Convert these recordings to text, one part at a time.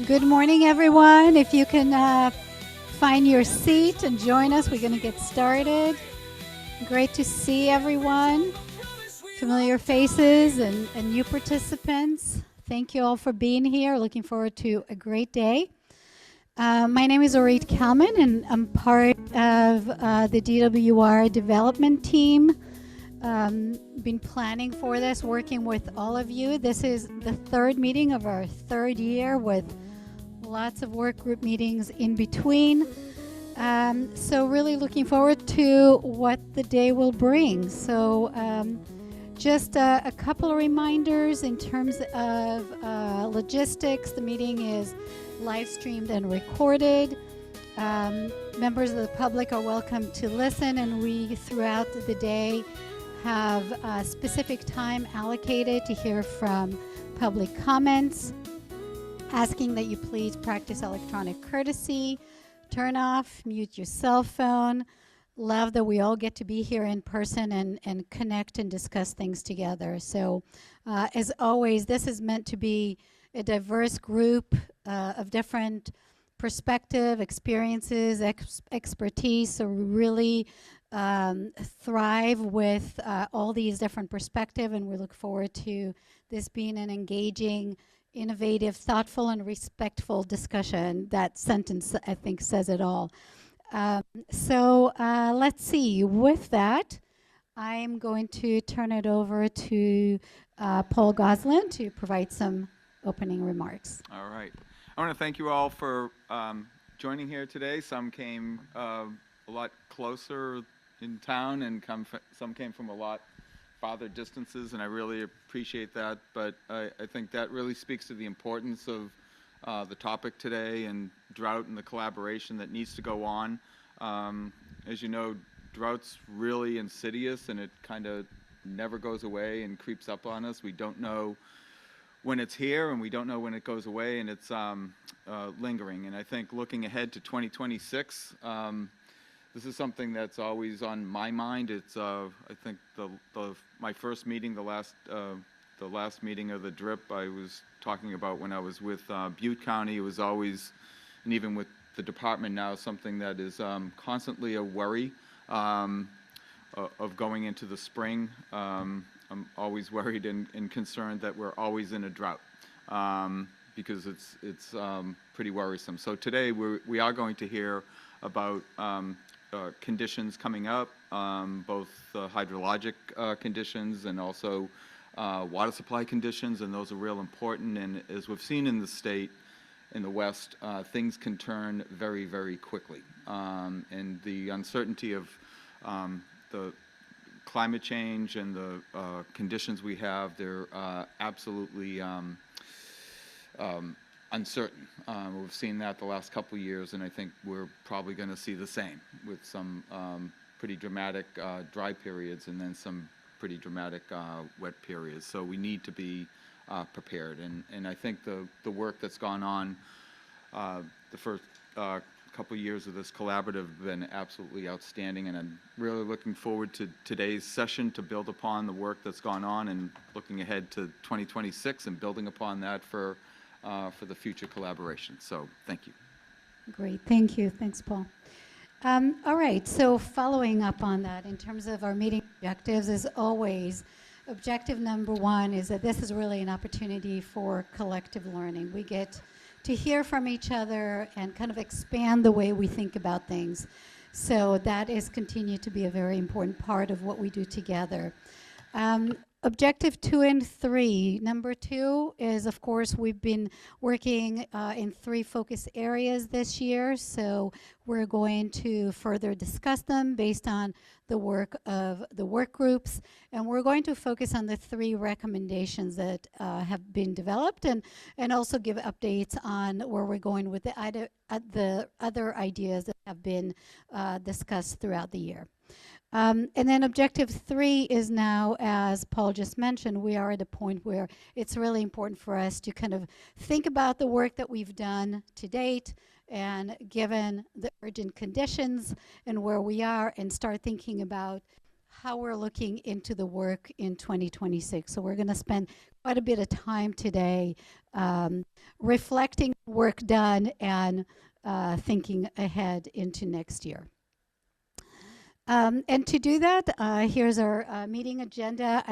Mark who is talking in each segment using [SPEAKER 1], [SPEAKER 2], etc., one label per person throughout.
[SPEAKER 1] Good morning, everyone. If you can find your seat and join us, we're going to get started. Great to see everyone, familiar faces and new participants. Thank you all for being here. Looking forward to a great day. My name is Orit Kalman, and I'm part of the DWR development team. Been planning for this, working with all of you. This is the third meeting of our third year with lots of work group meetings in between. So really looking forward to what the day will bring. So just a couple of reminders in terms of logistics. The meeting is live streamed and recorded. Members of the public are welcome to listen, and we throughout the day have a specific time allocated to hear from public comments, asking that you please practice electronic courtesy, turn off, mute your cell phone. Love that we all get to be here in person and connect and discuss things together. So as always, this is meant to be a diverse group of different perspective, experiences, expertise. So we really thrive with all these different perspectives, and we look forward to this being an engaging, innovative, thoughtful, and respectful discussion. That sentence, I think, says it all. So let's see. With that, I'm going to turn it over to Paul Goslin to provide some opening remarks.
[SPEAKER 2] All right. I want to thank you all for joining here today. Some came a lot closer in town, and some came from a lot farther distances, and I really appreciate that. But I think that really speaks to the importance of the topic today and drought and the collaboration that needs to go on. As you know, drought's really insidious, and it kind of never goes away and creeps up on us. We don't know when it's here, and we don't know when it goes away, and it's lingering. And I think looking ahead to 2026, this is something that's always on my mind. It's I think my first meeting, the last meeting of the DRIP, I was talking about when I was with Butte County. It was always, and even with the department now, something that is constantly a worry of going into the spring. I'm always worried and concerned that we're always in a drought because it's pretty worrisome. So today we are going to hear about conditions coming up, both hydrologic conditions and also water supply conditions, and those are real important. And as we've seen in the state, in the West, things can turn very, very quickly. And the uncertainty of the climate change and the conditions we have, they're absolutely uncertain. We've seen that the last couple of years, and I think we're probably going to see the same with some pretty dramatic dry periods and then some pretty dramatic wet periods. So we need to be prepared. And I think the work that's gone on the first couple of years of this collaborative have been absolutely outstanding, and I'm really looking forward to today's session to build upon the work that's gone on and looking ahead to 2026 and building upon that for the future collaboration. So thank you.
[SPEAKER 1] Great, thank you. Thanks, Paul. All right, so following up on that, in terms of our meeting objectives, as always, objective number one is that this is really an opportunity for collective learning. We get to hear from each other and kind of expand the way we think about things. So that is continued to be a very important part of what we do together. Objective 2 and 3. Number 2 is, of course, we've been working in 3 focus areas this year. So we're going to further discuss them based on the work of the work groups. And we're going to focus on the 3 recommendations that have been developed and also give updates on where we're going with the other ideas that have been discussed throughout the year. And then objective 3 is now, as Paul just mentioned, we are at a point where it's really important for us to kind of think about the work that we've done to date, and given the urgent conditions and where we are, and start thinking about how we're looking into the work in 2026. So we're going to spend quite a bit of time today reflecting work done and thinking ahead into next year. And to do that, here's our meeting agenda.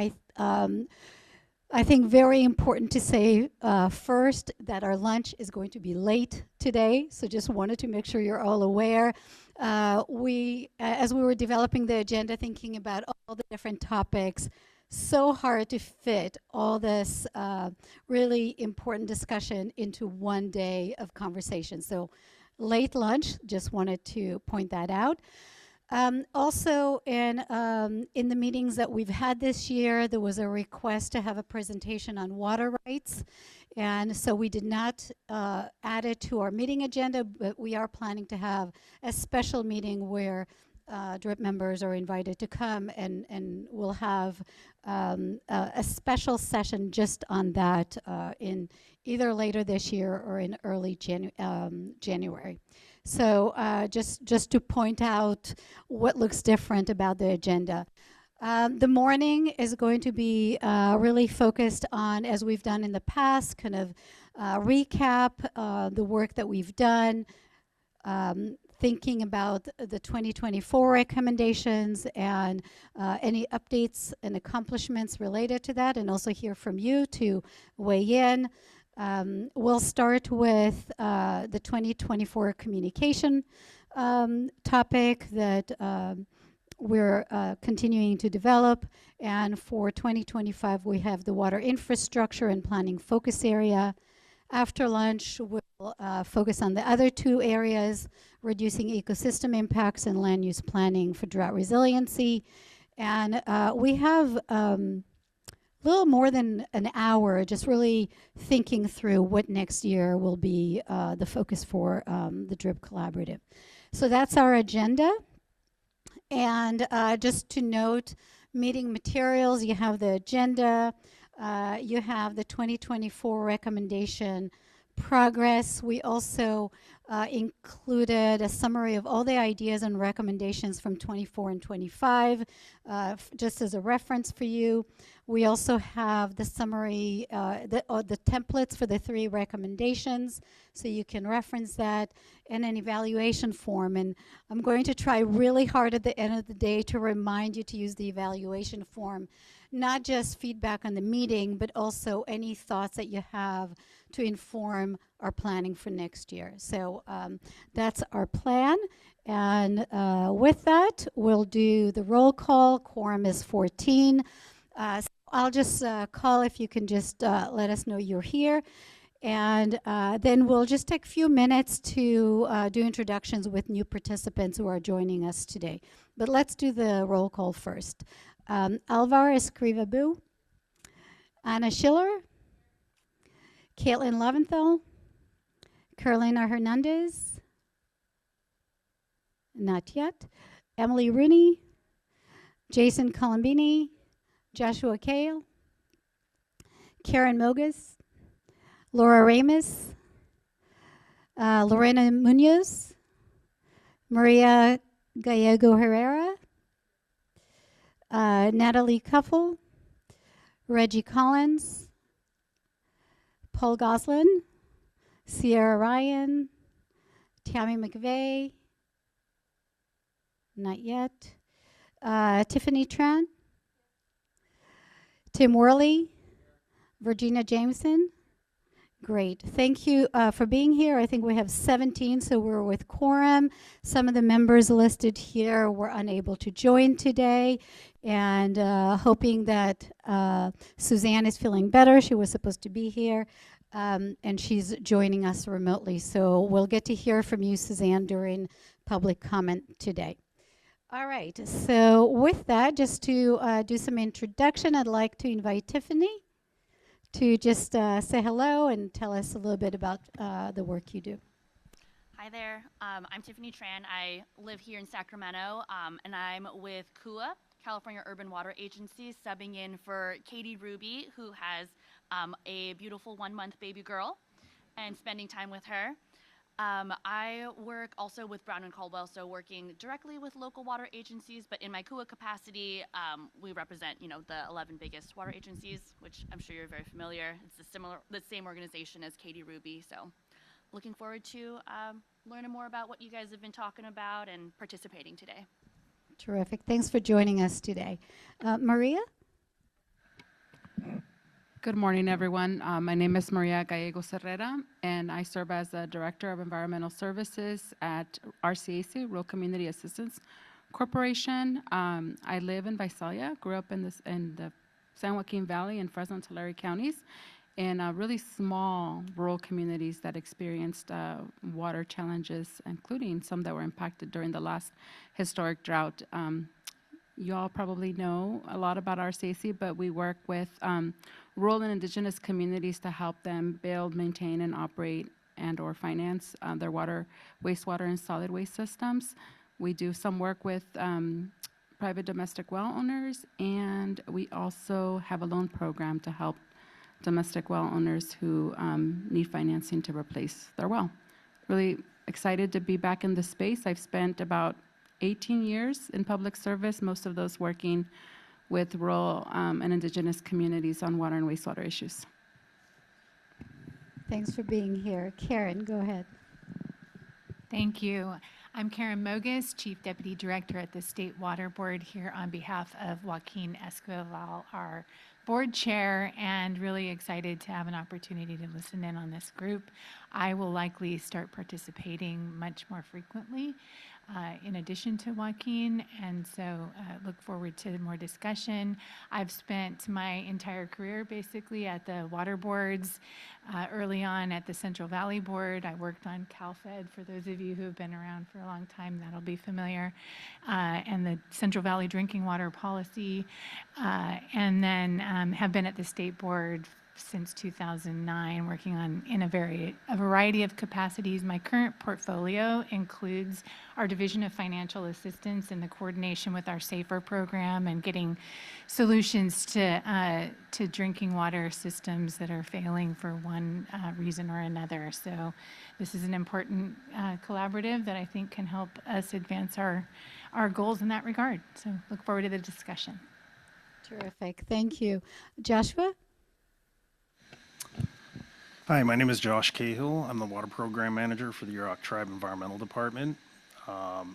[SPEAKER 1] I think very important to say first that our lunch is going to be late today, so just wanted to make sure you're all aware. As we were developing the agenda, thinking about all the different topics, so hard to fit all this really important discussion into one day of conversation. So late lunch, just wanted to point that out. Also, in the meetings that we've had this year, there was a request to have a presentation on water rights. And so we did not add it to our meeting agenda, but we are planning to have a special meeting where DRIP members are invited to come, and we'll have a special session just on that in either later this year or in early January. So just to point out what looks different about the agenda. The morning is going to be really focused on, as we've done in the past, kind of recap the work that we've done, thinking about the 2024 recommendations and any updates and accomplishments related to that, and also hear from you to weigh in. We'll start with the 2024 communication topic that we're continuing to develop. And for 2025, we have the water infrastructure and planning focus area. After lunch, we'll focus on the other two areas, reducing ecosystem impacts and land use planning for drought resiliency. And we have little more than an hour just really thinking through what next year will be the focus for the DRIP Collaborative. So that's our agenda. And just to note, meeting materials, you have the agenda, you have the 2024 recommendation progress. We also included a summary of all the ideas and recommendations from 24 and 25, just as a reference for you. We also have the summary, the templates for the 3 recommendations, so you can reference that, and an evaluation form. And I'm going to try really hard at the end of the day to remind you to use the evaluation form, not just feedback on the meeting, but also any thoughts that you have to inform our planning for next year. So that's our plan. And with that, we'll do the roll call. Quorum is 14. So I'll just call if you can just let us know you're here. And then we'll just take a few minutes to do introductions with new participants who are joining us today. But let's do the roll call first. Alvar Escrivabu, Anna Schiller, Caitlin Leventhal, Carolina Hernandez, not yet, Emily Rooney, Jason Colombini, Joshua Kale, Karen Mogus, Laura Ramis, Lorena Munoz, Maria Gallego Herrera, Natalie Kuffel, Reggie Collins, Paul Goslin, Sierra Ryan, Tammy McVeigh, not yet, Tiffany Tran, Tim Worley, Virginia Jameson. Great. Thank you for being here. I think we have 17, so we're with quorum. Some of the members listed here were unable to join today, and hoping that Suzanne is feeling better. She was supposed to be here, and she's joining us remotely. So we'll get to hear from you, Suzanne, during public comment today. All right. So with that, just to do some introduction, I'd like to invite Tiffany to just say hello and tell us a little bit about the work you do.
[SPEAKER 3] Hi there, I'm Tiffany Tran. I live here in Sacramento, and I'm with CUA, California Urban Water Agency, subbing in for Katie Ruby, who has a beautiful 1-month baby girl, and spending time with her. I work also with Brown and Caldwell, so working directly with local water agencies, but in my KUA capacity, we represent, the 11 biggest water agencies, which I'm sure you're very familiar. It's the same organization as Katie Ruby, so looking forward to learning more about what you guys have been talking about and participating today.
[SPEAKER 1] Terrific. Thanks for joining us today. Maria?
[SPEAKER 4] Good morning, everyone. My name is Maria Gallegos Herrera, and I serve as the Director of Environmental Services at RCAC, Rural Community Assistance Corporation. I live in Visalia, grew up in the San Joaquin Valley and Fresno and Tulare counties, in really small rural communities that experienced water challenges, including some that were impacted during the last historic drought. You all probably know a lot about RCAC, but we work with rural and indigenous communities to help them build, maintain, and operate and/or finance their water, wastewater, and solid waste systems. We do some work with private domestic well owners, and we also have a loan program to help domestic well owners who need financing to replace their well. Really excited to be back in the space. I've spent about 18 years in public service, most of those working with rural and indigenous communities on water and wastewater issues.
[SPEAKER 1] Thanks for being here. Karen, go ahead.
[SPEAKER 5] Thank you. I'm Karen Mogus, Chief Deputy Director at the State Water Board, here on behalf of Joaquin Esquivel, our board chair, and really excited to have an opportunity to listen in on this group. I will likely start participating much more frequently in addition to Joaquin, and so look forward to more discussion. I've spent my entire career basically at the water boards, early on at the Central Valley Board. I worked on CalFed, for those of you who have been around for a long time, that'll be familiar, and the Central Valley Drinking Water Policy, and then have been at the State Board since 2009, working on in a variety of capacities. My current portfolio includes our Division of Financial Assistance and the coordination with our SAFER program and getting solutions to drinking water systems that are failing for one reason or another. So this is an important collaborative that I think can help us advance our goals in that regard. So look forward to the discussion.
[SPEAKER 1] Terrific. Thank you. Joshua?
[SPEAKER 6] Hi, my name is Josh Cahill. I'm the Water Program Manager for the Yurok Tribe Environmental Department.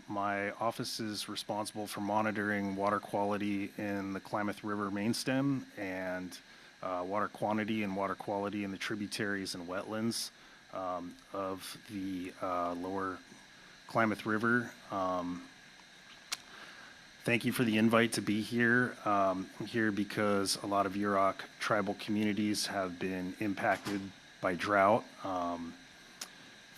[SPEAKER 6] My office is responsible for monitoring water quality in the Klamath River main stem and water quantity and water quality in the tributaries and wetlands of the lower Klamath River. Thank you for the invite to be here. I'm here because a lot of Yurok tribal communities have been impacted by drought.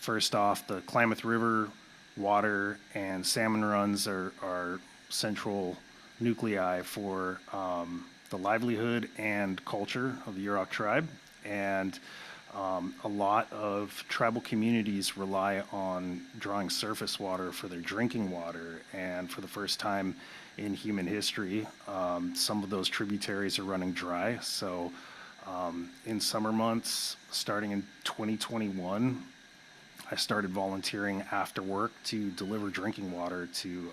[SPEAKER 6] First off, the Klamath River water and salmon runs are central nuclei for the livelihood and culture of the Yurok tribe. And a lot of tribal communities rely on drawing surface water for their drinking water. And for the first time in human history, some of those tributaries are running dry. So in summer months, starting in 2021, I started volunteering after work to deliver drinking water to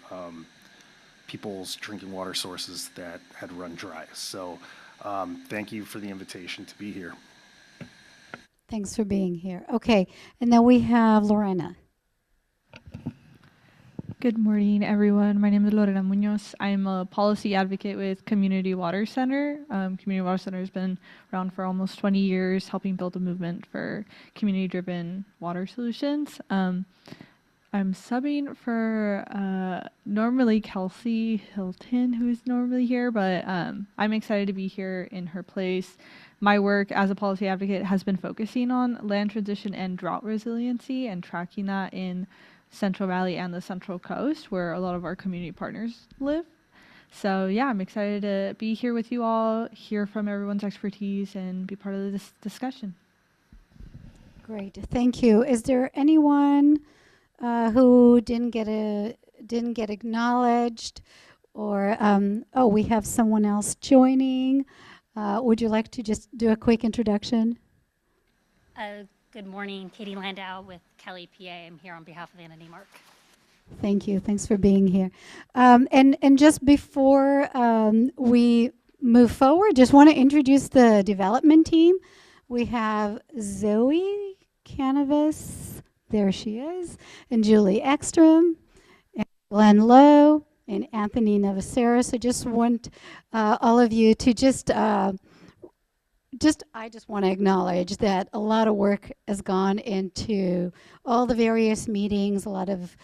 [SPEAKER 6] people's drinking water sources that had run dry. So thank you for the invitation to be here.
[SPEAKER 1] Thanks for being here. Okay, and then we have Lorena.
[SPEAKER 7] Good morning, everyone. My name is Lorena Munoz. I'm a policy advocate with Community Water Center. Community Water Center has been around for almost 20 years, helping build a movement for community-driven water solutions. I'm subbing for normally Kelsey Hilton, who is normally here, but I'm excited to be here in her place. My work as a policy advocate has been focusing on land transition and drought resiliency and tracking that in Central Valley and the Central Coast, where a lot of our community partners live. So yeah, I'm excited to be here with you all, hear from everyone's expertise, and be part of this discussion.
[SPEAKER 1] Great, thank you. Is there anyone who didn't get acknowledged, or oh, we have someone else joining. Would you like to just do a quick introduction?
[SPEAKER 8] Good morning, Katie Landau with Kelly PA. I'm here on behalf of Anna Mark.
[SPEAKER 1] Thank you. Thanks for being here. And just before we move forward, just want to introduce the development team. We have Zoe Canavas, there she is, and Julie Ekstrom, and Glenn Lowe, and Anthony Navasera. So just want all of you to I just want to acknowledge that a lot of work has gone into all the various meetings, a lot of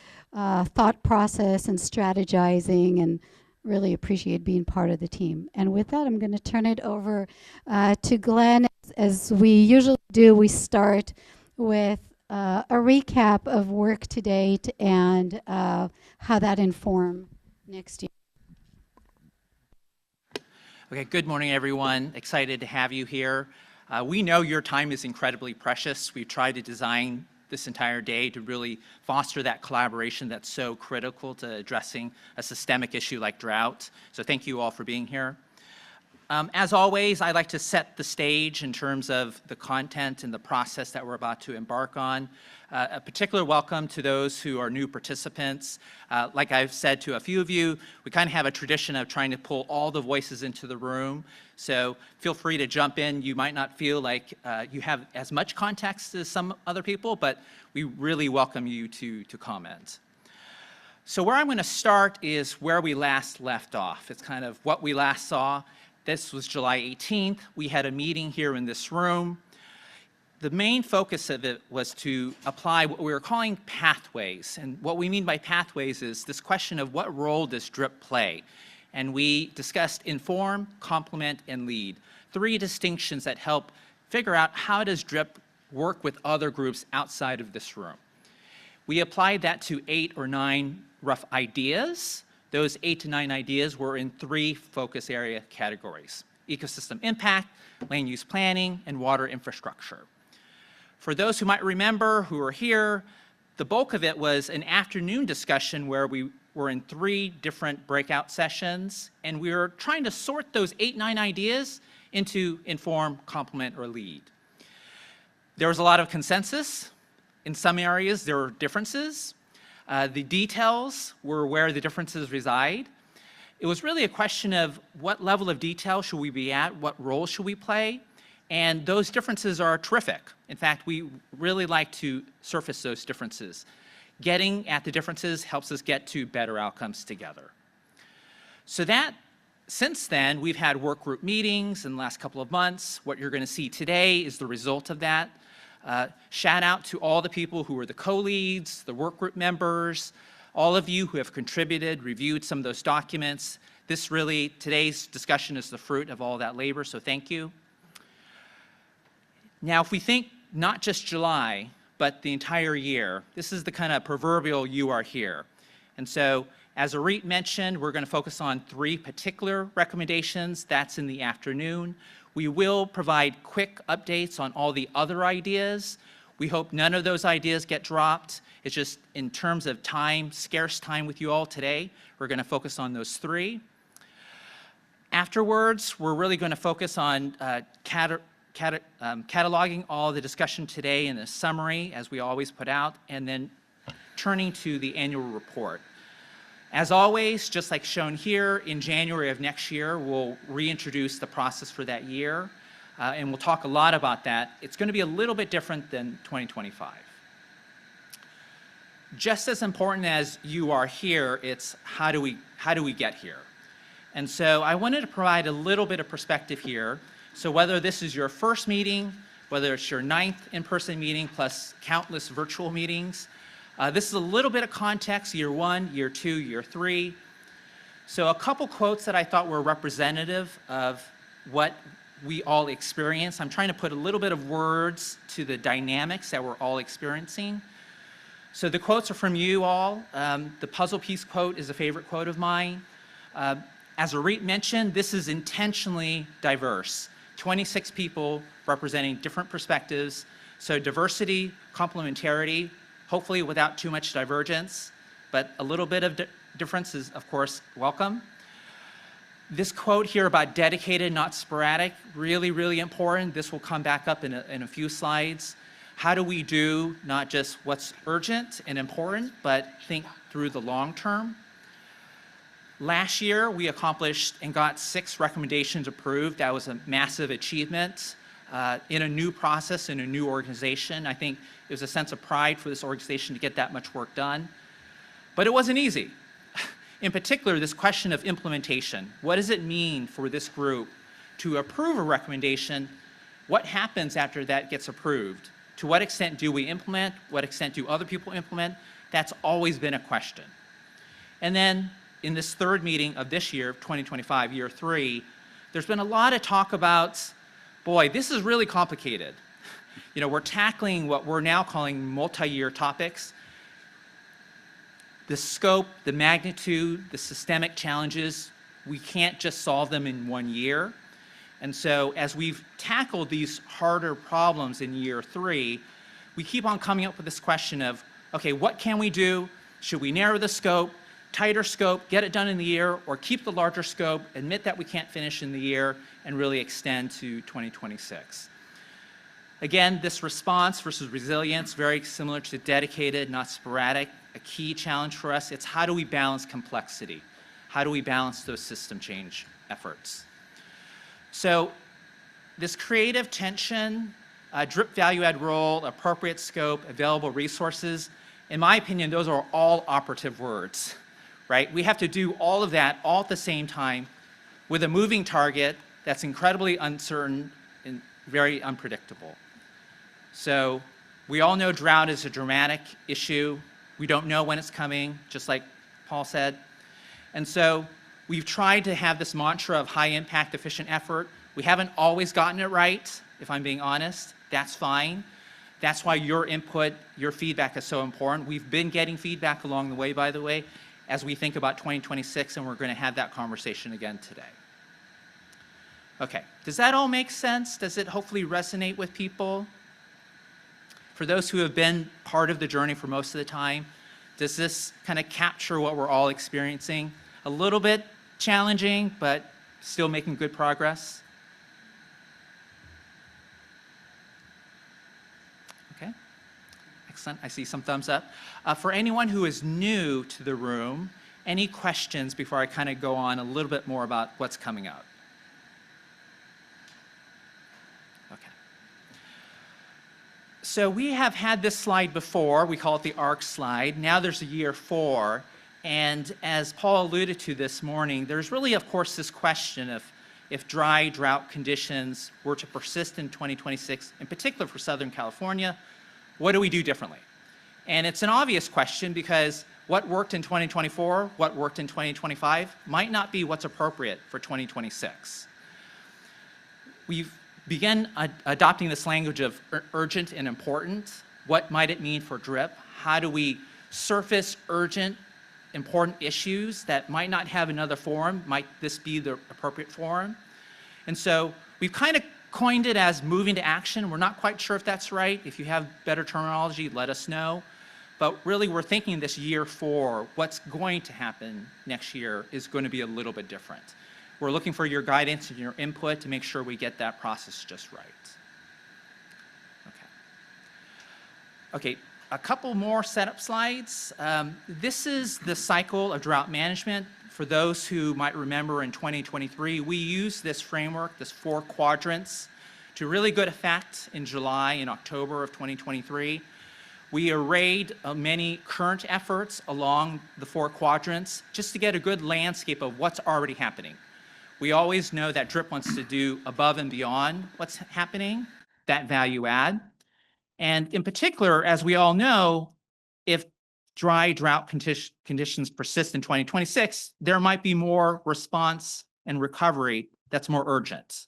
[SPEAKER 1] thought process and strategizing, and really appreciate being part of the team. And with that, I'm going to turn it over to Glenn. As we usually do, we start with a recap of work to date and how that inform next year.
[SPEAKER 9] Okay, good morning, everyone. Excited to have you here. We know your time is incredibly precious. We've tried to design this entire day to really foster that collaboration that's so critical to addressing a systemic issue like drought. So thank you all for being here. As always, I'd like to set the stage in terms of the content and the process that we're about to embark on. A particular welcome to those who are new participants. Like I've said to a few of you, we kind of have a tradition of trying to pull all the voices into the room. So feel free to jump in. You might not feel like you have as much context as some other people, but we really welcome you to comment. So where I'm going to start is where we last left off. It's kind of what we last saw. This was July 18th. We had a meeting here in this room. The main focus of it was to apply what we were calling pathways. And what we mean by pathways is this question of what role does DRIP play? And we discussed inform, complement, and lead. 3 distinctions that help figure out how does DRIP work with other groups outside of this room. We applied that to 8 or 9 rough ideas. Those 8 to 9 ideas were in 3 focus area categories: ecosystem impact, land use planning, and water infrastructure. For those who might remember who are here, the bulk of it was an afternoon discussion where we were in 3 different breakout sessions, and we were trying to sort those 8, 9 ideas into inform, complement, or lead. There was a lot of consensus. In some areas, there were differences. The details were where the differences reside. It was really a question of what level of detail should we be at, what role should we play, and those differences are terrific. In fact, we really like to surface those differences. Getting at the differences helps us get to better outcomes together. So since then, we've had work group meetings in the last couple of months. What you're going to see today is the result of that. Shout out to all the people who were the co-leads, the work group members, all of you who have contributed, reviewed some of those documents. Today's discussion is the fruit of all that labor, so thank you. Now, if we think not just July, but the entire year, this is the kind of proverbial you are here. And so, as Arit mentioned, we're going to focus on 3 particular recommendations. That's in the afternoon. We will provide quick updates on all the other ideas. We hope none of those ideas get dropped. It's just in terms of time, scarce time with you all today, we're going to focus on those 3. Afterwards, we're really going to focus on cataloging all the discussion today in a summary, as we always put out, and then turning to the annual report. As always, just like shown here, in January of next year, we'll reintroduce the process for that year, and we'll talk a lot about that. It's going to be a little bit different than 2025. Just as important as you are here, it's how do we get here? And so I wanted to provide a little bit of perspective here. So whether this is your first meeting, whether it's your 9th in-person meeting plus countless virtual meetings, this is a little bit of context, year 1, year 2, year 3. So a couple quotes that I thought were representative of what we all experience. I'm trying to put a little bit of words to the dynamics that we're all experiencing. So the quotes are from you all. The puzzle piece quote is a favorite quote of mine. As Arit mentioned, this is intentionally diverse. 26 people representing different perspectives. So diversity, complementarity, hopefully without too much divergence, but a little bit of difference is, of course, welcome. This quote here about dedicated, not sporadic, really, really important. This will come back up in a few slides. How do we do not just what's urgent and important, but think through the long term? Last year, we accomplished and got 6 recommendations approved. That was a massive achievement in a new process, in a new organization. I think it was a sense of pride for this organization to get that much work done. But it wasn't easy. In particular, this question of implementation. What does it mean for this group to approve a recommendation? What happens after that gets approved? To what extent do we implement? What extent do other people implement? That's always been a question. And then in this 3rd meeting of this year, 2025, year 3, there's been a lot of talk about, boy, this is really complicated. You know, we're tackling what we're now calling multi-year topics. The scope, the magnitude, the systemic challenges, we can't just solve them in 1 year. And so as we've tackled these harder problems in year 3, we keep on coming up with this question of, okay, what can we do? Should we narrow the scope, tighter scope, get it done in the year, or keep the larger scope, admit that we can't finish in the year, and really extend to 2026? Again, this response versus resilience, very similar to dedicated, not sporadic. A key challenge for us, it's how do we balance complexity? How do we balance those system change efforts? So this creative tension, drip value add role, appropriate scope, available resources, in my opinion, those are all operative words, right? We have to do all of that all at the same time with a moving target that's incredibly uncertain and very unpredictable. So we all know drought is a dramatic issue. We don't know when it's coming, just like Paul said. And so we've tried to have this mantra of high impact, efficient effort. We haven't always gotten it right, if I'm being honest. That's fine. That's why your input, your feedback is so important. We've been getting feedback along the way, by the way, as we think about 2026, and we're going to have that conversation again today. Okay, does that all make sense? Does it hopefully resonate with people? For those who have been part of the journey for most of the time, does this kind of capture what we're all experiencing? A little bit challenging, but still making good progress? Okay, excellent. I see some thumbs up. For anyone who is new to the room, any questions before I kind of go on a little bit more about what's coming up? So we have had this slide before. We call it the ARC slide. Now there's a year 4. And as Paul alluded to this morning, there's really, of course, this question of if dry drought conditions were to persist in 2026, in particular for Southern California, what do we do differently? And it's an obvious question because what worked in 2024, what worked in 2025 might not be what's appropriate for 2026. We've began adopting this language of urgent and important. What might it mean for DRIP? How do we surface urgent, important issues that might not have another forum? Might this be the appropriate forum? And so we've kind of coined it as moving to action. We're not quite sure if that's right. If you have better terminology, let us know. But really, we're thinking this year 4, what's going to happen next year is going to be a little bit different. We're looking for your guidance and your input to make sure we get that process just right. Okay, a couple more setup slides. This is the cycle of drought management. For those who might remember in 2023, we used this framework, this 4 quadrants, to really good effect in July and October of 2023. We arrayed many current efforts along the 4 quadrants just to get a good landscape of what's already happening. We always know that DRIP wants to do above and beyond what's happening, that value add. And in particular, as we all know, if dry drought conditions persist in 2026, there might be more response and recovery that's more urgent.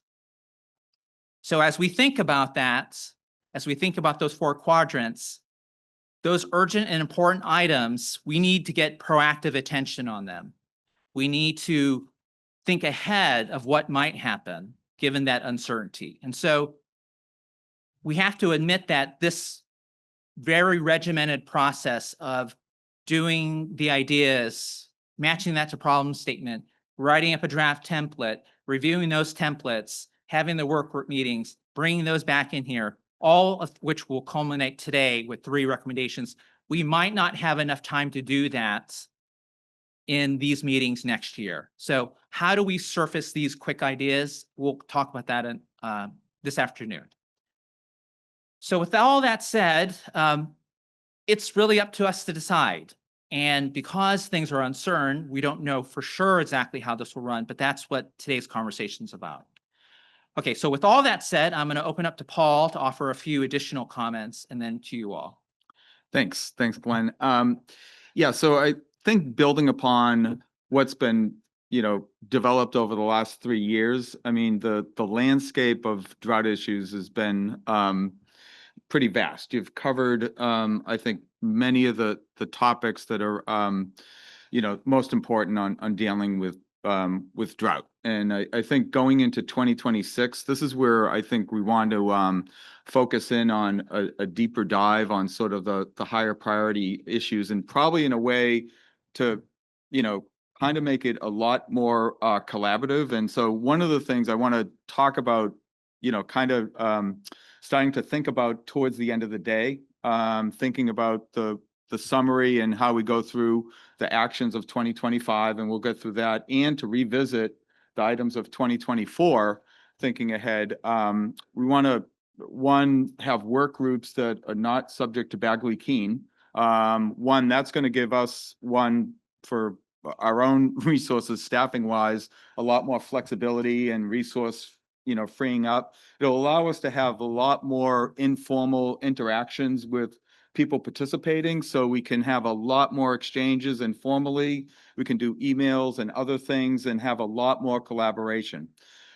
[SPEAKER 9] So as we think about that, as we think about those 4 quadrants, those urgent and important items, we need to get proactive attention on them. We need to think ahead of what might happen given that uncertainty. And so we have to admit that this very regimented process of doing the ideas, matching that to problem statement, writing up a draft template, reviewing those templates, having the work group meetings, bringing those back in here, all of which will culminate today with 3 recommendations. We might not have enough time to do that in these meetings next year. So how do we surface these quick ideas? We'll talk about that in, this afternoon. So with all that said, it's really up to us to decide. And because things are uncertain, we don't know for sure exactly how this will run, but that's what today's conversation is about. Okay, so with all that said, I'm going to open up to Paul to offer a few additional comments and then to you all.
[SPEAKER 2] Thanks, Glenn. Yeah, so I think building upon what's been, developed over the last 3 years, I mean, the landscape of drought issues has been pretty vast. You've covered, I think, many of the topics that are, most important on dealing with drought. And I think going into 2026, this is where I think we want to focus in on a deeper dive on sort of the higher priority issues, and probably in a way to, kind of make it a lot more collaborative. And so one of the things I want to talk about, kind of starting to think about towards the end of the day, thinking about the summary and how we go through the actions of 2025, and we'll get through that, and to revisit the items of 2024, thinking ahead. We want to, one, have work groups that are not subject to Bagley-Keene. One, that's going to give us, one, for our own resources, staffing-wise, a lot more flexibility and resource, freeing up. It'll allow us to have a lot more informal interactions with people participating, so we can have a lot more exchanges informally. We can do emails and other things and have a lot more collaboration.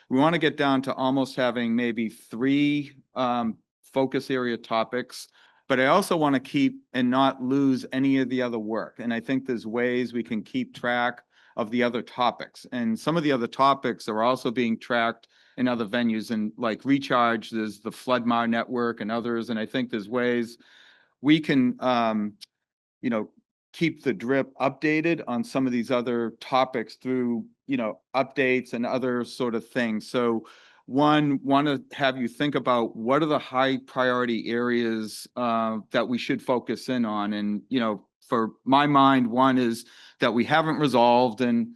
[SPEAKER 2] We want to get down to almost having maybe 3 focus area topics, but I also want to keep and not lose any of the other work. And I think there's ways we can keep track of the other topics. And some of the other topics are also being tracked in other venues, and like Recharge, there's the Flood-Mar Network and others. And I think there's ways we can, keep the DRIP updated on some of these other topics through, updates and other sort of things. So one, want to have you think about what are the high priority areas that we should focus in on. And, for my mind, one is that we haven't resolved, and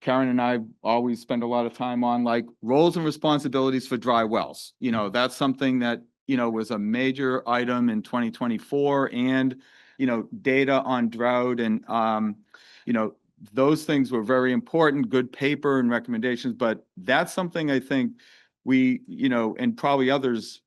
[SPEAKER 2] Karen and I always spend a lot of time on, like, roles and responsibilities for dry wells. That's something that, was a major item in 2024, and, data on drought and, those things were very important, good paper and recommendations, but that's something I think we, and probably others,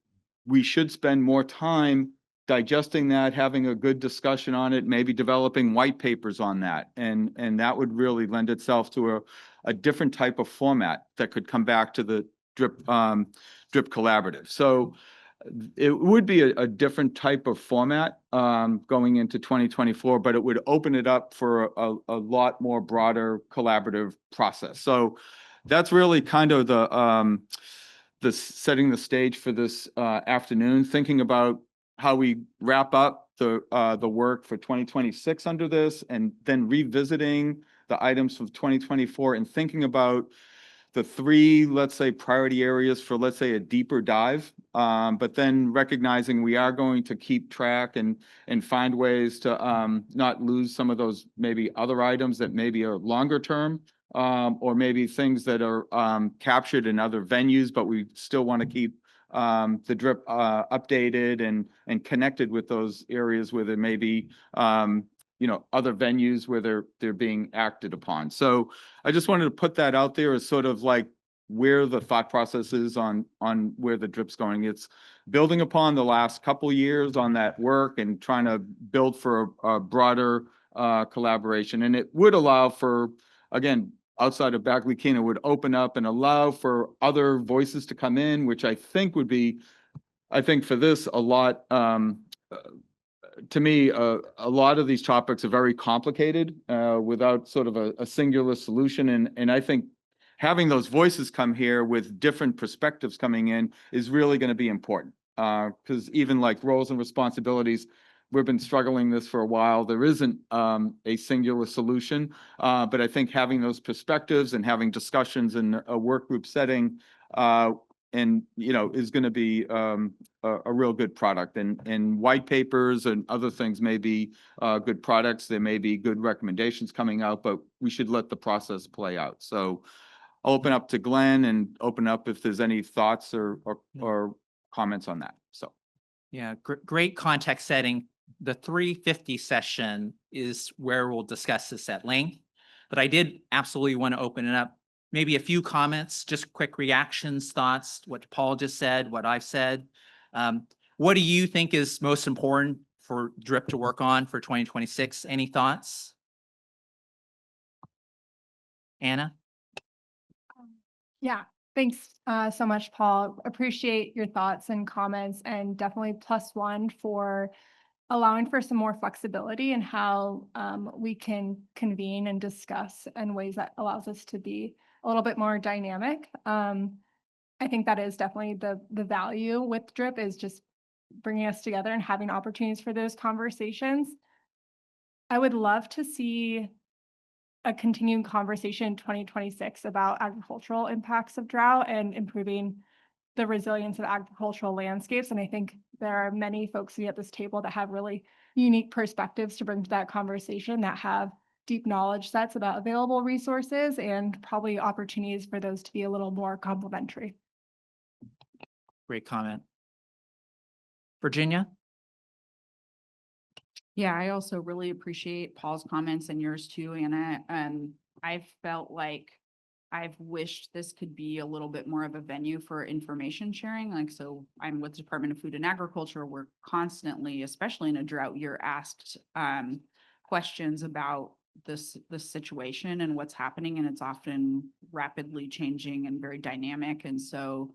[SPEAKER 2] we should spend more time digesting that, having a good discussion on it, maybe developing white papers on that. And that would really lend itself to a different type of format that could come back to the DRIP collaborative. So it would be a different type of format going into 2024, but it would open it up for a lot more broader collaborative process. So that's really kind of the setting the stage for this afternoon, thinking about how we wrap up the work for 2026 under this, and then revisiting the items from 2024 and thinking about the 3, let's say, priority areas for, let's say, a deeper dive, but then recognizing we are going to keep track and find ways to not lose some of those maybe other items that maybe are longer term, or maybe things that are captured in other venues, but we still want to keep the DRIP updated and connected with those areas where there may be other venues where they're being acted upon. So I just wanted to put that out there as sort of like where the thought process is on where the DRIP's going. It's building upon the last couple years on that work and trying to build for a broader collaboration. And it would allow for, again, outside of Bagley-Keene, it would open up and allow for other voices to come in, which I think would be, I think for this, a lot, to me, a lot of these topics are very complicated without sort of a singular solution. And I think having those voices come here with different perspectives coming in is really going to be important. Because even like roles and responsibilities, we've been struggling this for a while. There isn't a singular solution, but I think having those perspectives and having discussions in a work group setting is going to be a real good product. And white papers and other things may be good products. There may be good recommendations coming out, but we should let the process play out. So I'll open up to Glenn and open up if there's any thoughts or comments on that. So.
[SPEAKER 9] Yeah, great context setting. The 350 session is where we'll discuss this at length, but I did absolutely want to open it up. Maybe a few comments, just quick reactions, thoughts, what Paul just said, what I've said. What do you think is most important for DRIP to work on for 2026? Any thoughts? Anna?
[SPEAKER 10] Yeah, thanks so much, Paul. Appreciate your thoughts and comments, and definitely +1 for allowing for some more flexibility in how we can convene and discuss in ways that allows us to be a little bit more dynamic. I think that is definitely the value with DRIP, is just bringing us together and having opportunities for those conversations. I would love to see a continuing conversation in 2026 about agricultural impacts of drought and improving the resilience of agricultural landscapes. And I think there are many folks sitting at this table that have really unique perspectives to bring to that conversation, that have deep knowledge sets about available resources and probably opportunities for those to be a little more complementary.
[SPEAKER 9] Great comment. Virginia?
[SPEAKER 11] Yeah, I also really appreciate Paul's comments and yours too, Anna. I've felt like I've wished this could be a little bit more of a venue for information sharing. Like, so I'm with the Department of Food and Agriculture. We're constantly, especially in a drought year, asked questions about this situation and what's happening, and it's often rapidly changing and very dynamic. And so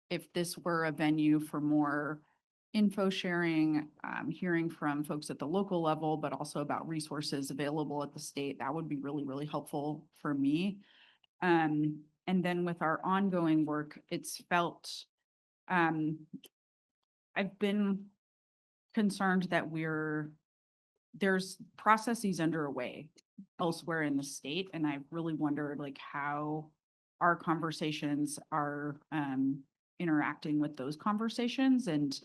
[SPEAKER 11] if this were a venue for more info sharing, hearing from folks at the local level, but also about resources available at the state, that would be really, really helpful for me. And then with our ongoing work, it's felt, I've been concerned that there's processes underway elsewhere in the state, and I've really wondered like how our conversations are interacting with those conversations, and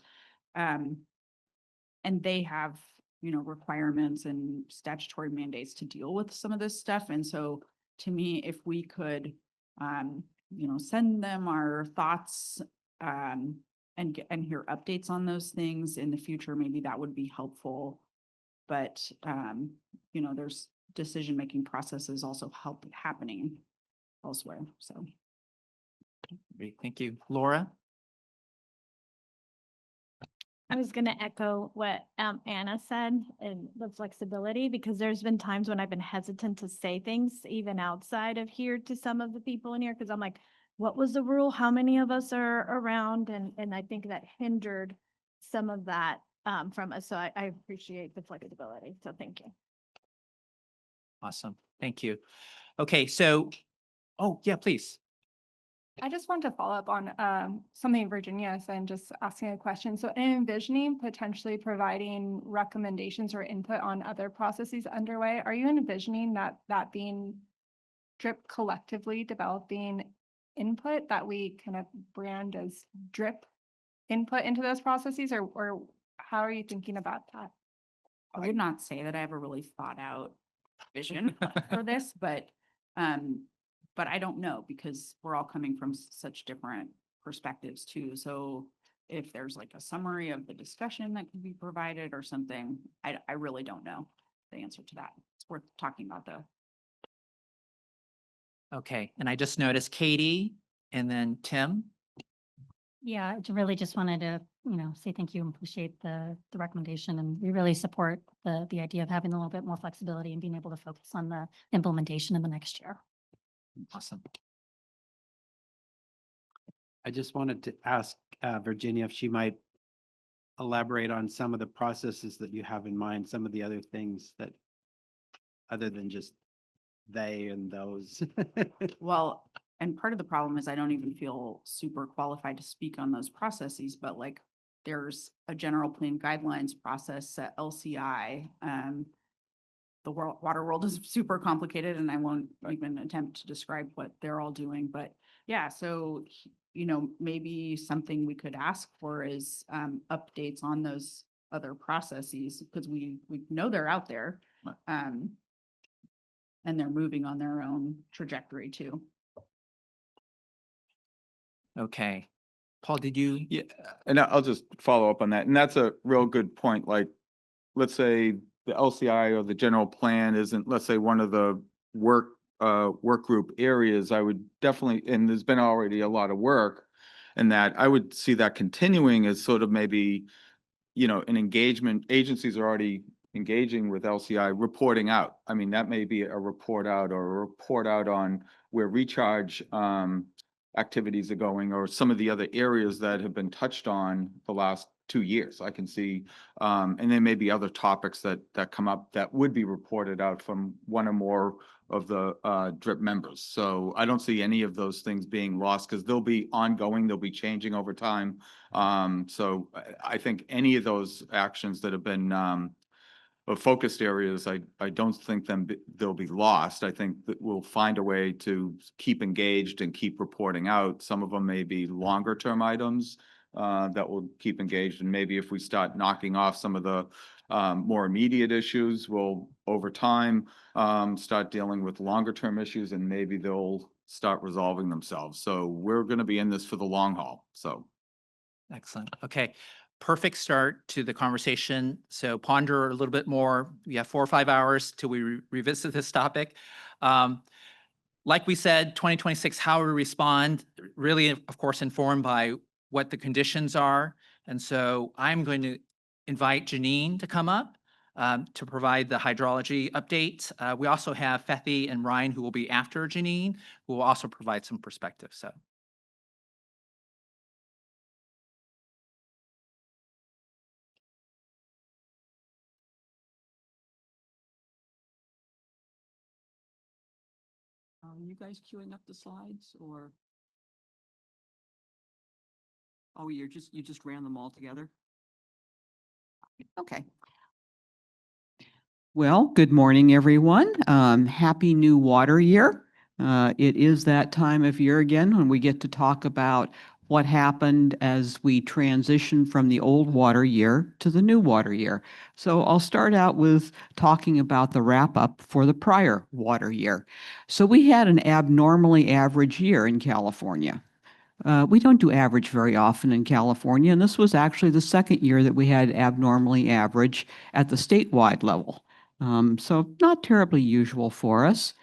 [SPEAKER 11] they have, requirements and statutory mandates to deal with some of this stuff. And so to me, if we could, send them our thoughts and hear updates on those things in the future, maybe that would be helpful. But, there's decision-making processes also happening elsewhere. So.
[SPEAKER 9] Great, thank you. Laura?
[SPEAKER 12] I was going to echo what Anna said, and the flexibility, because there's been times when I've been hesitant to say things even outside of here to some of the people in here, because I'm like, what was the rule? How many of us are around? And I think that hindered some of that from us. So I appreciate the flexibility. So thank you.
[SPEAKER 9] Awesome. Thank you. Okay, so, oh, yeah, please.
[SPEAKER 10] I just want to follow up on something Virginia said, and just asking a question. So in envisioning potentially providing recommendations or input on other processes underway, are you envisioning that being DRIP collectively developing input that we kind of brand as DRIP input into those processes, or how are you thinking about that?
[SPEAKER 11] I would not say that I have a really thought out vision for this, but I don't know, because we're all coming from such different perspectives too. So if there's like a summary of the discussion that can be provided or something, I really don't know the answer to that. It's worth talking about though.
[SPEAKER 9] Okay, and I just noticed Katie and then Tim.
[SPEAKER 8] Yeah, I really just wanted to, say thank you and appreciate the recommendation. And we really support the idea of having a little bit more flexibility and being able to focus on the implementation in the next year.
[SPEAKER 9] Awesome.
[SPEAKER 13] I just wanted to ask Virginia if she might elaborate on some of the processes that you have in mind, some of the other things that, other than just they and those.
[SPEAKER 11] Well, and part of the problem is I don't even feel super qualified to speak on those processes, but like there's a general plan guidelines process at LCI. The water world is super complicated, and I won't even attempt to describe what they're all doing. But yeah, so you know, maybe something we could ask for is updates on those other processes, because we know they're out there. And they're moving on their own trajectory too.
[SPEAKER 9] Okay. Paul, did you?
[SPEAKER 2] Yeah, and I'll just follow up on that. And that's a real good point. Like, let's say the LCI or the general plan isn't, let's say, one of the work group areas. I would definitely, and there's been already a lot of work in that. I would see that continuing as sort of maybe, you know, an engagement. Agencies are already engaging with LCI, reporting out. I mean, that may be a report out or a report out on where recharge activities are going, or some of the other areas that have been touched on the last 2 years. I can see, and there may be other topics that come up that would be reported out from one or more of the DRIP members. So I don't see any of those things being lost, because they'll be ongoing, they'll be changing over time. So I think any of those actions that have been focused areas, I don't think they'll be lost. I think that we'll find a way to keep engaged and keep reporting out. Some of them may be longer term items that will keep engaged. And maybe if we start knocking off some of the more immediate issues, we'll over time start dealing with longer term issues, and maybe they'll start resolving themselves. So we're going to be in this for the long haul. So.
[SPEAKER 9] Excellent. Okay. Perfect start to the conversation. So ponder a little bit more. We have 4 or 5 hours till we revisit this topic. Like we said, 2026, how we respond, really, of course, informed by what the conditions are. And so I'm going to invite Janine to come up to provide the hydrology update. We also have Fethi and Ryan, who will be after Janine, who will also provide some perspective. So.
[SPEAKER 14] Are you guys queuing up the slides, or? Oh, you just ran them all together? Okay. Well, good morning, everyone. Happy new water year. It is that time of year again when we get to talk about what happened as we transition from the old water year to the new water year. So I'll start out with talking about the wrap up for the prior water year. So we had an abnormally average year in California. We don't do average very often in California, and this was actually the second year that we had abnormally average at the statewide level. So not terribly usual for us.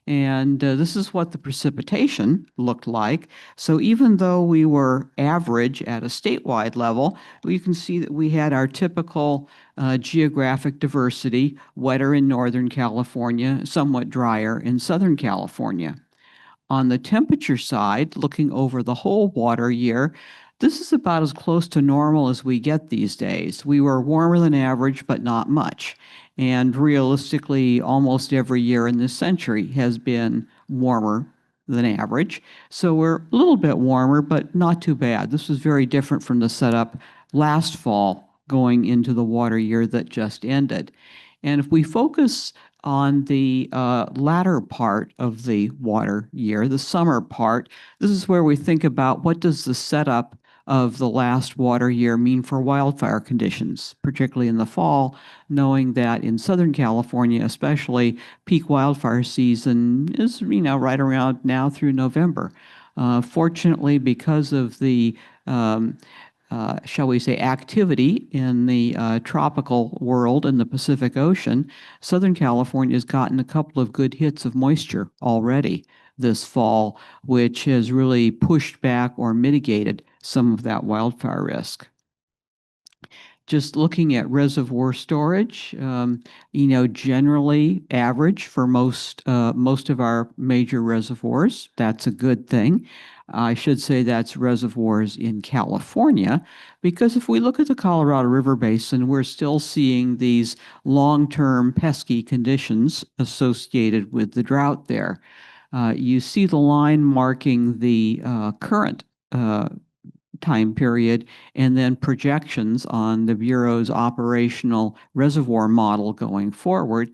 [SPEAKER 14] And this is what the precipitation looked like. So even though we were average at a statewide level, you can see that we had our typical geographic diversity, wetter in Northern California, somewhat drier in Southern California. On the temperature side, looking over the whole water year, this is about as close to normal as we get these days. We were warmer than average, but not much. And realistically, almost every year in this century has been warmer than average. So we're a little bit warmer, but not too bad. This was very different from the setup last fall going into the water year that just ended. And if we focus on the latter part of the water year, the summer part, this is where we think about what does the setup of the last water year mean for wildfire conditions, particularly in the fall, knowing that in Southern California, especially, peak wildfire season is, right around now through November. Fortunately, because of the shall we say, activity in the tropical world in the Pacific Ocean, Southern California has gotten a couple of good hits of moisture already this fall, which has really pushed back or mitigated some of that wildfire risk. Just looking at reservoir storage, generally average for most of our major reservoirs. That's a good thing. I should say that's reservoirs in California, because if we look at the Colorado River Basin, we're still seeing these long-term pesky conditions associated with the drought there. You see the line marking the current time period, and then projections on the Bureau's operational reservoir model going forward.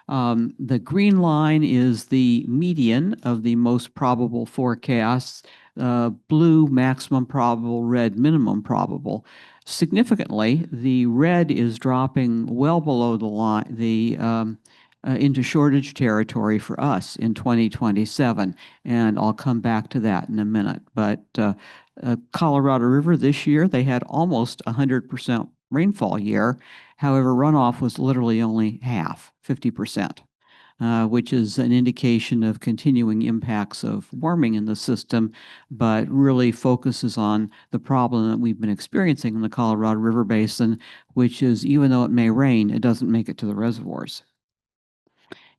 [SPEAKER 14] The green line is the median of the most probable forecasts. blue maximum probable, red minimum probable. Significantly, the red is dropping well below the line, into shortage territory for us in 2027, and I'll come back to that in a minute. But Colorado River this year, they had almost 100% rainfall year. However, runoff was literally only half, 50%. Which is an indication of continuing impacts of warming in the system, but really focuses on the problem that we've been experiencing in the Colorado River Basin, which is even though it may rain, it doesn't make it to the reservoirs.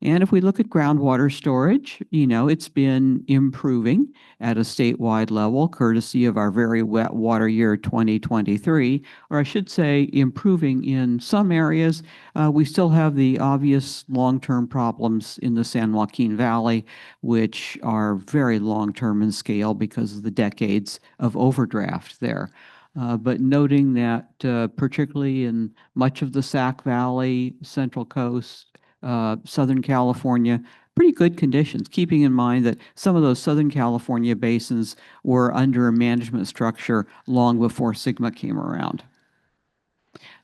[SPEAKER 14] And if we look at groundwater storage, it's been improving at a statewide level, courtesy of our very wet water year 2023, or I should say improving in some areas. We still have the obvious long-term problems in the San Joaquin Valley, which are very long-term in scale because of the decades of overdraft there. But noting that particularly in much of the Sac Valley, Central Coast, Southern California, pretty good conditions, keeping in mind that some of those Southern California basins were under a management structure long before SGMA came around.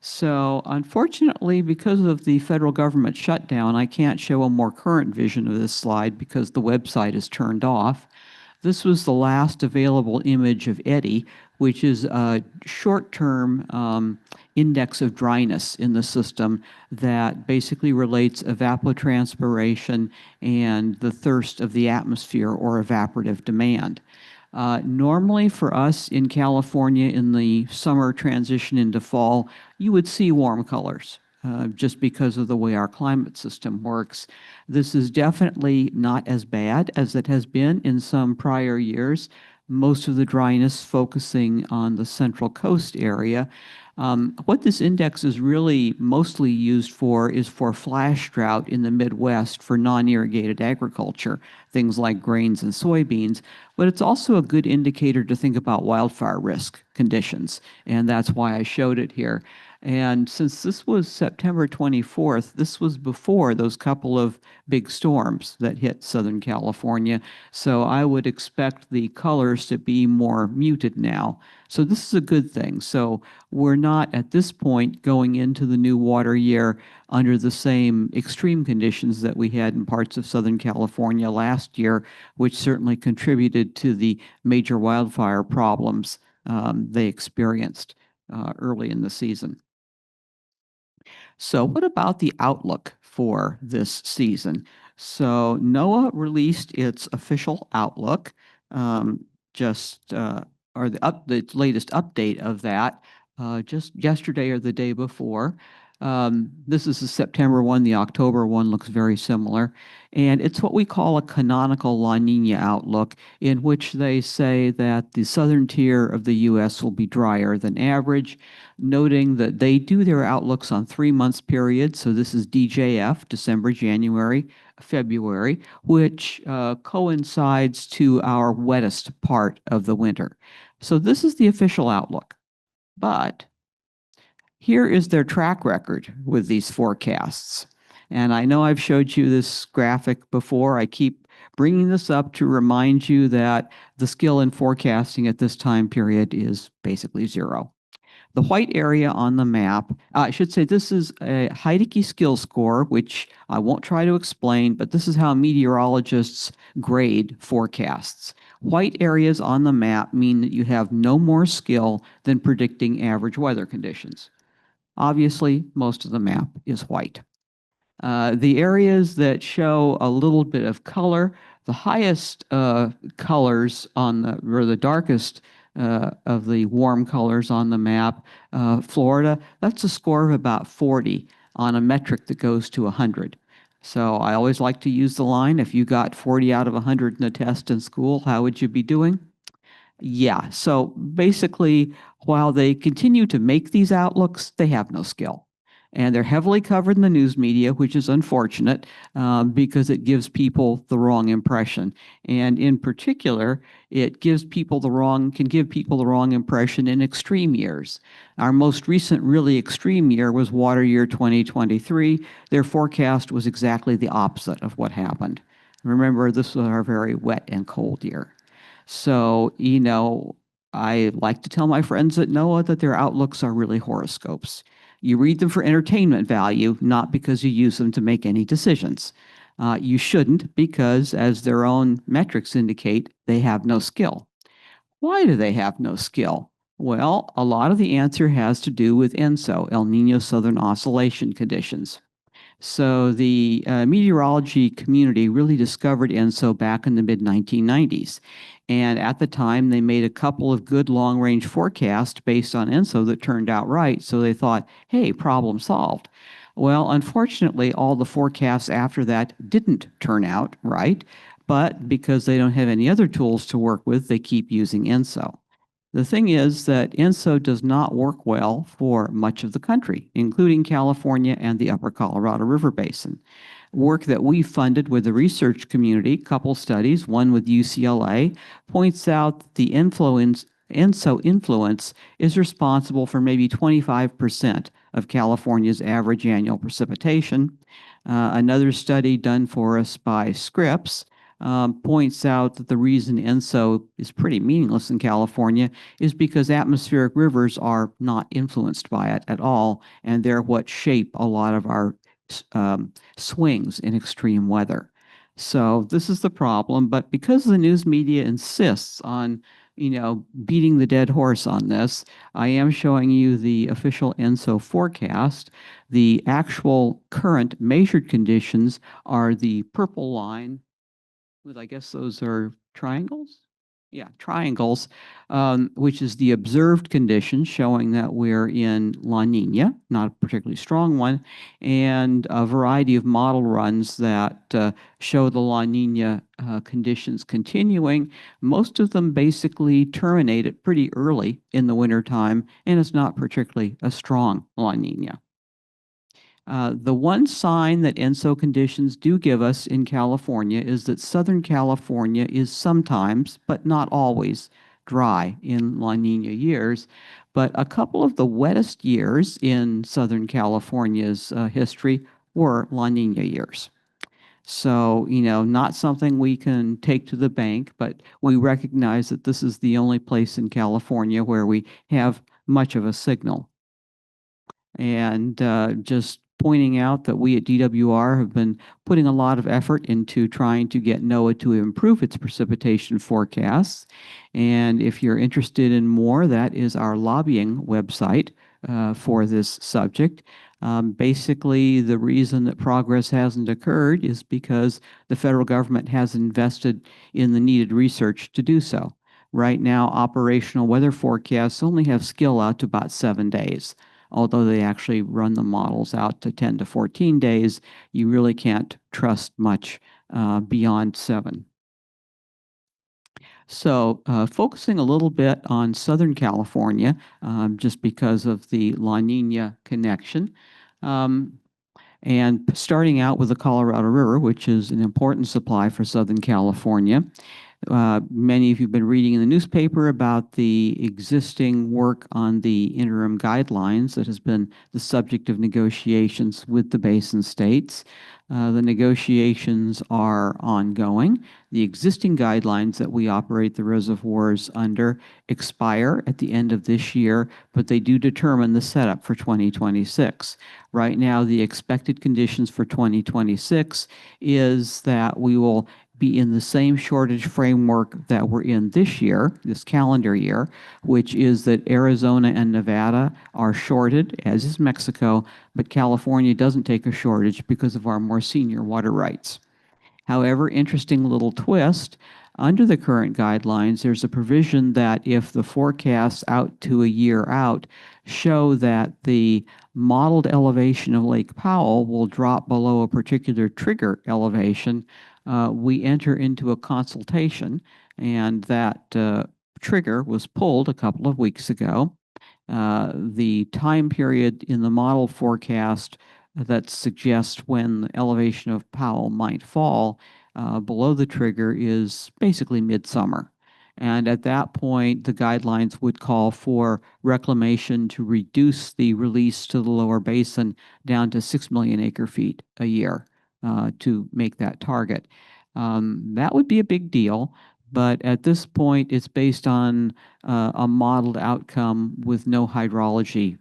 [SPEAKER 14] So unfortunately, because of the federal government shutdown, I can't show a more current vision of this slide because the website is turned off. This was the last available image of Eddy, which is a short-term index of dryness in the system that basically relates evapotranspiration and the thirst of the atmosphere or evaporative demand. Normally for us in California in the summer transition into fall, you would see warm colors. Just because of the way our climate system works. This is definitely not as bad as it has been in some prior years, most of the dryness focusing on the Central Coast area. What this index is really mostly used for is for flash drought in the Midwest for non-irrigated agriculture, things like grains and soybeans, but it's also a good indicator to think about wildfire risk conditions, and that's why I showed it here. And since this was September 24th, this was before those couple of big storms that hit Southern California. So I would expect the colors to be more muted now. So this is a good thing. So we're not at this point going into the new water year under the same extreme conditions that we had in parts of Southern California last year, which certainly contributed to the major wildfire problems they experienced early in the season. So what about the outlook for this season? So NOAA released its official outlook, or the latest update of that just yesterday or the day before. This is the September one. The October one looks very similar. And it's what we call a canonical La Nina outlook, in which they say that the southern tier of the U.S. will be drier than average, noting that they do their outlooks on 3 months periods. So this is DJF, December, January, February, which coincides to our wettest part of the winter. So this is the official outlook. But here is their track record with these forecasts. And I know I've showed you this graphic before. I keep bringing this up to remind you that the skill in forecasting at this time period is basically zero. The white area on the map, I should say this is a Heidecke skill score, which I won't try to explain, but this is how meteorologists grade forecasts. White areas on the map mean that you have no more skill than predicting average weather conditions. Obviously, most of the map is white. The areas that show a little bit of color, the highest colors or the darkest of the warm colors on the map, Florida, that's a score of about 40 on a metric that goes to 100. So I always like to use the line, if you got 40 out of 100 in a test in school, how would you be doing? Yeah, so basically, while they continue to make these outlooks, they have no skill. And they're heavily covered in the news media, which is unfortunate because it gives people the wrong impression. And in particular, it gives people can give people the wrong impression in extreme years. Our most recent really extreme year was water year 2023. Their forecast was exactly the opposite of what happened. Remember, this was our very wet and cold year. So, I like to tell my friends at NOAA that their outlooks are really horoscopes. You read them for entertainment value, not because you use them to make any decisions. You shouldn't because, as their own metrics indicate, they have no skill. Why do they have no skill? Well, a lot of the answer has to do with ENSO, El Nino Southern Oscillation conditions. So the meteorology community really discovered ENSO back in the mid-1990s. And at the time, they made a couple of good long-range forecasts based on ENSO that turned out right. So they thought, hey, problem solved. Well, unfortunately, all the forecasts after that didn't turn out right. But because they don't have any other tools to work with, they keep using ENSO. The thing is that ENSO does not work well for much of the country, including California and the upper Colorado River Basin. Work that we funded with the research community, couple studies, one with UCLA, points out that the ENSO influence is responsible for maybe 25% of California's average annual precipitation. Another study done for us by Scripps points out that the reason ENSO is pretty meaningless in California is because atmospheric rivers are not influenced by it at all, and they're what shape a lot of our swings in extreme weather. So this is the problem, but because the news media insists on beating the dead horse on this, I am showing you the official ENSO forecast. The actual current measured conditions are the purple line with, I guess those are triangles? Yeah, triangles, which is the observed condition showing that we're in La Nina, not a particularly strong one, and a variety of model runs that show the La Nina conditions continuing. Most of them basically terminate it pretty early in the wintertime, and it's not particularly a strong La Nina. The one sign that ENSO conditions do give us in California is that Southern California is sometimes, but not always, dry in La Nina years. But a couple of the wettest years in Southern California's history were La Nina years. So, not something we can take to the bank, but we recognize that this is the only place in California where we have much of a signal. And just pointing out that we at DWR have been putting a lot of effort into trying to get NOAA to improve its precipitation forecasts. And if you're interested in more, that is our lobbying website for this subject. Basically, the reason that progress hasn't occurred is because the federal government hasn't invested in the needed research to do so. Right now, operational weather forecasts only have skill out to about 7 days. Although they actually run the models out to 10 to 14 days, you really can't trust much beyond 7. So focusing a little bit on Southern California, just because of the La Nina connection, and starting out with the Colorado River, which is an important supply for Southern California. Many of you have been reading in the newspaper about the existing work on the interim guidelines that has been the subject of negotiations with the basin states. The negotiations are ongoing. The existing guidelines that we operate the reservoirs under expire at the end of this year, but they do determine the setup for 2026. Right now, the expected conditions for 2026 is that we will be in the same shortage framework that we're in this year, this calendar year, which is that Arizona and Nevada are shorted, as is Mexico, but California doesn't take a shortage because of our more senior water rights. However, interesting little twist, under the current guidelines, there's a provision that if the forecasts out to a year out show that the modeled elevation of Lake Powell will drop below a particular trigger elevation, we enter into a consultation, and that trigger was pulled a couple of weeks ago. The time period in the model forecast that suggests when the elevation of Powell might fall below the trigger is basically midsummer. And at that point, the guidelines would call for reclamation to reduce the release to the lower basin down to 6 million acre-feet a year to make that target. That would be a big deal, But at this point, it's based on a modeled outcome with no hydrology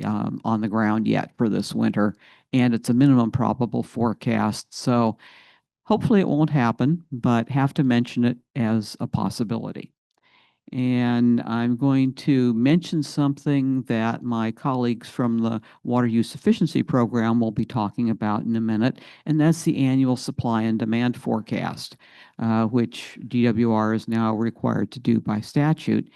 [SPEAKER 14] on the ground yet for this winter, and it's a minimum probable forecast. So hopefully it won't happen, but have to mention it as a possibility. And I'm going to mention something that my colleagues from the Water Use Efficiency Program will be talking about in a minute, and that's the annual supply and demand forecast, which DWR is now required to do by statute.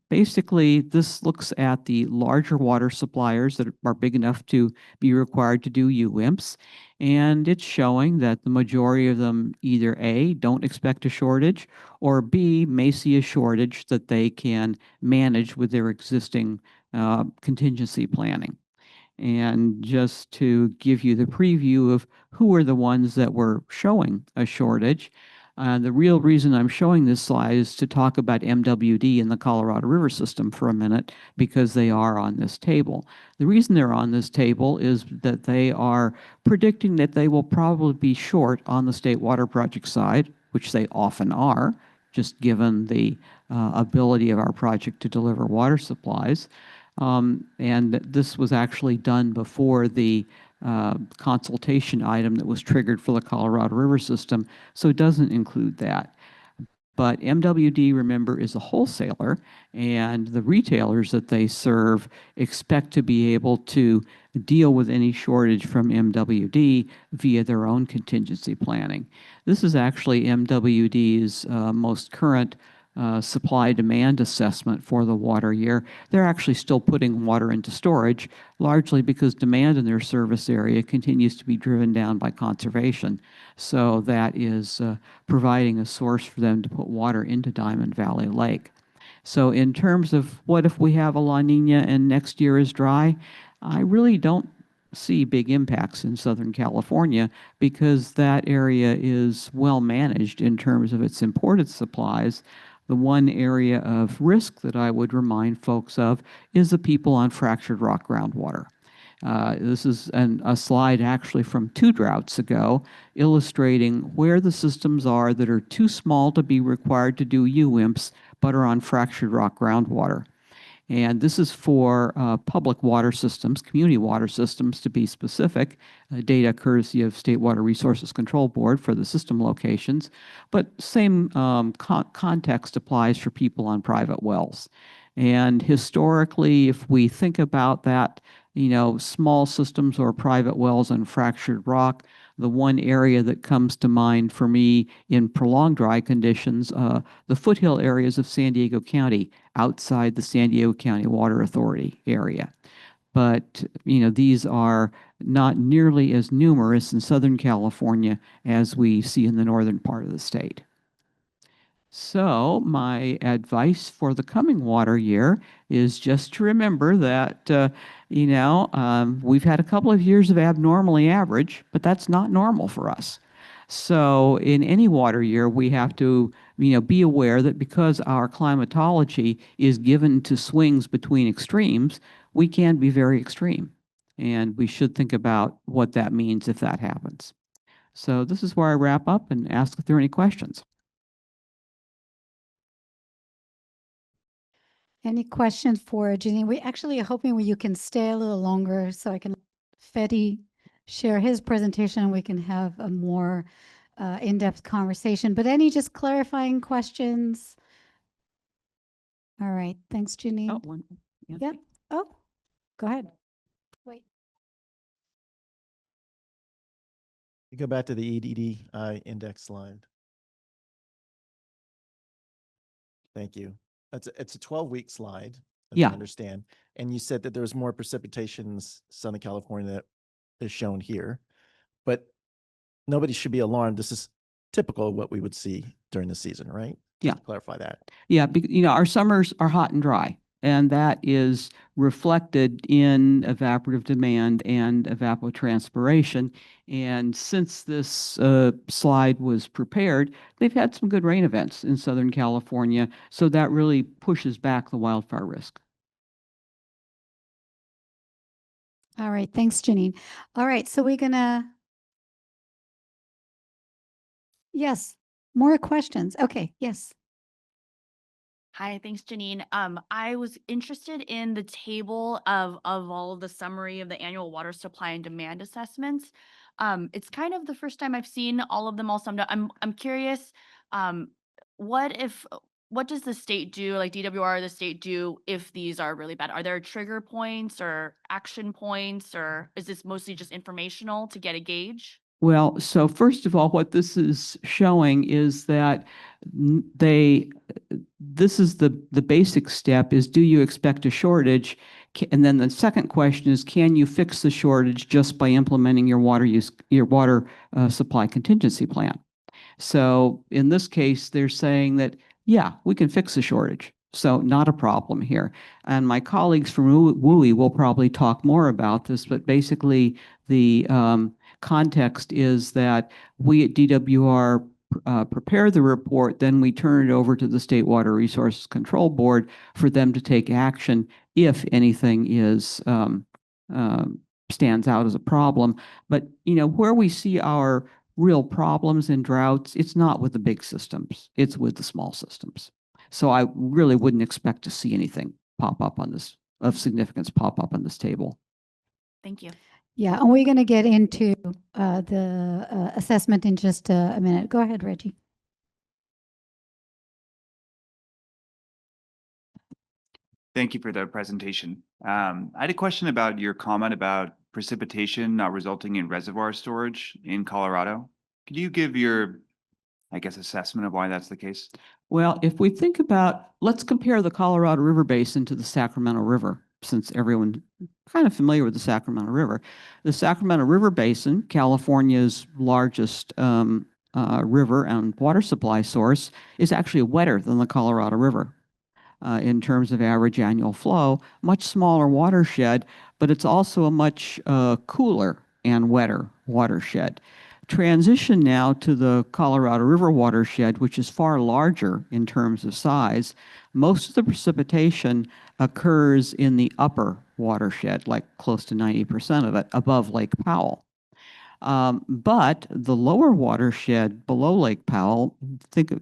[SPEAKER 14] Basically, this looks at the larger water suppliers that are big enough to be required to do UWIMPs, and it's showing that the majority of them either A, don't expect a shortage, or B, may see a shortage that they can manage with their existing contingency planning. And just to give you the preview of who are the ones that were showing a shortage, the real reason I'm showing this slide is to talk about MWD in the Colorado River system for a minute, because they are on this table. The reason they're on this table is that they are predicting that they will probably be short on the State Water Project side, which they often are, just given the ability of our project to deliver water supplies. And this was actually done before the consultation item that was triggered for the Colorado River system, so it doesn't include that. But MWD, remember, is a wholesaler, and the retailers that they serve expect to be able to deal with any shortage from MWD via their own contingency planning. This is actually MWD's most current supply-demand assessment for the water year. They're actually still putting water into storage, largely because demand in their service area continues to be driven down by conservation. So that is providing a source for them to put water into Diamond Valley Lake. So in terms of what if we have a La Nina and next year is dry, I really don't see big impacts in Southern California, because that area is well managed in terms of its imported supplies. The one area of risk that I would remind folks of is the people on fractured rock groundwater. This is a slide actually from 2 droughts ago, illustrating where the systems are that are too small to be required to do UWIMPs, but are on fractured rock groundwater. And this is for public water systems, community water systems to be specific, data courtesy of State Water Resources Control Board for the system locations, but same context applies for people on private wells. And historically, if we think about that, small systems or private wells on fractured rock, the one area that comes to mind for me in prolonged dry conditions, the foothill areas of San Diego County, outside the San Diego County Water Authority area. But, these are not nearly as numerous in Southern California as we see in the northern part of the state. So my advice for the coming water year is just to remember that, we've had a couple of years of abnormally average, but that's not normal for us. So in any water year, we have to, be aware that because our climatology is given to swings between extremes, we can be very extreme. And we should think about what that means if that happens. So this is where I wrap up and ask if there are any questions.
[SPEAKER 1] Any questions for Janine? We actually are hoping you can stay a little longer so I can let Fedi share his presentation and we can have a more in-depth conversation. But any just clarifying questions? All right. Thanks, Janine.
[SPEAKER 14] Oh, one. Yeah.
[SPEAKER 1] Yep. Oh, go ahead. Wait.
[SPEAKER 15] You go back to the EDD index slide. Thank you. It's a 12-week slide, as
[SPEAKER 14] Yeah.
[SPEAKER 15] I understand. And you said that there was more precipitation in Southern California that is shown here. But nobody should be alarmed. This is typical of what we would see during the season, right?
[SPEAKER 14] Yeah.
[SPEAKER 15] Just clarify that.
[SPEAKER 14] Yeah, our summers are hot and dry, and that is reflected in evaporative demand and evapotranspiration. And since this slide was prepared, they've had some good rain events in Southern California, so that really pushes back the wildfire risk.
[SPEAKER 1] All right. Thanks, Janine. All right. So we're going to, yes. More questions? Okay, yes.
[SPEAKER 3] Hi, thanks, Janine. I was interested in the table of all of the summary of the annual water supply and demand assessments. It's kind of the first time I've seen all of them all summed up. I'm curious, what if what does the state do, like DWR or the state do if these are really bad? Are there trigger points or action points, or is this mostly just informational to get a gauge?
[SPEAKER 14] Well, so first of all, what this is showing is that this is the basic step is, do you expect a shortage? And then the second question is, can you fix the shortage just by implementing your water supply contingency plan? So in this case, they're saying that, yeah, we can fix the shortage. So not a problem here. And my colleagues from WUI will probably talk more about this, but basically the context is that we at DWR prepare the report, then we turn it over to the State Water Resources Control Board for them to take action if anything is stands out as a problem. But where we see our real problems in droughts, it's not with the big systems, it's with the small systems. So I really wouldn't expect to see anything pop up on this of significance pop up on this table.
[SPEAKER 3] Thank you.
[SPEAKER 1] Yeah, and we're going to get into the assessment in just a minute. Go ahead, Reggie.
[SPEAKER 16] Thank you for the presentation. I had a question about your comment about precipitation not resulting in reservoir storage in Colorado. Could you give your, I guess, assessment of why that's the case?
[SPEAKER 14] Well, if we think about, let's compare the Colorado River Basin to the Sacramento River, since everyone's kind of familiar with the Sacramento River. The Sacramento River Basin, California's largest river and water supply source, is actually wetter than the Colorado River in terms of average annual flow. Much smaller watershed, but it's also a much cooler and wetter watershed. Transition now to the Colorado River watershed, which is far larger in terms of size. Most of the precipitation occurs in the upper watershed, like close to 90% of it, above Lake Powell. But the lower watershed below Lake Powell, think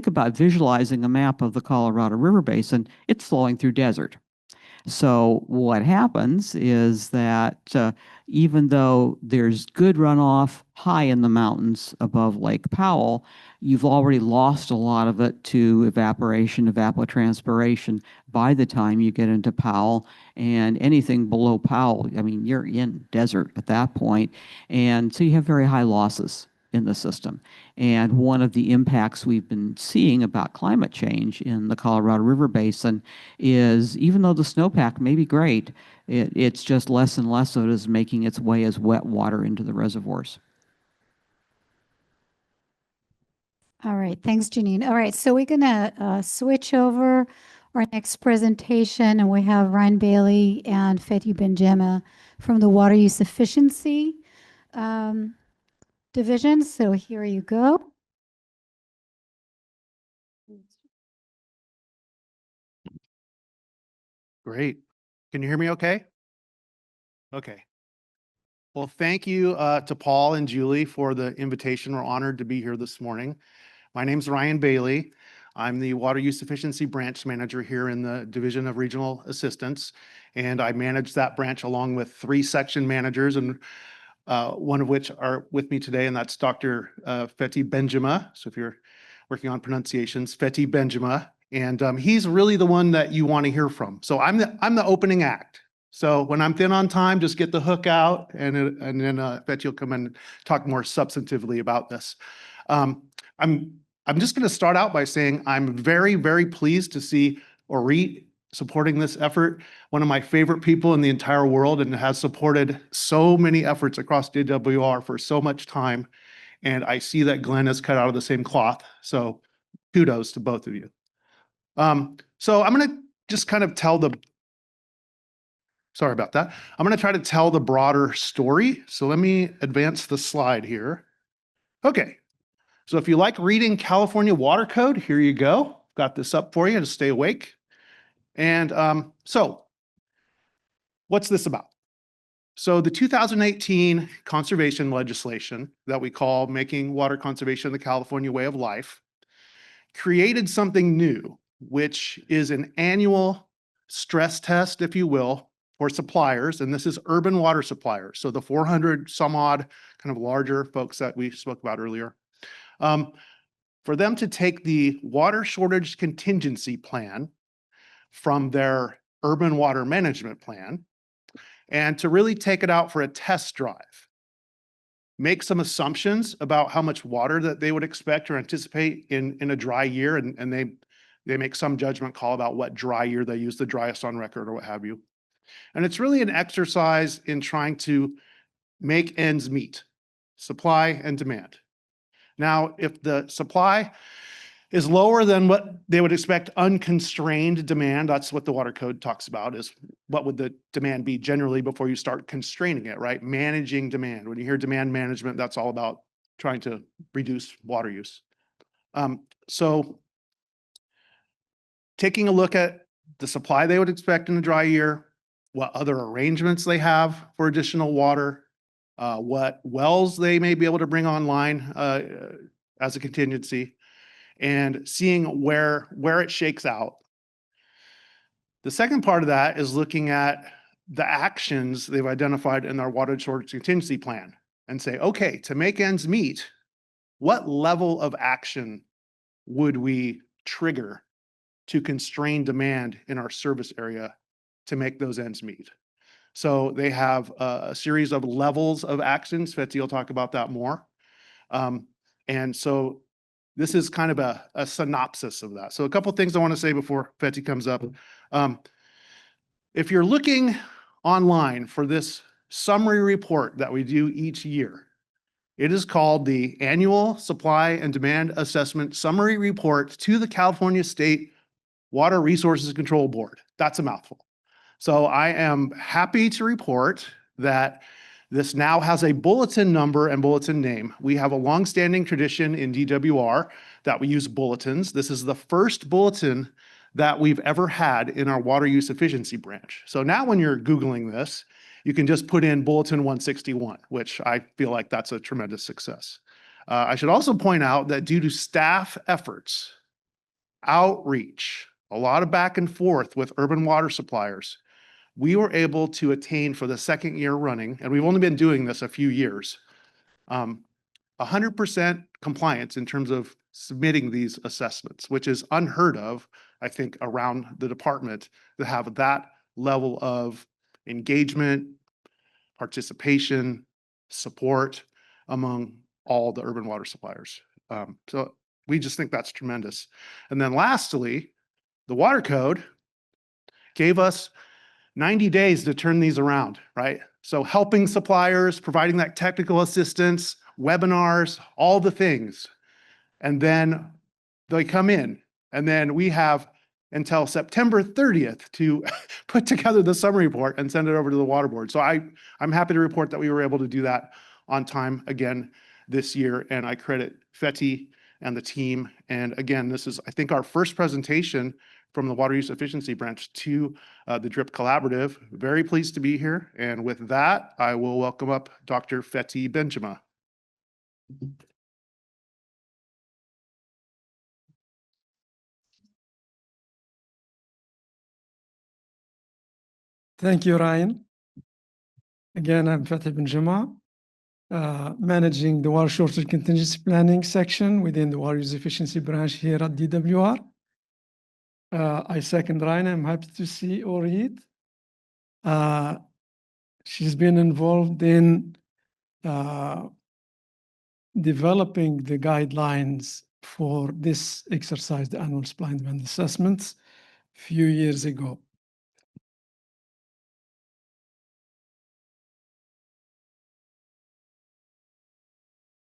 [SPEAKER 14] about visualizing a map of the Colorado River Basin. It's flowing through desert. So what happens is that even though there's good runoff high in the mountains above Lake Powell, you've already lost a lot of it to evaporation, evapotranspiration by the time you get into Powell. And anything below Powell, I mean, you're in desert at that point. And so you have very high losses in the system. And one of the impacts we've been seeing about climate change in the Colorado River Basin is, even though the snowpack may be great, it's just less and less of it is making its way as wet water into the reservoirs.
[SPEAKER 1] All right, thanks, Janine. All right, so we're going to switch over our next presentation, and we have Ryan Bailey and Fethi Benjema from the Water Use Efficiency Division. So here you go.
[SPEAKER 17] Great. Can you hear me okay? Okay. Well, thank you to Paul and Julie for the invitation. We're honored to be here this morning. My name's Ryan Bailey. I'm the Water Use Efficiency Branch Manager here in the Division of Regional Assistance, and I manage that branch along with 3 section managers, and one of which are with me today, and that's Dr. Fethi Benjema. So if you're working on pronunciations, Fethi Benjema, and he's really the one that you want to hear from. So I'm the opening act. So when I'm thin on time, just get the hook out, and then Fethi will come in and talk more substantively about this. I'm just going to start out by saying I'm very, very pleased to see Orit supporting this effort. One of my favorite people in the entire world, and has supported so many efforts across DWR for so much time. And I see that Glenn is cut out of the same cloth. So kudos to both of you. So I'm going to just kind of sorry about that. I'm going to try to tell the broader story. So let me advance the slide here. Okay. So if you like reading California Water Code, here you go. Got this up for you to stay awake. And so what's this about? So the 2018 conservation legislation that we call Making Water Conservation the California Way of Life created something new, which is an annual stress test, if you will, for suppliers. And this is urban water suppliers. So the 400 some odd kind of larger folks that we spoke about earlier. For them to take the water shortage contingency plan from their urban water management plan and to really take it out for a test drive, make some assumptions about how much water that they would expect or anticipate in a dry year, and they make some judgment call about what dry year they use, the driest on record or what have you. And it's really an exercise in trying to make ends meet, supply and demand. Now, if the supply is lower than what they would expect unconstrained demand, that's what the water code talks about, is what would the demand be generally before you start constraining it, right? Managing demand. When you hear demand management, that's all about trying to reduce water use. So taking a look at the supply they would expect in a dry year, what other arrangements they have for additional water, what wells they may be able to bring online as a contingency, and seeing where it shakes out. The second part of that is looking at the actions they've identified in their water shortage contingency plan and say, okay, to make ends meet, what level of action would we trigger to constrain demand in our service area to make those ends meet? So they have a series of levels of actions. Fetty will talk about that more. And so this is kind of a synopsis of that. So a couple of things I want to say before Fetty comes up. If you're looking online for this summary report that we do each year, it is called the Annual Supply and Demand Assessment Summary Report to the California State Water Resources Control Board. That's a mouthful. So I am happy to report that this now has a bulletin number and bulletin name. We have a longstanding tradition in DWR that we use bulletins. This is the first bulletin that we've ever had in our water use efficiency branch. So now when you're Googling this, you can just put in Bulletin 161, which I feel like that's a tremendous success. I should also point out that due to staff efforts, outreach, a lot of back and forth with urban water suppliers, we were able to attain for the second year running, and we've only been doing this a few years, 100% compliance in terms of submitting these assessments, which is unheard of, I think, around the department to have that level of engagement, participation, support among all the urban water suppliers. So we just think that's tremendous. And then lastly, the water code gave us 90 days to turn these around, right? So helping suppliers, providing that technical assistance, webinars, all the things. And then they come in, and then we have until September 30th to put together the summary report and send it over to the water board. So I'm happy to report that we were able to do that on time again this year, and I credit Fetty and the team. And again, this is, I think, our first presentation from the Water Use Efficiency Branch to the DRIP Collaborative. Very pleased to be here. And with that, I will welcome up Dr. Fetty Benjamin.
[SPEAKER 18] Thank you, Ryan. Again, I'm Fetty Benjamin, managing the Water Shortage Contingency Planning section within the Water Use Efficiency Branch here at DWR. I second Ryan. I'm happy to see Orit. She's been involved in developing the guidelines for this exercise, the annual supply and demand assessments, a few years ago.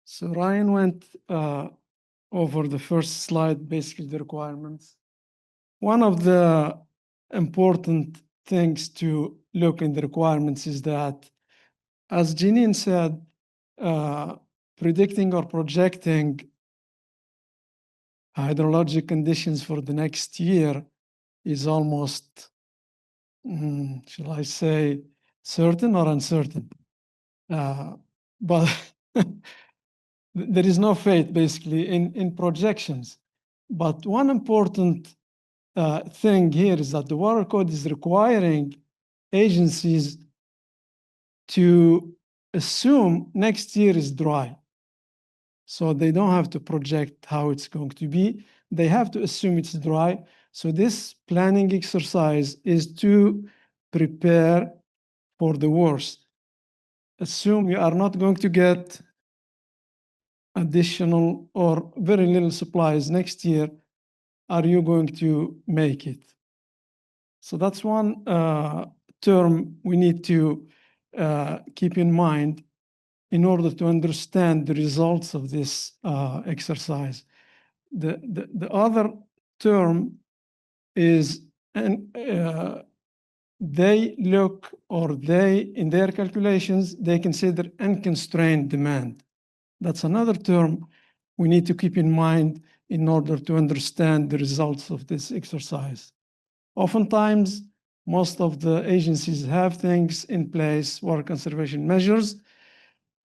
[SPEAKER 18] So Ryan went over the first slide, basically the requirements. One of the important things to look in the requirements is that, as Janine said, predicting or projecting hydrologic conditions for the next year is almost, shall I say, certain or uncertain. But there is no faith basically in projections. But one important thing here is that the Water Code is requiring agencies to assume next year is dry. So they don't have to project how it's going to be. They have to assume it's dry. So this planning exercise is to prepare for the worst. Assume you are not going to get additional or very little supplies next year. Are you going to make it? So that's one term we need to keep in mind in order to understand the results of this exercise. The other term is, they look, or they, in their calculations, they consider unconstrained demand. That's another term we need to keep in mind in order to understand the results of this exercise. Oftentimes, most of the agencies have things in place, water conservation measures.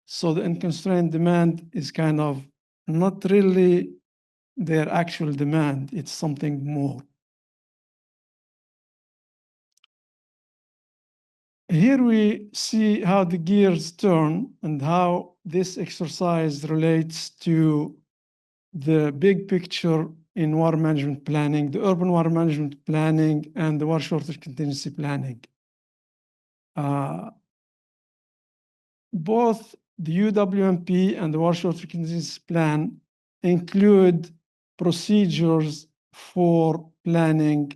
[SPEAKER 18] So the unconstrained demand is kind of not really their actual demand, it's something more. Here we see how the gears turn and how this exercise relates to the big picture in water management planning, the urban water management planning, and the water shortage contingency planning. Both the UWMP and the water shortage contingency plan include procedures for planning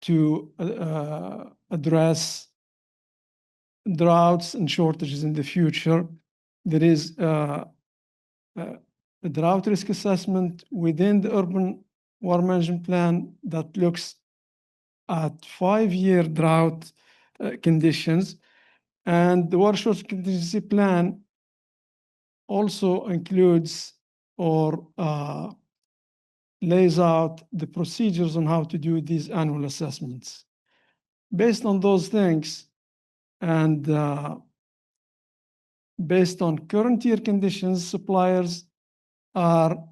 [SPEAKER 18] to address droughts and shortages in the future. There is a drought risk assessment within the urban water management plan that looks at 5-year drought conditions. And the water shortage contingency plan also includes or lays out the procedures on how to do these annual assessments. Based on those things, and based on current year conditions, suppliers are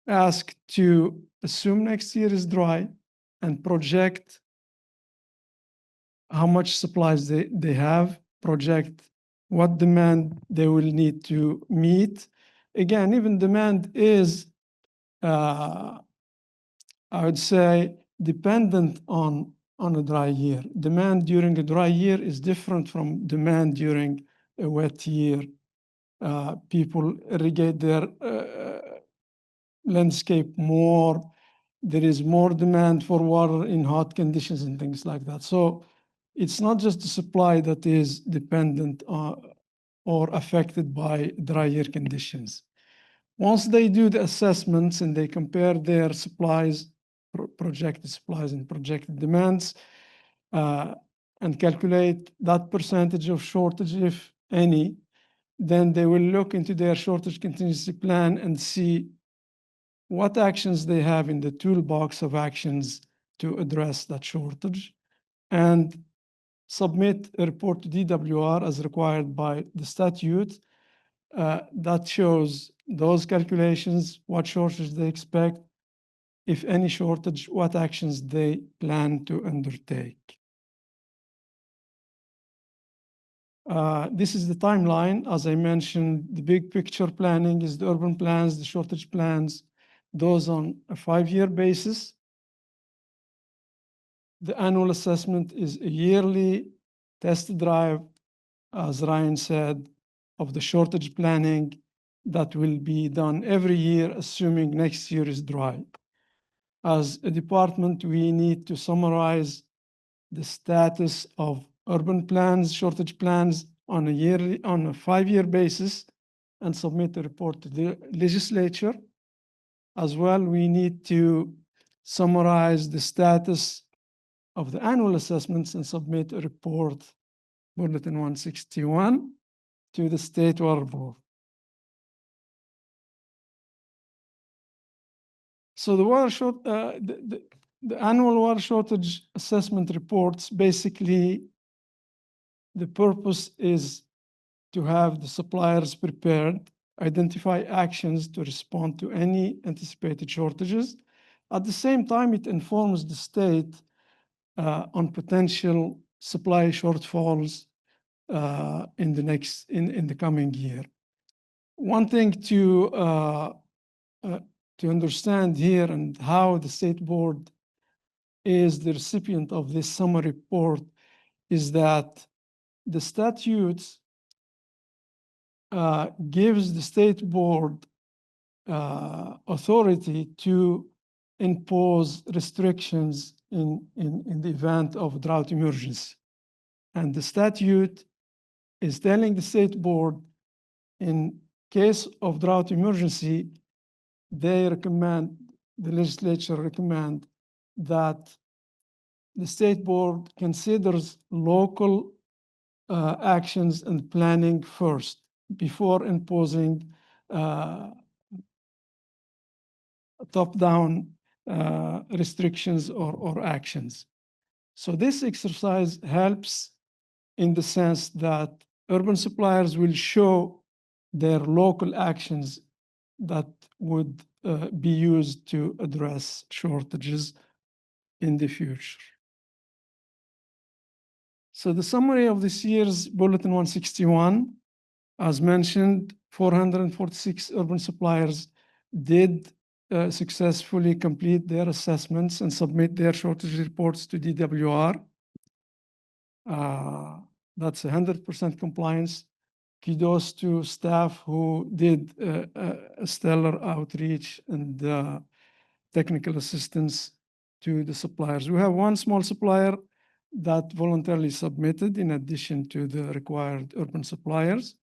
[SPEAKER 18] asked to assume next year is dry and project how much supplies they have, project what demand they will need to meet. Again, even demand is, I would say, dependent on a dry year. Demand during a dry year is different from demand during a wet year. People irrigate their landscape more. There is more demand for water in hot conditions and things like that. So it's not just the supply that is dependent or affected by dry year conditions. Once they do the assessments and they compare their supplies, projected supplies and projected demands, and calculate that percentage of shortage, if any, then they will look into their shortage contingency plan and see what actions they have in the toolbox of actions to address that shortage, and submit a report to DWR as required by the statute that shows those calculations, what shortage they expect, if any shortage, what actions they plan to undertake. This is the timeline. As I mentioned, the big picture planning is the urban plans, the shortage plans, those on a 5-year basis. The annual assessment is a yearly test drive, as Ryan said, of the shortage planning that will be done every year, assuming next year is dry. As a department, we need to summarize the status of urban plans, shortage plans on a 5-year basis and submit a report to the legislature. As well, we need to summarize the status of the annual assessments and submit a report, Bulletin 161, to the State Water Board. So the annual water shortage assessment reports basically The purpose is to have the suppliers prepared, identify actions to respond to any anticipated shortages. At the same time, it informs the state on potential supply shortfalls in the coming year. One thing to understand here and how the state board is the recipient of this summary report is that the statutes gives the state board authority to impose restrictions in the event of drought emergency. And the statute is telling the state board in case of drought emergency, they recommend, the legislature recommend that the state board considers local actions and planning first before imposing top-down restrictions or actions. So this exercise helps in the sense that urban suppliers will show their local actions that would be used to address shortages in the future. So the summary of this year's Bulletin 161, as mentioned, 446 urban suppliers did successfully complete their assessments and submit their shortage reports to DWR. That's 100% compliance. Kudos to staff who did a stellar outreach and technical assistance to the suppliers. We have one small supplier that voluntarily submitted in addition to the required urban suppliers.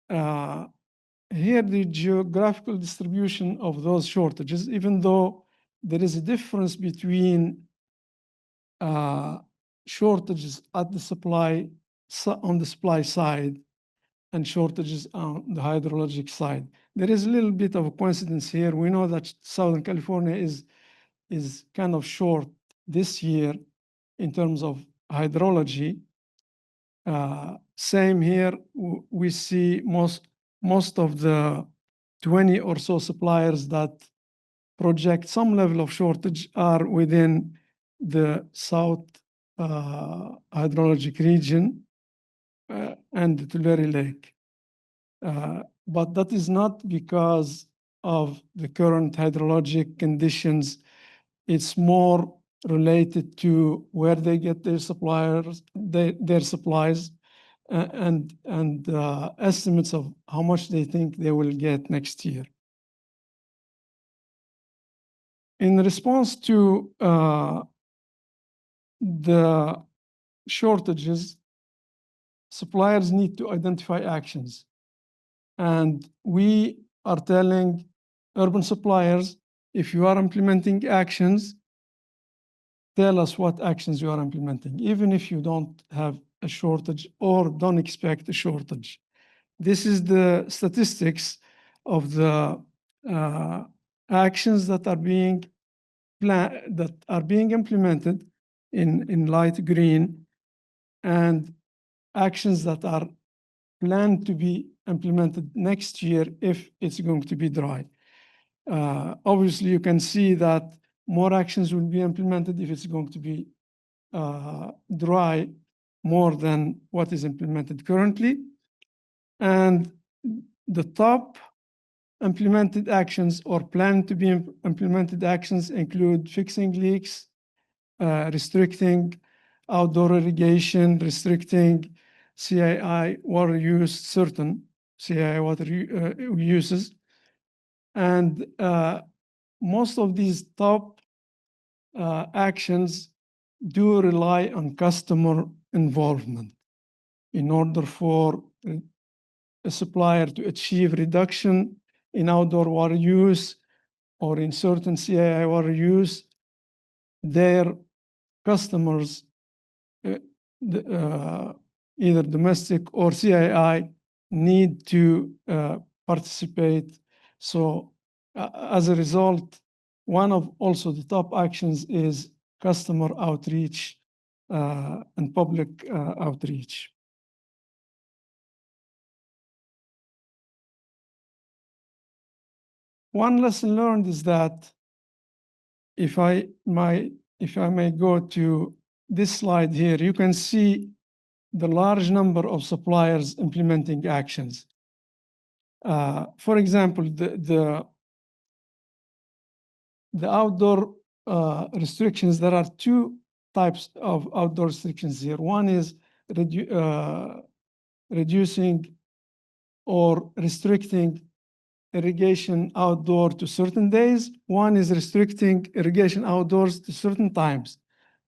[SPEAKER 18] Here, the geographical distribution of those shortages, even though there is a difference between shortages at the supply on the supply side and shortages on the hydrologic side. There is a little bit of a coincidence here. We know that Southern California is kind of short this year in terms of hydrology. Same here, we see most of the 20 or so suppliers that project some level of shortage are within the South hydrologic region and the Tulare Lake. But that is not because of the current hydrologic conditions. It's more related to where they get their suppliers, their supplies, and estimates of how much they think they will get next year. In response to the shortages, suppliers need to identify actions. And we are telling urban suppliers, if you are implementing actions, tell us what actions you are implementing, even if you don't have a shortage or don't expect a shortage. This is the statistics of the actions that are being implemented in light green, and actions that are planned to be implemented next year if it's going to be dry. Obviously, you can see that more actions will be implemented if it's going to be dry, more than what is implemented currently. And the top implemented actions or planned to be implemented actions include fixing leaks, restricting outdoor irrigation, restricting CII water use, certain CII water uses. And most of these top actions do rely on customer involvement in order for a supplier to achieve reduction in outdoor water use or in certain CII water use. Their customers, either domestic or CII, need to participate. So as a result, one of also the top actions is customer outreach and public outreach. One lesson learned is that if I may go to this slide here, you can see the large number of suppliers implementing actions. For example, the outdoor restrictions, there are two types of outdoor restrictions here. One is reducing or restricting irrigation outdoor to certain days. One is restricting irrigation outdoors to certain times.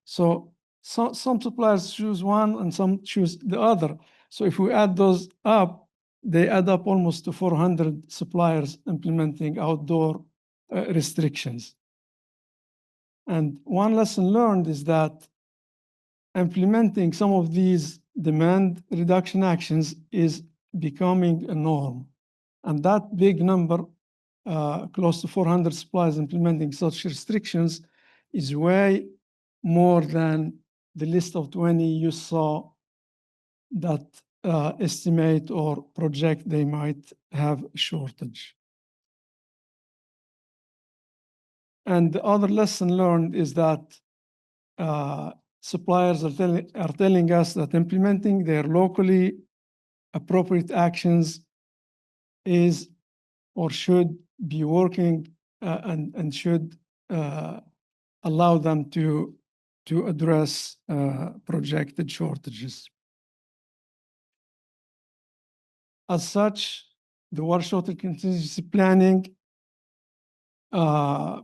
[SPEAKER 18] So some suppliers choose one and some choose the other. So if we add those up, they add up almost to 400 suppliers implementing outdoor restrictions. And one lesson learned is that implementing some of these demand reduction actions is becoming a norm. And that big number, close to 400 suppliers implementing such restrictions, is way more than the list of 20 you saw that estimate or project they might have a shortage. And the other lesson learned is that suppliers are telling us that implementing their locally appropriate actions is or should be working and should allow them to address projected shortages. As such, the water shortage contingency planning,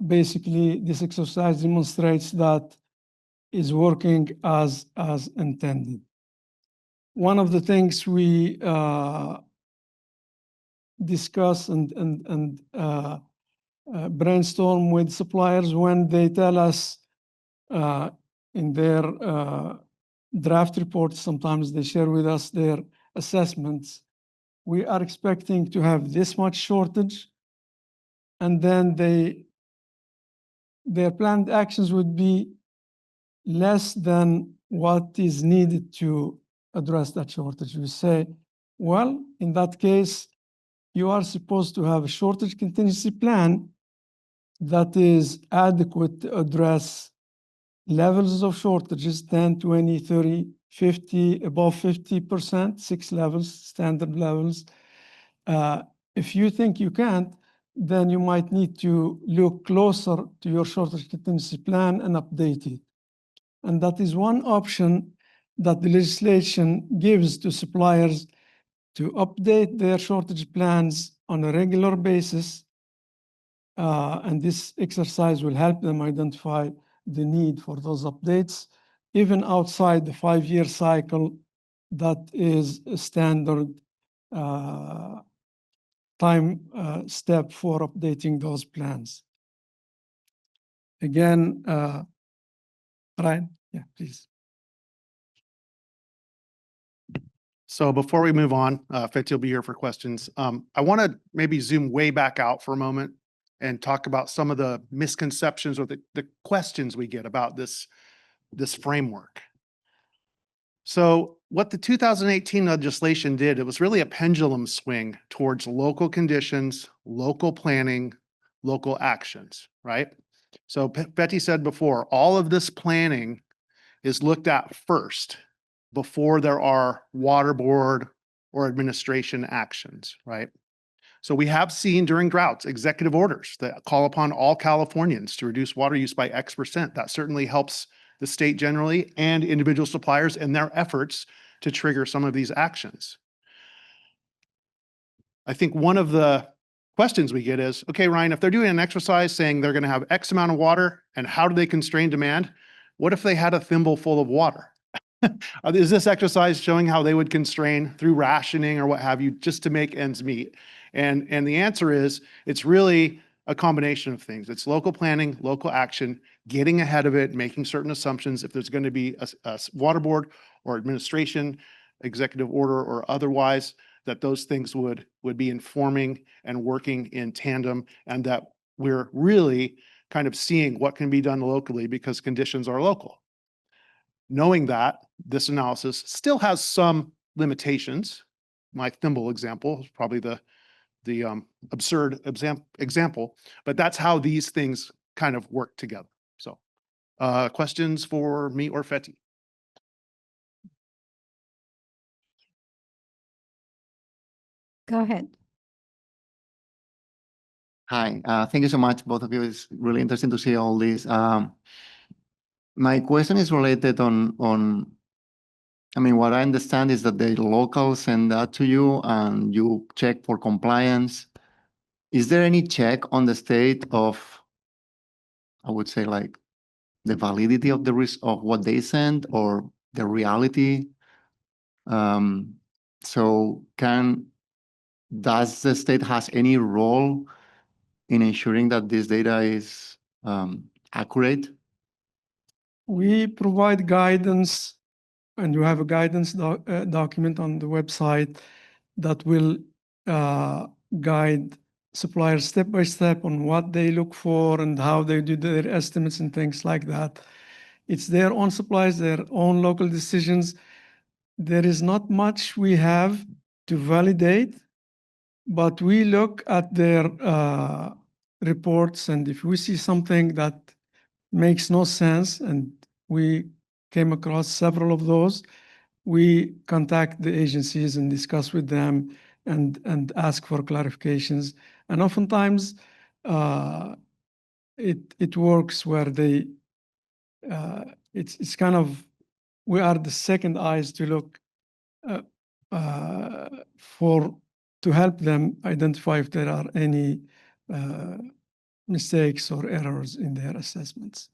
[SPEAKER 18] basically this exercise demonstrates that is working as intended. One of the things we discuss and brainstorm with suppliers when they tell us in their draft reports, sometimes they share with us their assessments. We are expecting to have this much shortage, and then their planned actions would be less than what is needed to address that shortage. We say, well, in that case, you are supposed to have a shortage contingency plan that is adequate to address levels of shortages, 10, 20, 30, 50, above 50%, 6 levels, standard levels. If you think you can't, then you might need to look closer to your shortage contingency plan and update it. And that is one option that the legislation gives to suppliers to update their shortage plans on a regular basis. And this exercise will help them identify the need for those updates, even outside the 5-year cycle that is a standard time step for updating those plans. Again, Ryan, yeah, please.
[SPEAKER 17] So before we move on, Fethi will be here for questions. I want to maybe zoom way back out for a moment and talk about some of the misconceptions or the questions we get about this framework. So what the 2018 legislation did, it was really a pendulum swing towards local conditions, local planning, local actions, right? So Fethi said before, all of this planning is looked at first before there are water board or administration actions, right? So we have seen during droughts executive orders that call upon all Californians to reduce water use by X%. That certainly helps the state generally and individual suppliers in their efforts to trigger some of these actions. I think one of the questions we get is, okay, Ryan, if they're doing an exercise saying they're going to have X amount of water and how do they constrain demand? What if they had a thimble full of water? Is this exercise showing how they would constrain through rationing or what have you, just to make ends meet? And the answer is, it's really a combination of things. It's local planning, local action, getting ahead of it, making certain assumptions. If there's going to be a water board or administration, executive order or otherwise, that those things would be informing and working in tandem, and that we're really kind of seeing what can be done locally because conditions are local. knowing that this analysis still has some limitations. My thimble example is probably the absurd example, but that's how these things kind of work together. So questions for me or Feti?
[SPEAKER 1] Go ahead.
[SPEAKER 19] Hi, thank you so much, both of you. It's really interesting to see all this. My question is related on, I mean, what I understand is that the locals send that to you and you check for compliance. Is there any check on the state of, I would say, like the validity of the risk of what they send or the reality? So does the state has any role in ensuring that this data is accurate?
[SPEAKER 18] We provide guidance, and you have a guidance document on the website that will guide suppliers step by step on what they look for and how they do their estimates and things like that. It's their own suppliers, their own local decisions. There is not much we have to validate, but we look at their reports, and if we see something that makes no sense, and we came across several of those, we contact the agencies and discuss with them and ask for clarifications. And oftentimes it works where they, it's kind of, we are the second eyes to look to help them identify if there are any mistakes or errors in their assessments.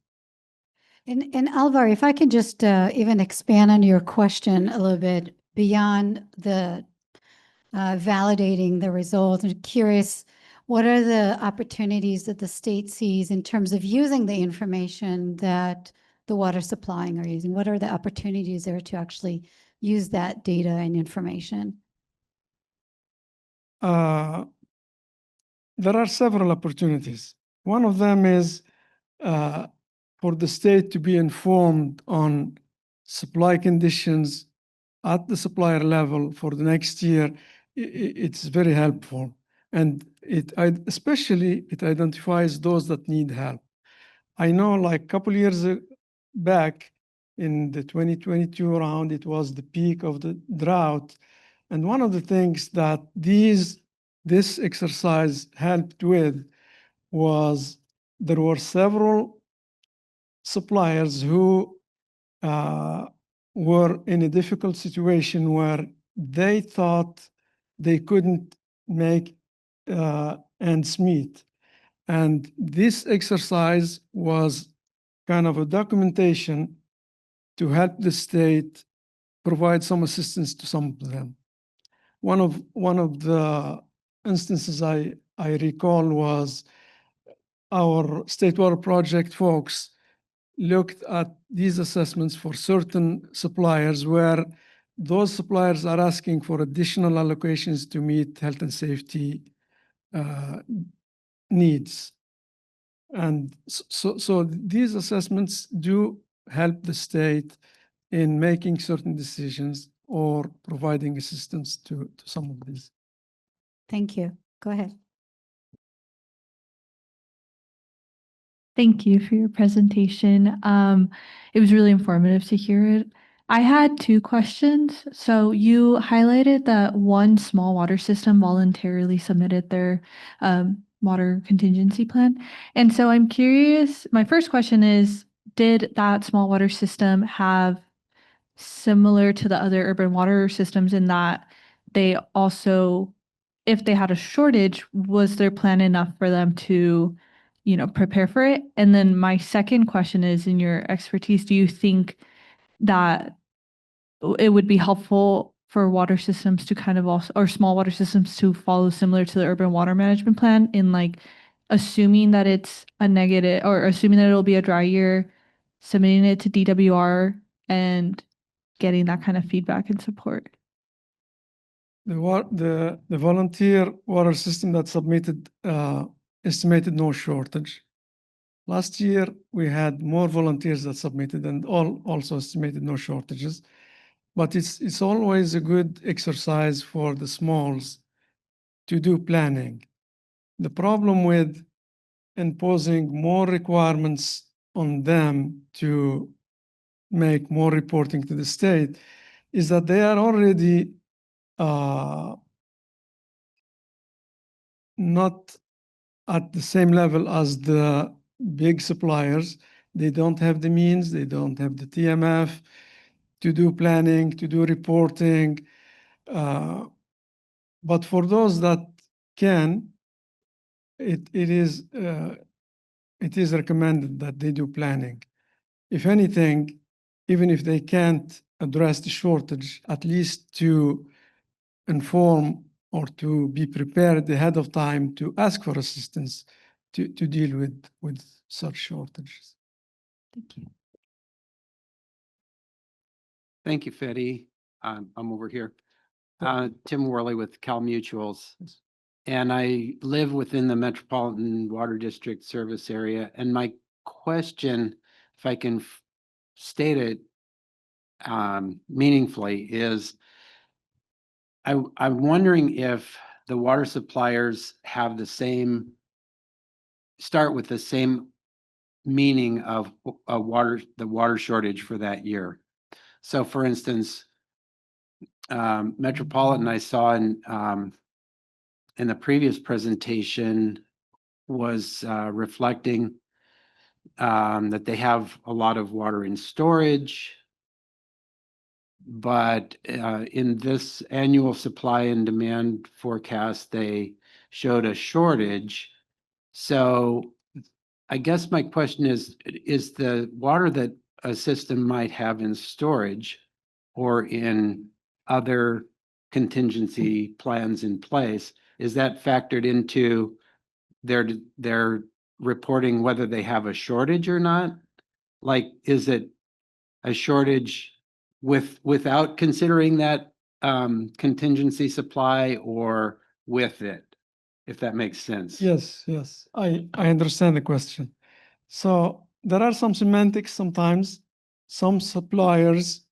[SPEAKER 1] And Alvar, if I can just even expand on your question a little bit beyond the validating the results, I'm curious, what are the opportunities that the state sees in terms of using the information that the water supplying are using? What are the opportunities there to actually use that data and information?
[SPEAKER 18] There are several opportunities. One of them is for the state to be informed on supply conditions at the supplier level for the next year. It's very helpful. And especially it identifies those that need help. I know like a couple years back in the 2022 round, it was the peak of the drought. And one of the things that this exercise helped with was there were several suppliers who were in a difficult situation where they thought they couldn't make ends meet. And this exercise was kind of a documentation to help the state provide some assistance to some of them. One of the instances I recall was our State Water Project folks looked at these assessments for certain suppliers where those suppliers are asking for additional allocations to meet health and safety needs. And so these assessments do help the state in making certain decisions or providing assistance to some of these.
[SPEAKER 1] Thank you. Go ahead.
[SPEAKER 7] Thank you for your presentation. It was really informative to hear it. I had two questions. So you highlighted that one small water system voluntarily submitted their water contingency plan. And so I'm curious, my first question is, did that small water system have similar to the other urban water systems in that they also, if they had a shortage, was their plan enough for them to, prepare for it? And then my second question is, in your expertise, do you think that it would be helpful for water systems to kind of also, or small water systems to follow similar to the urban water management plan in like assuming that it's a negative or assuming that it'll be a dry year, submitting it to DWR and getting that kind of feedback and support?
[SPEAKER 18] The volunteer water system that submitted estimated no shortage. Last year, we had more volunteers that submitted and also estimated no shortages. But it's always a good exercise for the smalls to do planning. The problem with imposing more requirements on them to make more reporting to the state is that they are already not at the same level as the big suppliers. They don't have the means, they don't have the TMF to do planning, to do reporting. But for those that can, it is recommended that they do planning. If anything, even if they can't address the shortage, at least to inform or to be prepared ahead of time to ask for assistance to deal with such shortages. Thank you.
[SPEAKER 13] Thank you, Fedi. I'm over here. Tim Worley with Cal Mutuals. And I live within the Metropolitan Water District service area. And my question, if I can state it meaningfully, is I'm wondering if the water suppliers have start with the same meaning of the water shortage for that year. So for instance, Metropolitan, I saw in the previous presentation was reflecting that they have a lot of water in storage, but in this annual supply and demand forecast, they showed a shortage. So I guess my question is the water that a system might have in storage or in other contingency plans in place, is that factored into their reporting whether they have a shortage or not? Like, is it a shortage without considering that contingency supply or with it, if that makes sense?
[SPEAKER 18] Yes, I understand the question. So there are some semantics sometimes. Some suppliers,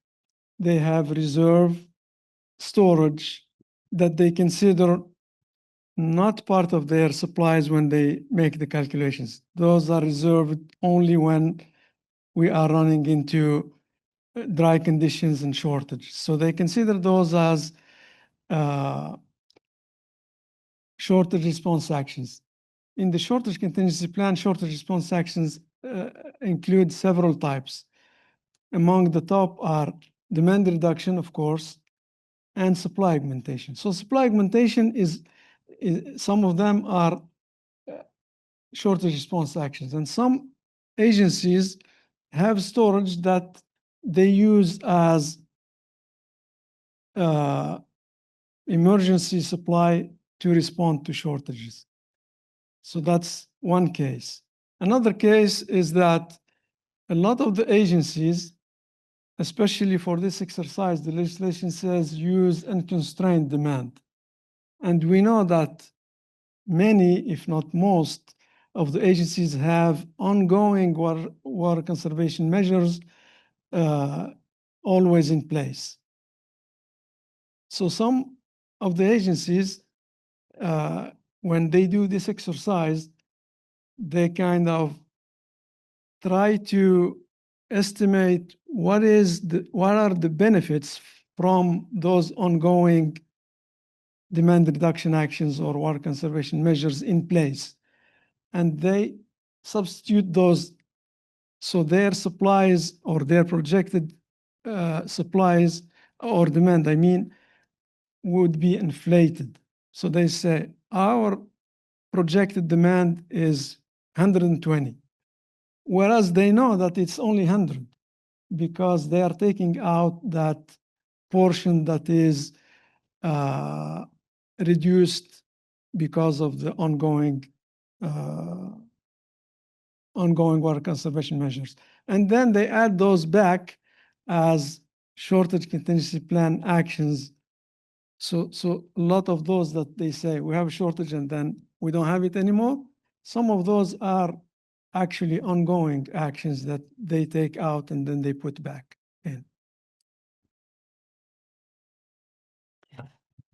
[SPEAKER 18] they have reserve storage that they consider not part of their supplies when they make the calculations. Those are reserved only when we are running into dry conditions and shortage. So they consider those as shortage response actions. In the shortage contingency plan, shortage response actions include several types. Among the top are demand reduction, of course, and supply augmentation. So supply augmentation is some of them are shortage response actions, and some agencies have storage that they use as emergency supply to respond to shortages. So that's one case. Another case is that a lot of the agencies, especially for this exercise, the legislation says use unconstrained demand. And we know that many, if not most, of the agencies have ongoing water conservation measures always in place. So some of the agencies, when they do this exercise, they kind of try to estimate what are the benefits from those ongoing demand reduction actions or water conservation measures in place. And they substitute those, so their supplies or their projected supplies or demand, I mean, would be inflated. So they say our projected demand is 120, whereas they know that it's only 100 because they are taking out that portion that is reduced because of the ongoing water conservation measures. And then they add those back as shortage contingency plan actions. So a lot of those that they say we have a shortage and then we don't have it anymore, some of those are actually ongoing actions that they take out and then they put back in.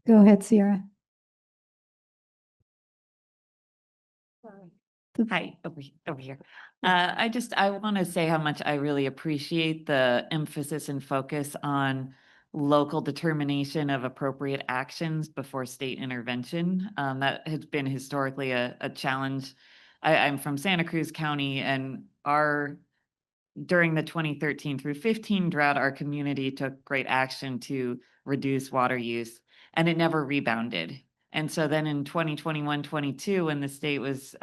[SPEAKER 1] Go ahead, Sierra.
[SPEAKER 20] Hi, over here. I want to say how much I really appreciate the emphasis and focus on local determination of appropriate actions before state intervention. That has been historically a challenge. I'm from Santa Cruz County, and during the 2013 through 15 drought, our community took great action to reduce water use, and it never rebounded. And so then in 2021, 22, when the state was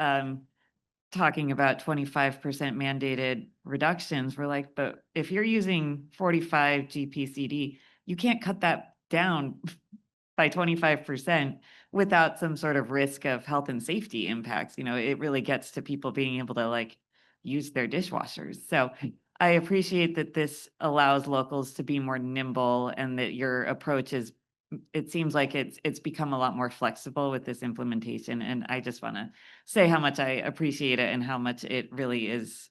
[SPEAKER 20] talking about 25% mandated reductions, we're like, but if you're using 45 GPCD, you can't cut that down by 25% without some sort of risk of health and safety impacts. You know, it really gets to people being able to like use their dishwashers. So I appreciate that this allows locals to be more nimble and that your approach is, it seems like it's become a lot more flexible with this implementation. And I just want to say how much I appreciate it and how much it really is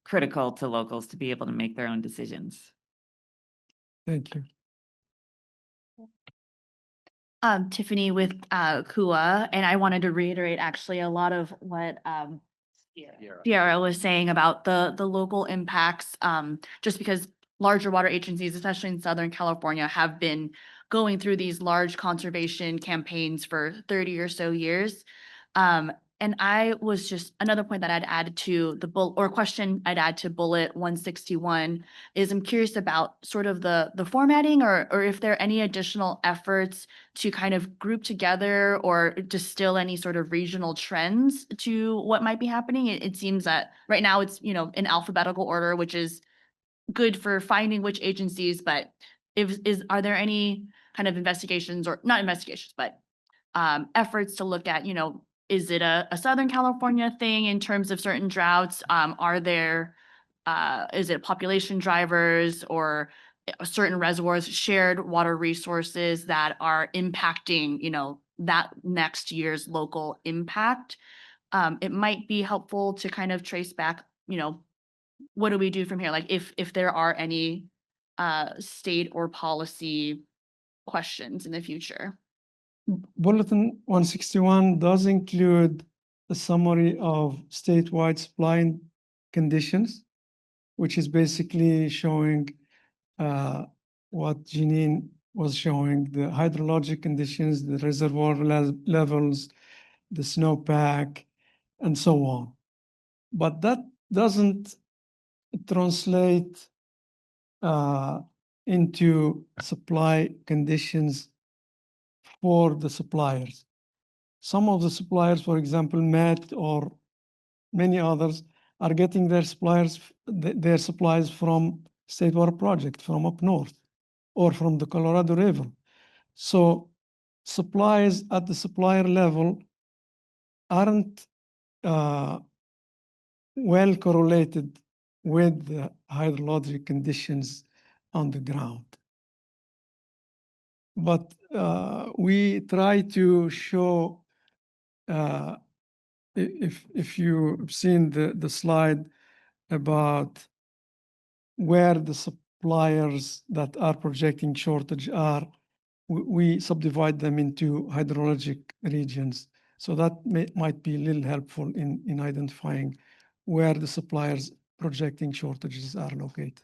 [SPEAKER 20] critical to locals to be able to make their own decisions.
[SPEAKER 18] Thank you.
[SPEAKER 3] Tiffany with KUA, and I wanted to reiterate actually a lot of what Sierra was saying about the local impacts, just because larger water agencies, especially in Southern California, have been going through these large conservation campaigns for 30 or so years. And I was just, another point that I'd add to the question I'd add to bullet 161 is I'm curious about sort of the formatting or if there are any additional efforts to kind of group together or distill any sort of regional trends to what might be happening. It seems that right now it's, you know, in alphabetical order, which is good for finding which agencies, but are there any kind of investigations or not investigations, but efforts to look at, you know, is it a Southern California thing in terms of certain droughts? Are there, is it population drivers or certain reservoirs, shared water resources that are impacting, you know, that next year's local impact? It might be helpful to kind of trace back, you know, what do we do from here? Like if there are any state or policy questions in the future.
[SPEAKER 18] Bulletin 161 does include a summary of statewide supply conditions, which is basically showing what Janine was showing, the hydrologic conditions, the reservoir levels, the snowpack, and so on. But that doesn't translate into supply conditions for the suppliers. Some of the suppliers, for example, Met or many others, are getting their supplies from State Water Project, from up north, or from the Colorado River. So supplies at the supplier level aren't well correlated with the hydrologic conditions on the ground. But we try to show, if you've seen the slide about where the suppliers that are projecting shortage are, we subdivide them into hydrologic regions. So that might be a little helpful in identifying where the suppliers projecting shortages are located.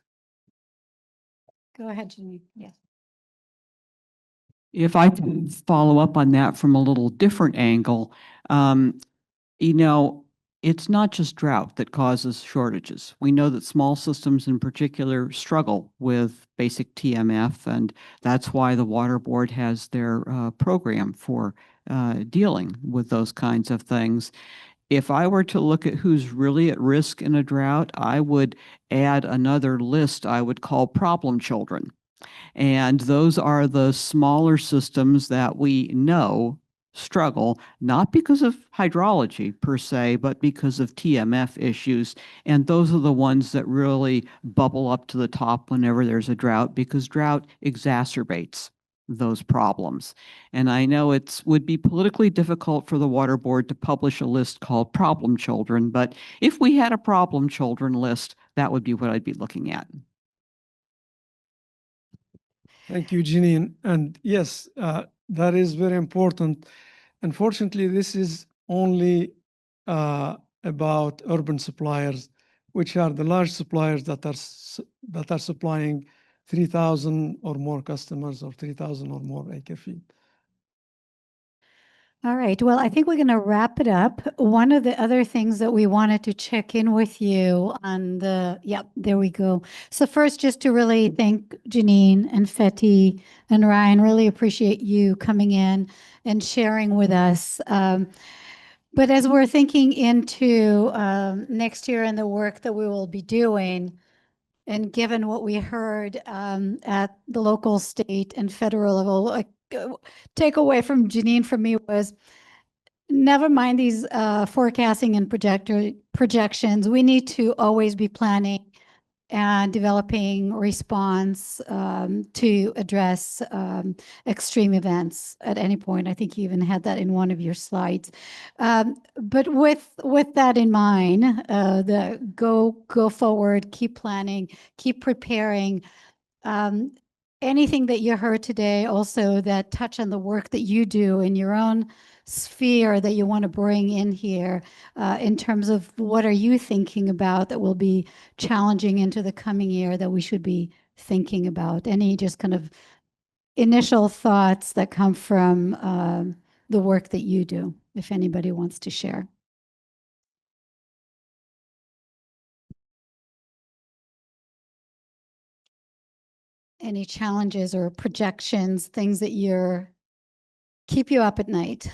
[SPEAKER 1] Go ahead, Janine.
[SPEAKER 3] Yes.
[SPEAKER 14] If I can follow up on that from a little different angle, you know, it's not just drought that causes shortages. We know that small systems in particular struggle with basic TMF, and that's why the Water Board has their program for dealing with those kinds of things. If I were to look at who's really at risk in a drought, I would add another list I would call problem children. And those are the smaller systems that we know struggle, not because of hydrology per se, but because of TMF issues. And those are the ones that really bubble up to the top whenever there's a drought, because drought exacerbates those problems. And I know would be politically difficult for the Water Board to publish a list called Problem Children, but if we had a Problem Children list, that would be what I'd be looking at.
[SPEAKER 18] Thank you, Janine. And yes, that is very important. Unfortunately, this is only about urban suppliers, which are the large suppliers that are supplying 3,000 or more customers or 3,000 or more acre feet.
[SPEAKER 1] All right. Well, I think we're going to wrap it up. One of the other things that we wanted to check in with you on there we go. So first, just to really thank Janine and Fetty and Ryan, really appreciate you coming in and sharing with us. But as we're thinking into next year and the work that we will be doing, and given what we heard at the local, state, and federal level, takeaway from Janine from me was, never mind these forecasting and projections. We need to always be planning and developing response to address extreme events at any point. I think you even had that in one of your slides. But with that in mind, the go forward, keep planning, keep preparing. Anything that you heard today also that touch on the work that you do in your own sphere that you want to bring in here in terms of what are you thinking about that will be challenging into the coming year that we should be thinking about? Any just kind of initial thoughts that come from the work that you do, if anybody wants to share? Any challenges or projections, things that keep you up at night?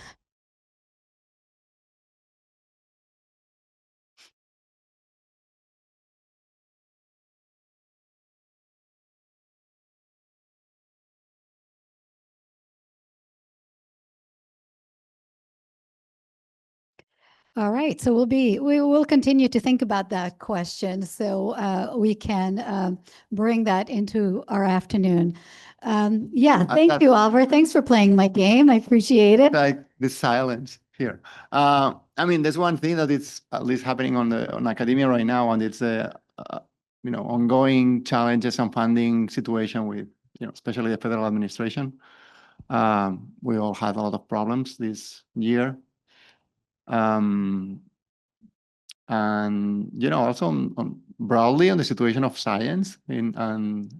[SPEAKER 1] All right, so we will continue to think about that question, so we can bring that into our afternoon. Thank you, Oliver. Thanks for playing my game. I appreciate it.
[SPEAKER 19] Like the silence here. I mean, there's one thing that is at least happening on academia right now, and it's ongoing challenges and funding situation with especially the federal administration. We all had a lot of problems this year. And also broadly on the situation of science and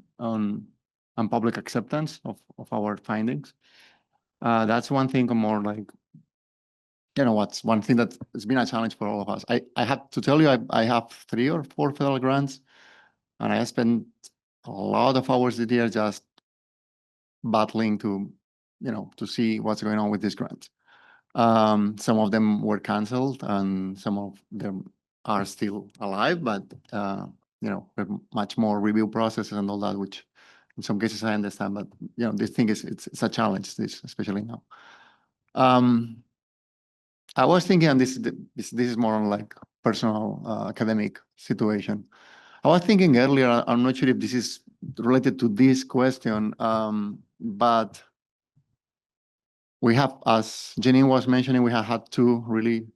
[SPEAKER 19] public acceptance of our findings. That's one thing more like, what's one thing that has been a challenge for all of us. I have to tell you, I have 3 or 4 federal grants, and I spent a lot of hours this year just battling to see what's going on with these grants. Some of them were canceled and some of them are still alive, but much more review processes and all that, which in some cases I understand, but this thing it's a challenge, especially now. I was thinking, and this is more on like personal academic situation. I was thinking earlier, I'm not sure if this is related to this question, but we have, as Janine was mentioning, we have had 2 really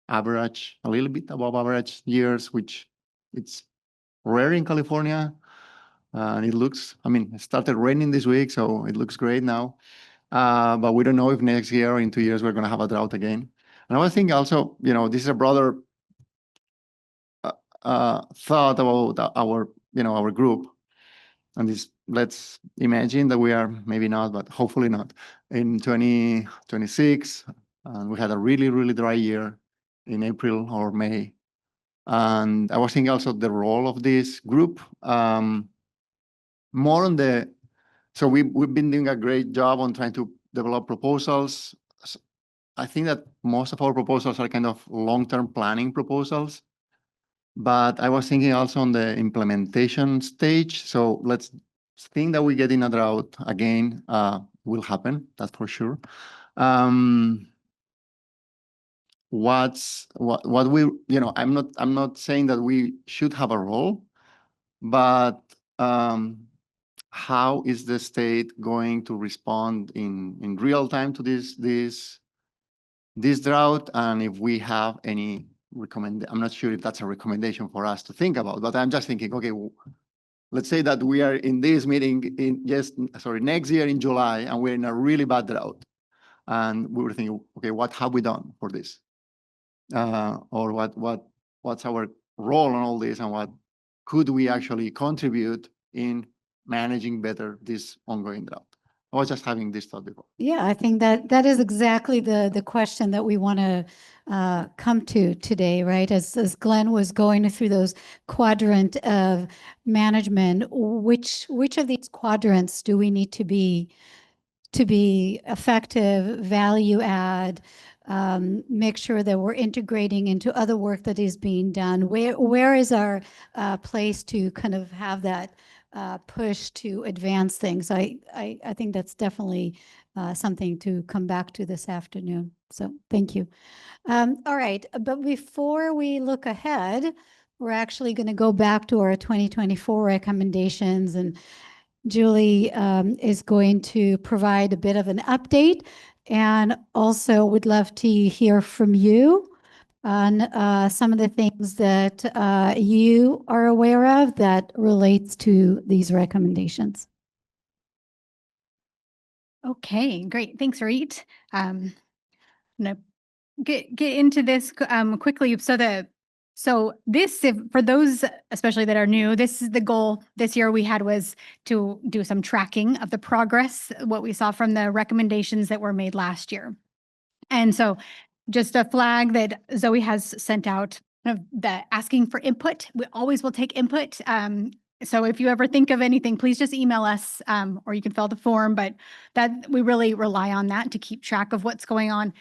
[SPEAKER 19] average, a little bit above average years, which it's rare in California. And it looks, it started raining this week, so it looks great now. But we don't know if next year or in 2 years we're going to have a drought again. And I was thinking also, this is a broader thought about our group. And let's imagine that we are maybe not, but hopefully not, in 2026. And we had a really, really dry year in April or May. And I was thinking also the role of this group, more on so we've been doing a great job on trying to develop proposals. I think that most of our proposals are kind of long-term planning proposals. But I was thinking also on the implementation stage. So let's think that we get in a drought again, will happen, that's for sure. What we, I'm not saying that we should have a role, but how is the state going to respond in real time to this drought? And if we have any I'm not sure if that's a recommendation for us to think about, but I'm just thinking, okay, let's say that we are in this meeting next year in July, and we're in a really bad drought. And we were thinking, okay, what have we done for this? Or what's our role in all this, and what could we actually contribute in managing better this ongoing drought? I was just having this thought before.
[SPEAKER 1] Yeah, I think that is exactly the question that we want to come to today, right? As Glenn was going through those quadrant of management, which of these quadrants do we need to be effective, value add, make sure that we're integrating into other work that is being done? Where is our place to kind of have that push to advance things? I think that's definitely something to come back to this afternoon. So thank you. All right, but before we look ahead, we're actually going to go back to our 2024 recommendations, and Julie is going to provide a bit of an update, and also would love to hear from you on some of the things that you are aware of that relates to these recommendations.
[SPEAKER 21] Okay, great. Thanks, Reet. I'm gonna get into this quickly. So this, for those especially that are new, this is the goal this year we had, was to do some tracking of the progress, what we saw from the recommendations that were made last year. And so just a flag that Zoe has sent out, the asking for input. We always will take input. So if you ever think of anything, please just email us, or you can fill the form, but that we really rely on that to keep track of what's going on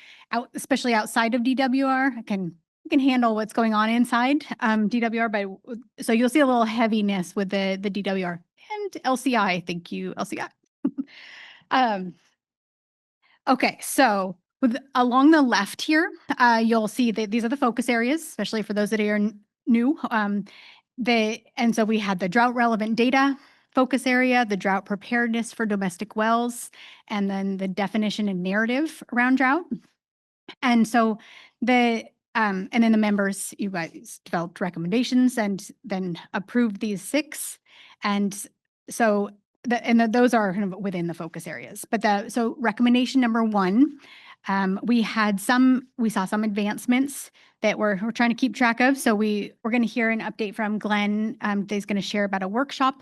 [SPEAKER 21] especially outside of DWR. We can handle what's going on inside DWR, but so you'll see a little heaviness with the DWR and LCI. Thank you, LCI. Okay, so along the left here, you'll see that these are the focus areas, especially for those that are new. And so we had the drought relevant data focus area, the drought preparedness for domestic wells, and then the definition and narrative around drought. And so and then the members, you guys developed recommendations and then approved these 6. And so those are kind of within the focus areas. But so recommendation number 1, we saw some advancements that we're trying to keep track of. So we're going to hear an update from Glenn. He's going to share about a workshop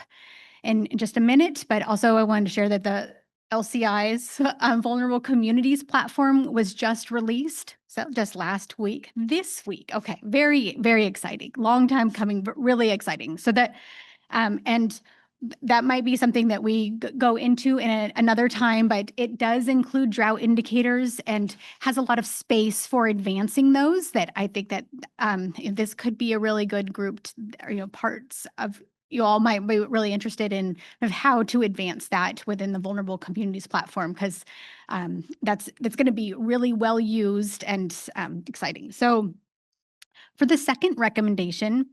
[SPEAKER 21] in just a minute, but also I wanted to share that the LCI's Vulnerable Communities platform was just released. So just last week, this week. Okay, very, very exciting. Long time coming, but really exciting. So that, and that might be something that we go into in another time, but it does include drought indicators and has a lot of space for advancing those, that I think that this could be a really good group, parts of you all might be really interested in of how to advance that within the Vulnerable Communities platform, because that's going to be really well used and exciting. So for the second recommendation,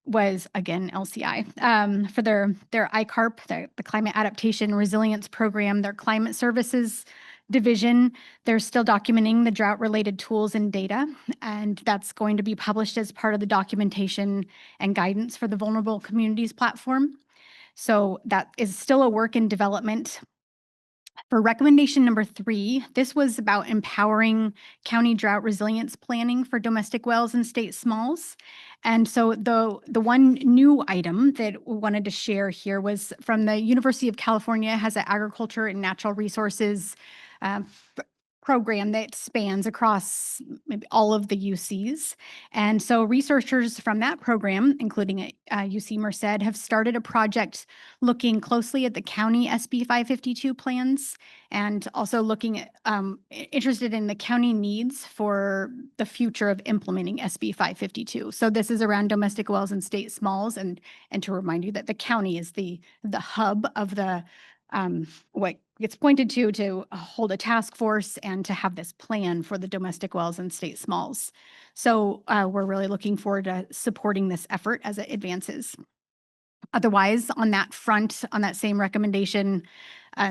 [SPEAKER 21] was again LCI for their ICARP, the Climate Adaptation Resilience Program, their climate services division. They're still documenting the drought related tools and data, and that's going to be published as part of the documentation and guidance for the Vulnerable Communities platform. So that is still a work in development. For recommendation number 3, this was about empowering county drought resilience planning for domestic wells and state smalls. And so the one new item that we wanted to share here was from the University of California, has an agriculture and natural resources program that spans across maybe all of the UCs. And so researchers from that program, including UC Merced, have started a project looking closely at the county SB 552 plans, and also looking at, interested in the county needs for the future of implementing SB 552. So this is around domestic wells and state smalls, and to remind you that the county is the hub of the what gets pointed to hold a task force and to have this plan for the domestic wells and state smalls. So we're really looking forward to supporting this effort as it advances. Otherwise, on that front, on that same recommendation,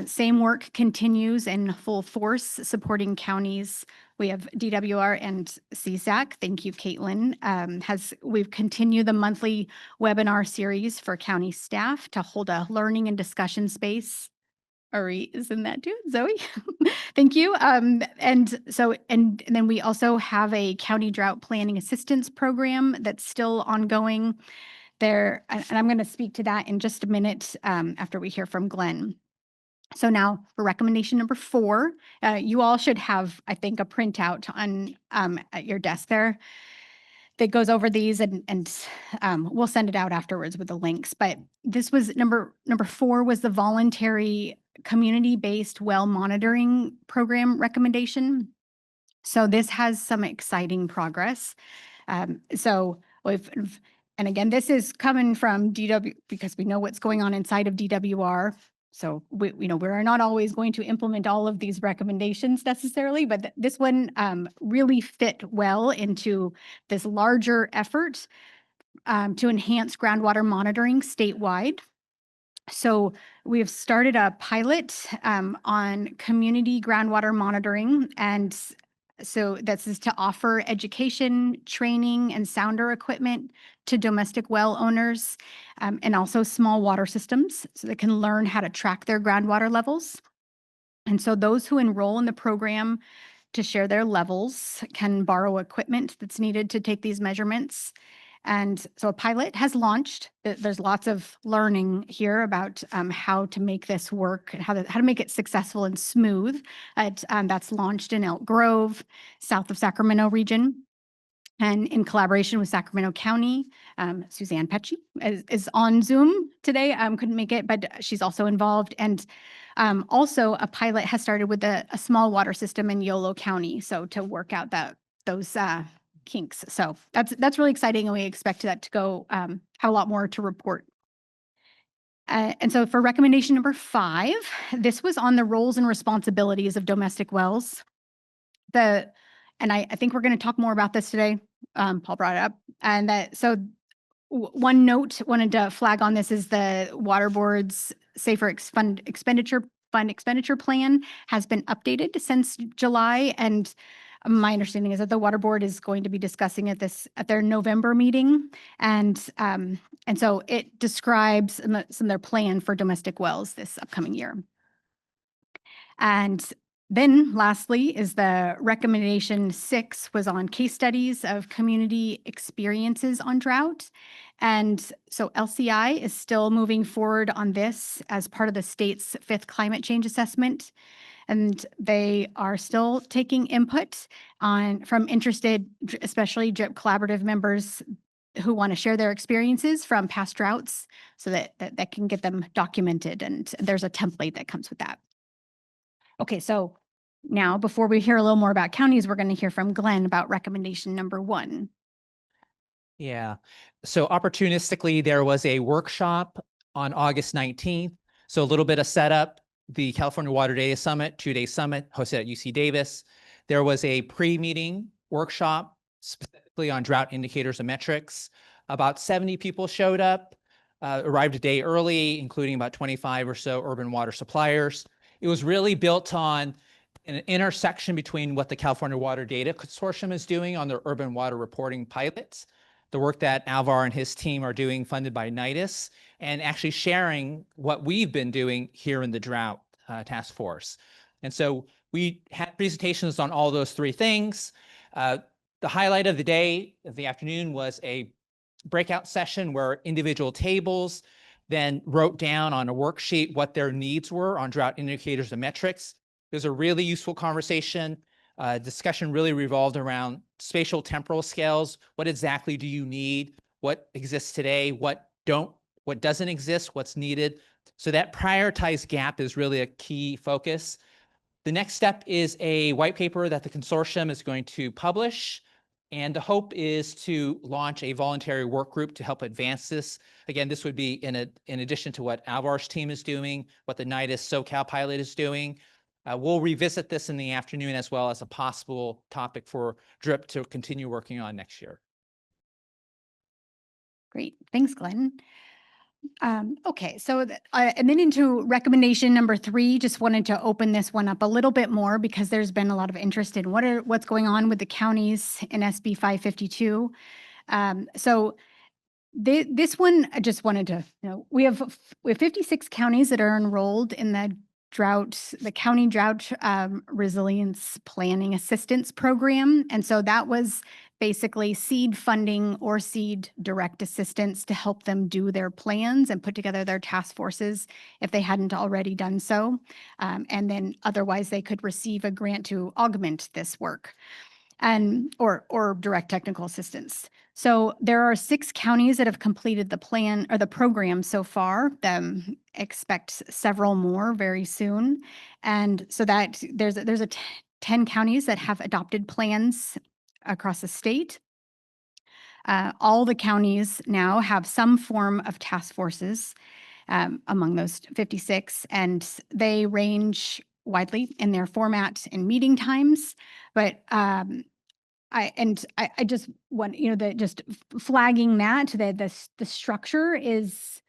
[SPEAKER 21] same work continues in full force supporting counties. We have DWR and CSAC. Thank you, Caitlin. We've continued the monthly webinar series for county staff to hold a learning and discussion space. Ari is in that too, Zoe. Thank you. And then we also have a county drought planning assistance program that's still ongoing there. And I'm going to speak to that in just a minute after we hear from Glenn. So now for recommendation number 4, you all should have, I think, a printout on at your desk there that goes over these, and we'll send it out afterwards with the links. But this was number 4 was the voluntary community-based well monitoring program recommendation. So this has some exciting progress. So and again, this is coming from DW because we know what's going on inside of DWR. So we're not always going to implement all of these recommendations necessarily, but this one really fit well into this larger effort to enhance groundwater monitoring statewide. So we've started a pilot on community groundwater monitoring, and so this is to offer education, training, and sounder equipment to domestic well owners and also small water systems so they can learn how to track their groundwater levels. And so those who enroll in the program to share their levels can borrow equipment that's needed to take these measurements. And so a pilot has launched. There's lots of learning here about how to make this work and how to make it successful and smooth. That's launched in Elk Grove, south of Sacramento region. And in collaboration with Sacramento County, Suzanne Pecci is on Zoom today. Couldn't make it, but she's also involved. And also a pilot has started with a small water system in Yolo County. So to work out those kinks. So that's really exciting, and we expect that to go have a lot more to report. And so for recommendation number 5, this was on the roles and responsibilities of domestic wells. And I think we're going to talk more about this today. Paul brought it up. And one note wanted to flag on this is the Water Board's Safer Expenditure Plan has been updated since July. And my understanding is that the Water Board is going to be discussing at their November meeting. And so it describes some of their plan for domestic wells this upcoming year. And then lastly is the recommendation 6 was on case studies of community experiences on drought. And so LCI is still moving forward on this as part of the state's 5th climate change assessment. And they are still taking input from interested, especially DRIP collaborative members who want to share their experiences from past droughts so that can get them documented. And there's a template that comes with that. Okay, so now before we hear a little more about counties, we're going to hear from Glenn about recommendation number 1.
[SPEAKER 9] Yeah. So opportunistically, there was a workshop on August 19th. So a little bit of setup, the California Water Data Summit, 2-day summit hosted at UC Davis. There was a pre-meeting workshop specifically on drought indicators and metrics. About 70 people showed up, arrived a day early, including about 25 or so urban water suppliers. It was really built on an intersection between what the California Water Data Consortium is doing on their urban water reporting pilots, the work that Alvar and his team are doing funded by NIDIS, and actually sharing what we've been doing here in the Drought Task Force. And so we had presentations on all those 3 things. The highlight of the day, of the afternoon, was a breakout session where individual tables then wrote down on a worksheet what their needs were on drought indicators and metrics. It was a really useful conversation. Discussion really revolved around spatial temporal scales. What exactly do you need? What exists today? What doesn't exist? What's needed? So that prioritized gap is really a key focus. The next step is a white paper that the consortium is going to publish. And the hope is to launch a voluntary work group to help advance this. Again, this would be in addition to what Alvar's team is doing, what the NIDIS SoCal pilot is doing. We'll revisit this in the afternoon as well as a possible topic for DRIP to continue working on next year.
[SPEAKER 21] Great. Thanks, Glenn. Okay, so and then into recommendation number 3, just wanted to open this one up a little bit more because there's been a lot of interest in what's going on with the counties in SB 552. So this one, I just wanted to, we have 56 counties that are enrolled in the county drought resilience planning assistance program. And so that was basically seed funding or seed direct assistance to help them do their plans and put together their task forces if they hadn't already done so. And then otherwise they could receive a grant to augment this work and or direct technical assistance. So there are 6 counties that have completed the plan or the program so far. Expect several more very soon. And so that there's 10 counties that have adopted plans across the state. All the counties now have some form of task forces among those 56, and they range widely in their format and meeting times. But I just want, just flagging that the structure is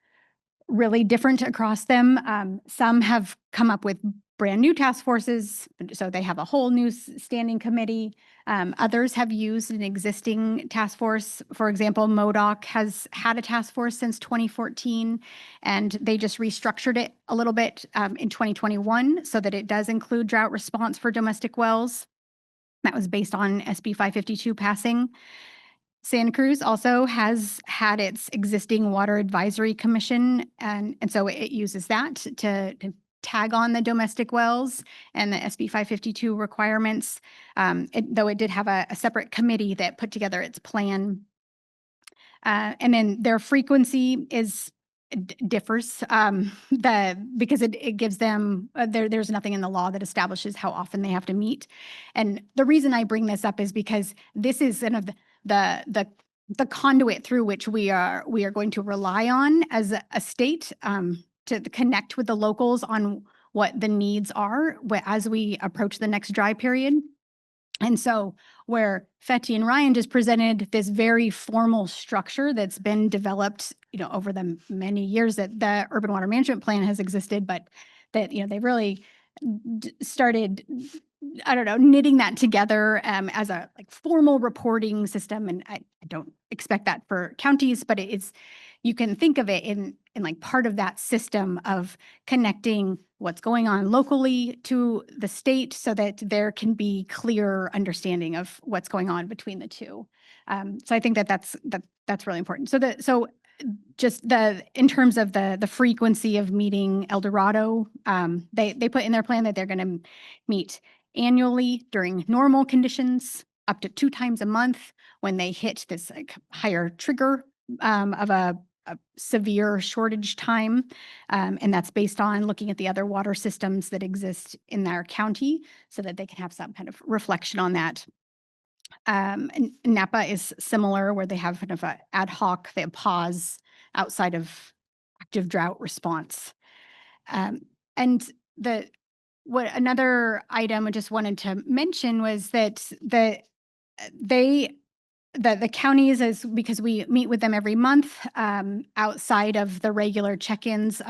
[SPEAKER 21] really different across them. Some have come up with brand new task forces, so they have a whole new standing committee. Others have used an existing task force. For example, MODOC has had a task force since 2014, and they just restructured it a little bit in 2021 so that it does include drought response for domestic wells. That was based on SB 552 passing. Santa Cruz also has had its existing Water Advisory Commission, and so it uses that to tag on the domestic wells and the SB 552 requirements, though it did have a separate committee that put together its plan. And then their frequency differs because it gives them there's nothing in the law that establishes how often they have to meet. And the reason I bring this up is because this is the conduit through which we are going to rely on as a state to connect with the locals on what the needs are as we approach the next dry period. And so where Fetty and Ryan just presented this very formal structure that's been developed, over the many years that the Urban Water Management Plan has existed, but that, they really started, knitting that together as a formal reporting system. And I don't expect that for counties, but you can think of it in part of that system of connecting what's going on locally to the state so that there can be clear understanding of what's going on between the two. So I think that's really important. So just in terms of the frequency of meeting El Dorado, they put in their plan that they're going to meet annually during normal conditions, up to 2 times a month when they hit this higher trigger of a severe shortage time. And that's based on looking at the other water systems that exist in their county so that they can have some kind of reflection on that. And Napa is similar, where they have kind of an ad hoc, they have pause outside of active drought response. And another item I just wanted to mention was that the counties, because we meet with them every month outside of the regular check-ins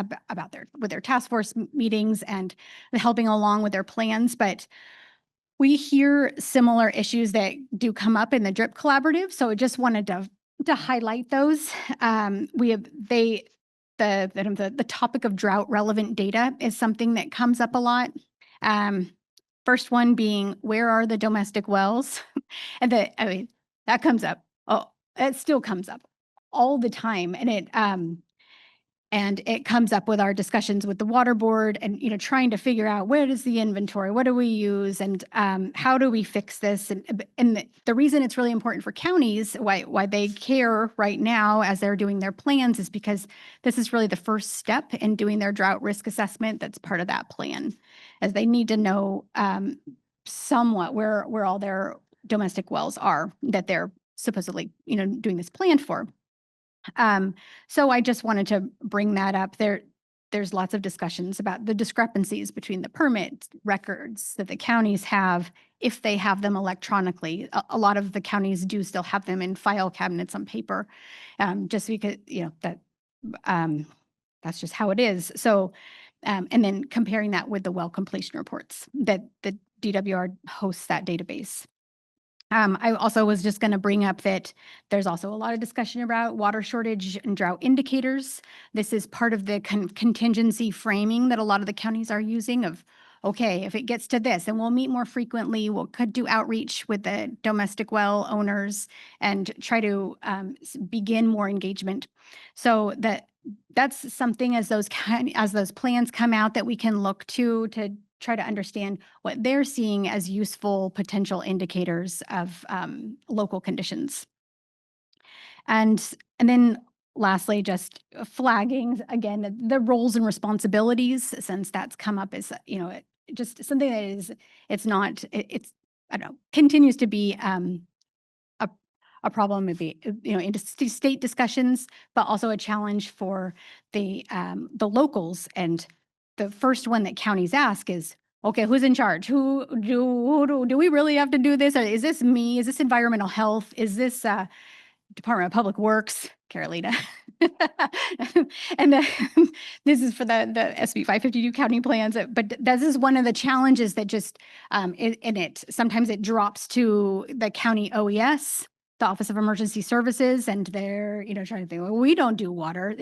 [SPEAKER 21] with their task force meetings and helping along with their plans, but we hear similar issues that do come up in the DRIP collaborative. So I just wanted to highlight those. The topic of drought relevant data is something that comes up a lot. First one being, where are the domestic wells? And that comes up. Oh, it still comes up all the time. And it comes up with our discussions with the water board and, trying to figure out where is the inventory, what do we use, and how do we fix this? And the reason it's really important for counties, why they care right now as they're doing their plans, is because this is really the first step in doing their drought risk assessment that's part of that plan, as they need to know somewhat where all their domestic wells are that they're supposedly, doing this plan for. So I just wanted to bring that up. There's lots of discussions about the discrepancies between the permit records that the counties have, if they have them electronically. A lot of the counties do still have them in file cabinets on paper, just because, that That's just how it is. So, and then comparing that with the well completion reports that the DWR hosts that database. I also was just going to bring up that there's also a lot of discussion about water shortage and drought indicators. This is part of the contingency framing that a lot of the counties are using of, okay, if it gets to this, then we'll meet more frequently. Could do outreach with the domestic well owners and try to begin more engagement. So that's something as those plans come out that we can look to try to understand what they're seeing as useful potential indicators of local conditions. And then lastly, just flagging again the roles and responsibilities, since that's come up as just something that is I don't know, continues to be a problem with the in state discussions, but also a challenge for the locals. And the first one that counties ask is, okay, who's in charge? Who do we really have to do this? Or is this me? Is this environmental health? Is this Department of Public Works, Carolina? And this is for the SB 552 county plans. But this is one of the challenges that just sometimes it drops to the county OES, the Office of Emergency Services, and they're trying to think, well, we don't do water.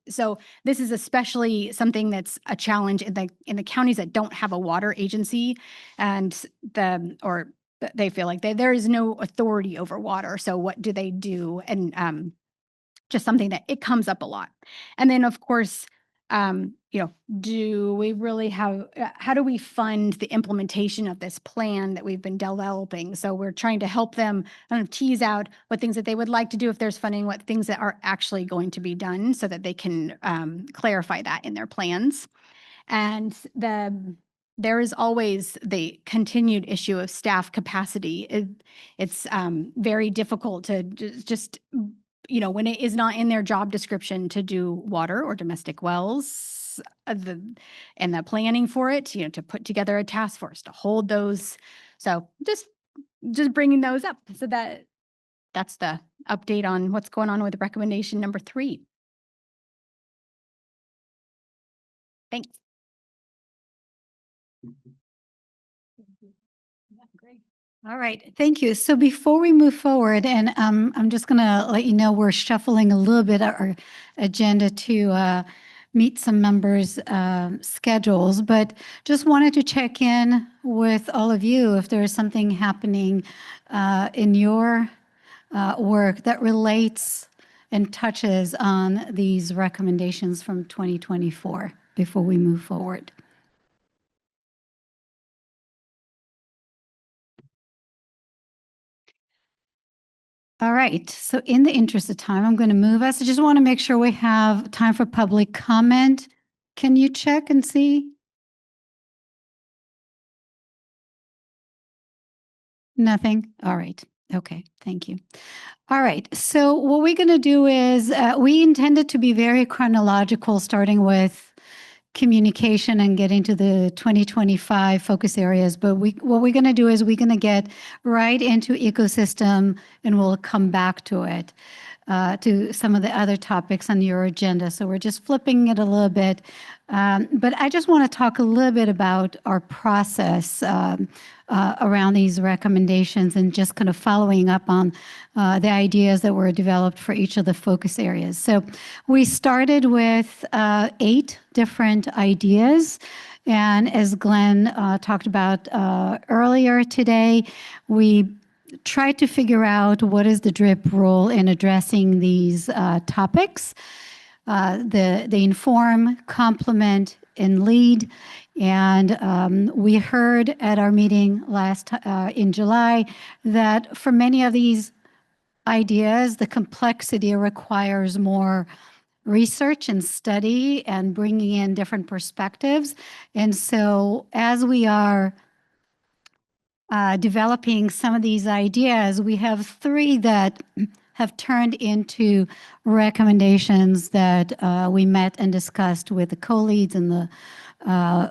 [SPEAKER 21] So this is especially something that's a challenge in the counties that don't have a water agency, and they feel like there is no authority over water. So what do they do? And just something that it comes up a lot. And then of course, do we really have, how do we fund the implementation of this plan that we've been developing? So we're trying to help them kind of tease out what things that they would like to do if there's funding, what things that are actually going to be done so that they can clarify that in their plans. And there is always the continued issue of staff capacity. It's very difficult to just when it is not in their job description to do water or domestic wells, and the planning for it, to put together a task force to hold those. So just bringing those up. So that's the update on what's going on with recommendation number 3. Thanks.
[SPEAKER 1] Great. All right, thank you. So before we move forward, and I'm just going to let you know we're shuffling a little bit our agenda to meet some members' schedules, but just wanted to check in with all of you if there is something happening in your work that relates and touches on these recommendations from 2024 before we move forward. All right, so in the interest of time, I'm going to move us. I just want to make sure we have time for public comment. Can you check and see? Nothing? All right. Okay, thank you. All right, so what we're going to do is we intended to be very chronological, starting with communication and getting to the 2025 focus areas. But what we're going to do is we're going to get right into ecosystem, and we'll come back to it, to some of the other topics on your agenda. So we're just flipping it a little bit. But I just want to talk a little bit about our process around these recommendations and just kind of following up on the ideas that were developed for each of the focus areas. So we started with 8 different ideas. And as Glenn talked about earlier today, we tried to figure out what is the DRIP role in addressing these topics. The inform, complement, and lead. And we heard at our meeting in July that for many of these ideas, the complexity requires more research and study and bringing in different perspectives. And so as we are developing some of these ideas, we have 3 that have turned into recommendations that we met and discussed with the co-leads and the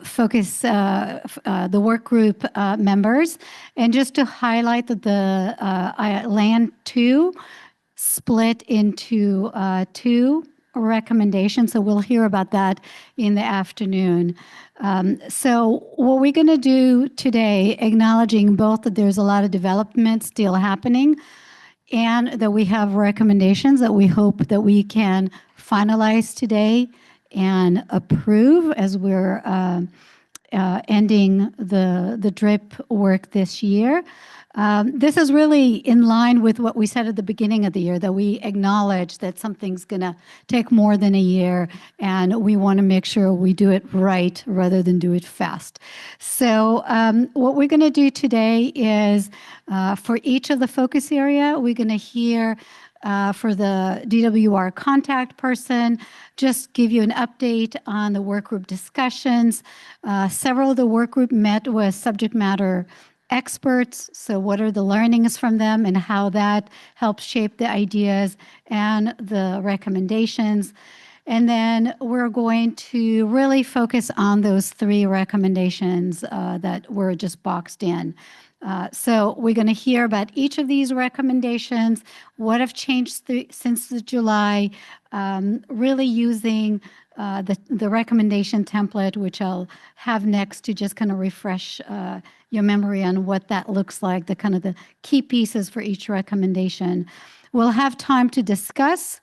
[SPEAKER 1] focus, the work group members. And just to highlight that the Land 2 split into two recommendations. So we'll hear about that in the afternoon. So what we're going to do today, acknowledging both that there's a lot of development still happening and that we have recommendations that we hope that we can finalize today and approve as we're ending the DRIP work this year. This is really in line with what we said at the beginning of the year, that we acknowledge that something's going to take more than a year, and we want to make sure we do it right rather than do it fast. So what we're going to do today is for each of the focus area, we're going to hear for the DWR contact person, just give you an update on the work group discussions. Several of the work group met with subject matter experts. So what are the learnings from them and how that helps shape the ideas and the recommendations. And then we're going to really focus on those three recommendations that were just boxed in. So we're going to hear about each of these recommendations, what have changed since the July, really using the recommendation template, which I'll have next to just kind of refresh your memory on what that looks like, the kind of the key pieces for each recommendation. We'll have time to discuss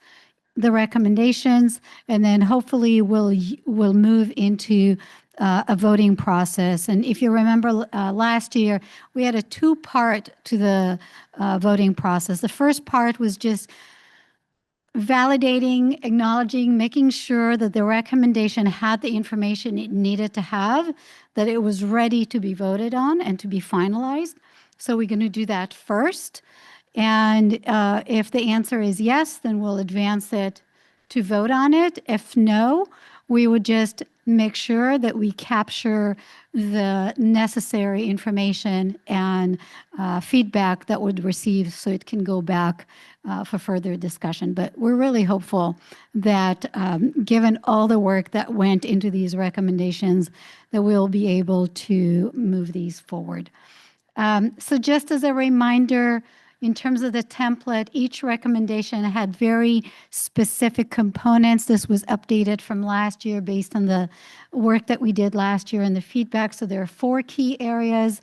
[SPEAKER 1] the recommendations, and then hopefully we'll move into a voting process. And if you remember last year, we had a two-part to the voting process. The first part was just validating, acknowledging, making sure that the recommendation had the information it needed to have, that it was ready to be voted on and to be finalized. So we're going to do that first. And if the answer is yes, then we'll advance it to vote on it. If no, we would just make sure that we capture the necessary information and feedback that would receive so it can go back for further discussion. But we're really hopeful that given all the work that went into these recommendations, that we'll be able to move these forward. So just as a reminder, in terms of the template, each recommendation had very specific components. This was updated from last year based on the work that we did last year and the feedback. So there are 4 key areas: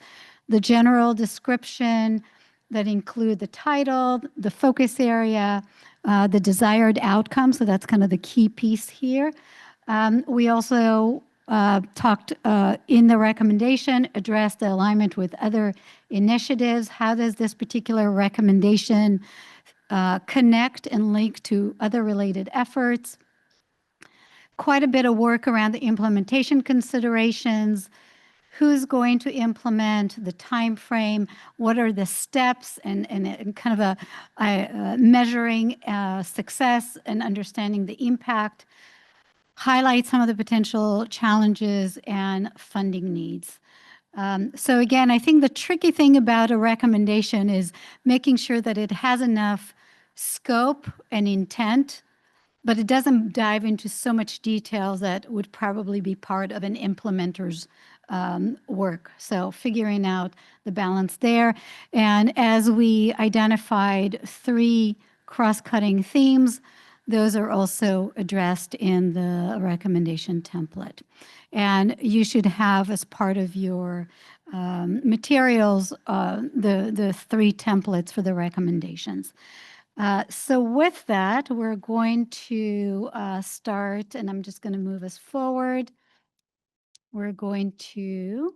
[SPEAKER 1] the general description that include the title, the focus area, the desired outcome. So that's kind of the key piece here. We also talked in the recommendation, addressed the alignment with other initiatives. How does this particular recommendation connect and link to other related efforts? Quite a bit of work around the implementation considerations. Who's going to implement, the time frame, what are the steps, and kind of a measuring success and understanding the impact. Highlight some of the potential challenges and funding needs. So again, I think the tricky thing about a recommendation is making sure that it has enough scope and intent, but it doesn't dive into so much detail that would probably be part of an implementer's work. So figuring out the balance there. And as we identified 3 cross-cutting themes, those are also addressed in the recommendation template. And you should have, as part of your materials, the 3 templates for the recommendations. So with that, we're going to start, and I'm just going to move us forward. We're going to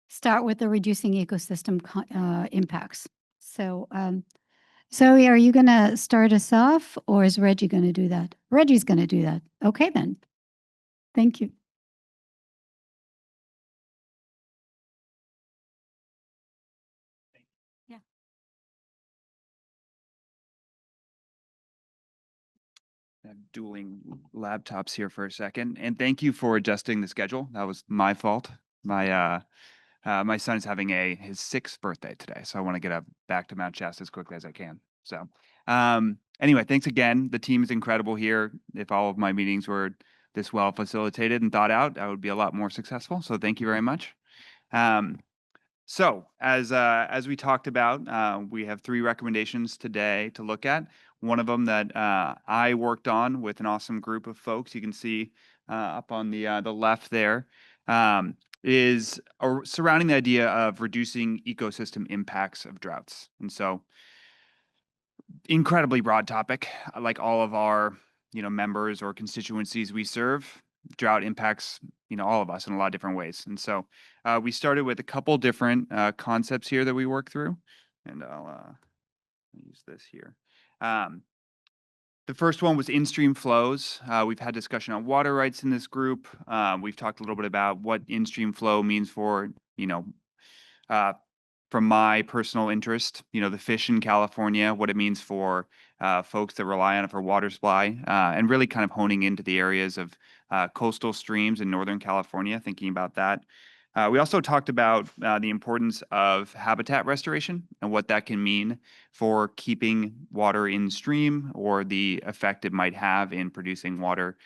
[SPEAKER 1] start with the reducing ecosystem impacts. So Zoe, are you going to start us off, or is Reggie going to do that? Reggie's going to do that. Okay, then. Thank you.
[SPEAKER 3] Yeah.
[SPEAKER 16] I'm dueling laptops here for a second, and thank you for adjusting the schedule. That was my fault. My son is having his 6th birthday today, so I want to get back to Mount Shasta as quickly as I can. So, anyway, thanks again. The team is incredible here. If all of my meetings were this well facilitated and thought out, I would be a lot more successful. So, thank you very much. So as we talked about, we have 3 recommendations today to look at. One of them that I worked on with an awesome group of folks, you can see up on the left there, is surrounding the idea of reducing ecosystem impacts of droughts. And so incredibly broad topic, like all of our members or constituencies we serve. Drought impacts all of us in a lot of different ways. And so we started with a couple different concepts here that we work through, and I'll use this here. The first one was in-stream flows. We've had discussion on water rights in this group. We've talked a little bit about what in-stream flow means for from my personal interest, the fish in California, what it means for folks that rely on it for water supply, and really kind of honing into the areas of coastal streams in Northern California, thinking about that. We also talked about the importance of habitat restoration and what that can mean for keeping water in stream, or the effect it might have in producing water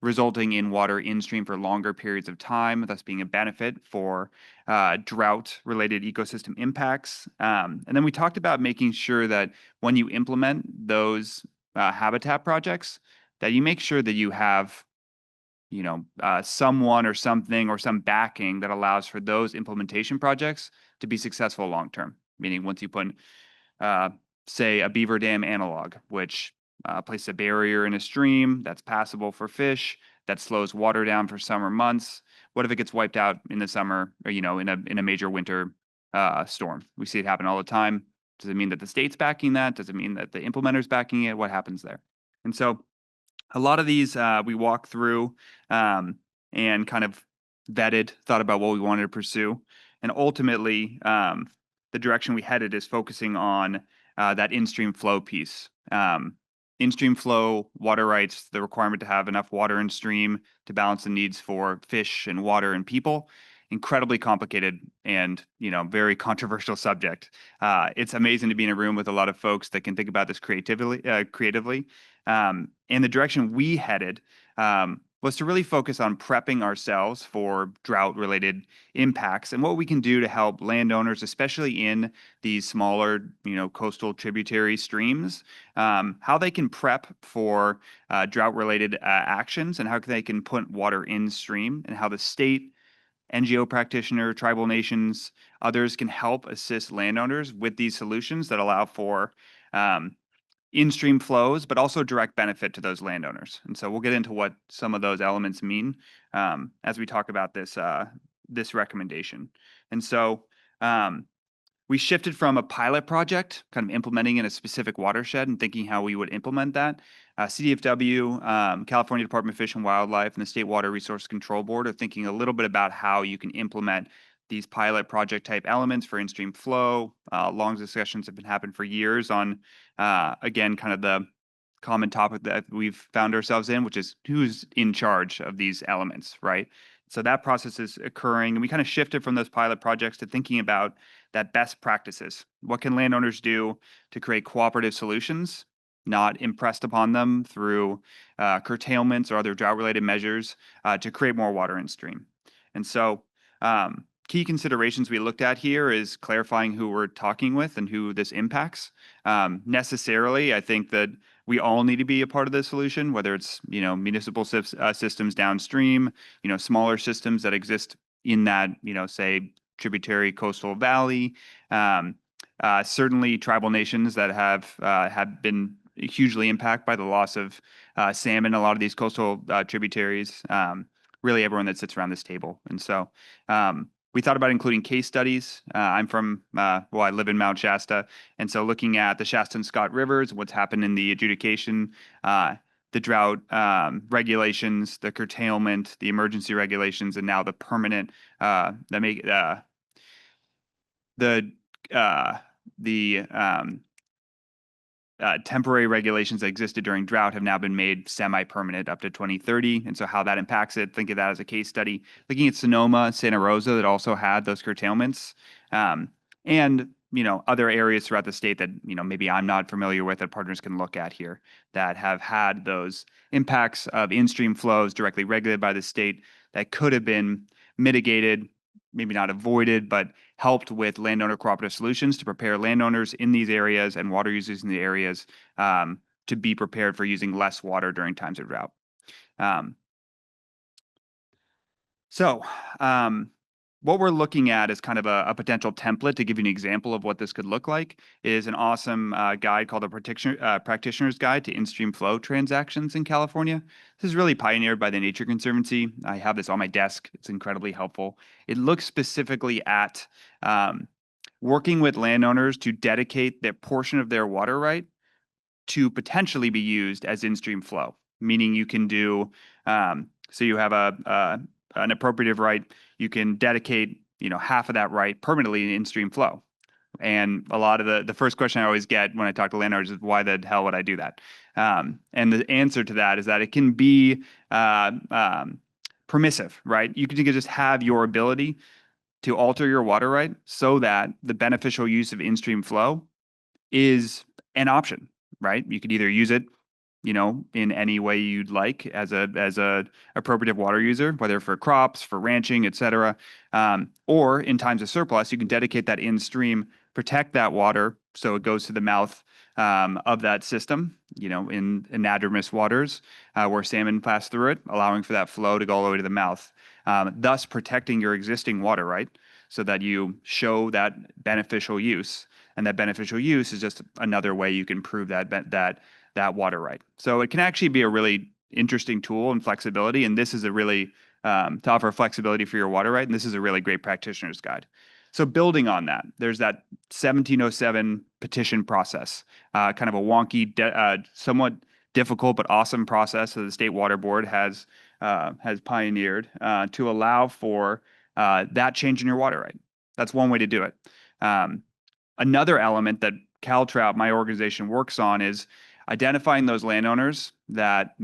[SPEAKER 16] resulting in water in stream for longer periods of time, thus being a benefit for drought-related ecosystem impacts. And then we talked about making sure that when you implement those habitat projects, that you make sure that you have someone or something or some backing that allows for those implementation projects to be successful long-term. Meaning once you put, say, a beaver dam analog, which place a barrier in a stream that's passable for fish, that slows water down for summer months. What if it gets wiped out in the summer, or in a major winter storm? We see it happen all the time. Does it mean that the state's backing that? Does it mean that the implementer's backing it? What happens there? And so a lot of these we walked through and kind of vetted, thought about what we wanted to pursue, and ultimately the direction we headed is focusing on that in-stream flow piece. In-stream flow, water rights, the requirement to have enough water in stream to balance the needs for fish and water and people. Incredibly complicated and very controversial subject. It's amazing to be in a room with a lot of folks that can think about this creatively. And the direction we headed was to really focus on prepping ourselves for drought-related impacts and what we can do to help landowners, especially in these smaller, coastal tributary streams, how they can prep for drought-related actions, and how they can put water in stream, and how the state, NGO practitioner, tribal nations, others can help assist landowners with these solutions that allow for in-stream flows, but also direct benefit to those landowners. And so we'll get into what some of those elements mean as we talk about this recommendation. And so we shifted from a pilot project, kind of implementing in a specific watershed and thinking how we would implement that. CDFW, California Department of Fish and Wildlife, and the State Water Resource Control Board are thinking a little bit about how you can implement these pilot project type elements for in-stream flow. Long discussions have been happening for years on, again, kind of the common topic that we've found ourselves in, which is who's in charge of these elements, right? So that process is occurring, and we kind of shifted from those pilot projects to thinking about that best practices. What can landowners do to create cooperative solutions, not impressed upon them through curtailments or other drought-related measures to create more water in stream? And so key considerations we looked at here is clarifying who we're talking with and who this impacts. Necessarily, I think that we all need to be a part of the solution, whether it's municipal systems downstream, smaller systems that exist in that say tributary coastal valley. Certainly, tribal nations that have been hugely impacted by the loss of salmon. A lot of these coastal tributaries. Really, everyone that sits around this table, and so. We thought about including case studies. I live in Mount Shasta, and so looking at the Shasta and Scott rivers, what's happened in the adjudication, the drought regulations, the curtailment, the emergency regulations, and now the permanent temporary regulations that existed during drought have now been made semi-permanent up to 2030. And so how that impacts it, think of that as a case study. Looking at Sonoma, Santa Rosa that also had those curtailments. And other areas throughout the state that, maybe I'm not familiar with that partners can look at here that have had those impacts of in-stream flows directly regulated by the state that could have been mitigated maybe not avoided, but helped with landowner cooperative solutions to prepare landowners in these areas and water users in the areas to be prepared for using less water during times of drought. What we're looking at is kind of a potential template to give you an example of what this could look like is an awesome guide called the Practitioner's Guide to In-Stream Flow Transactions in California. This is really pioneered by the Nature Conservancy. I have this on my desk. It's incredibly helpful. It looks specifically at working with landowners to dedicate their portion of their water right to potentially be used as in-stream flow, meaning you can do, so you have an appropriative right, you can dedicate, half of that right permanently in in-stream flow. And a lot of the first question I always get when I talk to landowners is, why the hell would I do that? And the answer to that is that it can be permissive, right? You can just have your ability to alter your water right so that the beneficial use of in-stream flow is an option, right? You could either use it, in any way you'd like as a appropriative water user, whether for crops, for ranching, et cetera, or in times of surplus, you can dedicate that in-stream, protect that water so it goes to the mouth of that system, in anadromous waters where salmon pass through it, allowing for that flow to go all the way to the mouth, thus protecting your existing water right so that you show that beneficial use. And that beneficial use is just another way you can prove that water right. So it can actually be a really interesting tool and flexibility. And this is a really, to offer flexibility for your water right. And this is a really great practitioner's guide. So building on that, there's that 1707 petition process, kind of a wonky, somewhat difficult but awesome process that the State Water Board has pioneered to allow for that change in your water right. That's one way to do it. Another element that CalTrout, my organization, works on is identifying those landowners that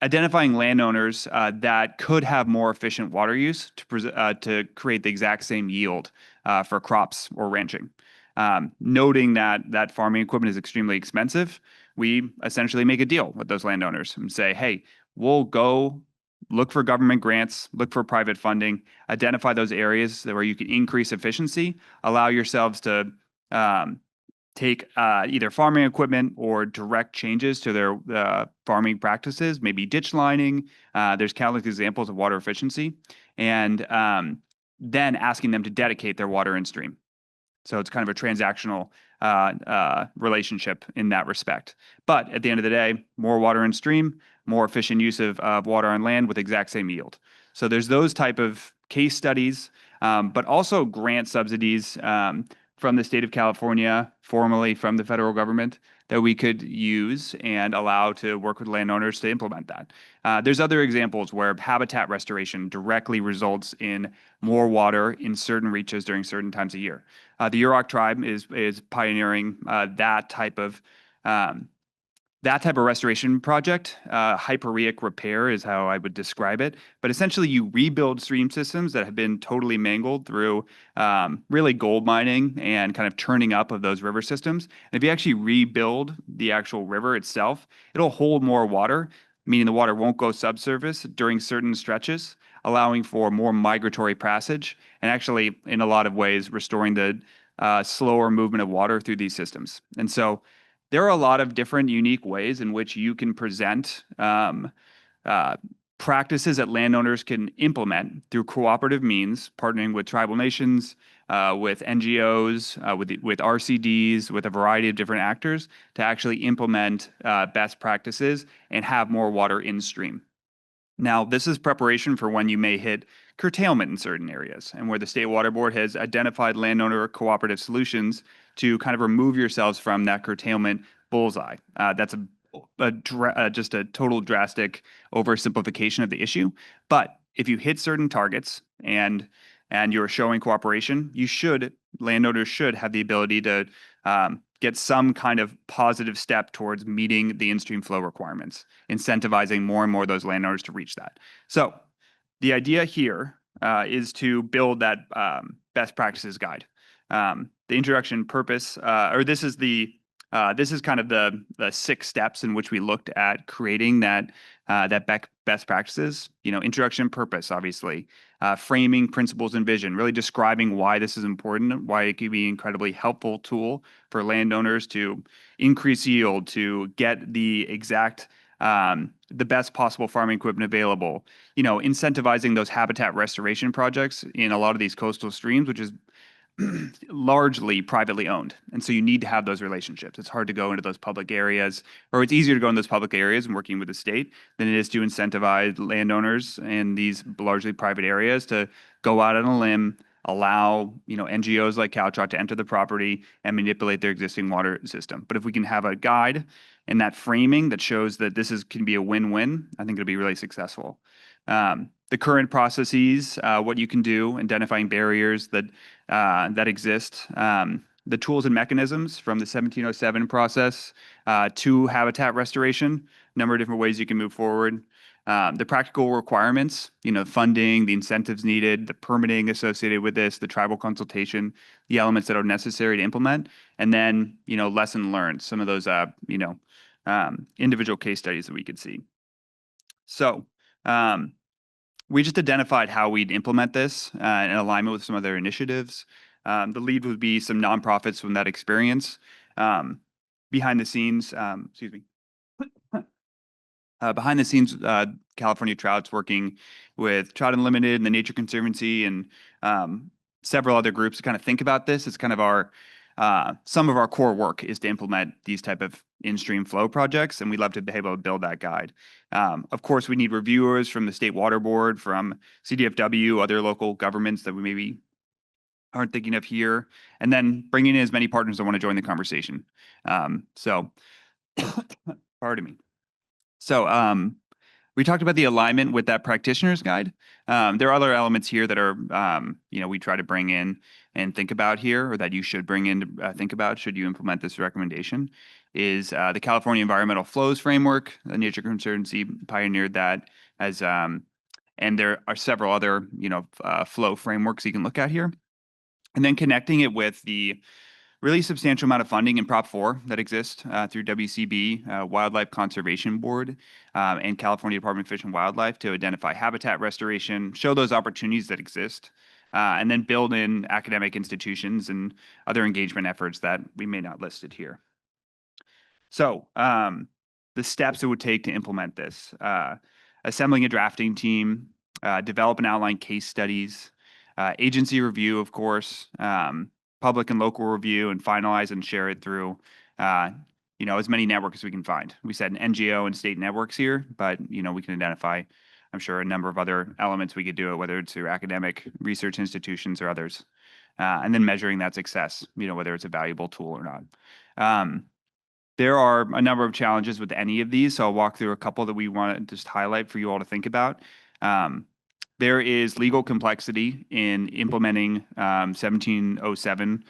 [SPEAKER 16] identifying landowners that could have more efficient water use to create the exact same yield for crops or ranching. Noting that farming equipment is extremely expensive, we essentially make a deal with those landowners and say, hey, we'll go look for government grants, look for private funding, identify those areas where you can increase efficiency, allow yourselves to take either farming equipment or direct changes to their farming practices, maybe ditch lining. There's countless examples of water efficiency, and then asking them to dedicate their water in stream. So it's kind of a transactional relationship in that respect. But at the end of the day, more water in stream, more efficient use of water on land with exact same yield. So there's those type of case studies, but also grant subsidies from the state of California, formerly from the federal government, that we could use and allow to work with landowners to implement that. There's other examples where habitat restoration directly results in more water in certain reaches during certain times of year. The Yurok tribe is pioneering that type of restoration project. Hyporeic repair is how I would describe it. But essentially, you rebuild stream systems that have been totally mangled through really gold mining and kind of churning up of those river systems. And if you actually rebuild the actual river itself, it'll hold more water, meaning the water won't go subsurface during certain stretches, allowing for more migratory passage, and actually, in a lot of ways, restoring the slower movement of water through these systems. And so there are a lot of different unique ways in which you can present practices that landowners can implement through cooperative means, partnering with tribal nations, with NGOs, with RCDs, with a variety of different actors to actually implement best practices and have more water in stream. Now, this is preparation for when you may hit curtailment in certain areas, and where the State Water Board has identified landowner cooperative solutions to kind of remove yourselves from that curtailment bullseye. That's just a total drastic oversimplification of the issue. But if you hit certain targets and you're showing cooperation, landowners should have the ability to get some kind of positive step towards meeting the in-stream flow requirements, incentivizing more and more of those landowners to reach that. So the idea here is to build that best practices guide. The introduction purpose, or this is the this is kind of the 6 steps in which we looked at creating that best practices. Introduction, purpose, obviously, framing, principles, and vision, really describing why this is important, why it could be an incredibly helpful tool for landowners to increase yield, to get the exact the best possible farming equipment available. Incentivizing those habitat restoration projects in a lot of these coastal streams, which is largely privately owned. And so you need to have those relationships. It's hard to go into those public areas, or it's easier to go in those public areas and working with the state than it is to incentivize landowners in these largely private areas to go out on a limb, allow, NGOs like CalTrot to enter the property and manipulate their existing water system. But if we can have a guide and that framing that shows that can be a win-win, I think it'll be really successful. The current processes, what you can do, identifying barriers that exist, the tools and mechanisms from the 1707 process to habitat restoration, a number of different ways you can move forward. The practical requirements, funding, the incentives needed, the permitting associated with this, the tribal consultation, the elements that are necessary to implement, and then, lesson learned, some of those, individual case studies that we could see. So, we just identified how we'd implement this in alignment with some other initiatives. The lead would be some nonprofits from that experience. Behind the scenes, behind the scenes, California Trout's working with Trout Unlimited and the Nature Conservancy and several other groups to kind of think about this. It's kind of some of our core work is to implement these type of in-stream flow projects, and we'd love to be able to build that guide. Of course, we need reviewers from the State Water Board, from CDFW, other local governments that we maybe aren't thinking of here, and then bringing in as many partners that want to join the conversation. Pardon me. So we talked about the alignment with that practitioner's guide. There are other elements here that are, we try to bring in and think about here, or that you should bring in to think about should you implement this recommendation, is the California Environmental Flows Framework. The Nature Conservancy pioneered that as, and there are several other, flow frameworks you can look at here. And then connecting it with the really substantial amount of funding in Prop 4 that exists through WCB, Wildlife Conservation Board, and California Department of Fish and Wildlife to identify habitat restoration, show those opportunities that exist, and then build in academic institutions and other engagement efforts that we may not listed here. So the steps it would take to implement this: assembling a drafting team, develop and outline case studies, agency review, of course, public and local review, and finalize and share it through, as many networks as we can find. We said an NGO and state networks here, but, we can identify, I'm sure, a number of other elements we could do it, whether it's through academic research institutions or others. And then measuring that success, whether it's a valuable tool or not. There are a number of challenges with any of these, so I'll walk through a couple that we want to just highlight for you all to think about. There is legal complexity in implementing 1707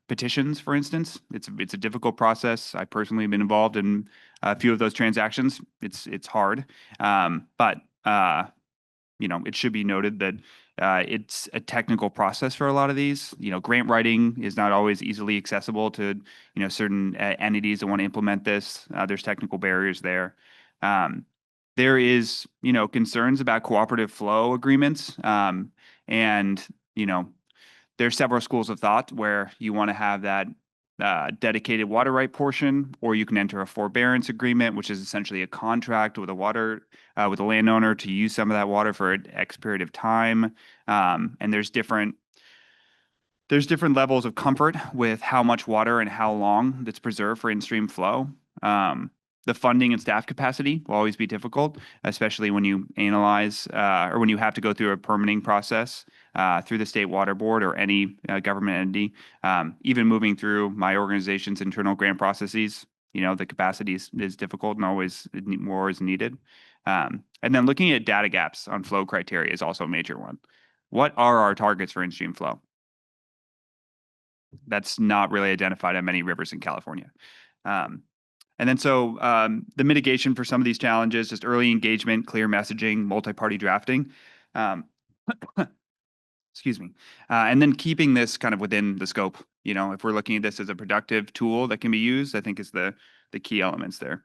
[SPEAKER 16] petitions, for instance. It's a difficult process. I personally have been involved in a few of those transactions. It's hard, but it should be noted that it's a technical process for a lot of these. Grant writing is not always easily accessible to certain entities that want to implement this. There's technical barriers there. There is, concerns about cooperative flow agreements. And, there's several schools of thought where you want to have that dedicated water right portion, or you can enter a forbearance agreement, which is essentially a contract with with a landowner to use some of that water for an X period of time. And there's different levels of comfort with how much water and how long that's preserved for in-stream flow. The funding and staff capacity will always be difficult, especially when you analyze or when you have to go through a permitting process through the State Water Board or any government entity. Even moving through my organization's internal grant processes, the capacity is difficult and always more is needed. And then looking at data gaps on flow criteria is also a major one. What are our targets for in-stream flow? That's not really identified on many rivers in California. And then the mitigation for some of these challenges, just early engagement, clear messaging, multi-party drafting. excuse me. And then keeping this kind of within the scope, if we're looking at this as a productive tool that can be used, I think is the key elements there.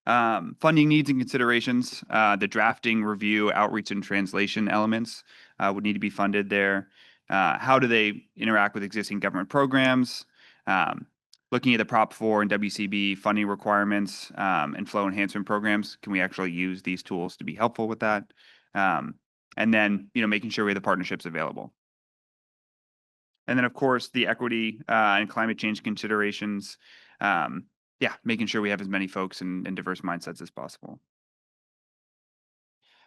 [SPEAKER 16] Funding needs and considerations, the drafting, review, outreach, and translation elements would need to be funded there. How do they interact with existing government programs? Looking at the Prop 4 and WCB funding requirements and flow enhancement programs, can we actually use these tools to be helpful with that? And then, making sure we have the partnerships available. And then, of course, the equity and climate change considerations. Making sure we have as many folks and diverse mindsets as possible.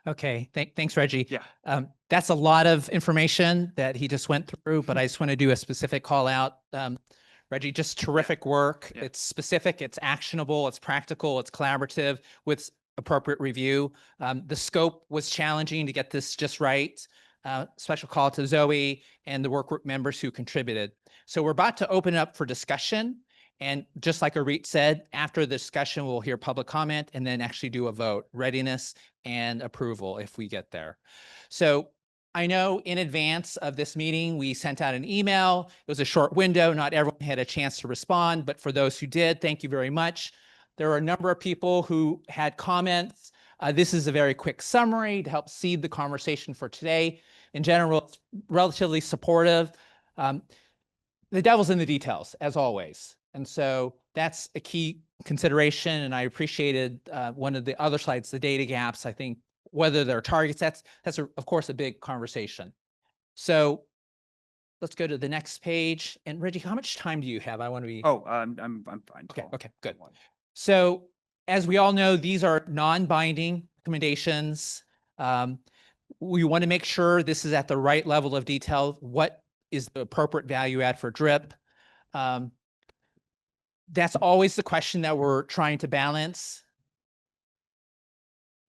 [SPEAKER 9] Okay, thanks, Reggie.
[SPEAKER 16] Yeah.
[SPEAKER 9] That's a lot of information that he just went through, but I just want to do a specific call out. Reggie, just terrific work.
[SPEAKER 16] Yeah.
[SPEAKER 9] It's specific, it's actionable, it's practical, it's collaborative with appropriate review. The scope was challenging to get this just right. Special call to Zoe and the work group members who contributed. So we're about to open up for discussion. And just like Arit said, after the discussion, we'll hear public comment and then actually do a vote, readiness and approval if we get there. So I know in advance of this meeting, we sent out an email. It was a short window. Not everyone had a chance to respond, but for those who did, thank you very much. There are a number of people who had comments. This is a very quick summary to help seed the conversation for today. In general, it's relatively supportive. The devil's in the details, as always. And so that's a key consideration. And I appreciated one of the other slides, the data gaps. I think whether they're targets, that's of course, a big conversation. So let's go to the next page. And Reggie, how much time do you have? I want to be.
[SPEAKER 16] Oh, I'm fine.
[SPEAKER 9] Okay, good. So as we all know, these are non-binding recommendations. We want to make sure this is at the right level of detail. What is the appropriate value add for DRIP? That's always the question that we're trying to balance.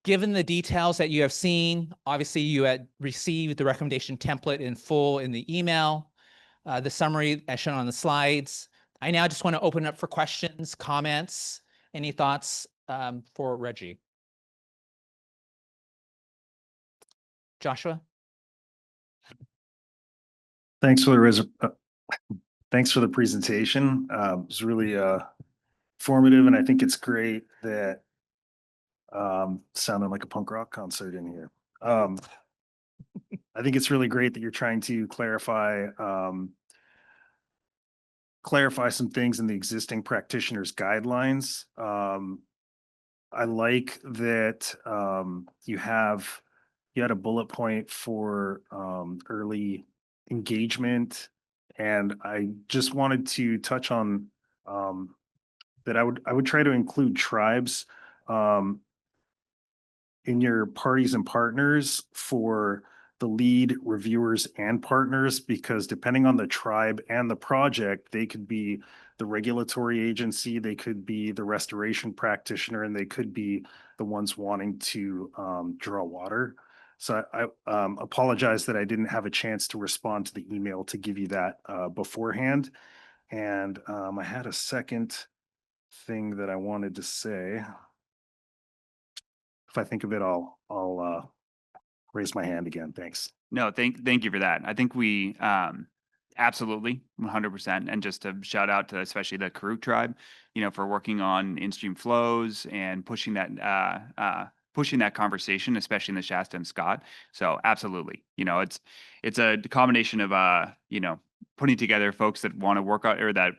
[SPEAKER 9] Given the details that you have seen, obviously you had received the recommendation template in full in the email, the summary as shown on the slides. I now just want to open up for questions, comments, any thoughts for Reggie? Joshua?
[SPEAKER 6] Thanks for the presentation. It was really formative, and I think it's great that sounding like a punk rock concert in here. I think it's really great that you're trying to clarify some things in the existing practitioners' guidelines. I like that you had a bullet point for early engagement, and I just wanted to touch on that I would try to include tribes in your parties and partners for the lead reviewers and partners, because depending on the tribe and the project, they could be the regulatory agency, they could be the restoration practitioner, and they could be the ones wanting to draw water. So I apologize that I didn't have a chance to respond to the email to give you that beforehand. And I had a second thing that I wanted to say. If I think of it, I'll raise my hand again. Thanks.
[SPEAKER 16] No, thank you for that. I think we absolutely 100%. And just to shout out to especially the Karuk tribe, for working on in-stream flows and pushing that conversation, especially in the Shasta and Scott. So absolutely, it's a combination of putting together folks that want to work on, or that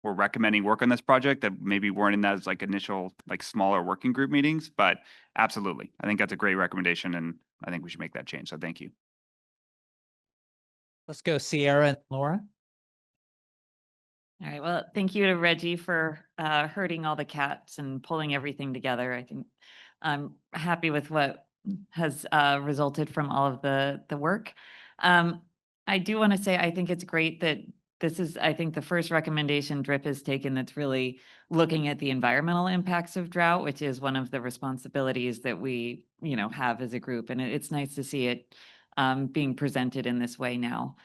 [SPEAKER 16] we're recommending work on this project that maybe weren't in those initial smaller working group meetings, but absolutely. I think that's a great recommendation, and I think we should make that change. So thank you.
[SPEAKER 9] Let's go Sierra and Laura.
[SPEAKER 20] All right, well, thank you to Reggie for herding all the cats and pulling everything together. I think I'm happy with what has resulted from all of the work. I do want to say, I think it's great that this is, I think, the first recommendation DRIP has taken that's really looking at the environmental impacts of drought, which is one of the responsibilities that we, have as a group. And it's nice to see it being presented in this way now.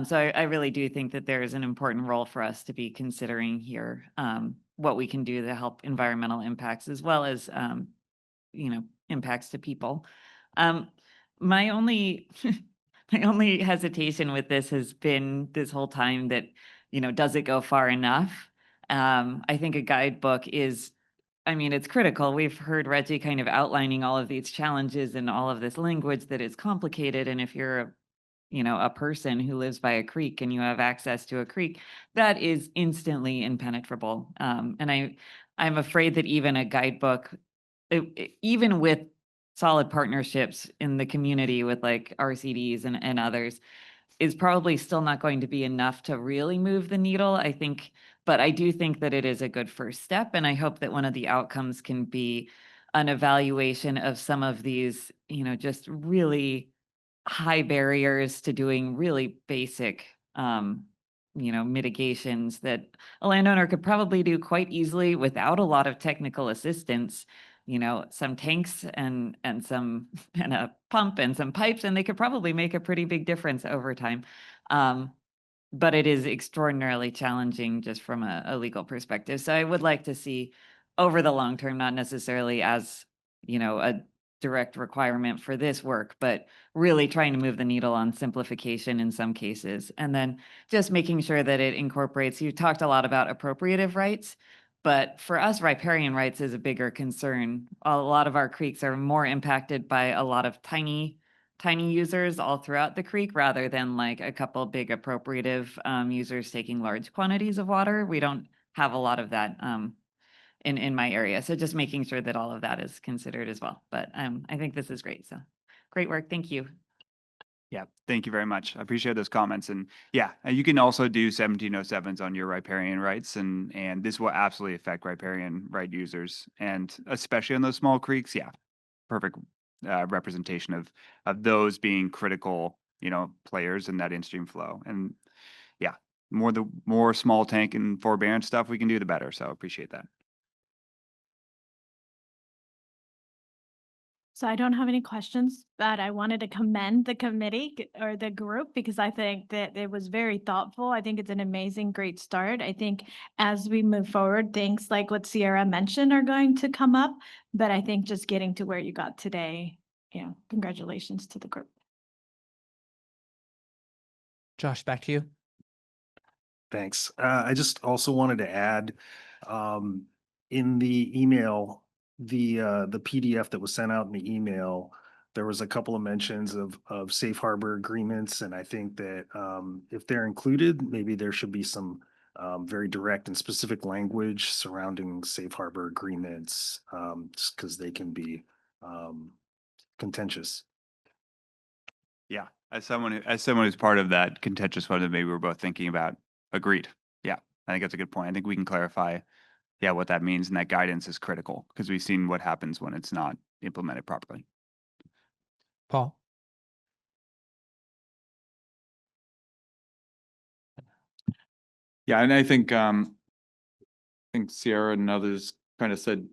[SPEAKER 20] So I really do think that there is an important role for us to be considering here, what we can do to help environmental impacts as well as, impacts to people. My only my only hesitation with this has been this whole time that, does it go far enough? I think a guidebook is, I mean, it's critical. We've heard Reggie kind of outlining all of these challenges and all of this language that is complicated. And if you're a person who lives by a creek and you have access to a creek, that is instantly impenetrable. And I'm afraid that even a guidebook, even with solid partnerships in the community with like RCDs and others, is probably still not going to be enough to really move the needle, I think. But I do think that it is a good first step. And I hope that one of the outcomes can be an evaluation of some of these, just really high barriers to doing really basic, mitigations that a landowner could probably do quite easily without a lot of technical assistance. Some tanks and some and a pump and some pipes, and they could probably make a pretty big difference over time. But it is extraordinarily challenging just from a legal perspective. So I would like to see over the long term, not necessarily as, a direct requirement for this work, but really trying to move the needle on simplification in some cases. And then just making sure that it incorporates, you talked a lot about appropriative rights, but for us, riparian rights is a bigger concern. A lot of our creeks are more impacted by a lot of tiny users all throughout the creek rather than like a couple big appropriative users taking large quantities of water. We don't have a lot of that in my area. So just making sure that all of that is considered as well. But I think this is great. So great work. Thank you.
[SPEAKER 16] Yeah, thank you very much. I appreciate those comments. And yeah, you can also do 1707s on your riparian rights, and this will absolutely affect riparian right users, and especially on those small creeks. Yeah, perfect representation of those being critical, players in that in-stream flow. And yeah, the more small tank and forbearance stuff we can do, the better. So appreciate that.
[SPEAKER 12] So I don't have any questions, but I wanted to commend the committee or the group because I think that it was very thoughtful. I think it's an amazing, great start. I think as we move forward, things like what Sierra mentioned are going to come up, but I think just getting to where you got today, congratulations to the group.
[SPEAKER 9] Josh, back to you.
[SPEAKER 6] Thanks. I just also wanted to add, in the email, the PDF that was sent out in the email, there was a couple of mentions of safe harbor agreements, and I think that if they're included, maybe there should be some very direct and specific language surrounding safe harbor agreements, just because they can be contentious.
[SPEAKER 16] Yeah, as someone who's part of that contentious one that maybe we're both thinking about, agreed. Yeah, I think that's a good point. I think we can clarify, what that means, and that guidance is critical because we've seen what happens when it's not implemented properly.
[SPEAKER 9] Paul?
[SPEAKER 2] Yeah, and I think Sierra and others kind of said,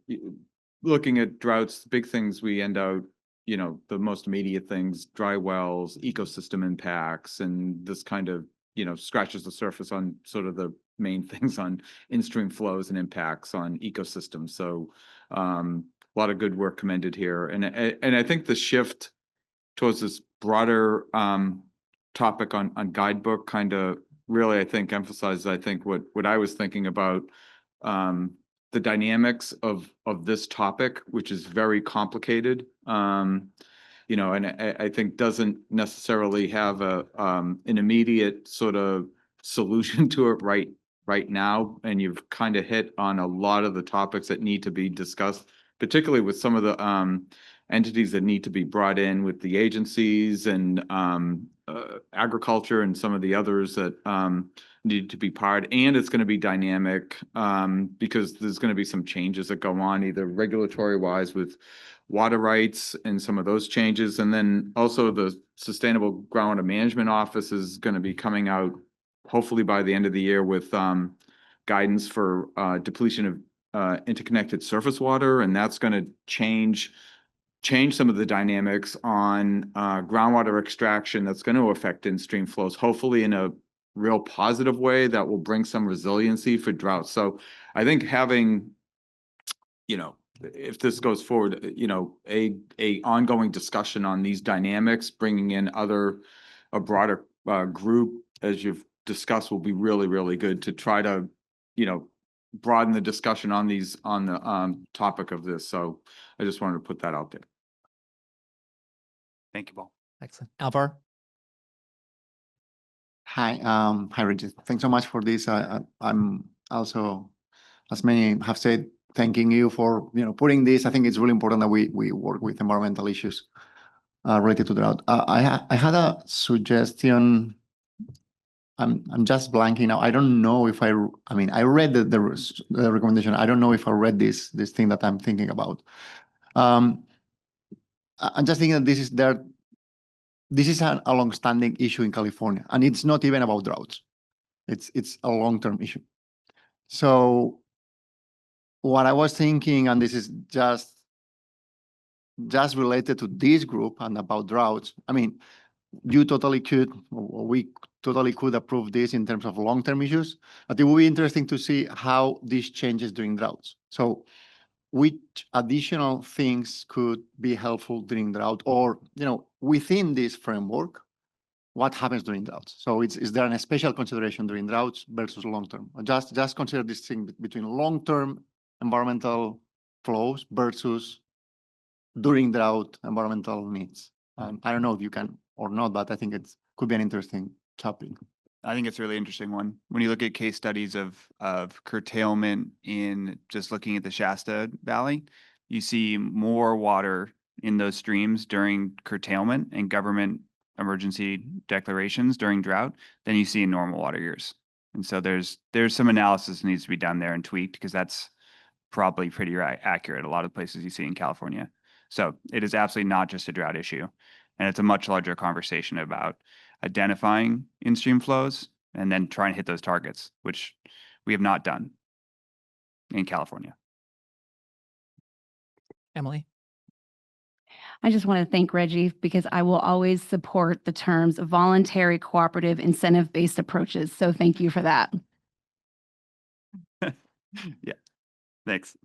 [SPEAKER 2] looking at droughts, big things we end out, the most immediate things, dry wells, ecosystem impacts, and this kind of, scratches the surface on sort of the main things on in-stream flows and impacts on ecosystems. So a lot of good work commended here. And I think the shift towards this broader topic on guidebook kind of really, I think, emphasizes, what I was thinking about, the dynamics of this topic, which is very complicated. And I think doesn't necessarily have an immediate sort of solution to it right now. And you've kind of hit on a lot of the topics that need to be discussed, particularly with some of the entities that need to be brought in with the agencies and agriculture and some of the others that need to be part. And it's going to be dynamic because there's going to be some changes that go on, either regulatory wise with water rights and some of those changes. And then also the Sustainable Groundwater Management Office is going to be coming out hopefully by the end of the year with guidance for depletion of interconnected surface water. And that's going to change some of the dynamics on groundwater extraction that's going to affect in-stream flows, hopefully in a real positive way that will bring some resiliency for drought. So I think having, if this goes forward, a ongoing discussion on these dynamics, bringing in a broader group, as you've discussed, will be really, really good to try to, broaden the discussion on the topic of this. So I just wanted to put that out there.
[SPEAKER 16] Thank you, Paul.
[SPEAKER 9] Excellent. Alvar?
[SPEAKER 19] Hi, Reggie. Thanks so much for this. I'm also, as many have said, thanking you for putting this. I think it's really important that we work with environmental issues related to drought. I had a suggestion. I'm just blanking now. I don't know if I read the recommendation. I don't know if I read this thing that I'm thinking about. I'm just thinking that this is a long-standing issue in California, and it's not even about droughts. It's a long-term issue. So what I was thinking, and this is just related to this group and about droughts, you totally could, or we totally could approve this in terms of long-term issues, but it will be interesting to see how this changes during droughts. So which additional things could be helpful during drought, or within this framework, what happens during droughts? So is there a special consideration during droughts versus long-term? Just consider this thing between long-term environmental flows versus during drought environmental needs. I don't know if you can or not, but I think it could be an interesting topic.
[SPEAKER 16] I think it's a really interesting one. When you look at case studies of curtailment in just looking at the Shasta Valley, you see more water in those streams during curtailment and government emergency declarations during drought than you see in normal water years. And so there's some analysis that needs to be done there and tweaked, because that's probably pretty accurate. A lot of places you see in California. So it is absolutely not just a drought issue. And it's a much larger conversation about identifying in-stream flows and then trying to hit those targets, which we have not done in California.
[SPEAKER 9] Emily?
[SPEAKER 4] I just want to thank Reggie, because I will always support the terms voluntary, cooperative, incentive-based approaches. So thank you for that.
[SPEAKER 16] Yeah, thanks.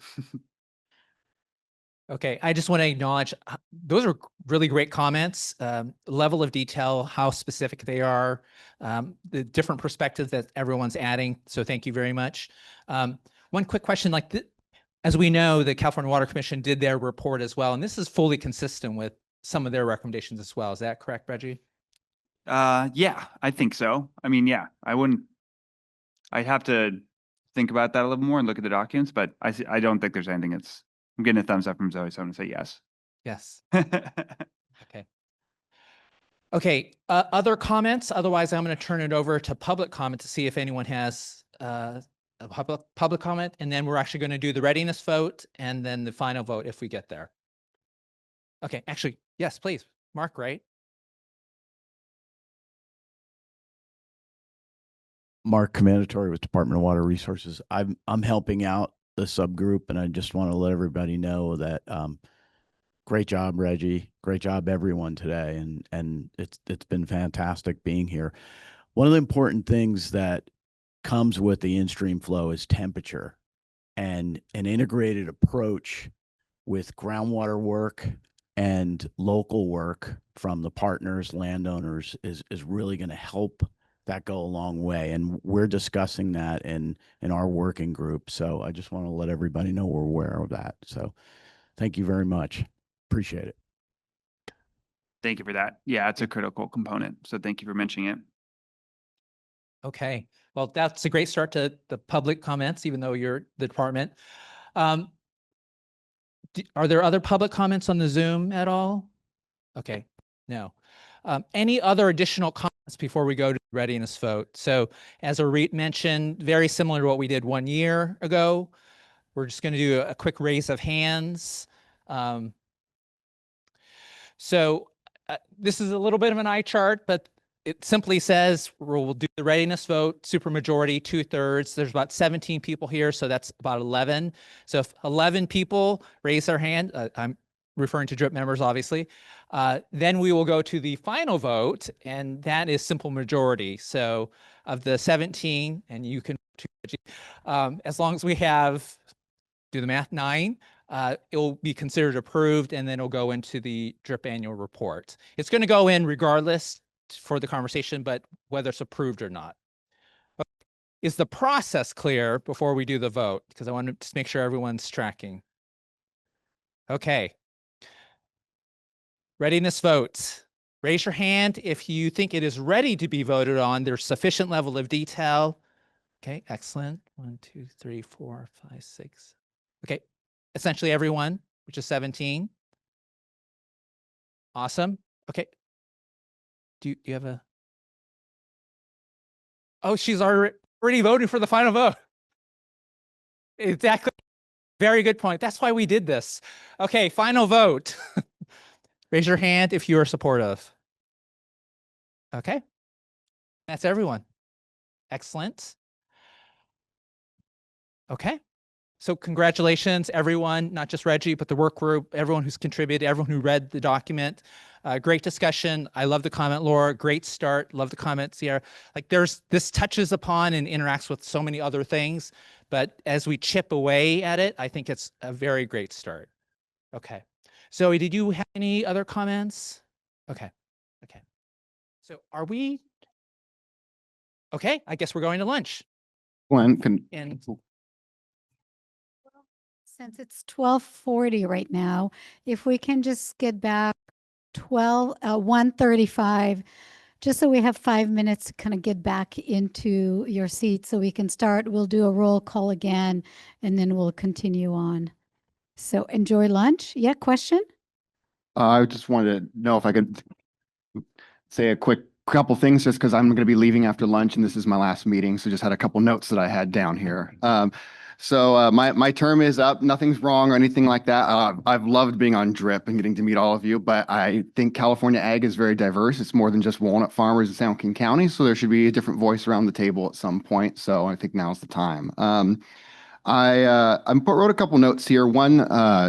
[SPEAKER 9] Okay, I just want to acknowledge those are really great comments. Level of detail, how specific they are, the different perspectives that everyone's adding. So thank you very much. One quick question, as we know, the California Water Commission did their report as well, and this is fully consistent with some of their recommendations as well. Is that correct, Reggie?
[SPEAKER 16] Yeah, I think so. Yeah, I'd have to think about that a little more and look at the documents, but I don't think there's anything that's. I'm getting a thumbs up from Zoe, so I'm going to say yes.
[SPEAKER 9] Yes. Okay. Okay, other comments? Otherwise, I'm going to turn it over to public comment to see if anyone has a public comment, and then we're actually going to do the readiness vote and then the final vote if we get there. Okay, actually, yes, please. Mark, right?
[SPEAKER 22] Mark Commandatori with Department of Water Resources. I'm helping out the subgroup, and I just want to let everybody know that great job, Reggie. Great job, everyone today, and it's been fantastic being here. One of the important things that comes with the in-stream flow is temperature, and an integrated approach with groundwater work and local work from the partners, landowners is really going to help that go a long way. And we're discussing that in our working group. So I just want to let everybody know we're aware of that. So thank you very much. Appreciate it.
[SPEAKER 16] Thank you for that. Yeah, it's a critical component. So thank you for mentioning it.
[SPEAKER 9] Okay. Well, that's a great start to the public comments, even though you're the department. Are there other public comments on the Zoom at all? Okay, no. Any other additional comments before we go to the readiness vote? So as Arit mentioned, very similar to what we did 1 year ago, we're just going to do a quick raise of hands. This is a little bit of an eye chart, but it simply says we'll do the readiness vote, supermajority, 2/3. There's about 17 people here, so that's about 11. So if 11 people raise their hand, I'm referring to DRIP members, obviously, then we will go to the final vote, and that is simple majority. So of the 17, and you can, as long as we have, do the math, 9, it will be considered approved, and then it'll go into the DRIP annual report. It's going to go in regardless for the conversation, but whether it's approved or not. Is the process clear before we do the vote? Because I want to just make sure everyone's tracking. Okay. Readiness vote. Raise your hand if you think it is ready to be voted on. There's sufficient level of detail. Okay, excellent. 1, 2, 3, 4, 5, 6. Okay, essentially everyone, which is 17. Awesome. Okay. Do you have a... Oh, she's already voting for the final vote. Exactly. Very good point. That's why we did this. Okay, final vote. Raise your hand if you are supportive. Okay. That's everyone. Excellent. Okay. So congratulations, everyone, not just Reggie, but the work group, everyone who's contributed, everyone who read the document. Great discussion. I love the comment, Laura. Great start. Love the comment, Sierra. Like this touches upon and interacts with so many other things, but as we chip away at it, I think it's a very great start. Okay. Zoe, did you have any other comments? Okay. Okay. So are we? Okay. I guess we're going to lunch. And
[SPEAKER 1] since it's 12:40 right now, if we can just get back 1:35, just so we have 5 minutes to kind of get back into your seat so we can start. We'll do a roll call again, and then we'll continue on. So enjoy lunch. Yeah, question?
[SPEAKER 5] I just wanted to know if I could say a quick couple things just because I'm going to be leaving after lunch and this is my last meeting. So just had a couple notes that I had down here. My term is up. Nothing's wrong or anything like that. I've loved being on DRIP and getting to meet all of you, but I think California ag is very diverse. It's more than just walnut farmers in San Joaquin County. So there should be a different voice around the table at some point. So I think now's the time. I wrote a couple notes here. One,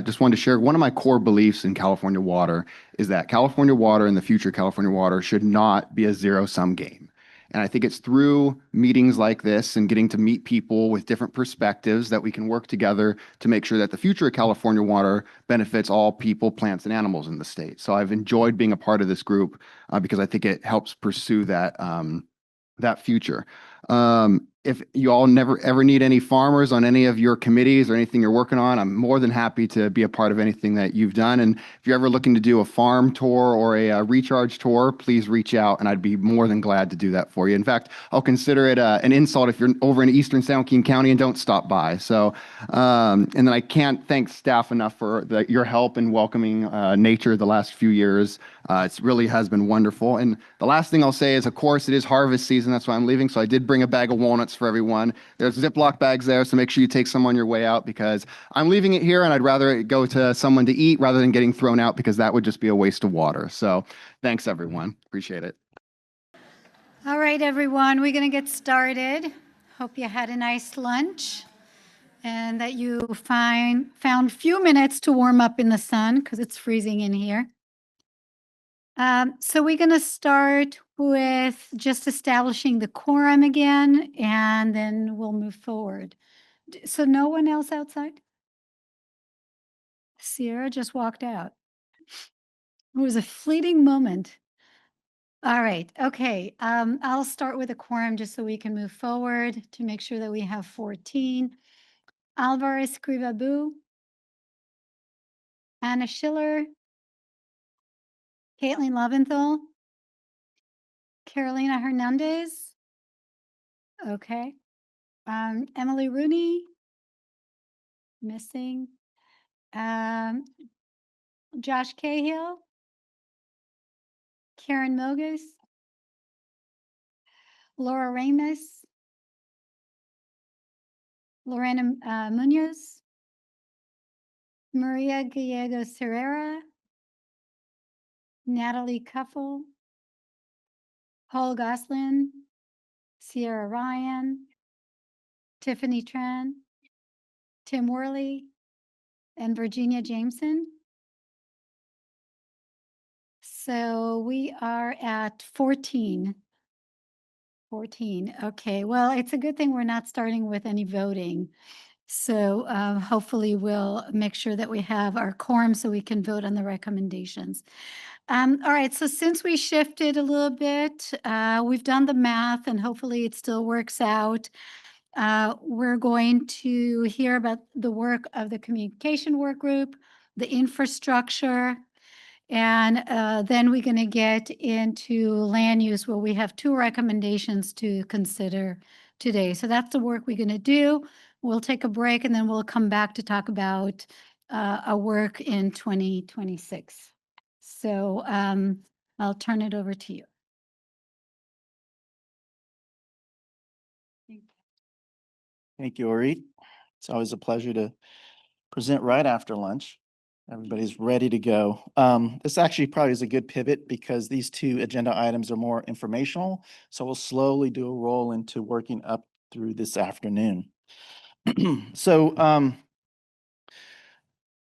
[SPEAKER 5] just wanted to share one of my core beliefs in California water is that California water and the future California water should not be a zero-sum game. And I think it's through meetings like this and getting to meet people with different perspectives that we can work together to make sure that the future of California water benefits all people, plants, and animals in the state. So I've enjoyed being a part of this group because I think it helps pursue that future. If you all never ever need any farmers on any of your committees or anything you're working on, I'm more than happy to be a part of anything that you've done. And if you're ever looking to do a farm tour or a recharge tour, please reach out and I'd be more than glad to do that for you. In fact, I'll consider it an insult if you're over in Eastern San Joaquin County and don't stop by. So, and then I can't thank staff enough for your help in welcoming nature the last few years. It really has been wonderful. And the last thing I'll say is, of course, it is harvest season. That's why I'm leaving. So I did bring a bag of walnuts for everyone. There's Ziploc bags there, so make sure you take some on your way out because I'm leaving it here and I'd rather it go to someone to eat rather than getting thrown out because that would just be a waste of water. So thanks, everyone. Appreciate it.
[SPEAKER 1] All right, everyone, we're going to get started. Hope you had a nice lunch and that you found a few minutes to warm up in the sun because it's freezing in here. So we're going to start with just establishing the quorum again, and then we'll move forward. So no one else outside? Sierra just walked out. It was a fleeting moment. All right. Okay. I'll start with a quorum just so we can move forward to make sure that we have 14. Alvarez Escrivabu, Anna Schiller, Caitlin Loventhal, Carolina Hernandez. Okay. Emily Rooney, missing. Josh Cahill, Karen Mogus, Laura Ramos, Lorena Munoz, Maria Gallegos Herrera, Natalie Cuffle, Paul Goslin, Sierra Ryan, Tiffany Tran, Tim Worley, and Virginia Jameson. So we are at 14. 14. Okay. Well, it's a good thing we're not starting with any voting. So hopefully we'll make sure that we have our quorum so we can vote on the recommendations. All right, so since we shifted a little bit, we've done the math and hopefully it still works out. We're going to hear about the work of the communication work group, the infrastructure, and then we're going to get into land use where we have 2 recommendations to consider today. So that's the work we're going to do. We'll take a break and then we'll come back to talk about our work in 2026. So I'll turn it over to you.
[SPEAKER 15] Thank you, Orit. It's always a pleasure to present right after lunch. Everybody's ready to go. This actually probably is a good pivot because these 2 agenda items are more informational. So we'll slowly do a roll into working up through this afternoon. So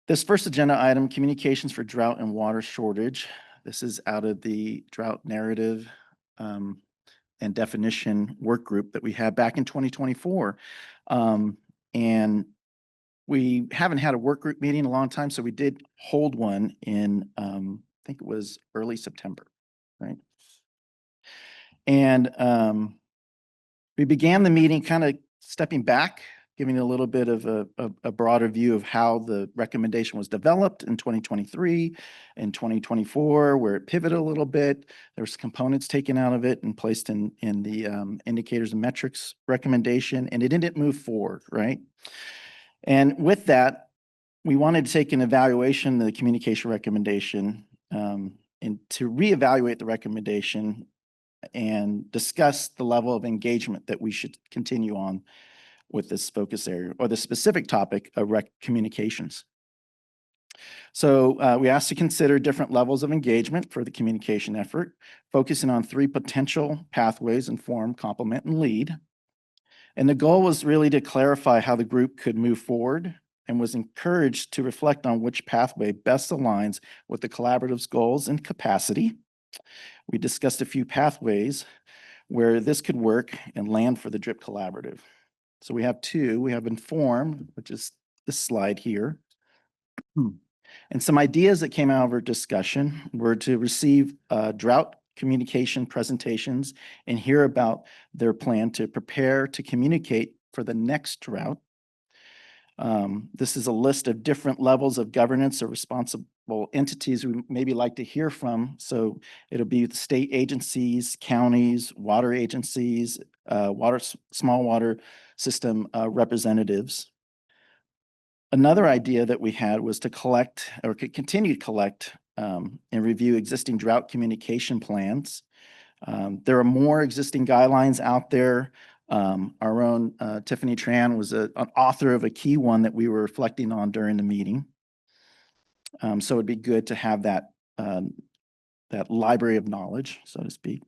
[SPEAKER 15] this first agenda item, communications for drought and water shortage. This is out of the drought narrative and definition work group that we had back in 2024. And we haven't had a work group meeting in a long time, so we did hold one in, I think it was early September, right? And we began the meeting kind of stepping back, giving a little bit of a broader view of how the recommendation was developed in 2023 and 2024, where it pivoted a little bit. There's components taken out of it and placed in the indicators and metrics recommendation, and it didn't move forward, right? And with that, we wanted to take an evaluation of the communication recommendation and to reevaluate the recommendation and discuss the level of engagement that we should continue on with this focus area or the specific topic of communications. So we asked to consider different levels of engagement for the communication effort, focusing on 3 potential pathways: inform, complement, and lead. And the goal was really to clarify how the group could move forward and was encouraged to reflect on which pathway best aligns with the collaborative's goals and capacity. We discussed a few pathways where this could work and land for the DRIP Collaborative. So we have 2. We have inform, which is this slide here. And some ideas that came out of our discussion were to receive drought communication presentations and hear about their plan to prepare to communicate for the next drought. This is a list of different levels of governance or responsible entities we maybe like to hear from. So it'll be the state agencies, counties, water agencies, small water system representatives. Another idea that we had was to collect or continue to collect and review existing drought communication plans. There are more existing guidelines out there. Our own Tiffany Tran was an author of a key one that we were reflecting on during the meeting. So it'd be good to have that library of knowledge, so to speak.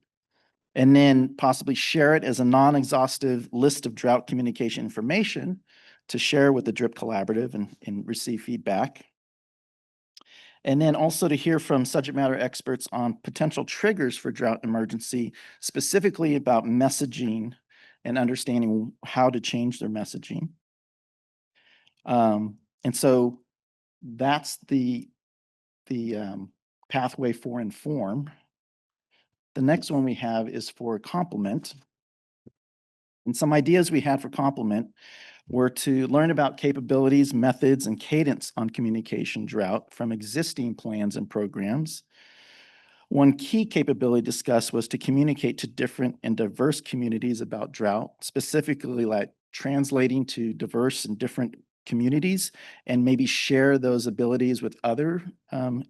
[SPEAKER 15] And then possibly share it as a non-exhaustive list of drought communication information to share with the DRIP Collaborative and receive feedback. And then also to hear from subject matter experts on potential triggers for drought emergency, specifically about messaging and understanding how to change their messaging. And so that's the pathway for inform. The next one we have is for complement. And some ideas we had for complement were to learn about capabilities, methods, and cadence on communication drought from existing plans and programs. One key capability discussed was to communicate to different and diverse communities about drought, specifically like translating to diverse and different communities and maybe share those abilities with other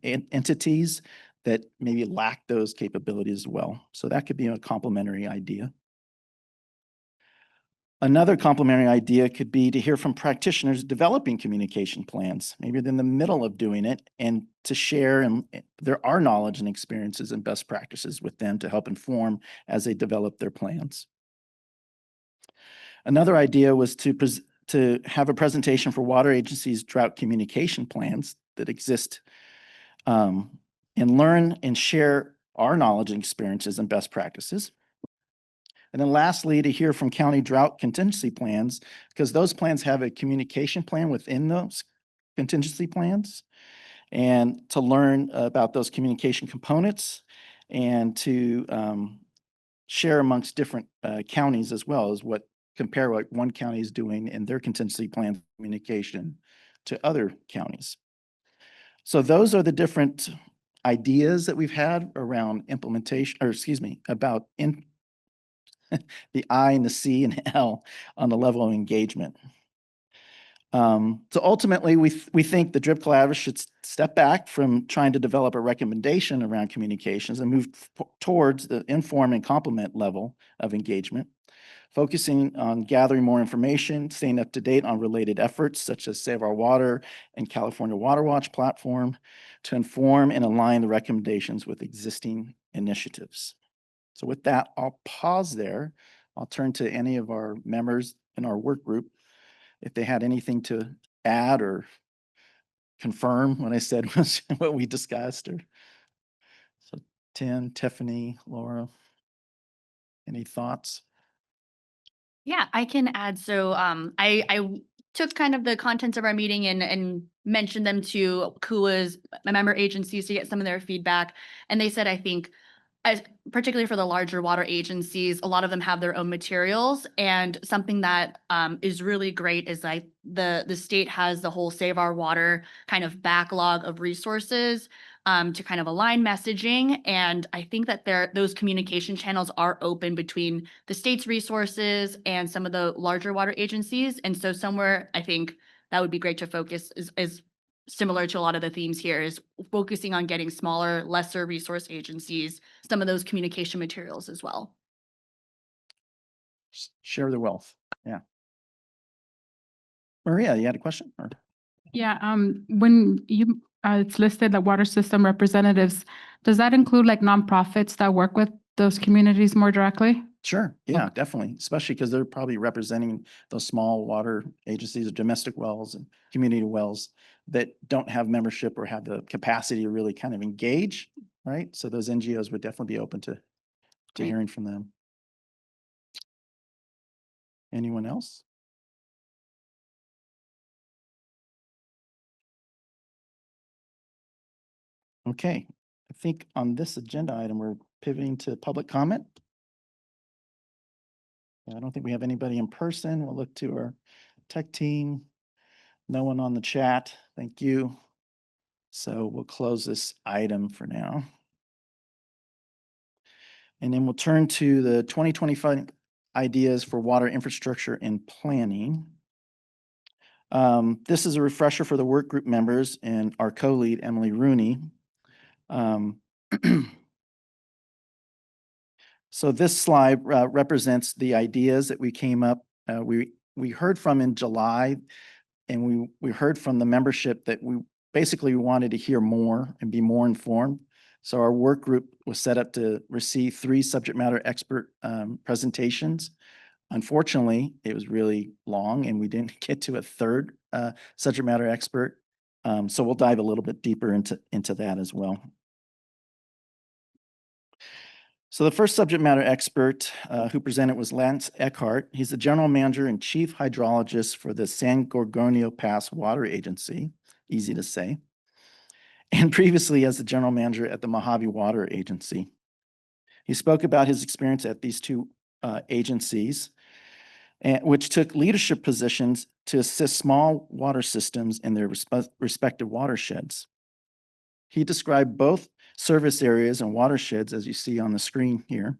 [SPEAKER 15] entities that maybe lack those capabilities as well. So that could be a complementary idea. Another complementary idea could be to hear from practitioners developing communication plans, maybe they're in the middle of doing it, and to share our knowledge and experiences and best practices with them to help inform as they develop their plans. Another idea was to have a presentation for water agencies' drought communication plans that exist and learn and share our knowledge and experiences and best practices. And then lastly, to hear from county drought contingency plans, because those plans have a communication plan within those contingency plans. And to learn about those communication components and to share amongst different counties as well as compare what one county is doing in their contingency plan communication to other counties. So those are the different ideas that we've had around implementation, or excuse me, about the I and the C and L on the level of engagement. So ultimately, we think the DRIP Collaborative should step back from trying to develop a recommendation around communications and move towards the inform and complement level of engagement, focusing on gathering more information, staying up to date on related efforts such as Save Our Water and California Water Watch platform to inform and align the recommendations with existing initiatives. So with that, I'll pause there. I'll turn to any of our members in our work group if they had anything to add or confirm what I said was what we discussed. So Tim, Tiffany, Laura, any thoughts?
[SPEAKER 3] Yeah, I can add. So I took kind of the contents of our meeting and mentioned them to KUA's member agencies to get some of their feedback. And they said, I think, particularly for the larger water agencies, a lot of them have their own materials. And something that is really great is like the state has the whole Save Our Water kind of backlog of resources to kind of align messaging. And I think that those communication channels are open between the state's resources and some of the larger water agencies. And so somewhere I think that would be great to focus is similar to a lot of the themes here, is focusing on getting smaller, lesser resource agencies some of those communication materials as well.
[SPEAKER 15] Share the wealth. Yeah. Maria, you had a question? Or?
[SPEAKER 8] Yeah, when you it's listed that water system representatives, does that include like nonprofits that work with those communities more directly?
[SPEAKER 15] Sure. Yeah, definitely. Especially because they're probably representing those small water agencies or domestic wells and community wells that don't have membership or have the capacity to really kind of engage, right? So those NGOs would definitely be open to hearing from them. Anyone else? Okay, I think on this agenda item, we're pivoting to public comment. I don't think we have anybody in person. We'll look to our tech team. No one on the chat. Thank you. So we'll close this item for now. And then we'll turn to the 2025 ideas for water infrastructure and planning. This is a refresher for the work group members and our co-lead, Emily Rooney. So this slide represents the ideas that we came up, we heard from in July, and we heard from the membership that we basically wanted to hear more and be more informed. So our work group was set up to receive 3 subject matter expert presentations. Unfortunately, it was really long and we didn't get to a third subject matter expert. So we'll dive a little bit deeper into that as well. So the first subject matter expert who presented was Lance Eckhart. He's the general manager and chief hydrologist for the San Gorgonio Pass Water Agency, easy to say, and previously as the general manager at the Mojave Water Agency. He spoke about his experience at these 2 agencies, which took leadership positions to assist small water systems in their respective watersheds. He described both service areas and watersheds, as you see on the screen here,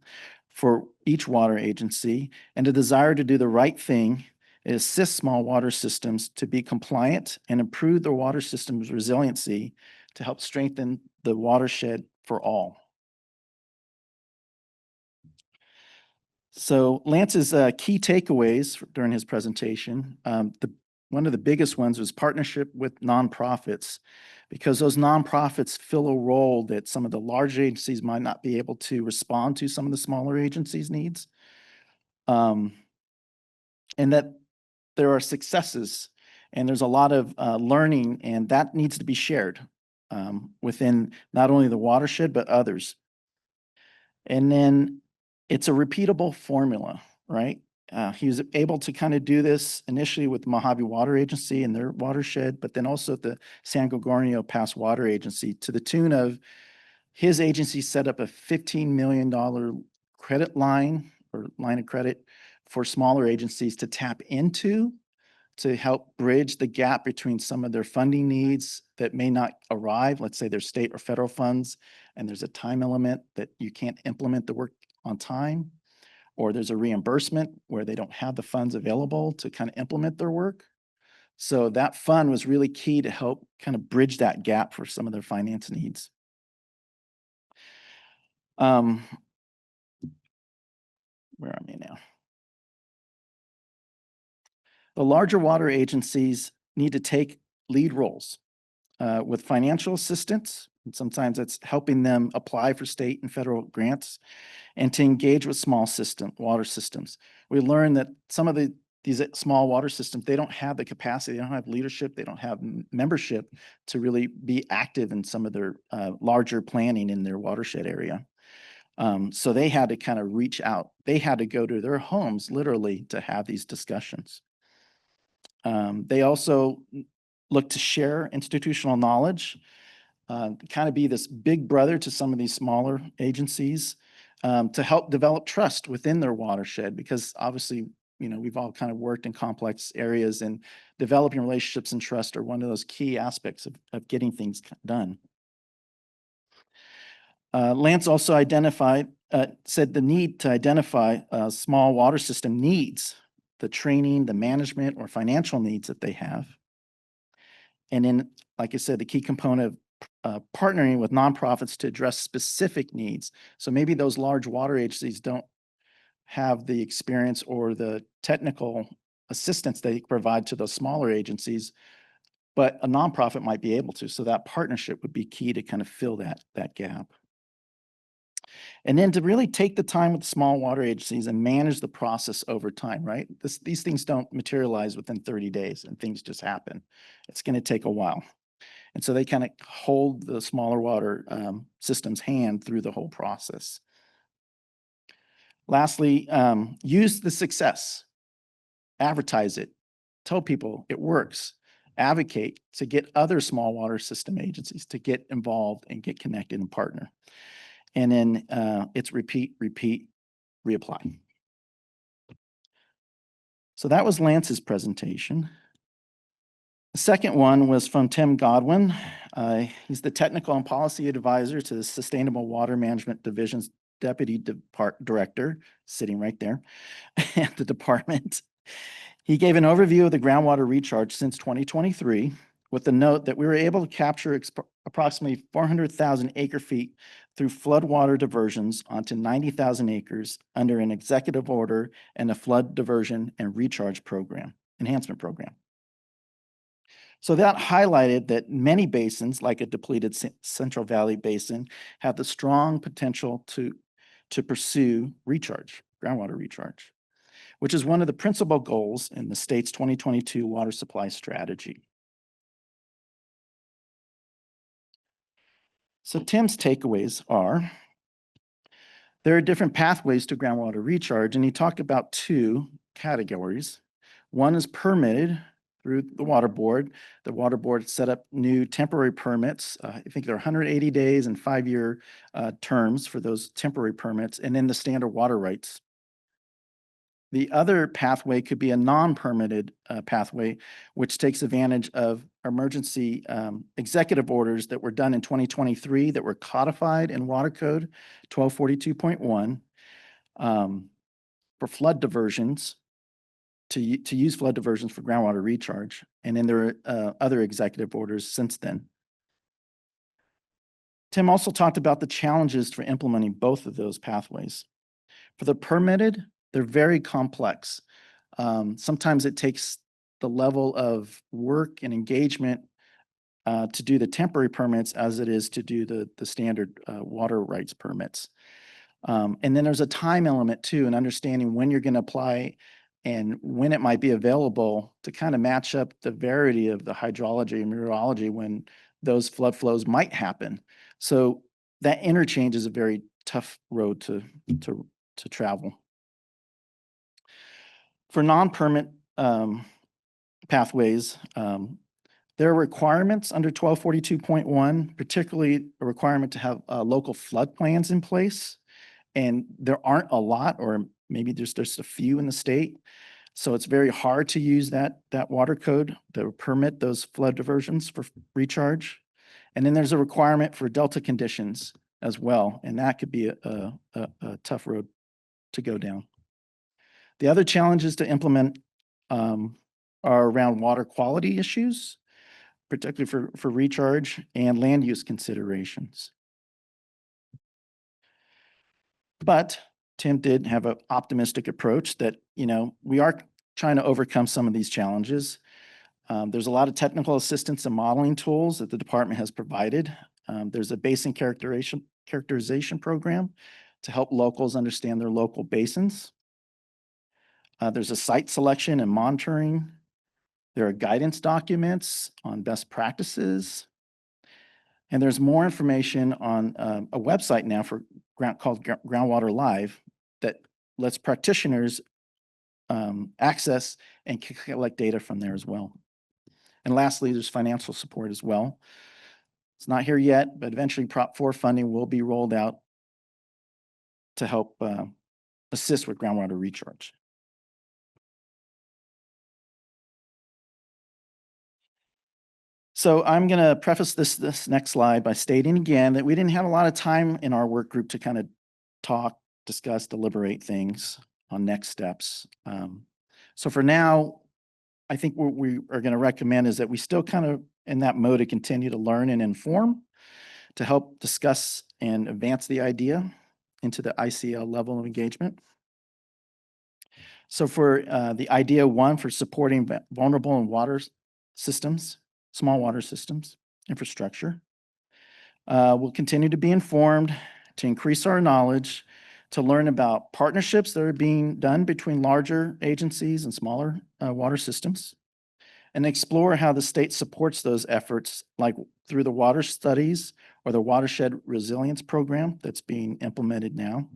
[SPEAKER 15] for each water agency, and a desire to do the right thing and assist small water systems to be compliant and improve their water system's resiliency to help strengthen the watershed for all. So Lance's key takeaways during his presentation, one of the biggest ones was partnership with nonprofits, because those nonprofits fill a role that some of the large agencies might not be able to respond to some of the smaller agencies' needs. And that there are successes and there's a lot of learning, and that needs to be shared within not only the watershed, but others. And then It's a repeatable formula, right? He was able to kind of do this initially with Mojave Water Agency and their watershed, but then also at the San Gorgonio Pass Water Agency, to the tune of his agency set up a $15 million credit line or line of credit for smaller agencies to tap into to help bridge the gap between some of their funding needs that may not arrive. Let's say there's state or federal funds and there's a time element that you can't implement the work on time, or there's a reimbursement where they don't have the funds available to kind of implement their work. So that fund was really key to help kind of bridge that gap for some of their finance needs. Where am I now? The larger water agencies need to take lead roles with financial assistance. And sometimes it's helping them apply for state and federal grants, and to engage with small water systems. We learned that some of these small water systems, they don't have the capacity, they don't have leadership, they don't have membership to really be active in some of their larger planning in their watershed area. So they had to kind of reach out. They had to go to their homes literally to have these discussions. They also look to share institutional knowledge, kind of be this big brother to some of these smaller agencies, to help develop trust within their watershed, because obviously, we've all kind of worked in complex areas, and developing relationships and trust are one of those key aspects of getting things done. Lance also said the need to identify small water system needs, the training, the management, or financial needs that they have. And then, like I said, the key component of partnering with nonprofits to address specific needs. So maybe those large water agencies don't have the experience or the technical assistance they provide to those smaller agencies, but a nonprofit might be able to. So that partnership would be key to kind of fill that gap. And then to really take the time with small water agencies and manage the process over time, right? These things don't materialize within 30 days and things just happen. It's going to take a while. And so they kind of hold the smaller water systems' hand through the whole process. Lastly, use the success. Advertise it. Tell people it works. Advocate to get other small water system agencies to get involved and get connected and partner. And then it's repeat, reapply. So that was Lance's presentation. The second one was from Tim Godwin. He's the Technical and Policy Advisor to the Sustainable Water Management Division's Deputy Director, sitting right there at the department. He gave an overview of the groundwater recharge since 2023, with the note that we were able to capture approximately 400,000 acre-feet through floodwater diversions onto 90,000 acres under an executive order and a flood diversion and recharge program, enhancement program. So that highlighted that many basins, like a depleted Central Valley Basin, have the strong potential to pursue recharge, groundwater recharge, which is one of the principal goals in the state's 2022 water supply strategy. So Tim's takeaways are, there are different pathways to groundwater recharge, and he talked about two categories. One is permitted through the Water Board. The Water Board set up new temporary permits. I think they're 180 days and 5-year terms for those temporary permits, and then the standard water rights. The other pathway could be a non-permitted pathway, which takes advantage of emergency executive orders that were done in 2023 that were codified in Water Code 1242.1 for flood diversions, to use flood diversions for groundwater recharge. And then there are other executive orders since then. Tim also talked about the challenges for implementing both of those pathways. For the permitted, they're very complex. Sometimes it takes the level of work and engagement to do the temporary permits as it is to do the standard water rights permits. And then there's a time element too, and understanding when you're going to apply and when it might be available to kind of match up the verity of the hydrology and meteorology when those flood flows might happen. So that interchange is a very tough road to to travel. For non-permit pathways, there are requirements under 1242.1, particularly a requirement to have local flood plans in place. And there aren't a lot, or maybe there's just a few in the state. So it's very hard to use that water code that would permit those flood diversions for recharge. And then there's a requirement for delta conditions as well. And that could be a tough road to go down. The other challenges to implement are around water quality issues, particularly for recharge, and land use considerations. But Tim did have an optimistic approach that, we are trying to overcome some of these challenges. There's a lot of technical assistance and modeling tools that the department has provided. There's a basin characterization program to help locals understand their local basins. There's a site selection and monitoring. There are guidance documents on best practices. And there's more information on a website now called Groundwater Live that lets practitioners access and collect data from there as well. And lastly, there's financial support as well. It's not here yet, but eventually Prop 4 funding will be rolled out to help assist with groundwater recharge. So I'm going to preface this next slide by stating again that we didn't have a lot of time in our work group to kind of talk, discuss, deliberate things on next steps. So for now, I think what we are going to recommend is that we still kind of in that mode to continue to learn and inform to help discuss and advance the idea into the ICL level of engagement. So for the idea one for supporting vulnerable and water systems, small water systems, infrastructure. We'll continue to be informed, to increase our knowledge, to learn about partnerships that are being done between larger agencies and smaller water systems, and explore how the state supports those efforts, like through the water studies or the watershed resilience program that's being implemented now.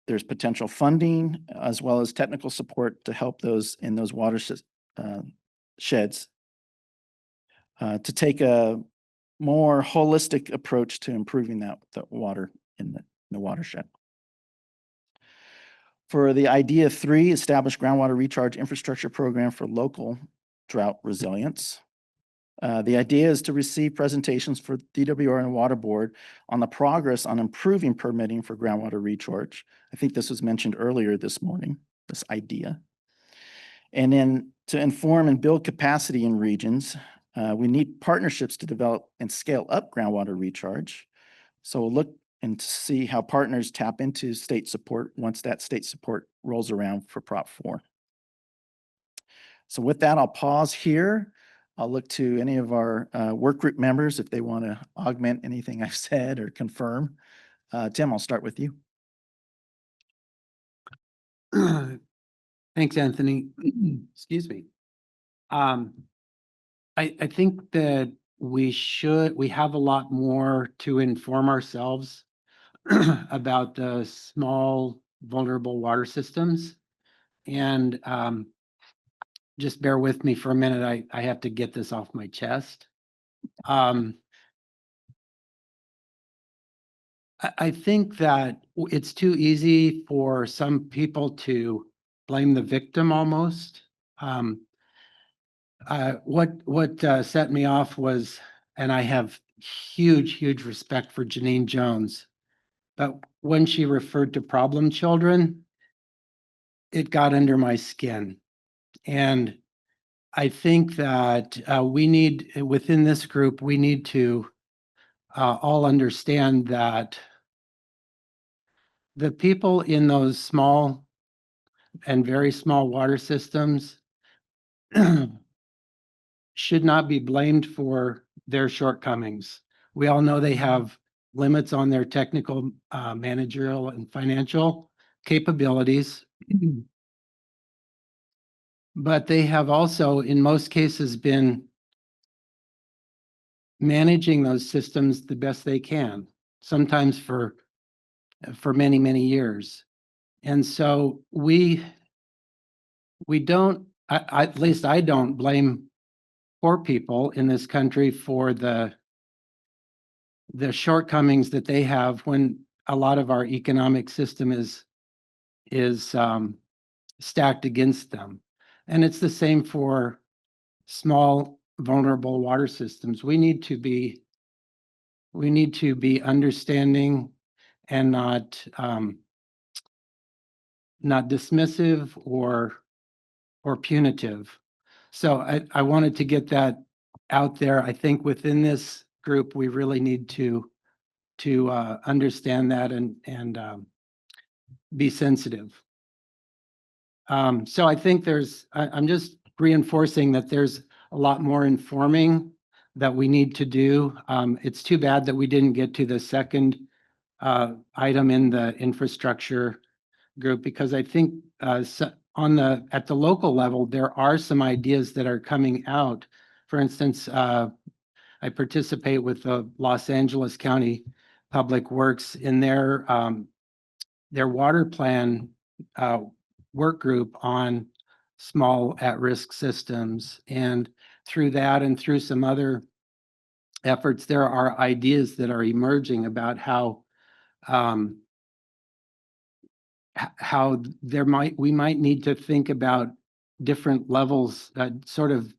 [SPEAKER 15] There's potential funding as well as technical support to help those in those watersheds to take a more holistic approach to improving the water in the watershed. For the idea 3, establish groundwater recharge infrastructure program for local drought resilience. The idea is to receive presentations for DWR and Water Board on the progress on improving permitting for groundwater recharge. I think this was mentioned earlier this morning, this idea. And then to inform and build capacity in regions, we need partnerships to develop and scale up groundwater recharge. So we'll look and to see how partners tap into state support once that state support rolls around for Prop 4. So with that, I'll pause here. I'll look to any of our work group members if they want to augment anything I've said or confirm. Tim, I'll start with you.
[SPEAKER 13] Thanks, Anthony. Excuse me. I think that we have a lot more to inform ourselves about the small vulnerable water systems. And just bear with me for a minute. I have to get this off my chest. I think that it's too easy for some people to blame the victim almost. What set me off was, and I have huge respect for Janine Jones, but when she referred to problem children, it got under my skin. And I think that we need, within this group, we need to all understand that the people in those small and very small water systems should not be blamed for their shortcomings. We all know they have limits on their technical, managerial, and financial capabilities. But they have also, in most cases, been managing those systems the best they can, sometimes for for many, many years. And so we don't, at least I don't blame poor people in this country for the shortcomings that they have when a lot of our economic system is stacked against them. And it's the same for small, vulnerable water systems. We need to be understanding and not dismissive or punitive. So I wanted to get that out there. I think within this group, we really need to understand that and be sensitive. So I think I'm just reinforcing that there's a lot more informing that we need to do. It's too bad that we didn't get to the second item in the infrastructure group, because I think at the local level, there are some ideas that are coming out. For instance, I participate with the Los Angeles County Public Works in their water plan work group on small at-risk systems. And through that and through some other efforts, there are ideas that are emerging about how we might need to think about different levels, sort of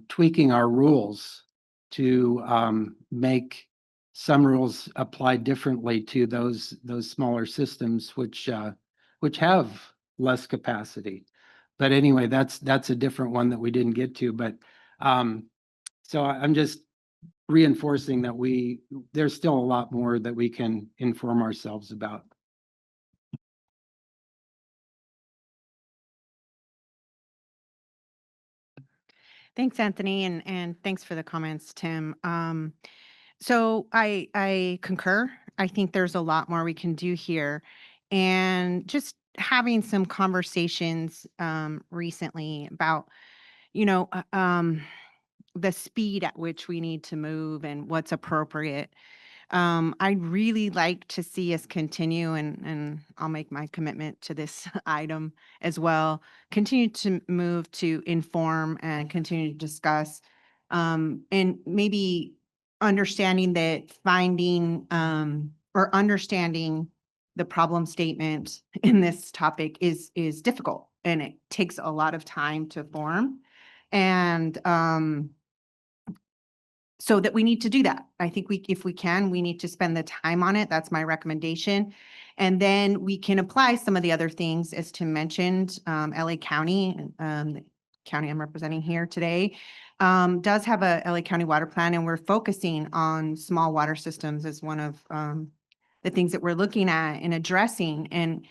[SPEAKER 13] tweaking our rules to make some rules apply differently to those smaller systems, which have less capacity. But anyway, that's a different one that we didn't get to. But so I'm just reinforcing that there's still a lot more that we can inform ourselves about.
[SPEAKER 10] Thanks, Anthony, and thanks for the comments, Tim. So I concur. I think there's a lot more we can do here. And just having some conversations recently about, the speed at which we need to move and what's appropriate. I'd really like to see us continue, and I'll make my commitment to this item as well, continue to move to inform and continue to discuss, and maybe understanding that finding or understanding the problem statement in this topic is difficult, and it takes a lot of time to form. And so that we need to do that. I think if we can, we need to spend the time on it. That's my recommendation. And then we can apply some of the other things, as Tim mentioned. LA County, the county I'm representing here today, does have a LA County water plan, and we're focusing on small water systems as one of the things that we're looking at and addressing. And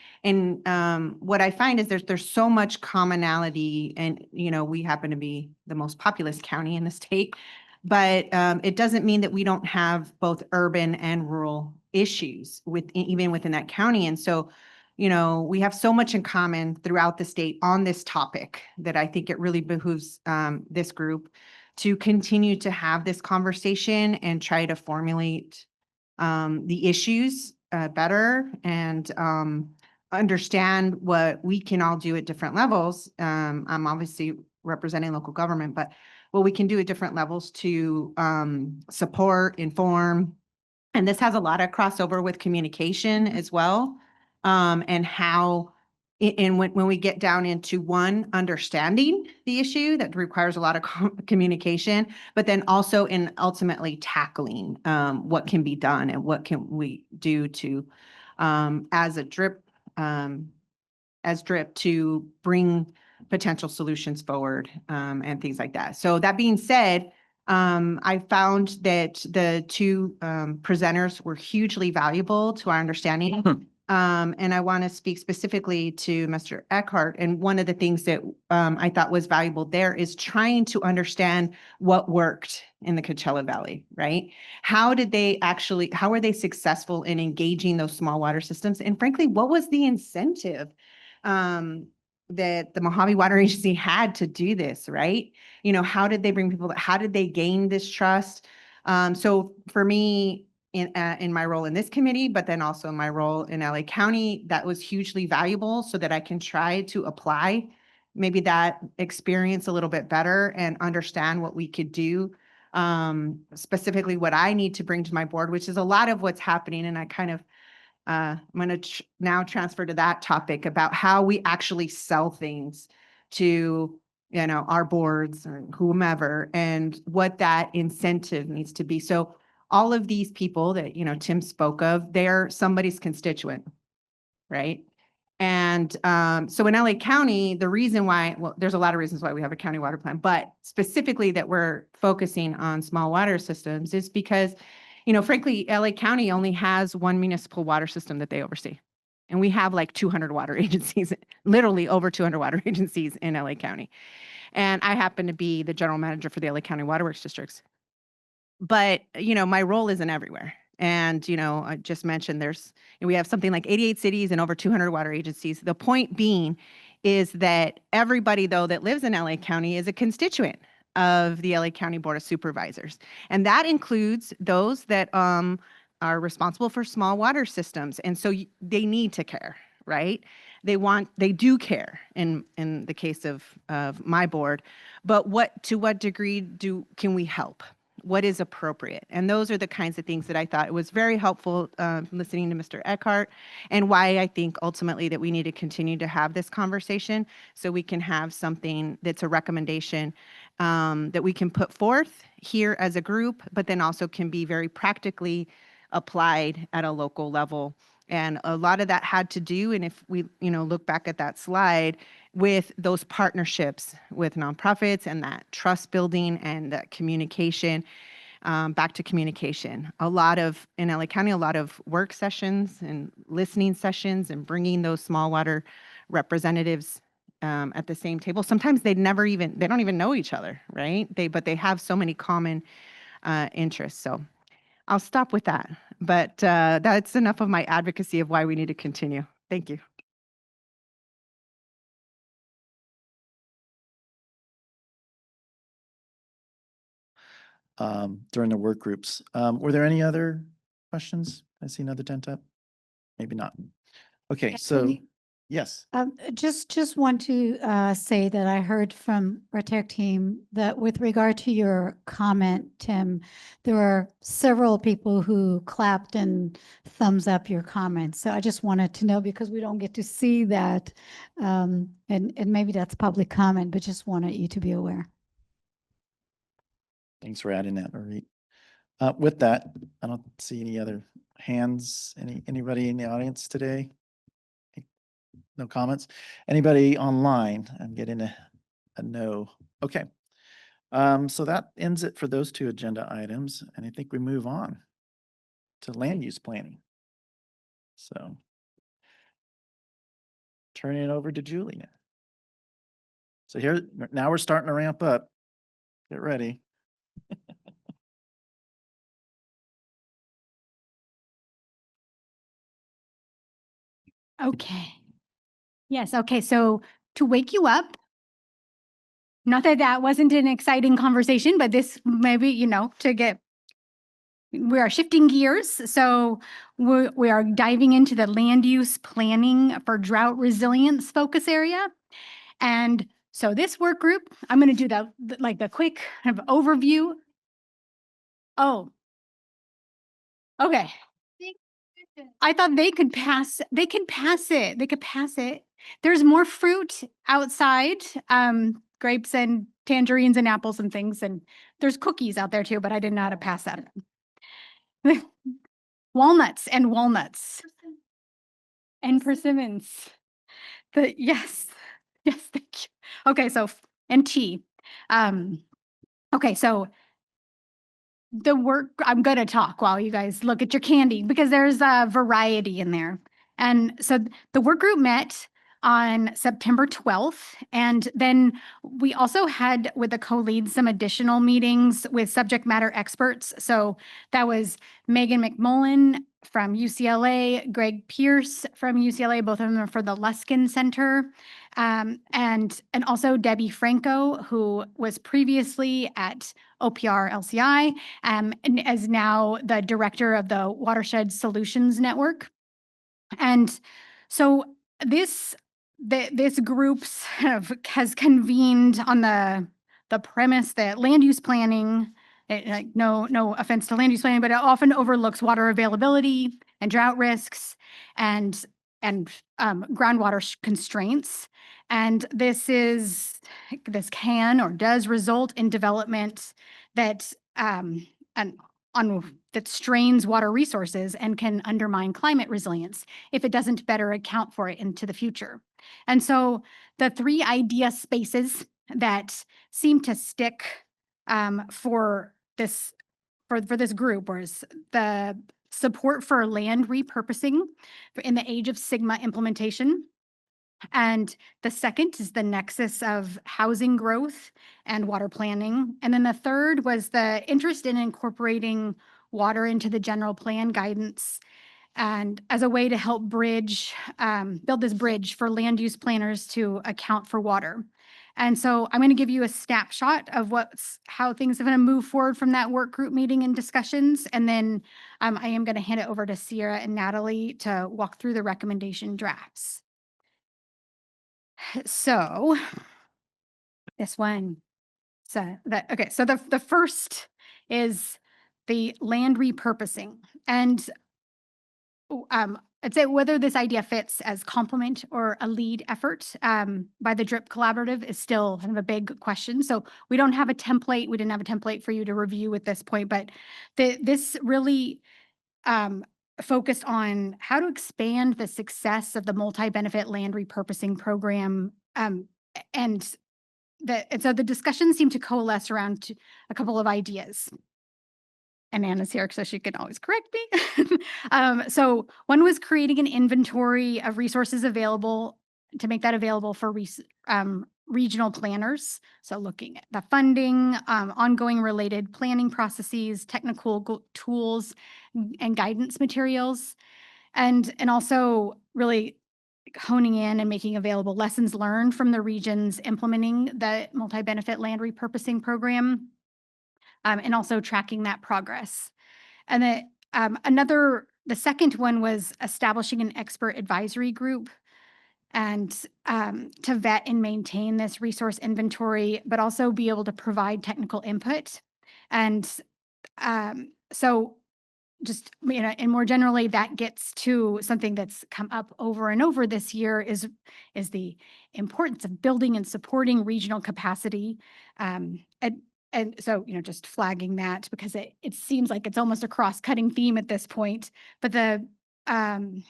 [SPEAKER 10] what I find is there's so much commonality, and we happen to be the most populous county in the state. But it doesn't mean that we don't have both urban and rural issues even within that county. And so, we have so much in common throughout the state on this topic that I think it really behooves this group to continue to have this conversation and try to formulate the issues better and understand what we can all do at different levels. I'm obviously representing local government, but what we can do at different levels to support, inform. And this has a lot of crossover with communication as well. And how, and when we get down into understanding the issue, that requires a lot of communication, but then also in ultimately tackling what can be done and what can we do to, as DRIP, to bring potential solutions forward and things like that. So that being said, I found that the two presenters were hugely valuable to our understanding. And I want to speak specifically to Mr. Eckhart. And one of the things that I thought was valuable there is trying to understand what worked in the Coachella Valley, right? How were they successful in engaging those small water systems? And frankly, what was the incentive that the Mojave Water Agency had to do this, right? How did they bring people, how did they gain this trust? So for me, in my role in this committee, but then also in my role in LA County, that was hugely valuable so that I can try to apply maybe that experience a little bit better and understand what we could do. Specifically what I need to bring to my board, which is a lot of what's happening. And I kind of, I'm going to now transfer to that topic about how we actually sell things to, you know, our boards or whomever, and what that incentive needs to be. So all of these people that, you know, Tim spoke of, they're somebody's constituent, right? And so in LA County, the reason why, well, there's a lot of reasons why we have a county water plan, but specifically that we're focusing on small water systems is because, you know, frankly, LA County only has one municipal water system that they oversee. And we have like 200 water agencies, literally over 200 water agencies in LA County. And I happen to be the general manager for the LA County Waterworks districts. But, you know, my role isn't everywhere. And, you know, I just mentioned we have something like 88 cities and over 200 water agencies. The point being is that everybody, though, that lives in LA County is a constituent of the LA County Board of Supervisors. And that includes those that are responsible for small water systems. And so they need to care, right? They do care in the case of my board, but to what degree can we help? What is appropriate? And those are the kinds of things that I thought it was very helpful listening to Mr. Eckhart, and why I think ultimately that we need to continue to have this conversation so we can have something that's a recommendation that we can put forth here as a group, but then also can be very practically applied at a local level. And a lot of that had to do, and if we, you know, look back at that slide, with those partnerships with nonprofits and that trust building and that communication, back to communication. In LA County, a lot of work sessions and listening sessions and bringing those small water representatives at the same table. Sometimes they don't even know each other, right? But they have so many common interests. So I'll stop with that. But that's enough of my advocacy of why we need to continue. Thank you.
[SPEAKER 15] During the work groups. Were there any other questions? I see another tent up. Maybe not. Okay, so yes.
[SPEAKER 1] Just want to say that I heard from our tech team that with regard to your comment, Tim, there were several people who clapped and thumbs up your comments. So I just wanted to know, because we don't get to see that, and maybe that's public comment, but just wanted you to be aware.
[SPEAKER 15] Thanks for adding that, Marie. With that, I don't see any other hands. Anybody in the audience today? No comments? Anybody online? I'm getting a no. Okay. So that ends it for those two agenda items. And I think we move on to land use planning. So turning it over to Julie now. So now we're starting to ramp up. Get ready.
[SPEAKER 21] Okay. Yes. Okay. So to wake you up, not that that wasn't an exciting conversation, but this maybe, you know, we are shifting gears. So we are diving into the land use planning for drought resilience focus area. And so this work group, I'm going to do the quick kind of overview. Oh, okay. I thought they could pass it. There's more fruit outside, grapes and tangerines and apples and things. And there's cookies out there too, but I didn't know how to pass that. Walnuts and persimmons. Yes, thank you. Okay, so, and tea. Okay, so the work, I'm going to talk while you guys look at your candy, because there's a variety in there. And so the work group met on September 12th. And then we also had with the co-lead some additional meetings with subject matter experts. So that was Megan McMullen from UCLA, Greg Pierce from UCLA, both of them are for the Luskin Center, and also Debbie Franco, who was previously at OPR LCI and is now the director of the Watershed Solutions Network. And so this group's has convened on the premise that land use planning, like no offense to land use planning, but it often overlooks water availability and drought risks and groundwater constraints. And this can or does result in development that that strains water resources and can undermine climate resilience if it doesn't better account for it into the future. And so the three idea spaces that seem to stick for this group was the support for land repurposing in the age of Sigma implementation. And the second is the nexus of housing growth and water planning. And then the third was the interest in incorporating water into the general plan guidance and as a way to help build this bridge for land use planners to account for water. And so I'm going to give you a snapshot of how things are going to move forward from that work group meeting and discussions. And then I am going to hand it over to Sierra and Natalie to walk through the recommendation drafts. So this one, so the first is the land repurposing. And I'd say whether this idea fits as complement or a lead effort by the DRIP Collaborative is still kind of a big question. So we don't have a template. We didn't have a template for you to review at this point, but this really focused on how to expand the success of the multi-benefit land repurposing program. And so the discussions seem to coalesce around a couple of ideas. And Anna's here, so she can always correct me. So one was creating an inventory of resources available to make that available for regional planners. So looking at the funding, ongoing related planning processes, technical tools, and guidance materials, and also really honing in and making available lessons learned from the regions implementing the multi-benefit land repurposing program. And also tracking that progress. And the second one was establishing an expert advisory group and to vet and maintain this resource inventory, but also be able to provide technical input. And so just, and more generally, that gets to something that's come up over and over this year is the importance of building and supporting regional capacity. And so, just flagging that because it seems like it's almost a cross-cutting theme at this point. But and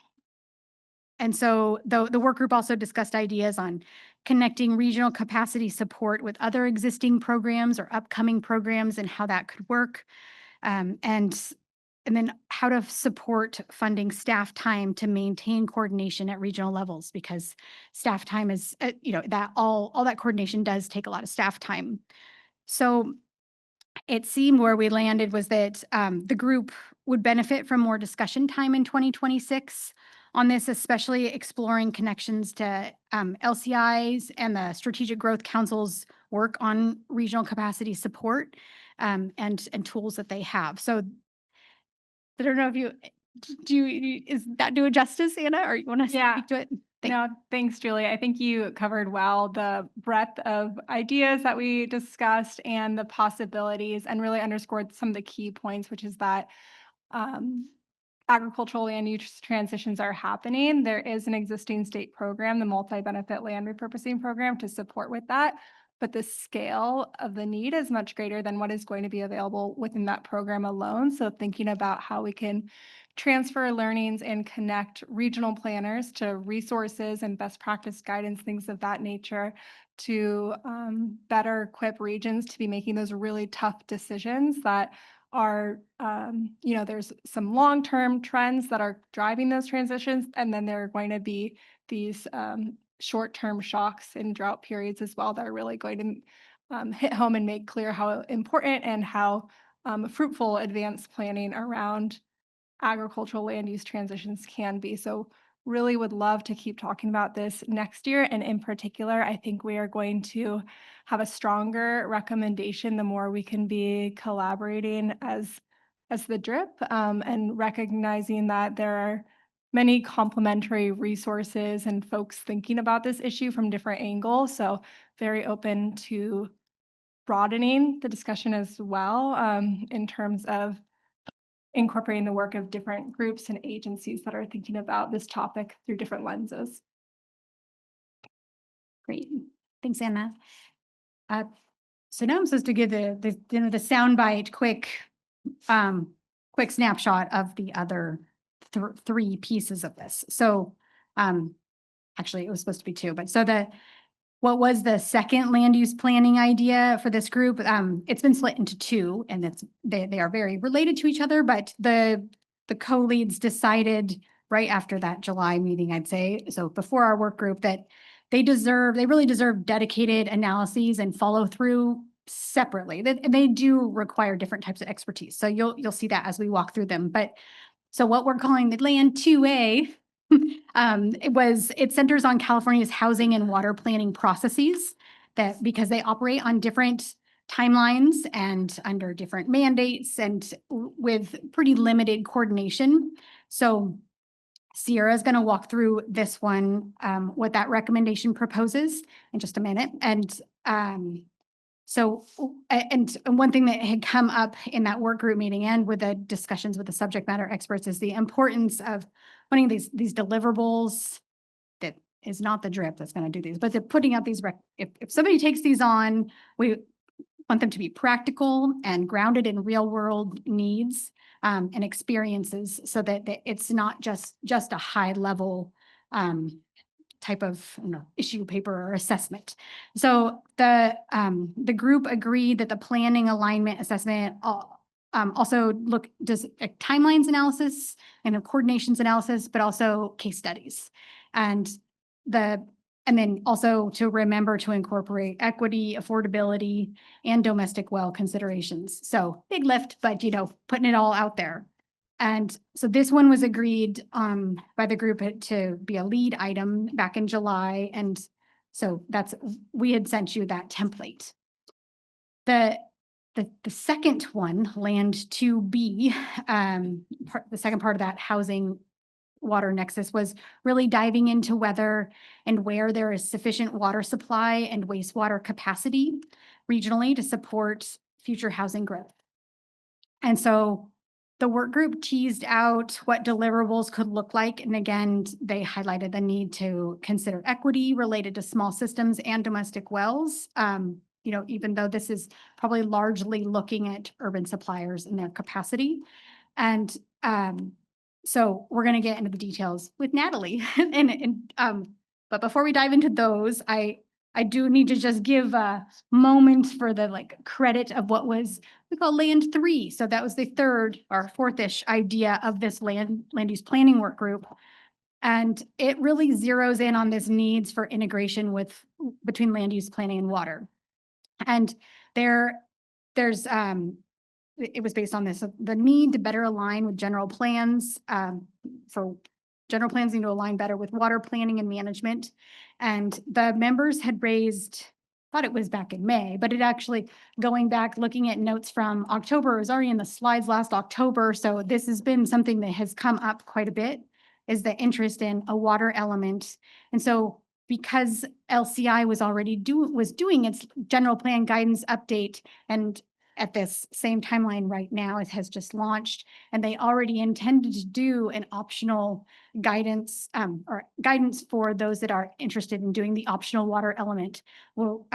[SPEAKER 21] so the work group also discussed ideas on connecting regional capacity support with other existing programs or upcoming programs and how that could work. And then how to support funding staff time to maintain coordination at regional levels, because staff time is, that all that coordination does take a lot of staff time. So it seemed where we landed was that the group would benefit from more discussion time in 2026 on this, especially exploring connections to LCIs and the Strategic Growth Council's work on regional capacity support and tools that they have. So I don't know if is that doing justice, Anna, or you want to speak to it?
[SPEAKER 11] No, thanks, Julie. I think you covered well the breadth of ideas that we discussed and the possibilities, and really underscored some of the key points, which is that agricultural land use transitions are happening. There is an existing state program, the Multi-Benefit Land Repurposing Program, to support with that. But the scale of the need is much greater than what is going to be available within that program alone. So thinking about how we can transfer learnings and connect regional planners to resources and best practice guidance, things of that nature, to better equip regions to be making those really tough decisions that are, there's some long-term trends that are driving those transitions, and then there are going to be these short-term shocks in drought periods as well that are really going to hit home and make clear how important and how fruitful advanced planning around agricultural land use transitions can be. So really would love to keep talking about this next year. And in particular, I think we are going to have a stronger recommendation the more we can be collaborating as the DRIP and recognizing that there are many complementary resources and folks thinking about this issue from different angles. So very open to broadening the discussion as well in terms of incorporating the work of different groups and agencies that are thinking about this topic through different lenses.
[SPEAKER 21] Great. Thanks, Anna. So now I'm supposed to give the soundbite quick snapshot of the other three pieces of this. So actually it was supposed to be two, but so what was the second land use planning idea for this group? It's been split into two, and they are very related to each other, but the co-leads decided right after that July meeting, I'd say, so before our work group, that they really deserve dedicated analyses and follow through separately. They do require different types of expertise. So you'll see that as we walk through them. But so what we're calling the Land 2A, it centers on California's housing and water planning processes because they operate on different timelines and under different mandates and with pretty limited coordination. So Sierra is going to walk through this one, what that recommendation proposes in just a minute. And so one thing that had come up in that work group meeting and with the discussions with the subject matter experts is the importance of putting these deliverables. That is not the DRIP that's going to do these, but they're putting out these, if somebody takes these on, we want them to be practical and grounded in real world needs and experiences so that it's not just a high level type of issue paper or assessment. So the group agreed that the planning alignment assessment also does a timelines analysis and a coordinations analysis, but also case studies. And then also to remember to incorporate equity, affordability, and domestic well considerations. So big lift, but putting it all out there. And so this one was agreed by the group to be a lead item back in July. And so we had sent you that template. The second one, Land 2B, the second part of that housing water nexus was really diving into whether and where there is sufficient water supply and wastewater capacity regionally to support future housing growth. And so the work group teased out what deliverables could look like. And again, they highlighted the need to consider equity related to small systems and domestic wells. Even though this is probably largely looking at urban suppliers and their capacity. And so we're going to get into the details with Natalie. But before we dive into those, I do need to just give a moment for the credit of what we call Land 3. So that was the third or fourth-ish idea of this land use planning work group. And it really zeroes in on this needs for integration between land use planning and water. And there's it was based on this, the need to better align with general plans for general plans need to align better with water planning and management. And the members had raised, thought it was back in May, but it actually going back, looking at notes from October, it was already in the slides last October. So this has been something that has come up quite a bit, is the interest in a water element. And so because LCI was already doing its general plan guidance update, and at this same timeline right now, it has just launched, and they already intended to do an optional guidance or guidance for those that are interested in doing the optional water element. Well,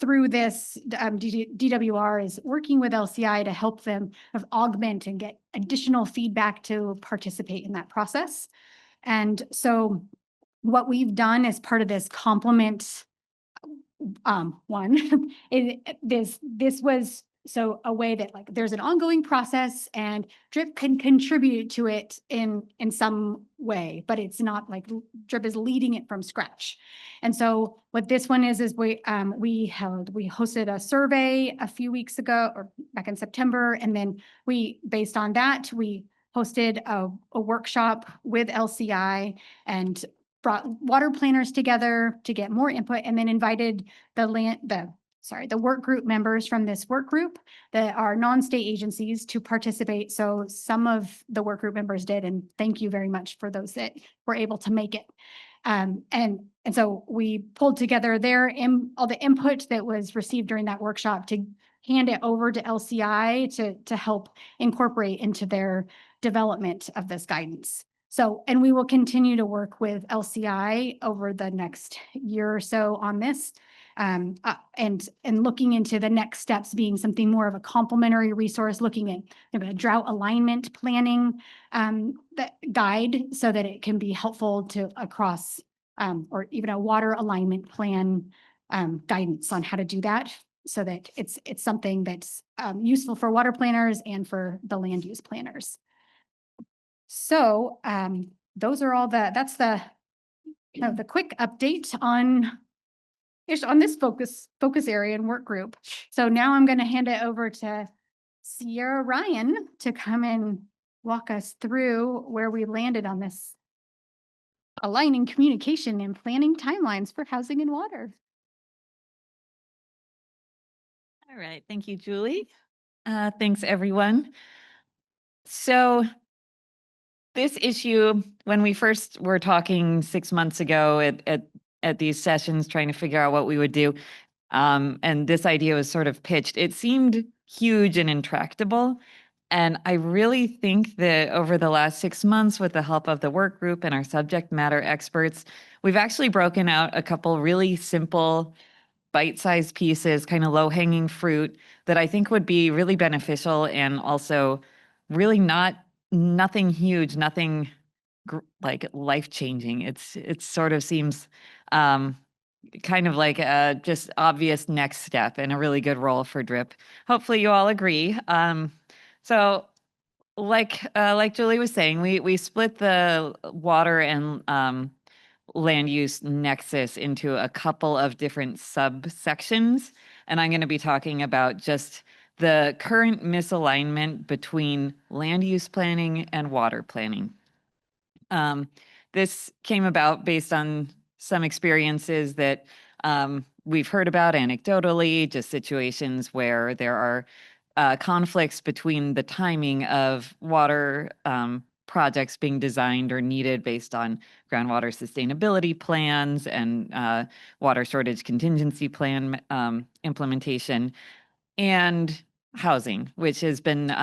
[SPEAKER 21] through this, DWR is working with LCI to help them augment and get additional feedback to participate in that process. And so what we've done as part of this complement one, this was so a way that like there's an ongoing process and DRIP can contribute to it in some way, but it's not like DRIP is leading it from scratch. And so what this one is we hosted a survey a few weeks ago or back in September, and then based on that, we hosted a workshop with LCI and brought water planners together to get more input, and then invited the work group members from this work group that are non-state agencies to participate. So some of the work group members did, and thank you very much for those that were able to make it. And so we pulled together all the input that was received during that workshop to hand it over to LCI to help incorporate into their development of this guidance. So, and we will continue to work with LCI over the next year or so on this. And looking into the next steps being something more of a complementary resource, looking at a drought alignment planning guide so that it can be helpful to across or even a water alignment plan guidance on how to do that so that it's something that's useful for water planners and for the land use planners. So those are all that's the quick update on this focus area and work group. So now I'm going to hand it over to Sierra Ryan to come and walk us through where we landed on this aligning communication and planning timelines for housing and water.
[SPEAKER 20] All right. Thank you, Julie. Thanks, everyone. So this issue, when we first were talking 6 months ago at these sessions, trying to figure out what we would do, and this idea was sort of pitched, it seemed huge and intractable. And I really think that over the last 6 months, with the help of the work group and our subject matter experts, we've actually broken out a couple really simple, bite-sized pieces, kind of low-hanging fruit that I think would be really beneficial and also really nothing huge, nothing like life-changing. It sort of seems kind of like a just obvious next step and a really good role for DRIP. Hopefully you all agree. So like Julie was saying, we split the water and land use nexus into a couple of different subsections. And I'm going to be talking about just the current misalignment between land use planning and water planning. This came about based on some experiences that we've heard about anecdotally, just situations where there are conflicts between the timing of water projects being designed or needed based on groundwater sustainability plans and water shortage contingency plan implementation, and housing, which has been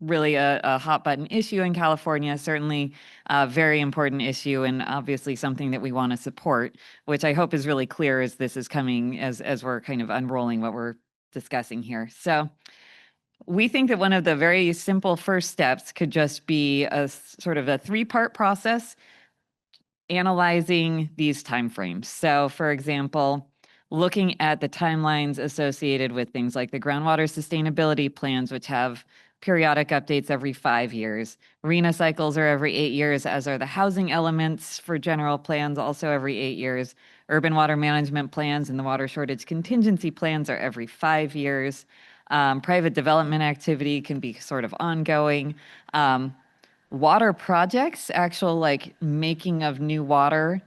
[SPEAKER 20] really a hot button issue in California, certainly a very important issue and obviously something that we want to support, which I hope is really clear as this is coming, as we're kind of unrolling what we're discussing here. So we think that one of the very simple first steps could just be a sort of a 3-part process analyzing these timeframes. So for example, looking at the timelines associated with things like the groundwater sustainability plans, which have periodic updates every 5 years. RENA cycles are every 8 years, as are the housing elements for general plans, also every 8 years. Urban water management plans and the water shortage contingency plans are every 5 years. Private development activity can be sort of ongoing. Water projects, actual like making of new water,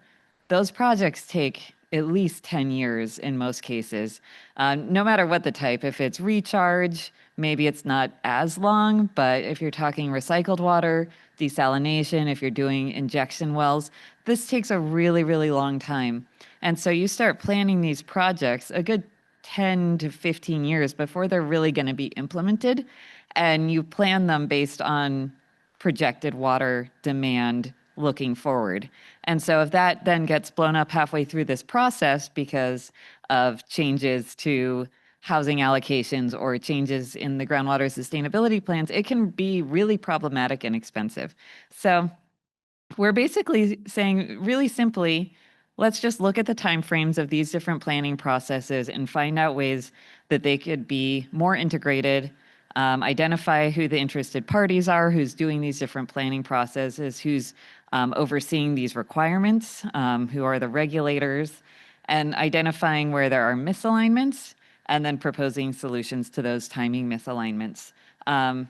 [SPEAKER 20] those projects take at least 10 years in most cases, no matter what the type. If it's recharge, maybe it's not as long, but if you're talking recycled water, desalination, if you're doing injection wells, this takes a really, really long time. And so you start planning these projects a good 10 to 15 years before they're really going to be implemented, and you plan them based on projected water demand looking forward. And so if that then gets blown up halfway through this process because of changes to housing allocations or changes in the groundwater sustainability plans, it can be really problematic and expensive. So we're basically saying really simply, let's just look at the timeframes of these different planning processes and find out ways that they could be more integrated, identify who the interested parties are, who's doing these different planning processes, who's overseeing these requirements, who are the regulators, and identifying where there are misalignments, and then proposing solutions to those timing misalignments. And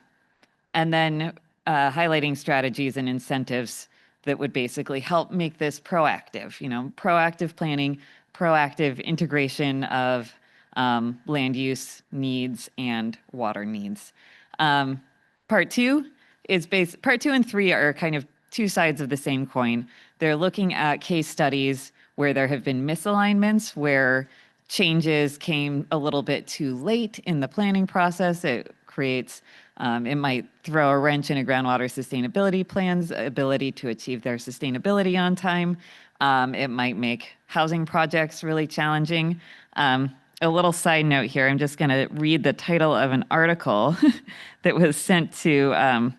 [SPEAKER 20] then highlighting strategies and incentives that would basically help make this proactive, proactive planning, proactive integration of land use needs and water needs. Part two and three are kind of two sides of the same coin. They're looking at case studies where there have been misalignments, where changes came a little bit too late in the planning process. It creates, it might throw a wrench in a groundwater sustainability plan's ability to achieve their sustainability on time. It might make housing projects really challenging. A little side note here, I'm just going to read the title of an article that was sent to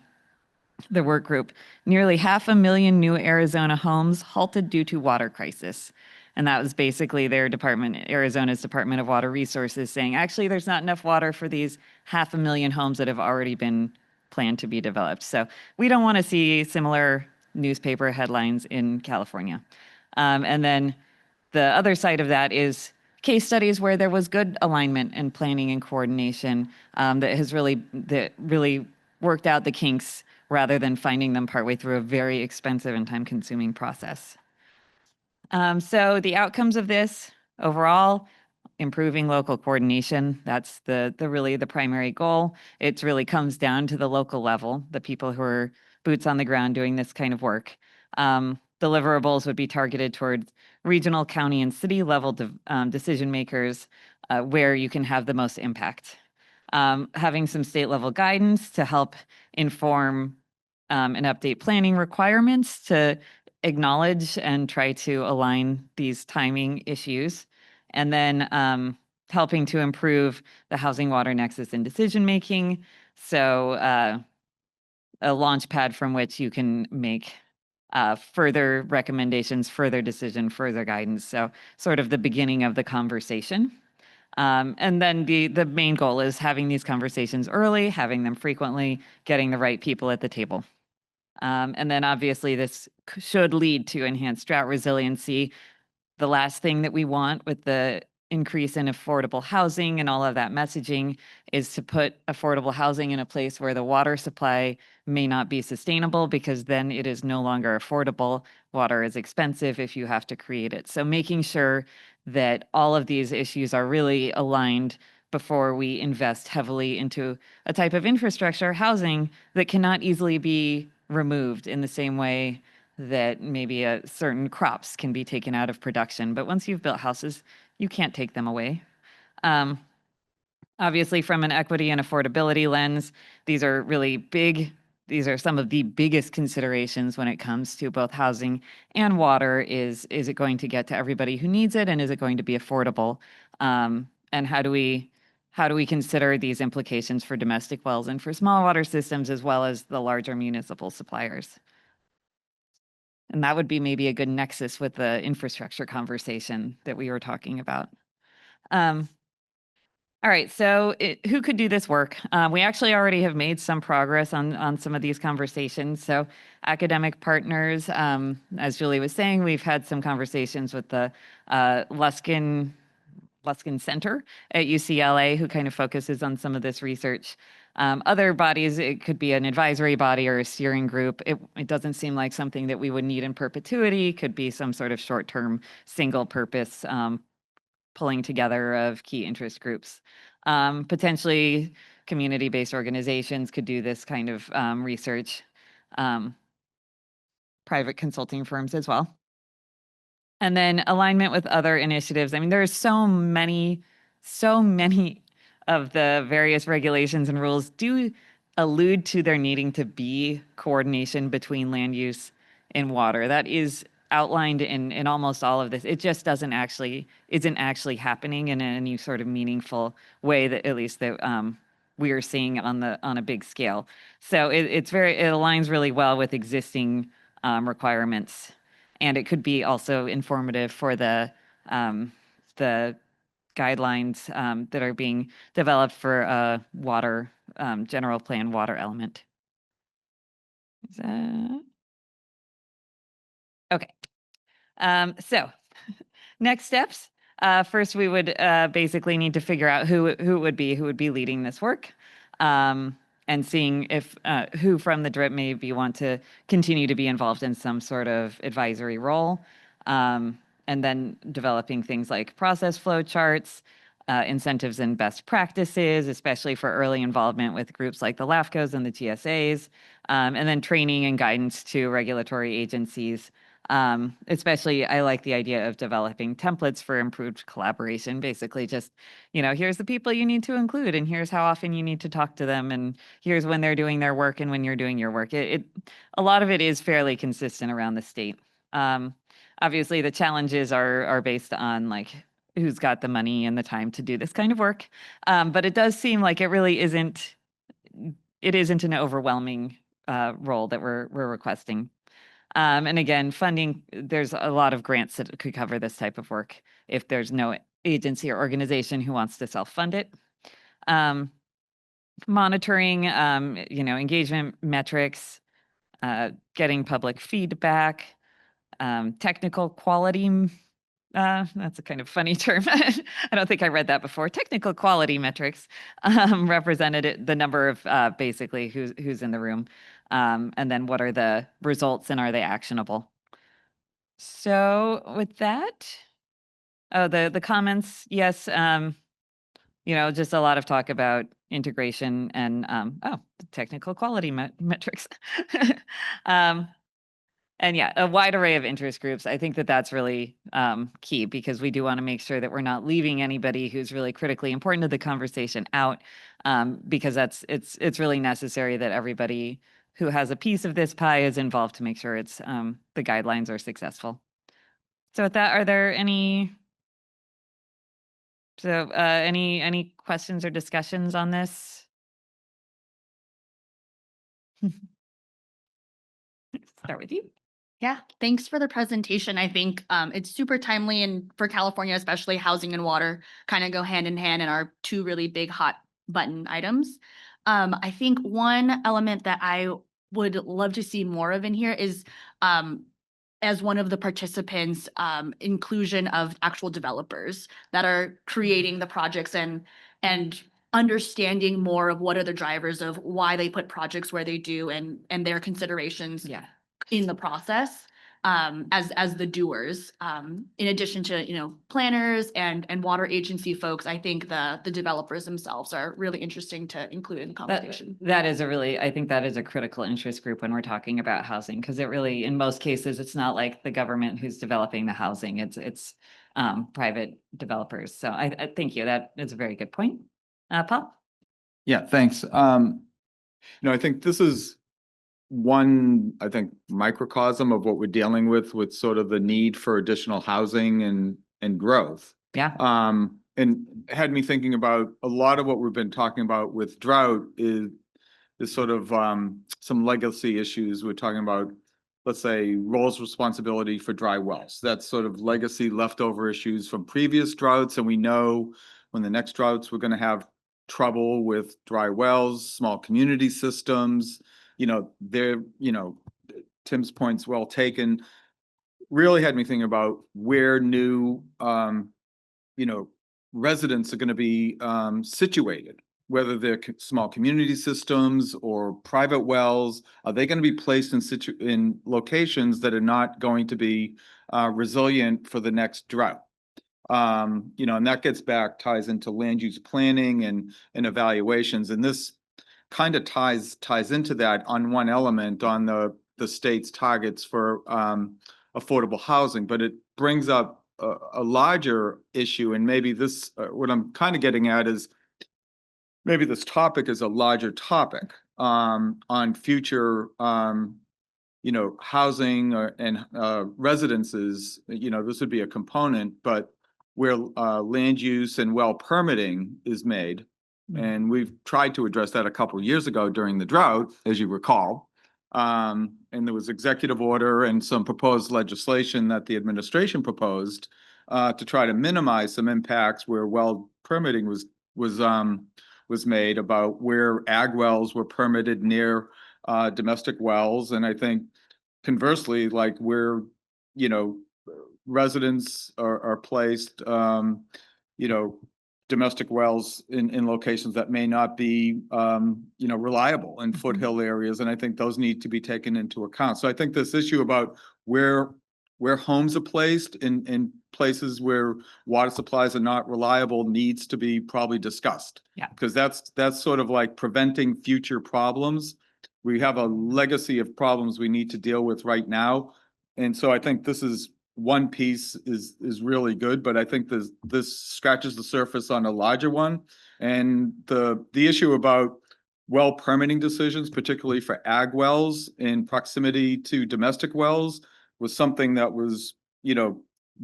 [SPEAKER 20] the work group. Nearly 500,000 new Arizona homes halted due to water crisis. And that was basically their department, Arizona's Department of Water Resources, saying, actually, there's not enough water for these 500,000 homes that have already been planned to be developed. So we don't want to see similar newspaper headlines in California. And then the other side of that is case studies where there was good alignment and planning and coordination that really worked out the kinks rather than finding them partway through a very expensive and time-consuming process. So the outcomes of this overall, improving local coordination, that's really the primary goal. It really comes down to the local level, the people who are boots on the ground doing this kind of work. Deliverables would be targeted towards regional, county, and city level decision makers where you can have the most impact. Having some state level guidance to help inform and update planning requirements to acknowledge and try to align these timing issues, and then helping to improve the housing water nexus in decision making. So a launch pad from which you can make further recommendations, further decision, further guidance. So sort of the beginning of the conversation. And then the main goal is having these conversations early, having them frequently, getting the right people at the table. And then obviously this should lead to enhanced drought resiliency. The last thing that we want with the increase in affordable housing and all of that messaging is to put affordable housing in a place where the water supply may not be sustainable, because then it is no longer affordable. Water is expensive if you have to create it. So making sure that all of these issues are really aligned before we invest heavily into a type of infrastructure, housing, that cannot easily be removed in the same way that maybe certain crops can be taken out of production. But once you've built houses, you can't take them away. Obviously, from an equity and affordability lens, these are really big. These are some of the biggest considerations when it comes to both housing and water. Is it going to get to everybody who needs it, and is it going to be affordable? And how do we consider these implications for domestic wells and for small water systems, as well as the larger municipal suppliers? And that would be maybe a good nexus with the infrastructure conversation that we were talking about. All right, so who could do this work? We actually already have made some progress on some of these conversations. So academic partners, as Julie was saying, we've had some conversations with the Luskin Center at UCLA, who kind of focuses on some of this research. Other bodies, it could be an advisory body or a steering group. It doesn't seem like something that we would need in perpetuity. Could be some sort of short-term, single-purpose pulling together of key interest groups. Potentially, community-based organizations could do this kind of research. Private consulting firms as well. And then alignment with other initiatives. I mean, there are so many of the various regulations and rules do allude to there needing to be coordination between land use and water. That is outlined in almost all of this. It just isn't actually happening in any sort of meaningful way, that at least that we are seeing on a big scale. So it aligns really well with existing requirements. And it could be also informative for the guidelines that are being developed for a water, general plan water element. Is that? Okay. So next steps. First, we would basically need to figure out who would be leading this work, and seeing if who from the DRIP maybe want to continue to be involved in some sort of advisory role, and then developing things like process flow charts, incentives and best practices, especially for early involvement with groups like the LAFCOs and the TSAs, and then training and guidance to regulatory agencies. Especially, I like the idea of developing templates for improved collaboration. Basically, just, here's the people you need to include, and here's how often you need to talk to them, and here's when they're doing their work and when you're doing your work. A lot of it is fairly consistent around the state. Obviously, the challenges are based on like who's got the money and the time to do this kind of work, but it does seem like it really isn't. It isn't an overwhelming role that we're requesting. And again, funding, there's a lot of grants that could cover this type of work if there's no agency or organization who wants to self-fund it. Monitoring, engagement metrics, getting public feedback, technical quality. That's a kind of funny term. I don't think I read that before. Technical quality metrics represented the number of basically who's in the room. And then what are the results and are they actionable? So with that, the comments, yes, just a lot of talk about integration and, technical quality metrics. And yeah, a wide array of interest groups. I think that that's really key because we do want to make sure that we're not leaving anybody who's really critically important to the conversation out, because it's really necessary that everybody who has a piece of this pie is involved to make sure it's the guidelines are successful. So with that, are there any questions or discussions on this? Start with you.
[SPEAKER 3] Yeah, thanks for the presentation. I think it's super timely, and for California, especially housing and water kind of go hand in hand and are two really big hot button items. I think one element that I would love to see more of in here is, as one of the participants, inclusion of actual developers that are creating the projects and understanding more of what are the drivers of why they put projects where they do and their considerations in the process, as the doers. In addition to, planners and water agency folks, I think the developers themselves are really interesting to include in the conversation.
[SPEAKER 20] I think that is a critical interest group when we're talking about housing, because it really, in most cases, it's not like the government who's developing the housing, it's private developers. So I thank you. That is a very good point. Paul?
[SPEAKER 2] Yeah, thanks. I think this is one, microcosm of what we're dealing with sort of the need for additional housing and growth.
[SPEAKER 20] Yeah.
[SPEAKER 2] And had me thinking about a lot of what we've been talking about with drought is sort of some legacy issues. We're talking about, let's say, roles responsibility for dry wells. That's sort of legacy leftover issues from previous droughts. And we know when the next droughts, we're going to have trouble with dry wells, small community systems. Tim's point's well taken. Really had me thinking about where new, residents are going to be situated, whether they're small community systems or private wells. Are they going to be placed in locations that are not going to be resilient for the next drought? And that ties into land use planning and evaluations. And this kind of ties into that on one element on the state's targets for affordable housing, but it brings up a larger issue. And maybe this, what I'm kind of getting at is maybe this topic is a larger topic on future, housing and residences. This would be a component, but where land use and well permitting is made. And we've tried to address that a couple of years ago during the drought, as you recall. And there was executive order and some proposed legislation that the administration proposed to try to minimize some impacts where well permitting was made about where ag wells were permitted near domestic wells. And I think conversely, like where, residents are placed, domestic wells in locations that may not be, reliable in foothill areas. And I think those need to be taken into account. So I think this issue about where homes are placed in places where water supplies are not reliable needs to be probably discussed.
[SPEAKER 20] Yeah.
[SPEAKER 2] Because that's sort of like preventing future problems. We have a legacy of problems we need to deal with right now. And so I think this is one piece is really good, but I think this scratches the surface on a larger one. And the issue about well permitting decisions, particularly for ag wells in proximity to domestic wells, was something that was,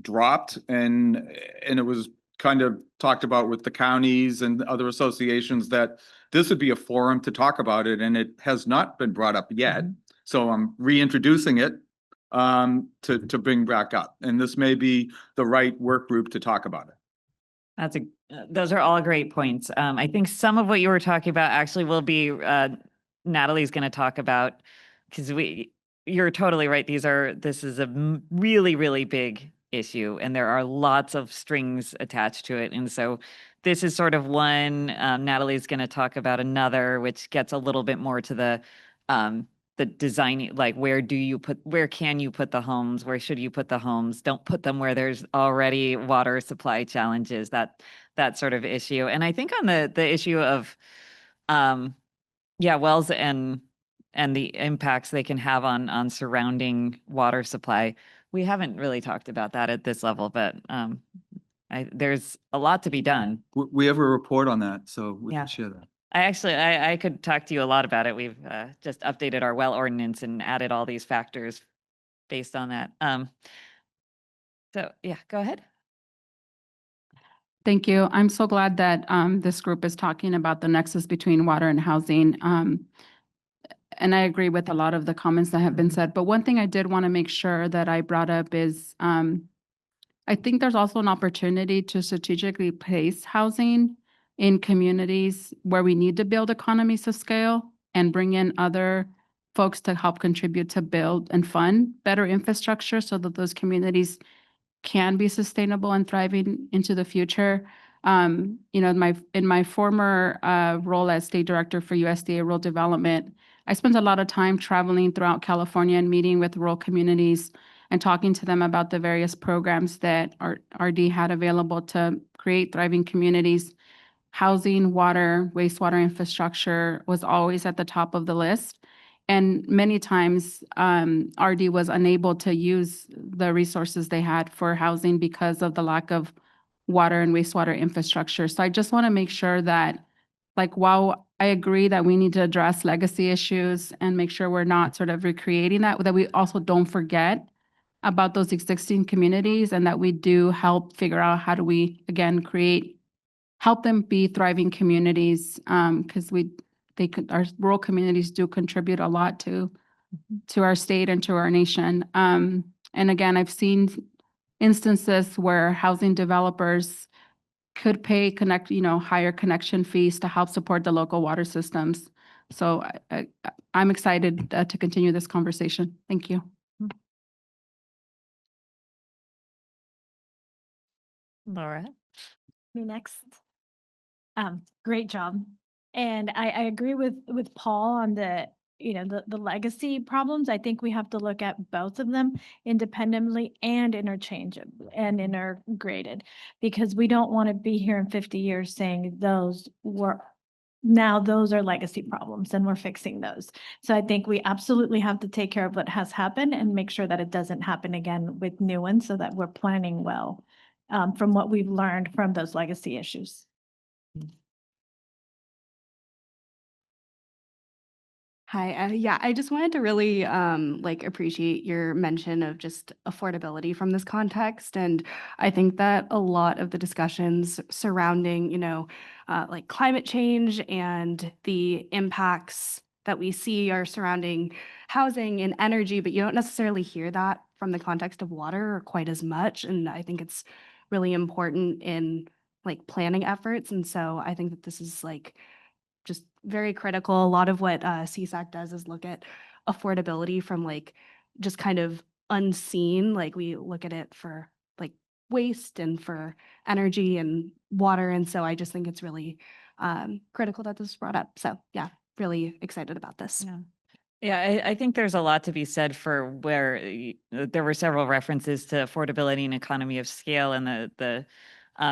[SPEAKER 2] dropped and it was kind of talked about with the counties and other associations that this would be a forum to talk about it, and it has not been brought up yet. So I'm reintroducing it to bring back up, and this may be the right work group to talk about it.
[SPEAKER 20] Those are all great points. I think some of what you were talking about actually will be Natalie's going to talk about, because you're totally right. This is a really, really big issue, and there are lots of strings attached to it. And so this is sort of one. Natalie's going to talk about another, which gets a little bit more to the designing, like where can you put the homes? Where should you put the homes? Don't put them where there's already water supply challenges, that sort of issue. And I think on the issue of, wells and the impacts they can have on surrounding water supply, we haven't really talked about that at this level, but there's a lot to be done.
[SPEAKER 2] We have a report on that, so we
[SPEAKER 20] Yeah.
[SPEAKER 2] can share that.
[SPEAKER 20] I could talk to you a lot about it. We've just updated our well ordinance and added all these factors based on that. So yeah, go ahead.
[SPEAKER 8] Thank you. I'm so glad that this group is talking about the nexus between water and housing. And I agree with a lot of the comments that have been said. But one thing I did want to make sure that I brought up is I think there's also an opportunity to strategically place housing in communities where we need to build economies of scale and bring in other folks to help contribute to build and fund better infrastructure so that those communities can be sustainable and thriving into the future. In my former role as state director for USDA Rural Development, I spent a lot of time traveling throughout California and meeting with rural communities and talking to them about the various programs that RD had available to create thriving communities. Housing, water, wastewater infrastructure was always at the top of the list. And many times RD was unable to use the resources they had for housing because of the lack of water and wastewater infrastructure. So I just want to make sure that, while I agree that we need to address legacy issues and make sure we're not sort of recreating that we also don't forget about those existing communities, and that we do help figure out how do we, again, help them be thriving communities, because our rural communities do contribute a lot to our state and to our nation. And again, I've seen instances where housing developers could pay higher connection fees to help support the local water systems. So I'm excited to continue this conversation. Thank you.
[SPEAKER 20] Laura?
[SPEAKER 12] Me next. Great job. And I agree with Paul on the legacy problems. I think we have to look at both of them independently and interchangeably and integrated, because we don't want to be here in 50 years saying those are legacy problems and we're fixing those. So I think we absolutely have to take care of what has happened and make sure that it doesn't happen again with new ones, so that we're planning well from what we've learned from those legacy issues.
[SPEAKER 7] Hi, yeah, I just wanted to really appreciate your mention of just affordability from this context. And I think that a lot of the discussions surrounding, climate change and the impacts that we see are surrounding housing and energy, but you don't necessarily hear that from the context of water quite as much. And I think it's really important in like planning efforts. And so I think that this is like just very critical. A lot of what CSAC does is look at affordability from like just kind of unseen, like we look at it for like waste and for energy and water. And so I just think it's really critical that this is brought up. So yeah, really excited about this.
[SPEAKER 20] Yeah. Yeah, I think there's a lot to be said for where there were several references to affordability and economy of scale in the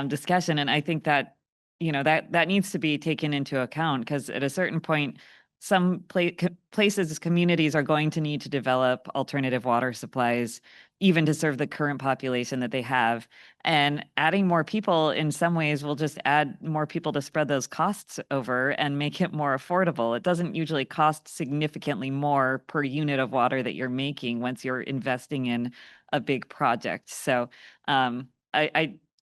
[SPEAKER 20] discussion. And I think that, that needs to be taken into account because at a certain point, some places, communities are going to need to develop alternative water supplies, even to serve the current population that they have. And adding more people in some ways will just add more people to spread those costs over and make it more affordable. It doesn't usually cost significantly more per unit of water that you're making once you're investing in a big project. So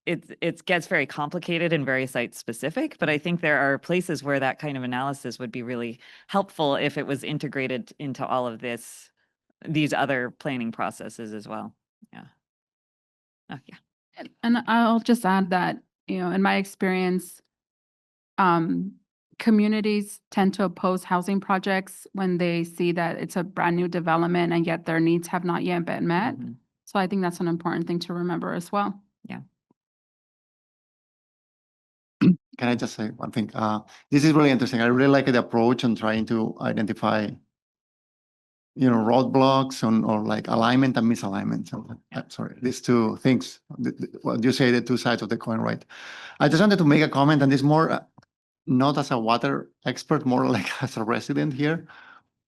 [SPEAKER 20] it gets very complicated and very site specific, but I think there are places where that kind of analysis would be really helpful if it was integrated into all of these other planning processes as well. Yeah. Oh, yeah.
[SPEAKER 8] And I'll just add that, in my experience, communities tend to oppose housing projects when they see that it's a brand new development and yet their needs have not yet been met.
[SPEAKER 20] Mhm.
[SPEAKER 8] So I think that's an important thing to remember as well.
[SPEAKER 20] Yeah.
[SPEAKER 19] Can I just say one thing? This is really interesting. I really like the approach on trying to identify, roadblocks or like alignment and misalignment. Sorry, these two things. What you say, the two sides of the coin, right? I just wanted to make a comment, and this more not as a water expert, more like as a resident here,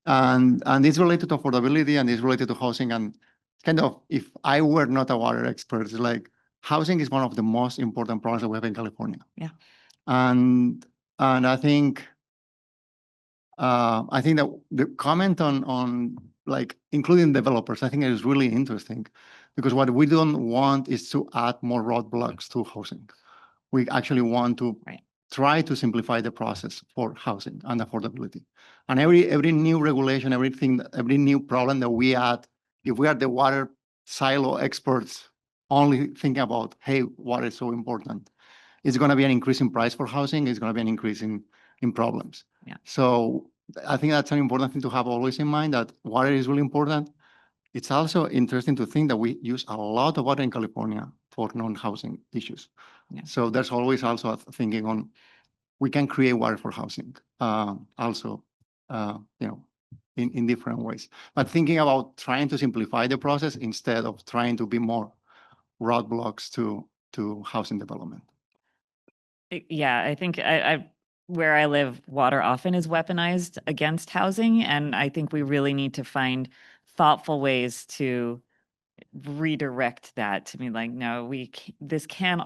[SPEAKER 19] and it's related to affordability and it's related to housing. And kind of, if I were not a water expert, it's like housing is one of the most important problems that we have in California.
[SPEAKER 20] Yeah.
[SPEAKER 19] And I think that the comment on like including developers, I think it is really interesting because what we don't want is to add more roadblocks to housing. We actually want to try to simplify the process for housing and affordability. And every new regulation, every new problem that we add, if we are the water silo experts only thinking about, hey, water is so important, it's going to be an increase in price for housing. It's going to be an increase in problems.
[SPEAKER 20] Yeah.
[SPEAKER 19] So I think that's an important thing to have always in mind, that water is really important. It's also interesting to think that we use a lot of water in California for non-housing issues.
[SPEAKER 20] Yeah.
[SPEAKER 19] So there's always also a thinking on we can create water for housing in different ways. But thinking about trying to simplify the process instead of trying to be more roadblocks to housing development.
[SPEAKER 20] Yeah, I think where I live, water often is weaponized against housing. And I think we really need to find thoughtful ways to redirect that to be like, no, we can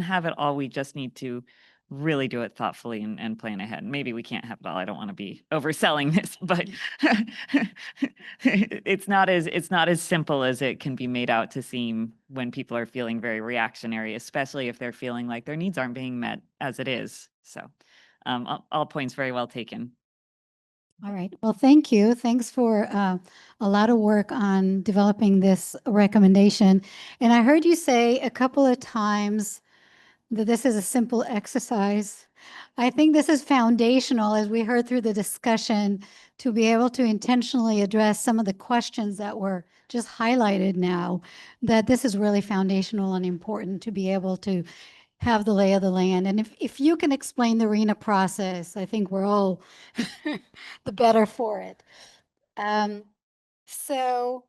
[SPEAKER 20] have it all. We just need to really do it thoughtfully and plan ahead. Maybe we can't have it all. I don't want to be overselling this, but it's not as simple as it can be made out to seem when people are feeling very reactionary, especially if they're feeling like their needs aren't being met as it is. So all points very well taken.
[SPEAKER 1] All right. Well, thank you. Thanks for a lot of work on developing this recommendation. And I heard you say a couple of times that this is a simple exercise. I think this is foundational, as we heard through the discussion, to be able to intentionally address some of the questions that were just highlighted now, that this is really foundational and important to be able to have the lay of the land. And if you can explain the RENA process, I think we're all the better for it. So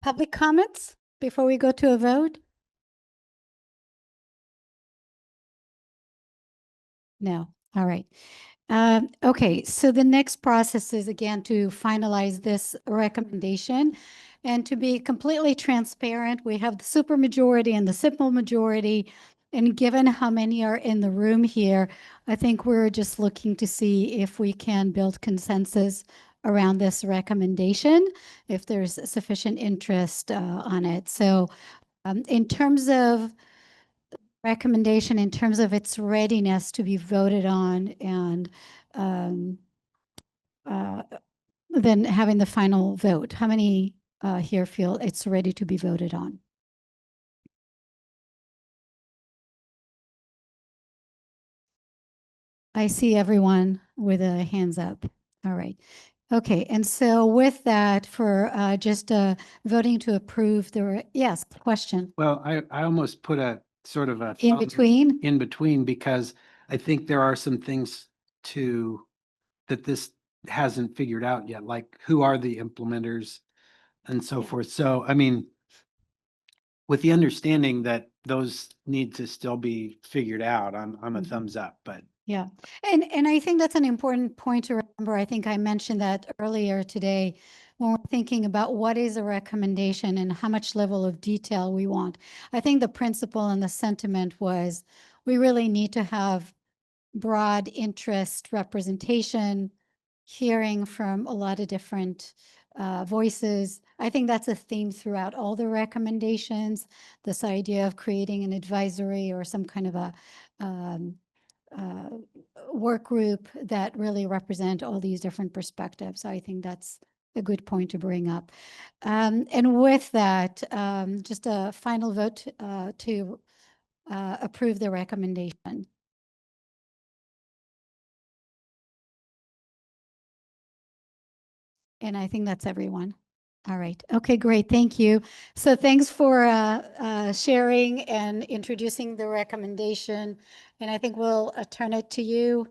[SPEAKER 1] public comments before we go to a vote? No. All right. Okay, so the next process is again to finalize this recommendation. And to be completely transparent, we have the supermajority and the simple majority. And given how many are in the room here, I think we're just looking to see if we can build consensus around this recommendation, if there's sufficient interest on it. So in terms of recommendation in terms of its readiness to be voted on and then having the final vote? How many here feel it's ready to be voted on? I see everyone with a hands up. All right. Okay, and so with that, for just voting to approve yes, question.
[SPEAKER 13] Well, I almost put a sort of a
[SPEAKER 1] In between?
[SPEAKER 13] in between, because I think there are some things that this hasn't figured out yet, like who are the implementers and so forth. So, I mean, with the understanding that those need to still be figured out, I'm a thumbs up, but
[SPEAKER 1] Yeah, and I think that's an important point to remember. I think I mentioned that earlier today when we're thinking about what is a recommendation and how much level of detail we want. I think the principle and the sentiment was we really need to have broad interest representation, hearing from a lot of different voices. I think that's a theme throughout all the recommendations, this idea of creating an advisory or some kind of a work group that really represent all these different perspectives. I think that's a good point to bring up. And with that, just a final vote to approve the recommendation. And I think that's everyone. All right. Okay, great. Thank you. So thanks for sharing and introducing the recommendation. And I think we'll turn it to you,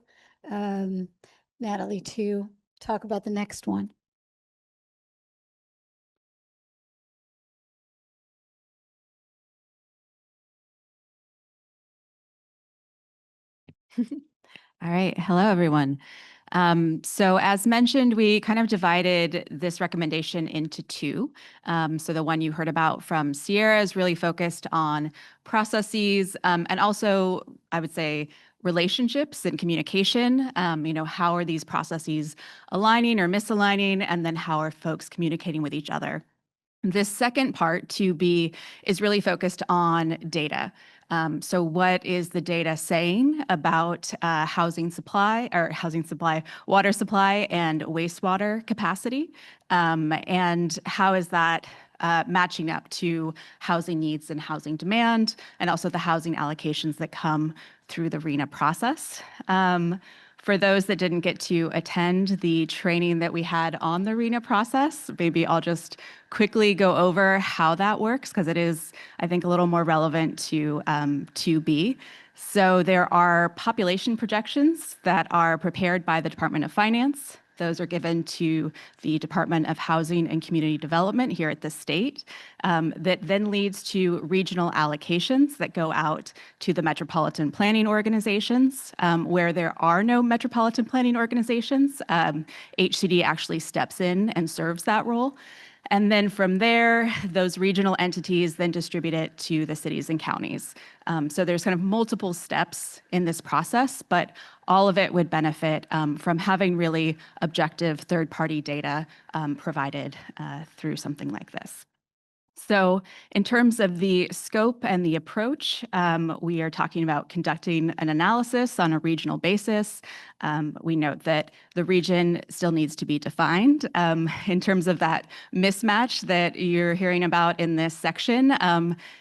[SPEAKER 1] Natalie, to talk about the next one.
[SPEAKER 14] All right. Hello, everyone. So as mentioned, we kind of divided this recommendation into two. So the one you heard about from Sierra is really focused on processes and also, I would say, relationships and communication. How are these processes aligning or misaligning? And then how are folks communicating with each other? This second part, 2B, is really focused on data. So what is the data saying about water supply and wastewater capacity? And how is that matching up to housing needs and housing demand, and also the housing allocations that come through the RHNA process? For those that didn't get to attend the training that we had on the RHNA process, maybe I'll just quickly go over how that works, because it is, I think, a little more relevant to 2B. So there are population projections that are prepared by the Department of Finance. Those are given to the Department of Housing and Community Development here at the state. That then leads to regional allocations that go out to the metropolitan planning organizations. Where there are no metropolitan planning organizations, HCD actually steps in and serves that role. And then from there, those regional entities then distribute it to the cities and counties. So there's kind of multiple steps in this process, but all of it would benefit from having really objective third-party data provided through something like this. So in terms of the scope and the approach, we are talking about conducting an analysis on a regional basis. We note that the region still needs to be defined. In terms of that mismatch that you're hearing about in this section,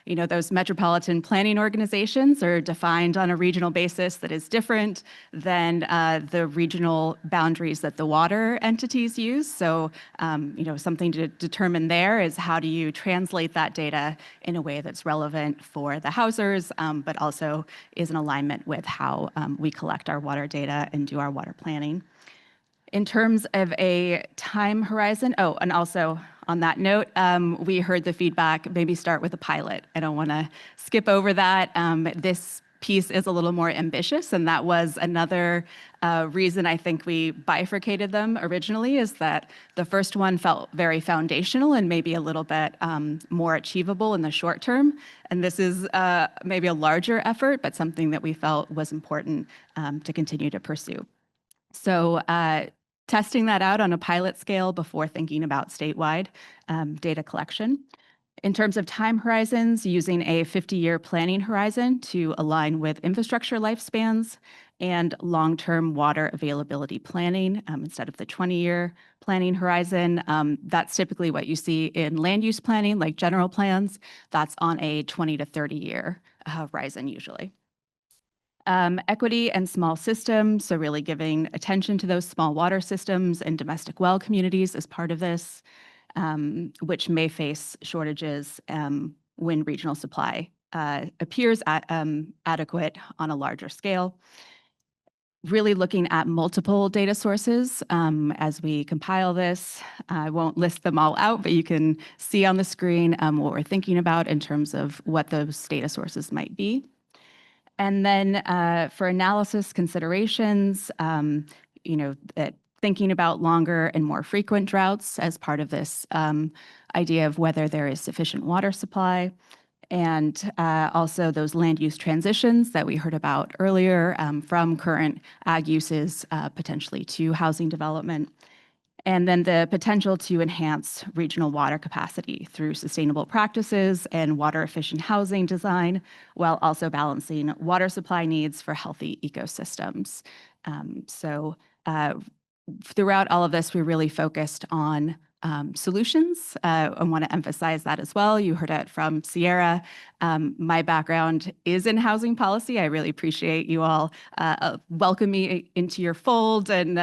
[SPEAKER 14] those metropolitan planning organizations are defined on a regional basis that is different than the regional boundaries that the water entities use. So, something to determine there is how do you translate that data in a way that's relevant for the housers, but also is in alignment with how we collect our water data and do our water planning. In terms of a time horizon, and also on that note, we heard the feedback, maybe start with a pilot. I don't want to skip over that. This piece is a little more ambitious, and that was another reason I think we bifurcated them originally, is that the first one felt very foundational and maybe a little bit more achievable in the short term. And this is maybe a larger effort, but something that we felt was important to continue to pursue. So testing that out on a pilot scale before thinking about statewide data collection. In terms of time horizons, using a 50-year planning horizon to align with infrastructure lifespans and long-term water availability planning instead of the 20-year planning horizon. That's typically what you see in land use planning, like general plans. That's on a 20 to 30-year horizon usually. Equity and small systems, so really giving attention to those small water systems and domestic well communities as part of this, which may face shortages when regional supply appears adequate on a larger scale. Really looking at multiple data sources as we compile this. I won't list them all out, but you can see on the screen what we're thinking about in terms of what those data sources might be. And then for analysis considerations, thinking about longer and more frequent droughts as part of this idea of whether there is sufficient water supply, and also those land use transitions that we heard about earlier from current ag uses potentially to housing development. And then the potential to enhance regional water capacity through sustainable practices and water efficient housing design, while also balancing water supply needs for healthy ecosystems. Throughout all of this, we really focused on solutions. I want to emphasize that as well. You heard it from Sierra. My background is in housing policy. I really appreciate you all welcoming me into your fold and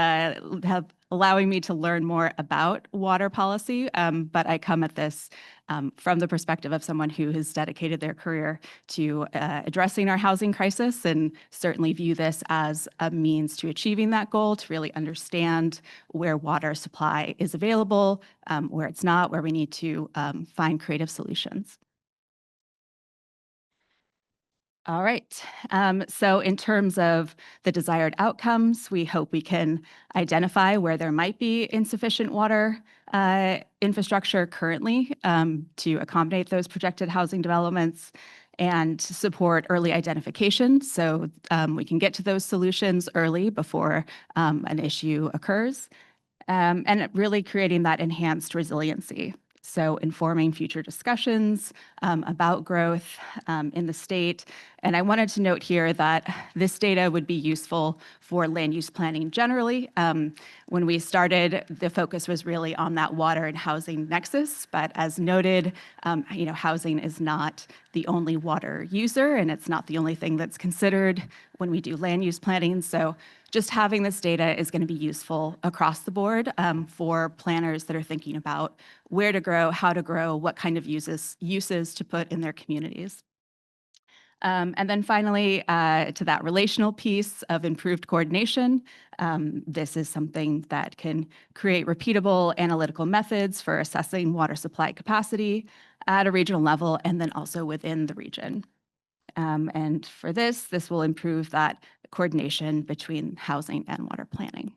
[SPEAKER 14] allowing me to learn more about water policy. But I come at this from the perspective of someone who has dedicated their career to addressing our housing crisis, and certainly view this as a means to achieving that goal, to really understand where water supply is available, where it's not, where we need to find creative solutions. All right. So in terms of the desired outcomes, we hope we can identify where there might be insufficient water infrastructure currently to accommodate those projected housing developments and support early identification so we can get to those solutions early before an issue occurs, and really creating that enhanced resiliency. So informing future discussions about growth in the state. And I wanted to note here that this data would be useful for land use planning generally. When we started, the focus was really on that water and housing nexus. But as noted, housing is not the only water user, and it's not the only thing that's considered when we do land use planning. So just having this data is going to be useful across the board for planners that are thinking about where to grow, how to grow, what kind of uses to put in their communities. And then finally, to that relational piece of improved coordination, this is something that can create repeatable analytical methods for assessing water supply capacity at a regional level and then also within the region. And for this will improve that coordination between housing and water planning.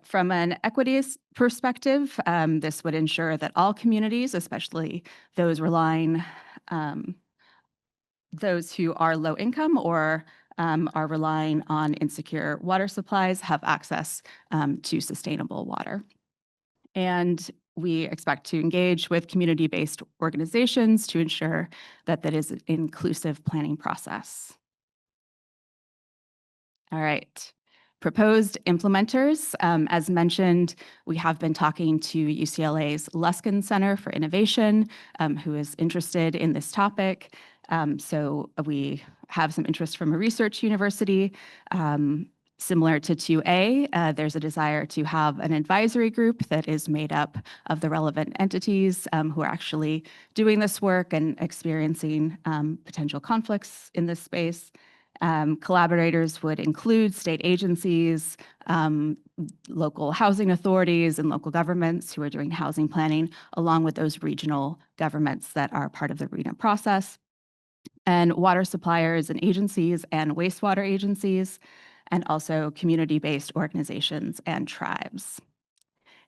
[SPEAKER 14] From an equities perspective, this would ensure that all communities, especially those those who are low income or are relying on insecure water supplies, have access to sustainable water. And we expect to engage with community-based organizations to ensure that that is an inclusive planning process. All right. Proposed implementers. As mentioned, we have been talking to UCLA's Luskin Center for Innovation, who is interested in this topic. So we have some interest from a research university. Similar to 2A, there's a desire to have an advisory group that is made up of the relevant entities who are actually doing this work and experiencing potential conflicts in this space. Collaborators would include state agencies, local housing authorities, and local governments who are doing housing planning, along with those regional governments that are part of the RHNA process, and water suppliers and agencies and wastewater agencies, and also community-based organizations and tribes.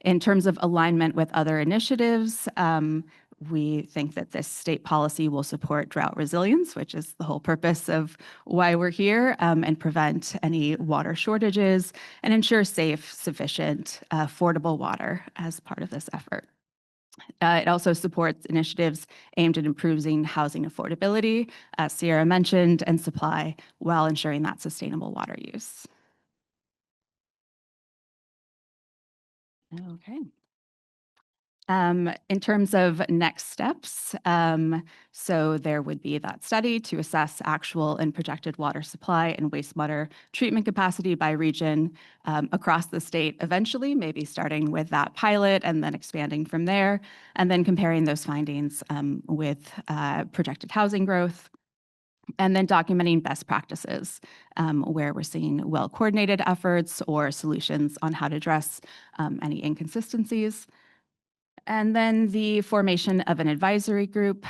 [SPEAKER 14] In terms of alignment with other initiatives, we think that this state policy will support drought resilience, which is the whole purpose of why we're here, and prevent any water shortages and ensure safe, sufficient, affordable water as part of this effort. It also supports initiatives aimed at improving housing affordability, as Sierra mentioned, and supply while ensuring that sustainable water use. Okay. In terms of next steps, so there would be that study to assess actual and projected water supply and wastewater treatment capacity by region across the state eventually, maybe starting with that pilot and then expanding from there, and then comparing those findings with projected housing growth. And then documenting best practices where we're seeing well-coordinated efforts or solutions on how to address any inconsistencies. And then the formation of an advisory group,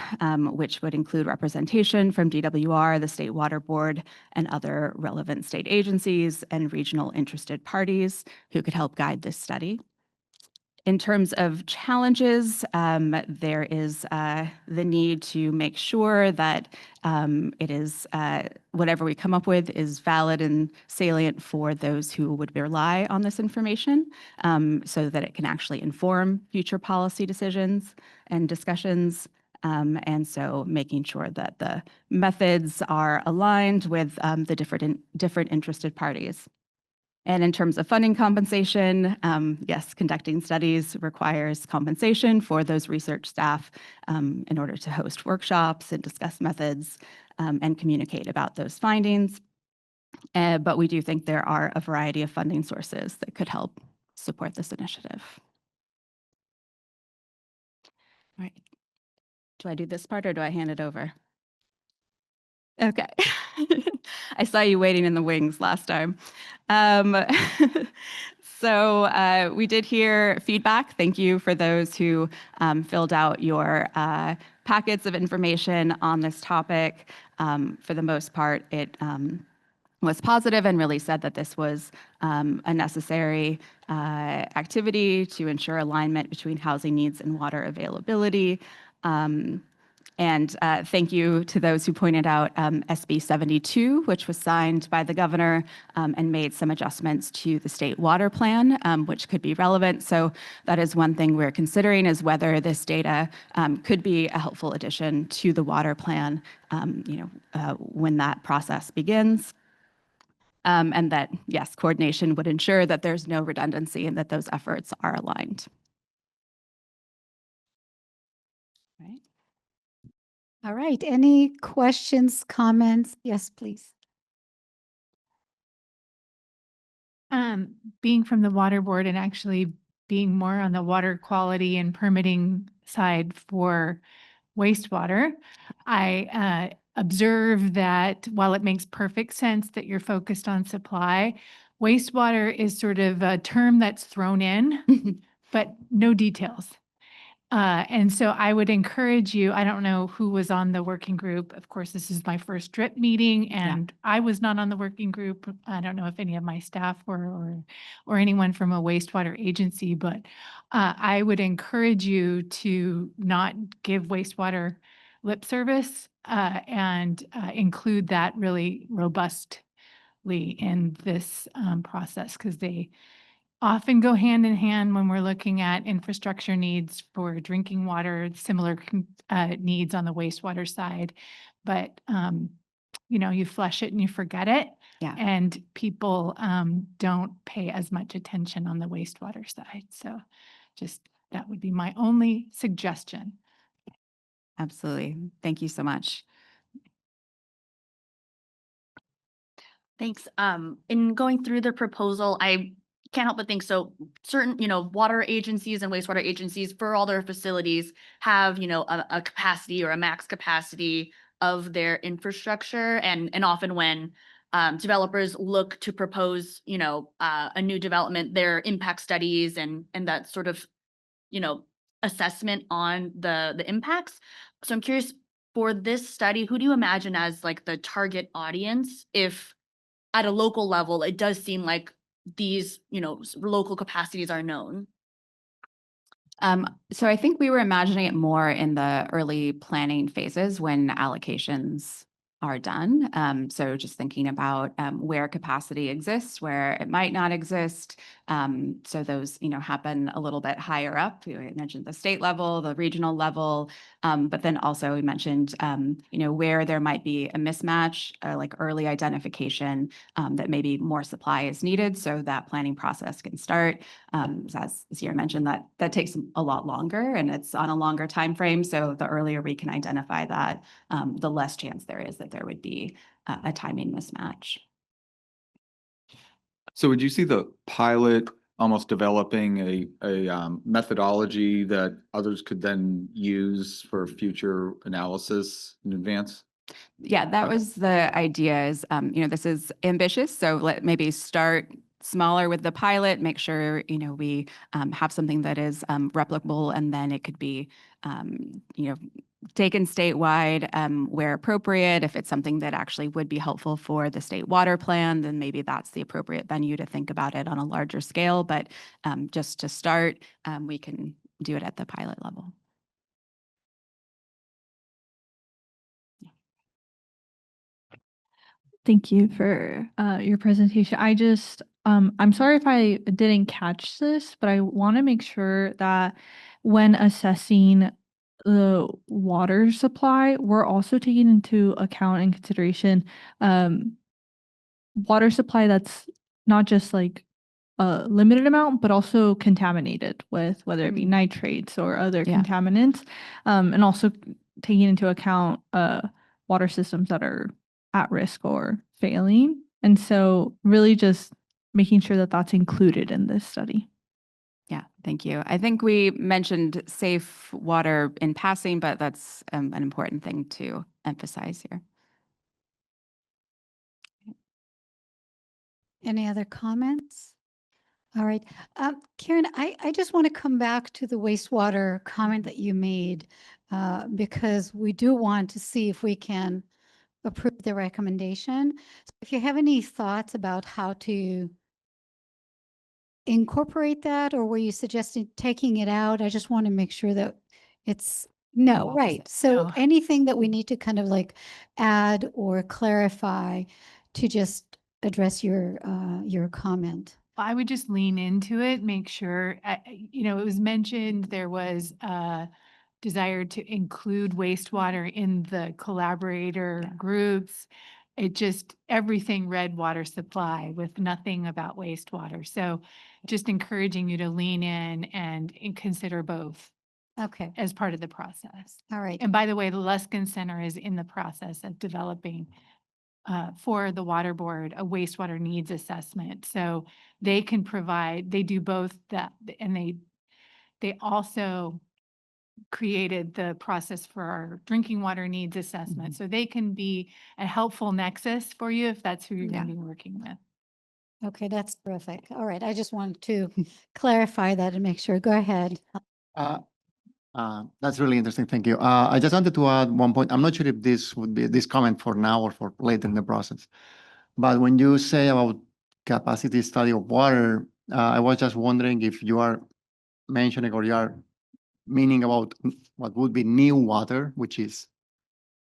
[SPEAKER 14] which would include representation from DWR, the State Water Board, and other relevant state agencies and regional interested parties who could help guide this study. In terms of challenges, there is the need to make sure that it is whatever we come up with is valid and salient for those who would rely on this information, so that it can actually inform future policy decisions and discussions. And so making sure that the methods are aligned with the different interested parties. And in terms of funding compensation, yes, conducting studies requires compensation for those research staff in order to host workshops and discuss methods and communicate about those findings. But we do think there are a variety of funding sources that could help support this initiative. All right. Do I do this part or do I hand it over? Okay. I saw you waiting in the wings last time. So we did hear feedback. Thank you for those who filled out your packets of information on this topic. For the most part, it was positive and really said that this was a necessary activity to ensure alignment between housing needs and water availability. And thank you to those who pointed out SB 72, which was signed by the governor and made some adjustments to the state water plan, which could be relevant. So that is one thing we're considering, is whether this data could be a helpful addition to the water plan, when that process begins. And that, yes, coordination would ensure that there's no redundancy and that those efforts are aligned.
[SPEAKER 1] All right. Any questions, comments? Yes, please.
[SPEAKER 17] Being from the water board and actually being more on the water quality and permitting side for wastewater, I observe that while it makes perfect sense that you're focused on supply, wastewater is sort of a term that's thrown in, but no details. And so I would encourage you, I don't know who was on the working group. Of course, this is my first DRIP meeting and I was not on the working group. I don't know if any of my staff were or anyone from a wastewater agency, but I would encourage you to not give wastewater lip service and include that really robustly in this process, because they often go hand in hand when we're looking at infrastructure needs for drinking water, similar needs on the wastewater side. But, you flush it and you forget it.
[SPEAKER 14] Yeah.
[SPEAKER 17] And people don't pay as much attention on the wastewater side. So just that would be my only suggestion.
[SPEAKER 14] Absolutely. Thank you so much.
[SPEAKER 3] Thanks. In going through the proposal, I can't help but think certain, water agencies and wastewater agencies for all their facilities have, a capacity or a max capacity of their infrastructure. And often when developers look to propose, a new development, their impact studies and that sort of, assessment on the impacts. So I'm curious, for this study, who do you imagine as like the target audience if at a local level, it does seem like these, local capacities are known?
[SPEAKER 14] So I think we were imagining it more in the early planning phases when allocations are done. So just thinking about where capacity exists, where it might not exist. So those, happen a little bit higher up. You mentioned the state level, the regional level, but then also we mentioned, where there might be a mismatch, like early identification, that maybe more supply is needed so that planning process can start. As Sierra mentioned, that takes a lot longer and it's on a longer time frame. So the earlier we can identify that, the less chance there is that there would be a timing mismatch.
[SPEAKER 2] So would you see the pilot almost developing a methodology that others could then use for future analysis in advance?
[SPEAKER 14] Yeah, that was the idea is, this is ambitious. So let maybe start smaller with the pilot, make sure, we have something that is replicable, and then it could be, taken statewide where appropriate. If it's something that actually would be helpful for the state water plan, then maybe that's the appropriate venue to think about it on a larger scale. But just to start, we can do it at the pilot level.
[SPEAKER 6] Thank you for your presentation. I'm sorry if I didn't catch this, but I want to make sure that when assessing the water supply, we're also taking into account and consideration water supply that's not just like a limited amount, but also contaminated with whether it be nitrates or other contaminants, and also taking into account water systems that are at risk or failing. And so really just making sure that that's included in this study.
[SPEAKER 14] Yeah, thank you. I think we mentioned safe water in passing, but that's an important thing to emphasize here.
[SPEAKER 1] Any other comments? All right. Karen, I just want to come back to the wastewater comment that you made, because we do want to see if we can approve the recommendation. So if you have any thoughts about how to incorporate that, or were you suggesting taking it out? I just want to make sure that it's no, right. So anything that we need to kind of like add or clarify to just address your comment.
[SPEAKER 17] I would just lean into it, make sure, it was mentioned there was a desire to include wastewater in the collaborator groups. It just, everything read water supply with nothing about wastewater. So just encouraging you to lean in and consider both.
[SPEAKER 1] Okay.
[SPEAKER 17] As part of the process.
[SPEAKER 1] All right.
[SPEAKER 17] And by the way, the Luskin Center is in the process of developing for the water board, a wastewater needs assessment. So they can provide, they do both that, and they also created the process for our drinking water needs assessment. So they can be a helpful nexus for you if that's who you're going to be working with.
[SPEAKER 1] Okay, that's terrific. All right. I just wanted to clarify that and make sure. Go ahead.
[SPEAKER 19] That's really interesting. Thank you. I just wanted to add one point. I'm not sure if this would be this comment for now or for later in the process. But when you say about capacity study of water, I was just wondering if you are mentioning or you are meaning about what would be new water, which is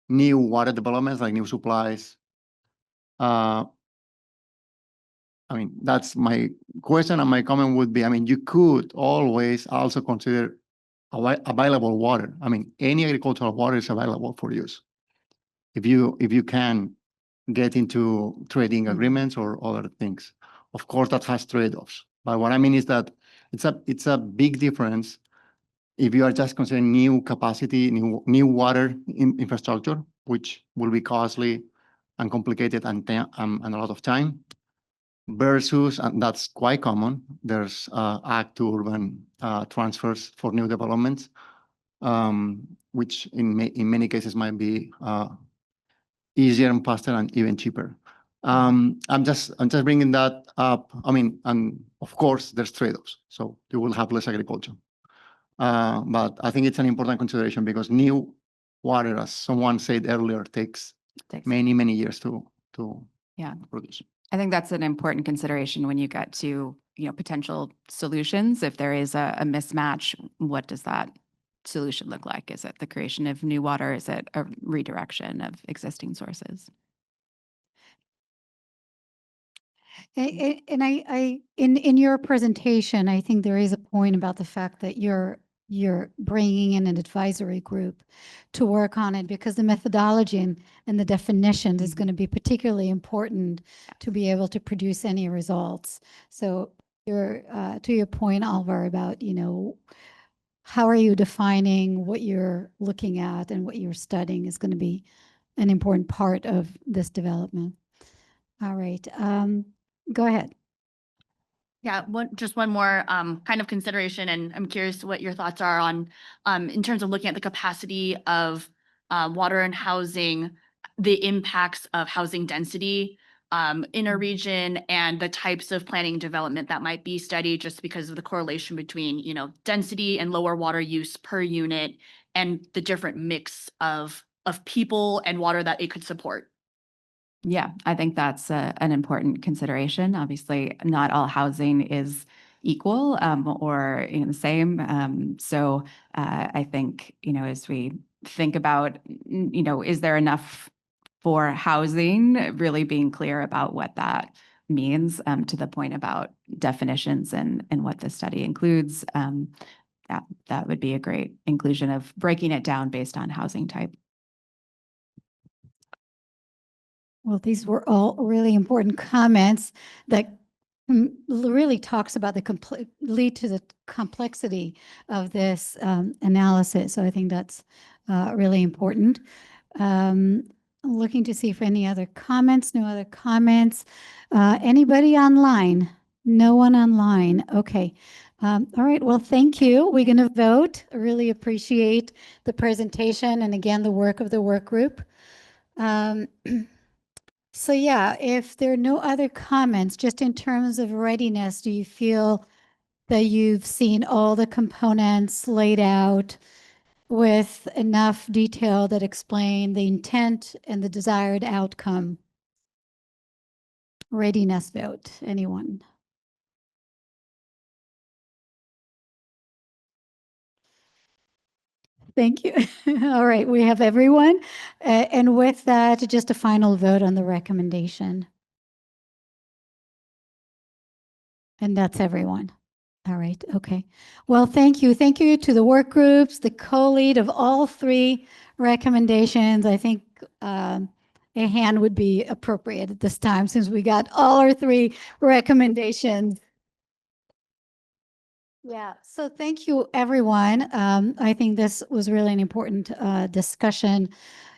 [SPEAKER 19] new water developments like new supplies. That's my question, and my comment would be, you could always also consider available water. Any agricultural water is available for use. If you can get into trading agreements or other things. Of course, that has trade-offs. But what I mean is that it's a big difference if you are just considering new capacity, new water infrastructure, which will be costly and complicated and a lot of time, versus, and that's quite common, there's ag to urban transfers for new developments, which in many cases might be easier and faster and even cheaper. I'm just bringing that up. And of course there's trade-offs, so you will have less agriculture. But I think it's an important consideration because new water, as someone said earlier, takes many years to produce.
[SPEAKER 14] I think that's an important consideration when you get to, potential solutions. If there is a mismatch, what does that solution look like? Is it the creation of new water? Is it a redirection of existing sources?
[SPEAKER 1] And in your presentation, I think there is a point about the fact that you're bringing in an advisory group to work on it, because the methodology and the definitions is going to be particularly important to be able to produce any results. So to your point, Alvar, about, how are you defining what you're looking at and what you're studying is going to be an important part of this development. All right. Go ahead.
[SPEAKER 3] Yeah, just one more kind of consideration, and I'm curious what your thoughts are on in terms of looking at the capacity of water and housing, the impacts of housing density in a region, and the types of planning and development that might be studied, just because of the correlation between, density and lower water use per unit, and the different mix of people and water that it could support.
[SPEAKER 14] Yeah, I think that's an important consideration. Obviously, not all housing is equal or the same. So I think, as we think about, is there enough for housing, really being clear about what that means, to the point about definitions and what the study includes. That would be a great inclusion of breaking it down based on housing type.
[SPEAKER 1] Well, these were all really important comments that really talks about lead to the complexity of this analysis. So I think that's really important. Looking to see if any other comments, no other comments. Anybody online? No one online. Okay. All right. Well, thank you. We're going to vote. I really appreciate the presentation and again, the work of the work group. So yeah, if there are no other comments, just in terms of readiness, do you feel that you've seen all the components laid out with enough detail that explain the intent and the desired outcome? Readiness vote, anyone? Thank you. All right, we have everyone. And with that, just a final vote on the recommendation. And that's everyone. All right, okay. Well, thank you. Thank you to the work groups, the co-lead of all three recommendations. I think a hand would be appropriate at this time since we got all our three recommendations. Yeah, so thank you, everyone. I think this was really an important discussion.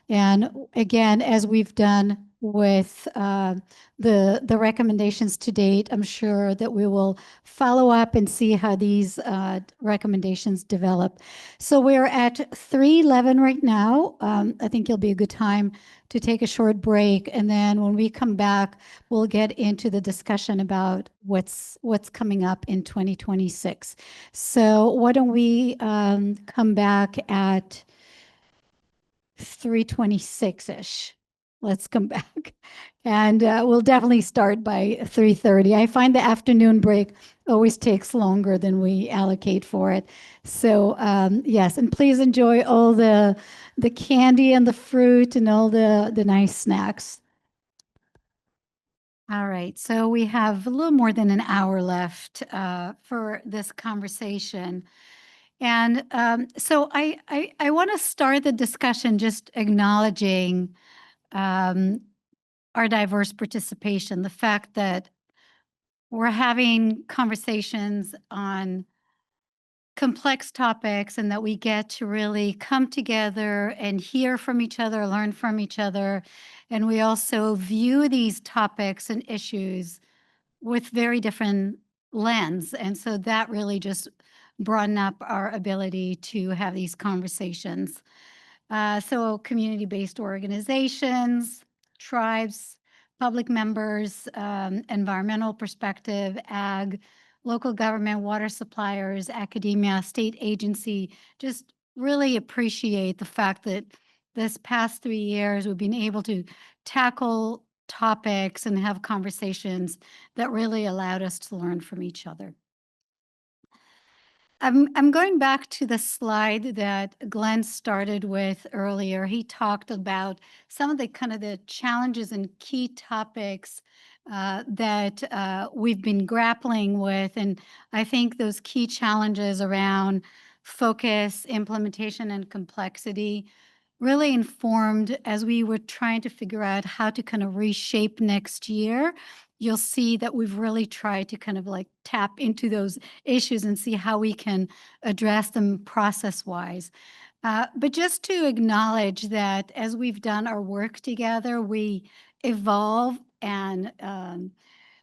[SPEAKER 1] And again, as we've done with the recommendations to date, I'm sure that we will follow up and see how these recommendations develop. So we're at 3:11 right now. I think it'll be a good time to take a short break. And then when we come back, we'll get into the discussion about what's coming up in 2026. So why don't we come back at 3:26-ish. Let's come back. And we'll definitely start by 3:30. I find the afternoon break always takes longer than we allocate for it. So yes, and please enjoy all the candy and the fruit and all the nice snacks. All right, so we have a little more than an hour left for this conversation. And so I want to start the discussion just acknowledging our diverse participation, the fact that we're having conversations on complex topics and that we get to really come together and hear from each other, learn from each other. And we also view these topics and issues with very different lens. And so that really just broaden up our ability to have these conversations. So community-based organizations, tribes, public members, environmental perspective, ag, local government, water suppliers, academia, state agency, just really appreciate the fact that this past 3 years we've been able to tackle topics and have conversations that really allowed us to learn from each other. I'm going back to the slide that Glenn started with earlier. He talked about some of the kind of the challenges and key topics that we've been grappling with. And I think those key challenges around focus, implementation, and complexity really informed as we were trying to figure out how to kind of reshape next year. You'll see that we've really tried to kind of like tap into those issues and see how we can address them process-wise. But just to acknowledge that as we've done our work together, we evolve and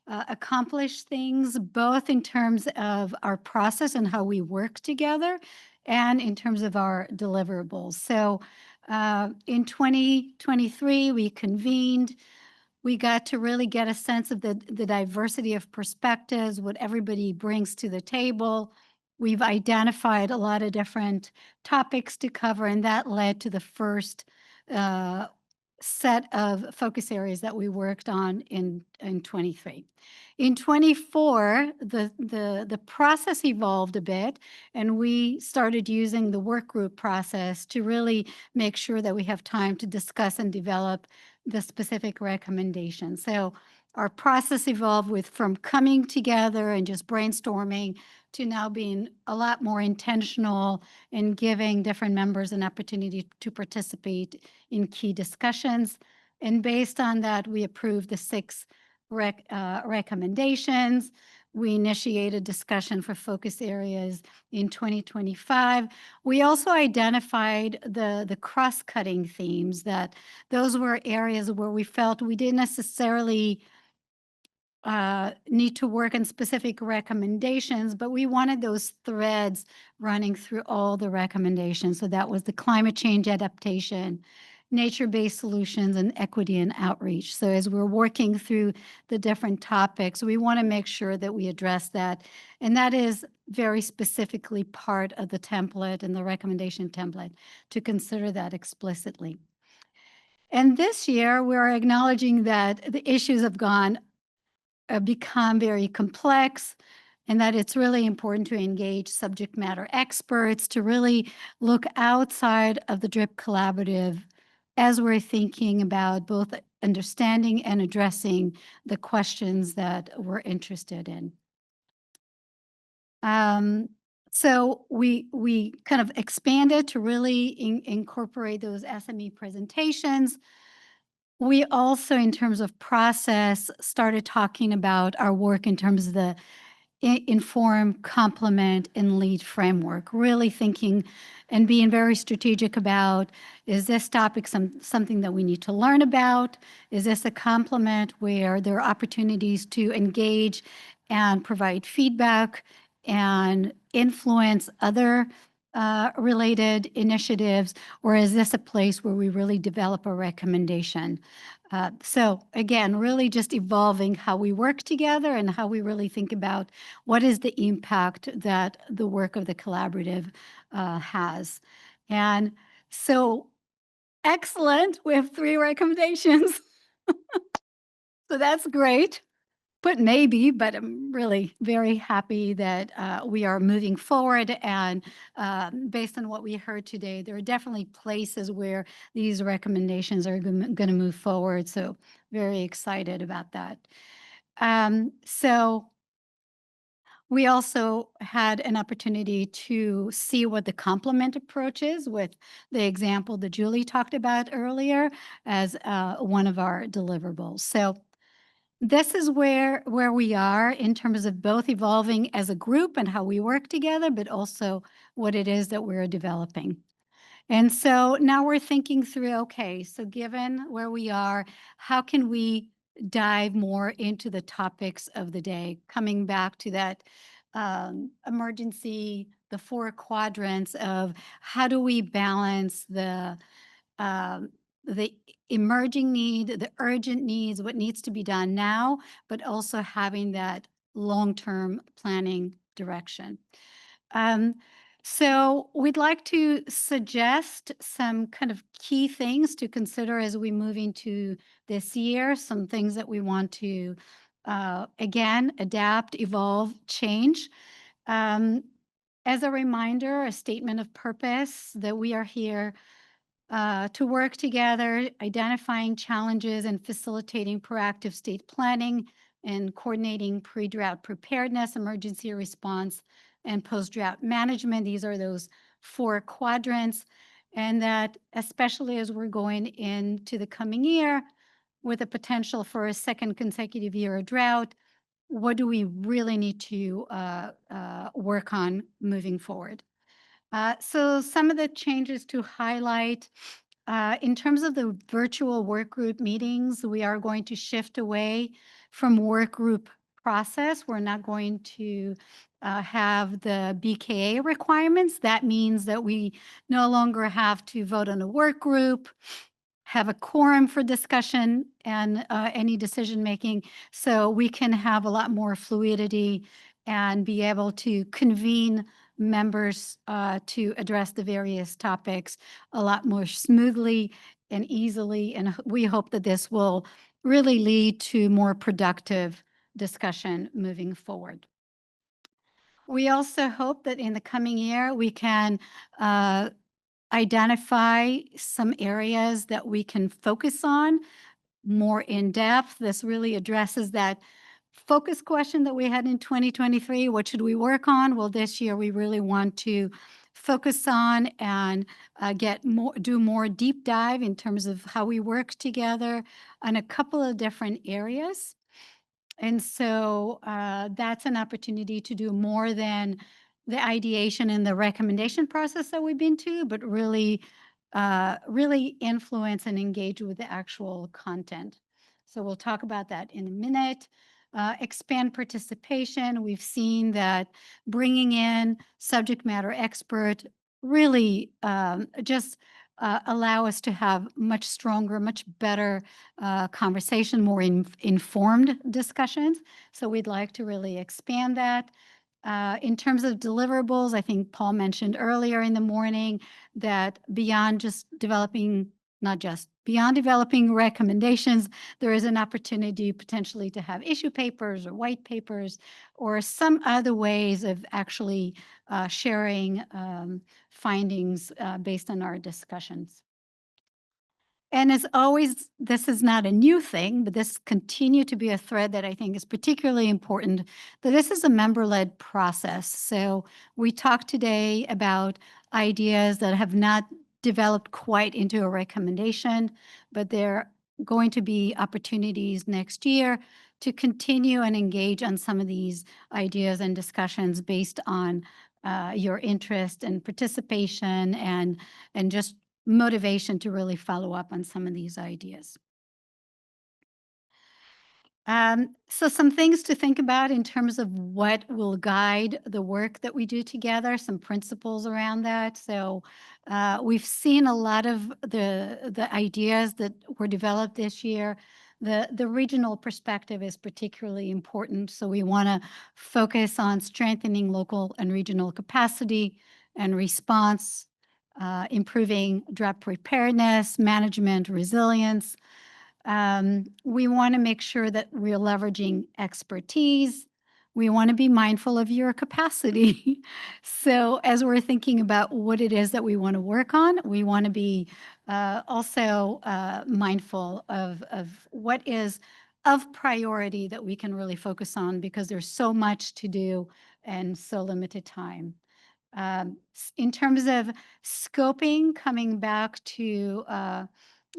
[SPEAKER 1] accomplish things both in terms of our process and how we work together and in terms of our deliverables. So in 2023, we convened. We got to really get a sense of the diversity of perspectives, what everybody brings to the table. We've identified a lot of different topics to cover, and that led to the first set of focus areas that we worked on in 23. In 24, the process evolved a bit, and we started using the work group process to really make sure that we have time to discuss and develop the specific recommendations. So our process evolved from coming together and just brainstorming to now being a lot more intentional in giving different members an opportunity to participate in key discussions. And based on that, we approved the 6 recommendations. We initiated discussion for focus areas in 2025. We also identified the cross-cutting themes, that those were areas where we felt we didn't necessarily need to work on specific recommendations, but we wanted those threads running through all the recommendations. So that was the climate change adaptation, nature-based solutions, and equity and outreach. So as we're working through the different topics, we want to make sure that we address that. And that is very specifically part of the template and the recommendation template, to consider that explicitly. And this year, we're acknowledging that the issues have become very complex, and that it's really important to engage subject matter experts to really look outside of the DRIP Collaborative as we're thinking about both understanding and addressing the questions that we're interested in. So we kind of expanded to really incorporate those SME presentations. We also, in terms of process, started talking about our work in terms of the inform, complement, and lead framework, really thinking and being very strategic about, is this topic something that we need to learn about? Is this a complement where there are opportunities to engage and provide feedback and influence other related initiatives, or is this a place where we really develop a recommendation? So again, really just evolving how we work together and how we really think about what is the impact that the work of the collaborative has. And so, excellent, we have 3 recommendations. So that's great. But I'm really very happy that we are moving forward. And based on what we heard today, there are definitely places where these recommendations are going to move forward. So very excited about that. So we also had an opportunity to see what the complement approach is, with the example that Julie talked about earlier as one of our deliverables. So this is where we are in terms of both evolving as a group and how we work together, but also what it is that we're developing. And so now we're thinking through, okay, so given where we are, how can we dive more into the topics of the day, coming back to that emergency, the 4 quadrants of how do we balance the emerging need, the urgent needs, what needs to be done now, but also having that long-term planning direction. So we'd like to suggest some kind of key things to consider as we move into this year, some things that we want to, again, adapt, evolve, change. As a reminder, a statement of purpose that we are here to work together, identifying challenges and facilitating proactive state planning and coordinating pre-drought preparedness, emergency response, and post-drought management. These are those 4 quadrants. And that especially as we're going into the coming year with a potential for a second consecutive year of drought, what do we really need to work on moving forward? So some of the changes to highlight, in terms of the virtual work group meetings, we are going to shift away from work group process. We're not going to have the BKA requirements. That means that we no longer have to vote on a work group, have a quorum for discussion and any decision making. So we can have a lot more fluidity and be able to convene members to address the various topics a lot more smoothly and easily. And we hope that this will really lead to more productive discussion moving forward. We also hope that in the coming year, we can identify some areas that we can focus on more in depth. This really addresses that focus question that we had in 2023. What should we work on? Well, this year we really want to focus on and do more deep dive in terms of how we work together on a couple of different areas. And so that's an opportunity to do more than the ideation and the recommendation process that we've been to, but really influence and engage with the actual content. So we'll talk about that in a minute. Expand participation. We've seen that bringing in subject matter expert really just allow us to have much stronger, much better conversation, more informed discussions. So we'd like to really expand that. In terms of deliverables, I think Paul mentioned earlier in the morning that beyond developing recommendations, there is an opportunity potentially to have issue papers or white papers or some other ways of actually sharing findings based on our discussions. And as always, this is not a new thing, but this continued to be a thread that I think is particularly important, that this is a member-led process. So we talked today about ideas that have not developed quite into a recommendation, but there are going to be opportunities next year to continue and engage on some of these ideas and discussions based on your interest and participation and just motivation to really follow up on some of these ideas. So some things to think about in terms of what will guide the work that we do together, some principles around that. So we've seen a lot of the ideas that were developed this year. The regional perspective is particularly important. So we want to focus on strengthening local and regional capacity and response, improving drought preparedness, management, resilience. We want to make sure that we're leveraging expertise. We want to be mindful of your capacity. So as we're thinking about what it is that we want to work on, we want to be also mindful of what is of priority that we can really focus on, because there's so much to do and so limited time. In terms of scoping, coming back to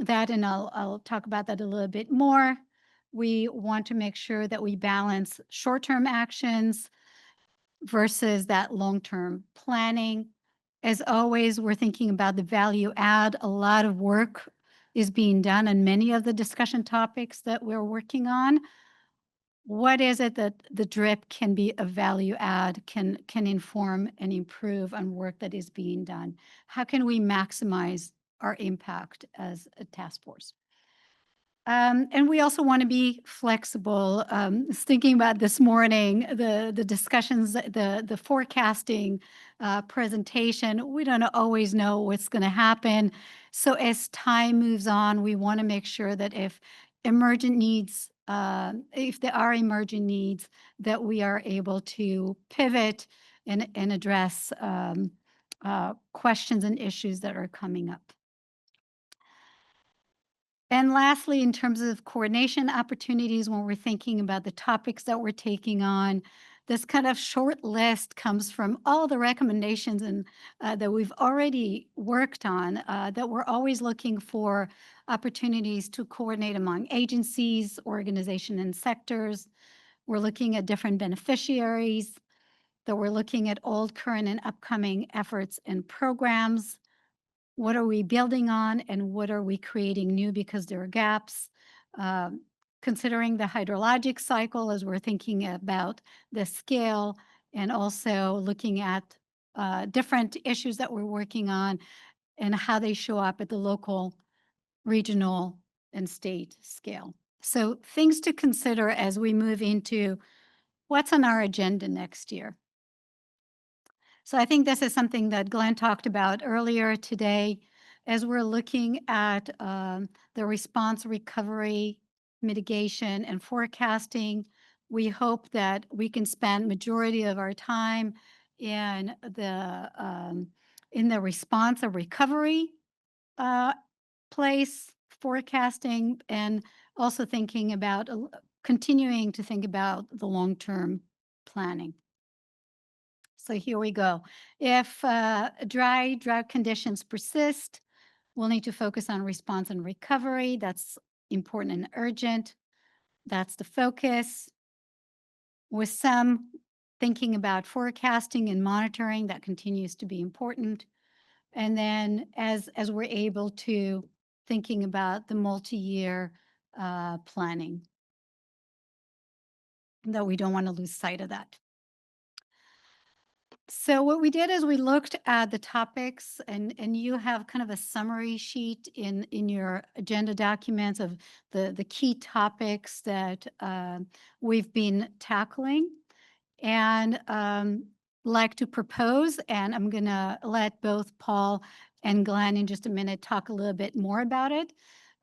[SPEAKER 1] that, and I'll talk about that a little bit more. We want to make sure that we balance short-term actions versus that long-term planning. As always, we're thinking about the value add. A lot of work is being done on many of the discussion topics that we're working on. What is it that the DRIP can be a value add, can inform and improve on work that is being done? How can we maximize our impact as a task force? And we also want to be flexible. Thinking about this morning, the discussions, the forecasting presentation, we don't always know what's going to happen. So as time moves on, we want to make sure that if emergent needs, if there are emergent needs, that we are able to pivot and address questions and issues that are coming up. And lastly, in terms of coordination opportunities, when we're thinking about the topics that we're taking on, this kind of short list comes from all the recommendations and that we've already worked on, that we're always looking for opportunities to coordinate among agencies, organizations, and sectors. We're looking at different beneficiaries, that we're looking at old, current, and upcoming efforts and programs. What are we building on and what are we creating new because there are gaps? Considering the hydrologic cycle as we're thinking about the scale, and also looking at different issues that we're working on and how they show up at the local, regional, and state scale. So things to consider as we move into what's on our agenda next year. So I think this is something that Glenn talked about earlier today as we're looking at the response, recovery, mitigation, and forecasting. We hope that we can spend majority of our time in the response or recovery place, forecasting, and also thinking about continuing to think about the long-term planning. So here we go. If drought conditions persist, we'll need to focus on response and recovery. That's important and urgent. That's the focus. With some thinking about forecasting and monitoring, that continues to be important. And then as we're able to thinking about the multi-year planning, though we don't want to lose sight of that. So what we did is we looked at the topics, and you have kind of a summary sheet in your agenda documents of the key topics that we've been tackling, and like to propose, and I'm gonna let both Paul and Glenn in just a minute talk a little bit more about it.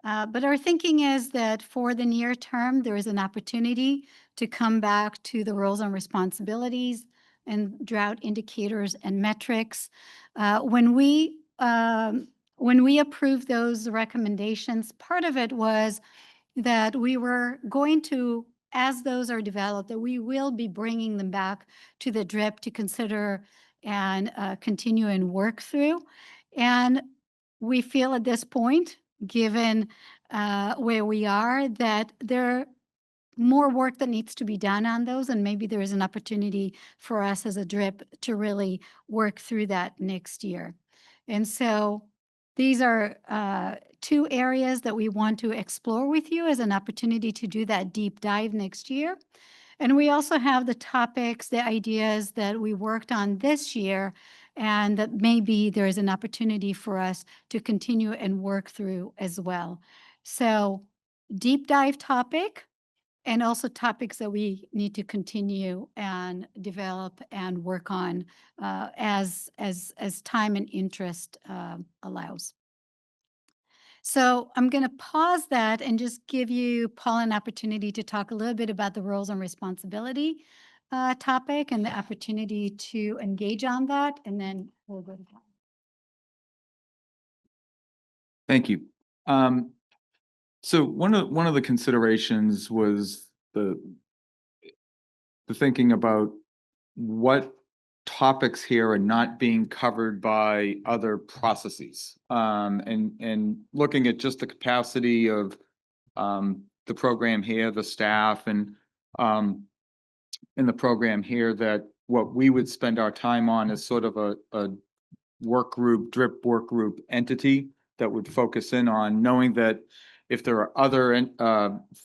[SPEAKER 1] But our thinking is that for the near term, there is an opportunity to come back to the roles and responsibilities and drought indicators and metrics. When we approved those recommendations, part of it was that we were going to, as those are developed, that we will be bringing them back to the DRIP to consider and continue and work through. And we feel at this point, given where we are, that there more work that needs to be done on those, and maybe there is an opportunity for us as a DRIP to really work through that next year. And so these are two areas that we want to explore with you as an opportunity to do that deep dive next year. And we also have the topics, the ideas that we worked on this year, and that maybe there is an opportunity for us to continue and work through as well. So deep dive topic, and also topics that we need to continue and develop and work on as time and interest allows. So I'm going to pause that and just give you, Paul, an opportunity to talk a little bit about the roles and responsibility topic and the opportunity to engage on that, and then we'll go to Glenn.
[SPEAKER 2] Thank you. So one of the considerations was the thinking about what topics here are not being covered by other processes, and looking at just the capacity of the program here, the staff, and in the program here, that what we would spend our time on is sort of a work group, DRIP work group entity that would focus in on, knowing that if there are other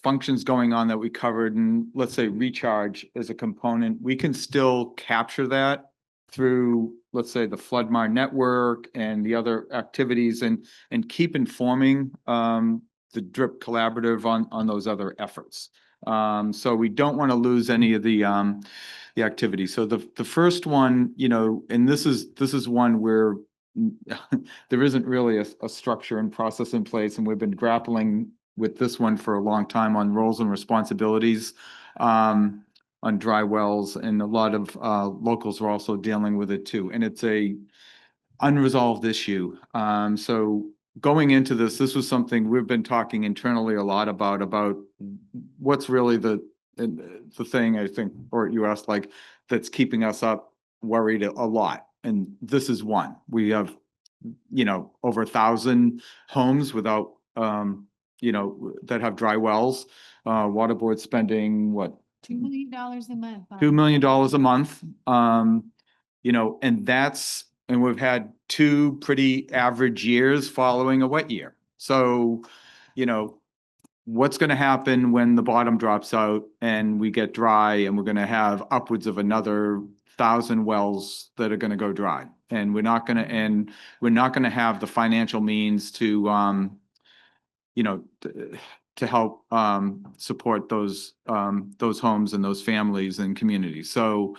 [SPEAKER 2] functions going on that we covered, and let's say recharge as a component, we can still capture that through, let's say, the Floodmar network and the other activities, and keep informing the DRIP collaborative on those other efforts. So we don't want to lose any of the activity. So the first one, and this is one where there isn't really a structure and process in place, and we've been grappling with this one for a long time on roles and responsibilities. dry wells, and a lot of locals are also dealing with it too. And it's a unresolved issue. So going into this was something we've been talking internally a lot about what's really the thing, I think, or you asked, like, that's keeping us up worried a lot. And this is one. We have, over 1,000 homes without, that have dry wells. Water board spending, what,
[SPEAKER 17] $2 million a month.
[SPEAKER 2] $2 million a month. And we've had 2 pretty average years following a wet year. So, what's going to happen when the bottom drops out and we get dry, and we're going to have upwards of another 1,000 wells that are going to go dry, and we're not going to have the financial means to, to help support those homes and those families and communities. So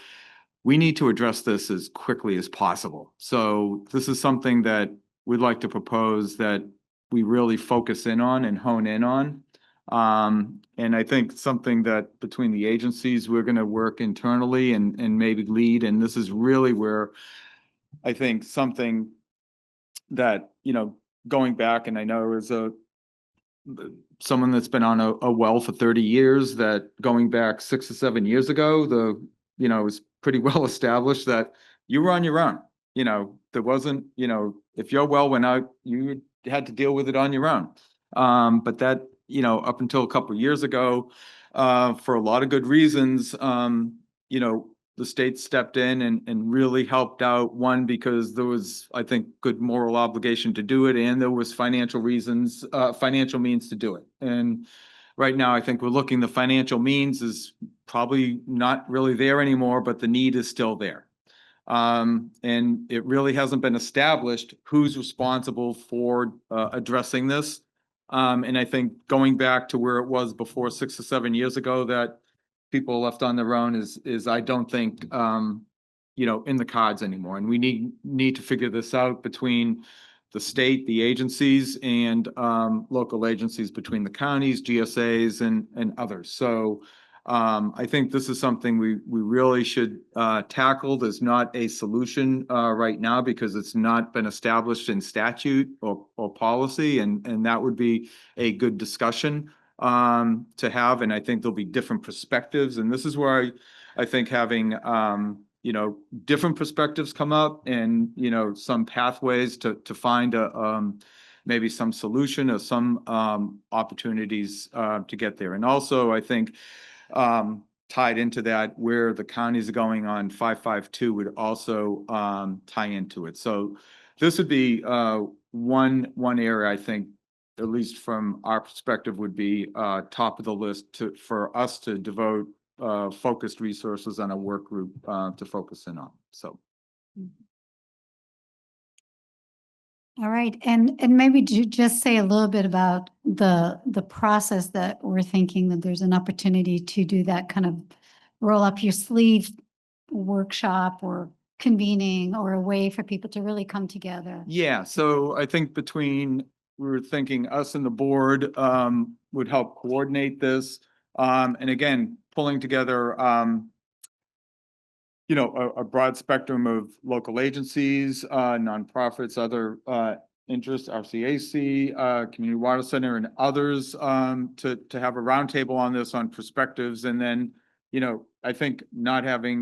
[SPEAKER 2] we need to address this as quickly as possible. So this is something that we'd like to propose that we really focus in on and hone in on. And I think something that between the agencies, we're going to work internally and maybe lead. And this is really where I think something that, going back, and I know as someone that's been on a well for 30 years, that going back 6 or 7 years ago, it's pretty well established that you were on your own. There wasn't, if your well went out, you had to deal with it on your own. But that, up until a couple of years ago, for a lot of good reasons, the state stepped in and really helped out. One, because there was, I think, good moral obligation to do it, and there was financial reasons, financial means to do it. And right now, I think we're looking, the financial means is probably not really there anymore, but the need is still there. And it really hasn't been established who's responsible for addressing this. And I think going back to where it was before 6 or 7 years ago, that people are left on their own is I don't think, in the cards anymore. And we need to figure this out between the state, the agencies, and local agencies, between the counties, GSAs, and others. So I think this is something we really should tackle. There's not a solution right now because it's not been established in statute or policy, and that would be a good discussion to have. And I think there'll be different perspectives, and this is where I think having different perspectives come up, and some pathways to find maybe some solution or some opportunities to get there. And also, I think tied into that, where the counties are going on 552 would also tie into it. So this would be one area, I think, at least from our perspective, would be top of the list for us to devote focused resources on a work group to focus in on. So.
[SPEAKER 1] All right, and maybe just say a little bit about the process that we're thinking that there's an opportunity to do that kind of roll up your sleeve workshop or convening, or a way for people to really come together.
[SPEAKER 2] Yeah, so I think we were thinking us and the board would help coordinate this. And again, pulling together, a broad spectrum of local agencies, nonprofits, other interests, RCAC, Community Water Center, and others to have a roundtable on this, on perspectives. And then, I think not having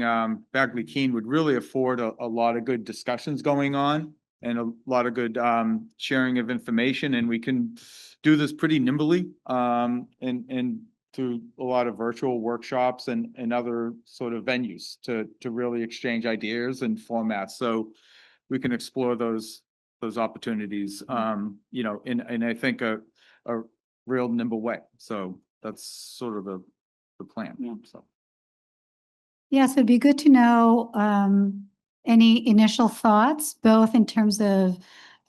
[SPEAKER 2] Bagley Keene would really afford a lot of good discussions going on, and a lot of good sharing of information. And we can do this pretty nimbly and through a lot of virtual workshops and other sort of venues to really exchange ideas and formats. So we can explore those opportunities, in I think a real nimble way. So that's sort of the plan.
[SPEAKER 1] Yeah.
[SPEAKER 2] So.
[SPEAKER 1] Yes, it'd be good to know any initial thoughts, both in terms of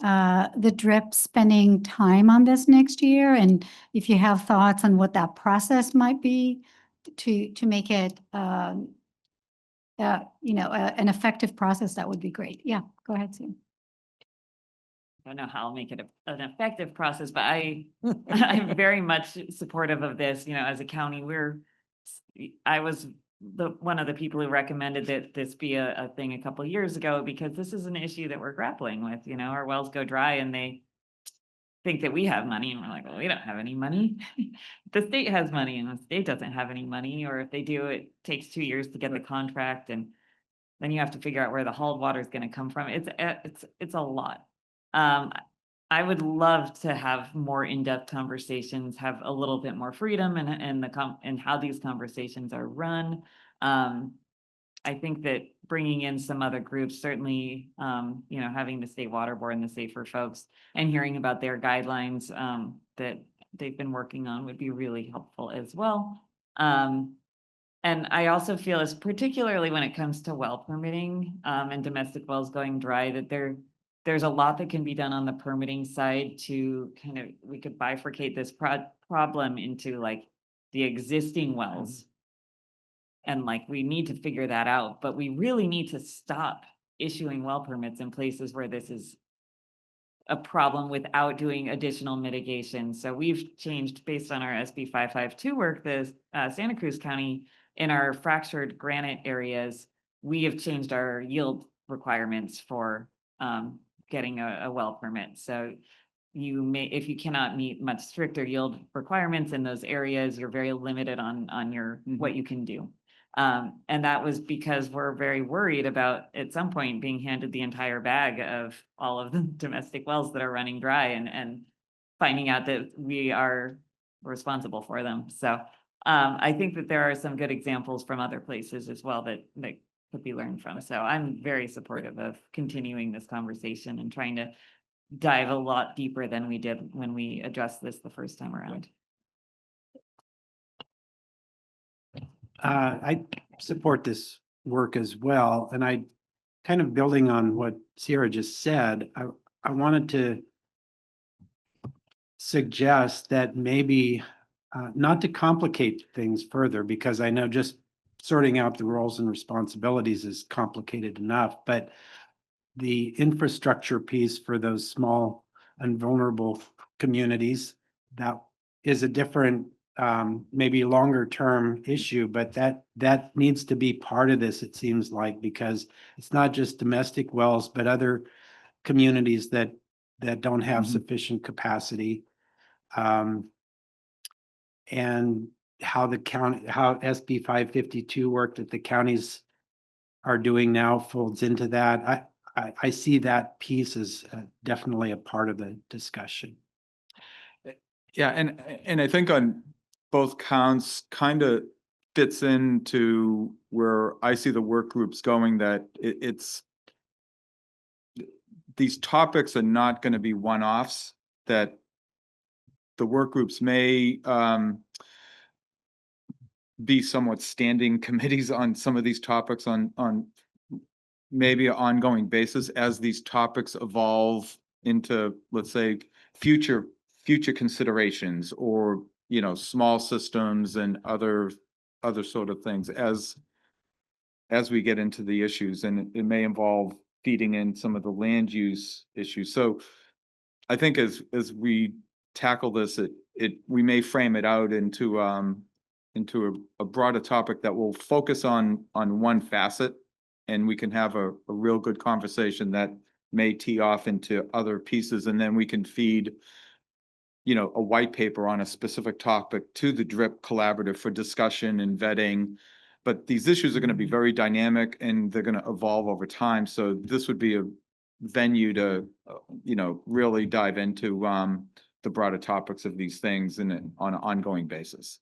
[SPEAKER 1] the DRIP spending time on this next year, and if you have thoughts on what that process might be to make it, an effective process, that would be great. Yeah, go ahead, Sue.
[SPEAKER 20] I don't know how I'll make it an effective process, but I'm very much supportive of this. As a county, I was one of the people who recommended that this be a thing a couple of years ago, because this is an issue that we're grappling with. You know, our wells go dry and they think that we have money, and we're like, well, we don't have any money. The state has money and the state doesn't have any money, or if they do, it takes 2 years to get the contract, and then you have to figure out where the hauled water is going to come from. It's a lot. I would love to have more in-depth conversations, have a little bit more freedom in how these conversations are run. I think that bringing in some other groups, certainly, you know, having the State Water Board and the Safer folks and hearing about their guidelines that they've been working on would be really helpful as well. And I also feel, as particularly when it comes to well permitting and domestic wells going dry, that there's a lot that can be done on the permitting side to kind of, we could bifurcate this problem into like the existing wells. And like, we need to figure that out, but we really need to stop issuing well permits in places where this is a problem without doing additional mitigation. So we've changed, based on our SB 552 work, the Santa Cruz County, in our fractured granite areas, we have changed our yield requirements for getting a well permit. So you may, if you cannot meet much stricter yield requirements in those areas, you're very limited on your what you can do. And that was because we're very worried about at some point being handed the entire bag of all of the domestic wells that are running dry and finding out that we are responsible for them. So I think that there are some good examples from other places as well that could be learned from. So I'm very supportive of continuing this conversation and trying to dive a lot deeper than we did when we addressed this the first time around.
[SPEAKER 13] I support this work as well, and I kind of building on what Sierra just said, I wanted to suggest that maybe not to complicate things further, because I know just sorting out the roles and responsibilities is complicated enough, but the infrastructure piece for those small and vulnerable communities, that is a different maybe longer term issue, but that needs to be part of this, it seems like, because it's not just domestic wells, but other communities that don't have sufficient capacity. And how the county, how SB 552 work that the counties are doing now folds into that. I see that piece as definitely a part of the discussion.
[SPEAKER 2] Yeah, and I think on both counts kind of fits into where I see the work groups going, that it's these topics are not going to be one-offs, that the work groups may be somewhat standing committees on some of these topics on maybe an ongoing basis as these topics evolve into, let's say, future considerations, or, you know, small systems and other sort of things as we get into the issues, and it may involve feeding in some of the land use issues. So I think as we tackle this, we may frame it out into a broader topic that will focus on one facet, and we can have a real good conversation that may tee off into other pieces, and then we can feed, you know, a white paper on a specific topic to the DRIP collaborative for discussion and vetting. But these issues are going to be very dynamic and they're going to evolve over time. So this would be a venue to, you know, really dive into the broader topics of these things on an ongoing basis,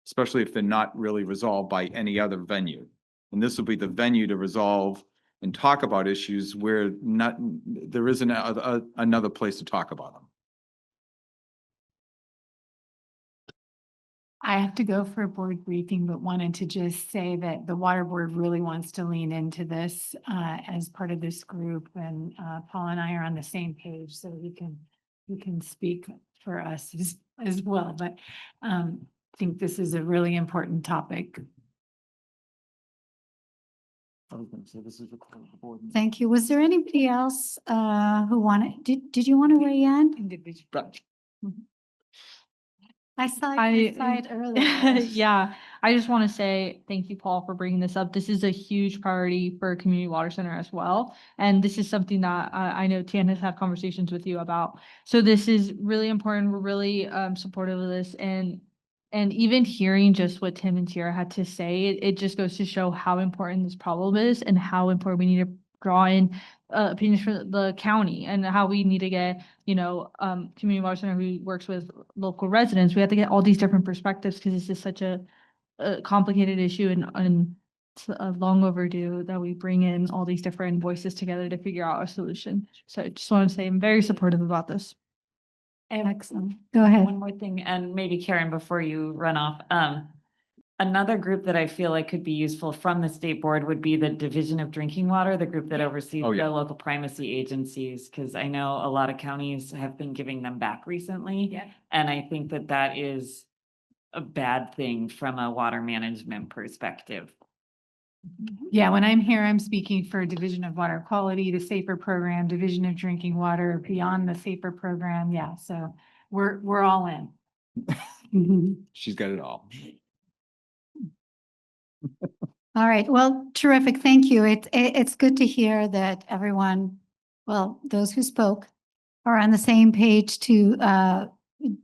[SPEAKER 2] especially if they're not really resolved by any other venue. And this will be the venue to resolve and talk about issues where there isn't another place to talk about them.
[SPEAKER 17] I have to go for a board briefing, but wanted to just say that the water board really wants to lean into this as part of this group, and Paul and I are on the same page, so he can speak for us as well. But I think this is a really important topic.
[SPEAKER 1] Thank you. Was there anybody else who wanted, did you want to weigh in? I saw it earlier.
[SPEAKER 6] Yeah, I just want to say thank you, Paul, for bringing this up. This is a huge priority for Community Water Center as well. And this is something that I know Tan has had conversations with you about. So this is really important. We're really supportive of this. And even hearing just what Tim and Tiara had to say, it just goes to show how important this problem is and how important we need to draw in opinions from the county and how we need to get, Community Water Center who works with local residents. We have to get all these different perspectives because this is such a complicated issue and it's long overdue that we bring in all these different voices together to figure out a solution. So I just want to say I'm very supportive about this.
[SPEAKER 1] Excellent. Go ahead.
[SPEAKER 20] One more thing, and maybe Karen, before you run off, another group that I feel like could be useful from the state board would be the Division of Drinking Water, the group that oversees
[SPEAKER 2] Oh, yeah.
[SPEAKER 20] the local primacy agencies, because I know a lot of counties have been giving them back recently.
[SPEAKER 21] Yeah.
[SPEAKER 20] And I think that that is a bad thing from a water management perspective.
[SPEAKER 17] Yeah, when I'm here, I'm speaking for Division of Water Quality, the SAFER program, Division of Drinking Water, beyond the SAFER program. Yeah, so we're all in.
[SPEAKER 2] She's got it all.
[SPEAKER 1] All right. Well, terrific. Thank you. It's good to hear that everyone, well, those who spoke are on the same page to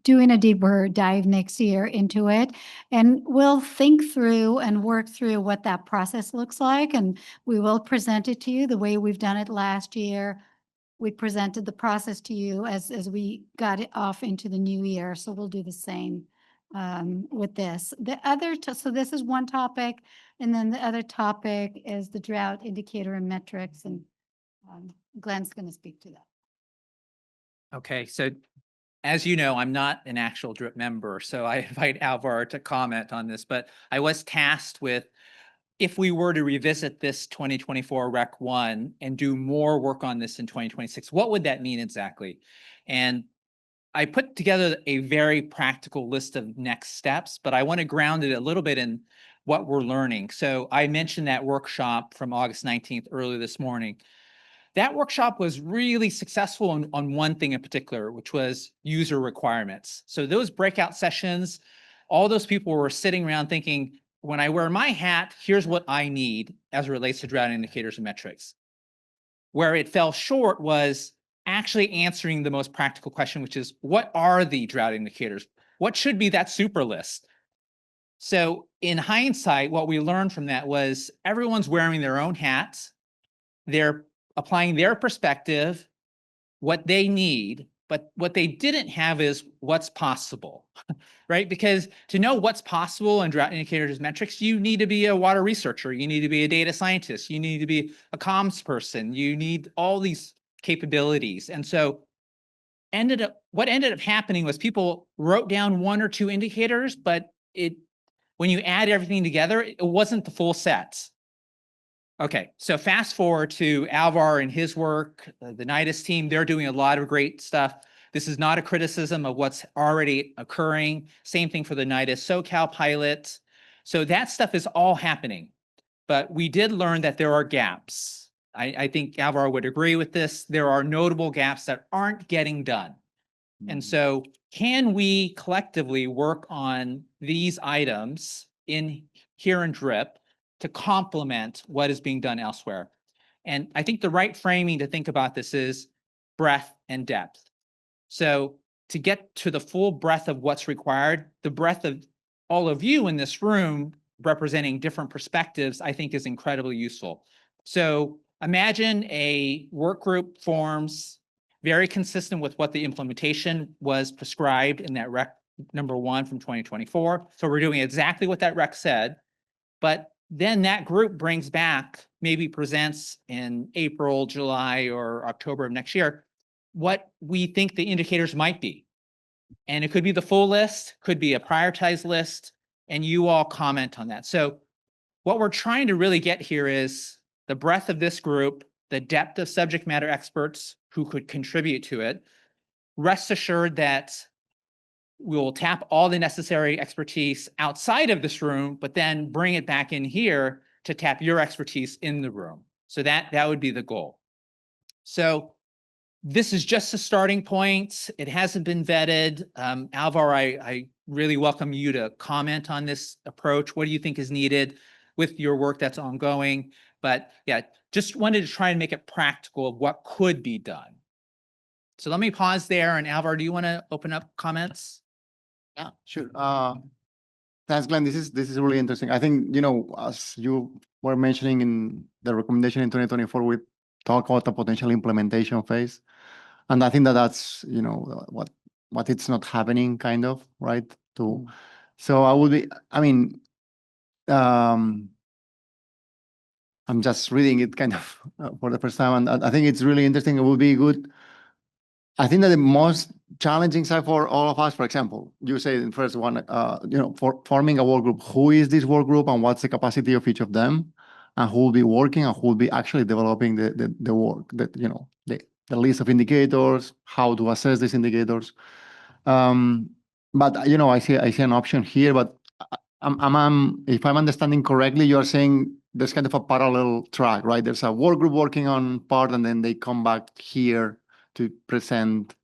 [SPEAKER 1] doing a deeper dive next year into it. And we'll think through and work through what that process looks like. And we will present it to you the way we've done it last year. We presented the process to you as we got it off into the new year. So we'll do the same with this. The other, so this is one topic. And then the other topic is the drought indicator and metrics. And Glenn's going to speak to that.
[SPEAKER 9] Okay, so as you know, I'm not an actual DRIP member, so I invite Alvar to comment on this, but I was tasked with, if we were to revisit this 2024 Rec 1 and do more work on this in 2026, what would that mean exactly? And I put together a very practical list of next steps, but I want to ground it a little bit in what we're learning. So I mentioned that workshop from August 19th earlier this morning. That workshop was really successful on one thing in particular, which was user requirements. So those breakout sessions, all those people were sitting around thinking, when I wear my hat, here's what I need as it relates to drought indicators and metrics. Where it fell short was actually answering the most practical question, which is, what are the drought indicators? What should be that super list? So in hindsight, what we learned from that was everyone's wearing their own hats. They're applying their perspective, what they need, but what they didn't have is what's possible, right? Because to know what's possible in drought indicators metrics, you need to be a water researcher, you need to be a data scientist, you need to be a comms person, you need all these capabilities. And so what ended up happening was people wrote down one or two indicators, but when you add everything together, it wasn't the full set. Okay, so fast forward to Alvar and his work, the NIDIS team, they're doing a lot of great stuff. This is not a criticism of what's already occurring. Same thing for the NIDIS SoCal pilot. So that stuff is all happening. But we did learn that there are gaps. I think Alvar would agree with this. There are notable gaps that aren't getting done. And so can we collectively work on these items here in DRIP to complement what is being done elsewhere? And I think the right framing to think about this is breadth and depth. So to get to the full breadth of what's required, the breadth of all of you in this room representing different perspectives, I think is incredibly useful. So imagine a work group forms very consistent with what the implementation was prescribed in that rec number 1 from 2024. So we're doing exactly what that rec said, but then that group brings back, maybe presents in April, July, or October of next year, what we think the indicators might be. And it could be the full list, could be a prioritized list, and you all comment on that. So what we're trying to really get here is the breadth of this group, the depth of subject matter experts who could contribute to it. Rest assured that we will tap all the necessary expertise outside of this room, but then bring it back in here to tap your expertise in the room. So that would be the goal. So this is just a starting point. It hasn't been vetted. Alvar, I really welcome you to comment on this approach. What do you think is needed with your work that's ongoing? But yeah, just wanted to try and make it practical of what could be done. So let me pause there. And Alvar, do you want to open up comments?
[SPEAKER 19] Yeah, sure. Thanks, Glenn. This is really interesting. I think, as you were mentioning in the recommendation in 2024, we talk about the potential implementation phase. And I think that's, what it's not happening kind of, right? So I'm just reading it kind of for the first time, and I think it's really interesting. It would be good. I think that the most challenging side for all of us, for example, you say in first one, for forming a work group, who is this work group and what's the capacity of each of them, and who will be working and who will be actually developing the work, the list of indicators, how to assess these indicators. But I see an option here, but if I'm understanding correctly, you are saying there's kind of a parallel track, right? There's a work group working on part, and then they come back here to present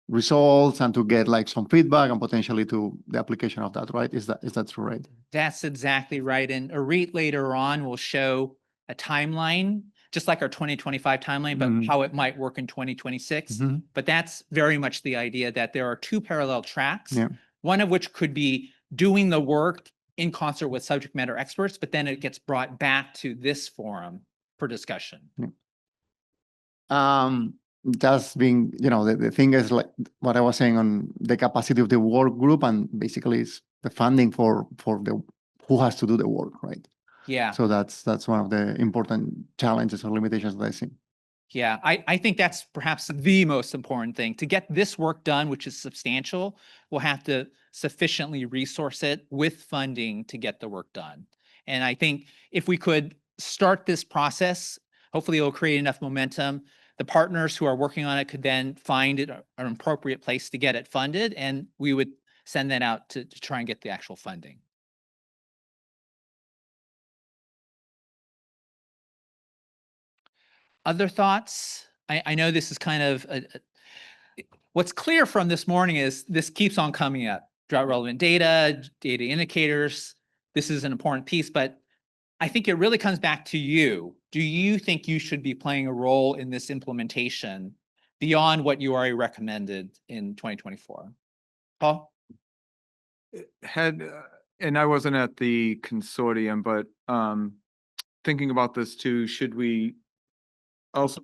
[SPEAKER 19] results and to get like some feedback and potentially to the application of that, right? Is that true, right?
[SPEAKER 9] That's exactly right. And Arit later on will show a timeline, just like our 2025 timeline, but how it might work in 2026. But that's very much the idea that there are two parallel tracks, one of which could be doing the work in concert with subject matter experts, but then it gets brought back to this forum for discussion.
[SPEAKER 19] Just being, the thing is like what I was saying on the capacity of the work group, and basically it's the funding for the who has to do the work, right?
[SPEAKER 9] Yeah.
[SPEAKER 19] So that's one of the important challenges or limitations that I see.
[SPEAKER 9] Yeah, I think that's perhaps the most important thing. To get this work done, which is substantial, we'll have to sufficiently resource it with funding to get the work done. And I think if we could start this process, hopefully it'll create enough momentum. The partners who are working on it could then find it an appropriate place to get it funded, and we would send that out to try and get the actual funding. Other thoughts? I know this is kind of what's clear from this morning is this keeps on coming up. Drought relevant data indicators. This is an important piece, but I think it really comes back to you. Do you think you should be playing a role in this implementation beyond what you already recommended in 2024? Paul?
[SPEAKER 2] And I wasn't at the consortium, but thinking about this too, should we also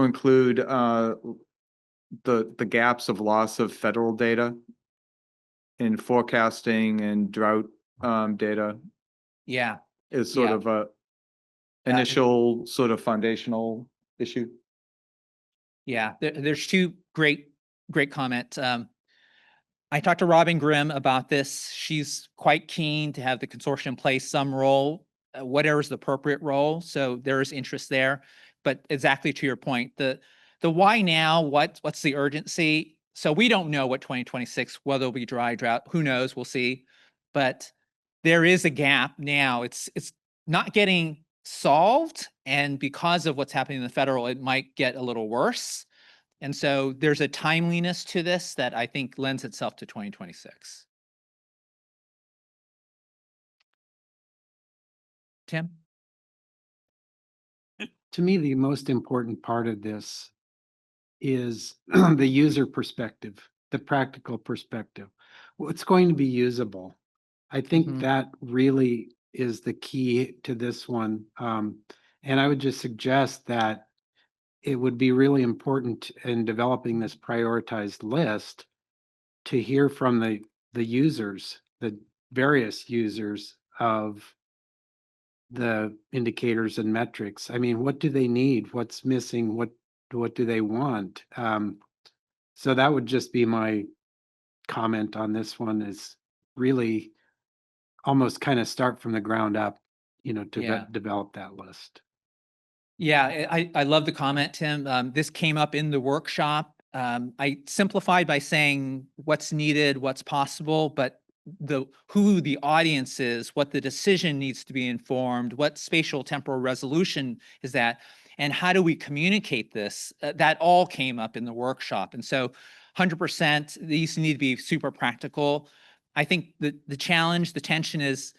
[SPEAKER 2] include the gaps of loss of federal data in forecasting and drought data?
[SPEAKER 9] Yeah.
[SPEAKER 2] Is sort of a initial sort of foundational issue.
[SPEAKER 9] Yeah, there's two great comments. I talked to Robin Grimm about this. She's quite keen to have the consortium play some role, whatever is the appropriate role. So there is interest there. But exactly to your point, the why now, what's the urgency? So we don't know what 2026, whether it'll be dry, drought, who knows, we'll see. But there is a gap now. It's not getting solved. And because of what's happening in the federal, it might get a little worse. And so there's a timeliness to this that I think lends itself to 2026. Tim?
[SPEAKER 13] To me, the most important part of this is the user perspective, the practical perspective. What's going to be usable? I think that really is the key to this one. And I would just suggest that it would be really important in developing this prioritized list to hear from the users, the various users of the indicators and metrics. I mean, what do they need? What's missing? What do they want? So that would just be my comment on this one, is really almost kind of start from the ground up, to develop that list.
[SPEAKER 9] Yeah, I love the comment, Tim. This came up in the workshop. I simplified by saying what's needed, what's possible, but who the audience is, what the decision needs to be informed, what spatial temporal resolution is that, and how do we communicate this? That all came up in the workshop. And so 100%, these need to be super practical. I think the challenge, the tension is,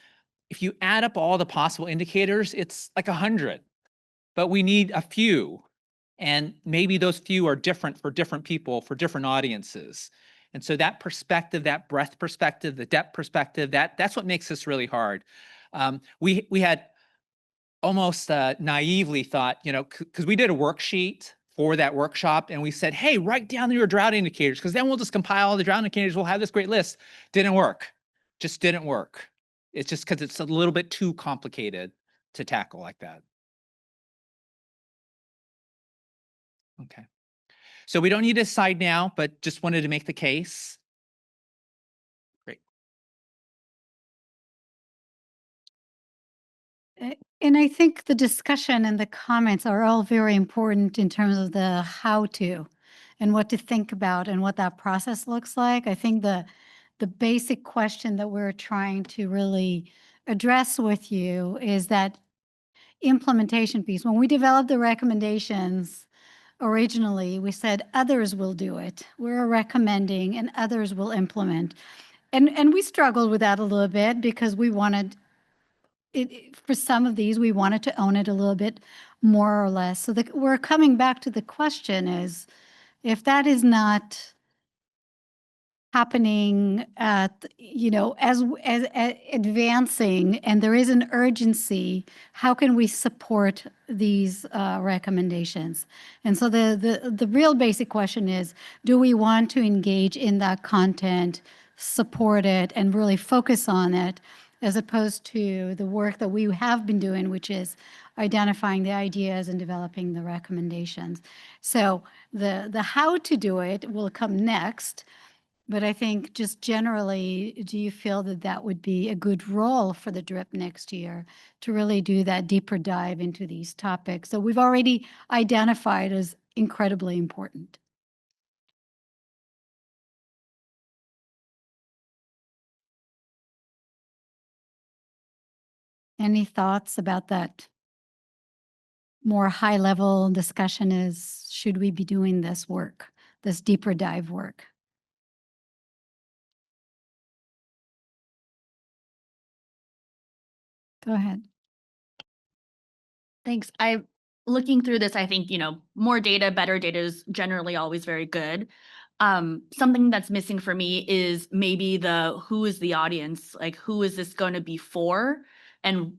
[SPEAKER 9] if you add up all the possible indicators, it's like 100, but we need a few. And maybe those few are different for different people, for different audiences. And so that perspective, that breadth perspective, the depth perspective, that's what makes this really hard. We had almost naively thought, because we did a worksheet for that workshop, and we said, hey, write down your drought indicators, because then we'll just compile all the drought indicators. We'll have this great list. Didn't work. Just didn't work. It's just because it's a little bit too complicated to tackle like that. Okay. So we don't need to decide now, but just wanted to make the case. Great.
[SPEAKER 1] And I think the discussion and the comments are all very important in terms of the how to and what to think about and what that process looks like. I think the basic question that we're trying to really address with you is that implementation piece. When we developed the recommendations originally, we said others will do it. We're recommending and others will implement. And we struggled with that a little bit because we wanted it, for some of these, we wanted to own it a little bit more or less. So we're coming back to the question is, if that is not happening at, as advancing and there is an urgency, how can we support these recommendations? And so the real basic question is, do we want to engage in that content, support it, and really focus on it, as opposed to the work that we have been doing, which is identifying the ideas and developing the recommendations. So the how to do it will come next. But I think just generally, do you feel that that would be a good role for the DRIP next year to really do that deeper dive into these topics that we've already identified as incredibly important? Any thoughts about that? More high-level discussion is, should we be doing this work, this deeper dive work? Go ahead.
[SPEAKER 3] Thanks. Looking through this, I think, more data, better data is generally always very good. Something that's missing for me is maybe who is the audience? Like, who is this going to be for? And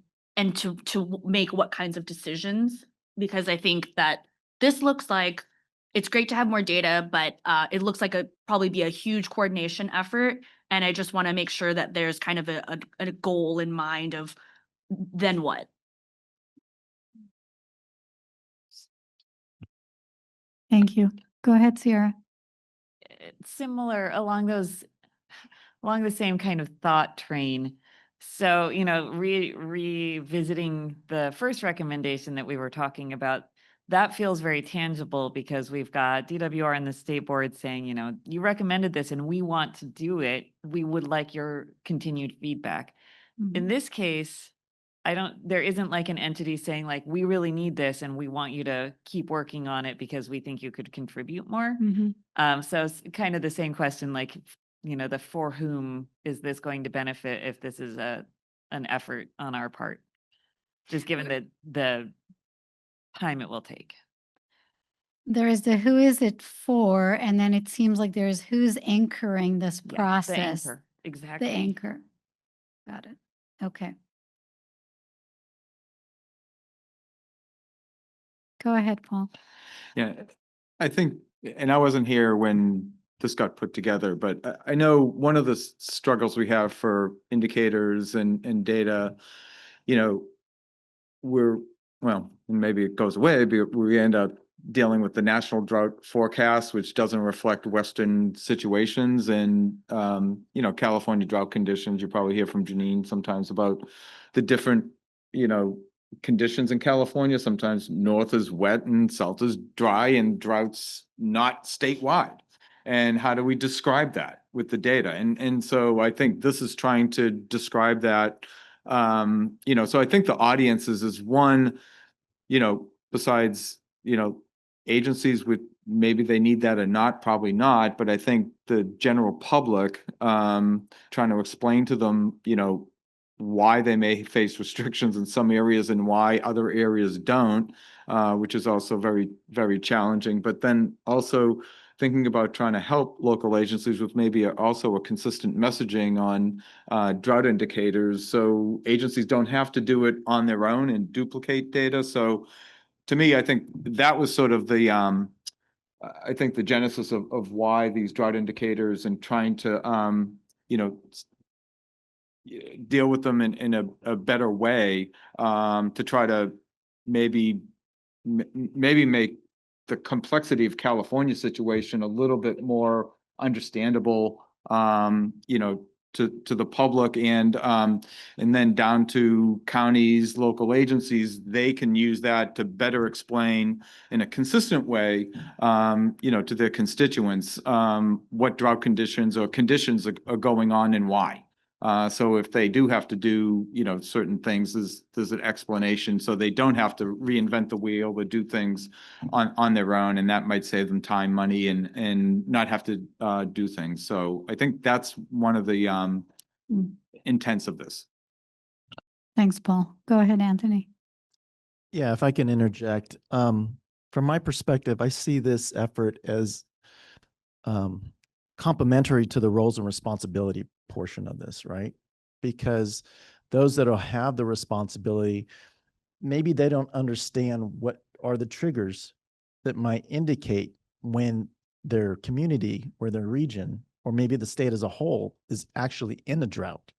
[SPEAKER 3] to make what kinds of decisions? Because I think that this looks like it's great to have more data, but it looks like probably be a huge coordination effort. And I just want to make sure that there's kind of a goal in mind of then what?
[SPEAKER 1] Thank you. Go ahead, Sierra.
[SPEAKER 20] Similar along the same kind of thought train. So, revisiting the first recommendation that we were talking about, that feels very tangible because we've got DWR and the state board saying, you recommended this and we want to do it. We would like your continued feedback.
[SPEAKER 1] Mm-hmm.
[SPEAKER 20] In this case, there isn't like an entity saying like, we really need this and we want you to keep working on it because we think you could contribute more.
[SPEAKER 1] Mm-hmm.
[SPEAKER 20] So it's kind of the same question, like, the for whom is this going to benefit if this is an effort on our part, just given the time it will take.
[SPEAKER 1] There is the who is it for, and then it seems like there's who's anchoring this process.
[SPEAKER 20] The anchor, exactly.
[SPEAKER 1] The anchor. Got it. Okay. Go ahead, Paul.
[SPEAKER 2] Yeah, I think, and I wasn't here when this got put together, but I know one of the struggles we have for indicators and data, well, maybe it goes away, but we end up dealing with the national drought forecast, which doesn't reflect Western situations and, California drought conditions. You probably hear from Janine sometimes about the different, conditions in California. Sometimes north is wet and south is dry, and droughts not statewide. And how do we describe that with the data? And so I think this is trying to describe that. So I think the audiences is one, besides, agencies with maybe they need that or not, probably not, but I think the general public, trying to explain to them, why they may face restrictions in some areas and why other areas don't, which is also very, very challenging. But then also thinking about trying to help local agencies with maybe also a consistent messaging on drought indicators, so agencies don't have to do it on their own and duplicate data. So to me, I think that was sort of the I think the genesis of why these drought indicators and trying to deal with them in a better way, to try to maybe make the complexity of California situation a little bit more understandable, to the public, and then down to counties, local agencies. They can use that to better explain in a consistent way, to their constituents, what drought conditions or conditions are going on and why. So if they do have to do, certain things, there's an explanation, so they don't have to reinvent the wheel or do things on their own, and that might save them time, money, and not have to do things. So I think that's one of the intents of this.
[SPEAKER 1] Thanks, Paul. Go ahead, Anthony.
[SPEAKER 15] Yeah, if I can interject, from my perspective, I see this effort as complementary to the roles and responsibility portion of this, right? Because those that will have the responsibility, maybe they don't understand what are the triggers that might indicate when their community or their region, or maybe the state as a whole, is actually in a drought.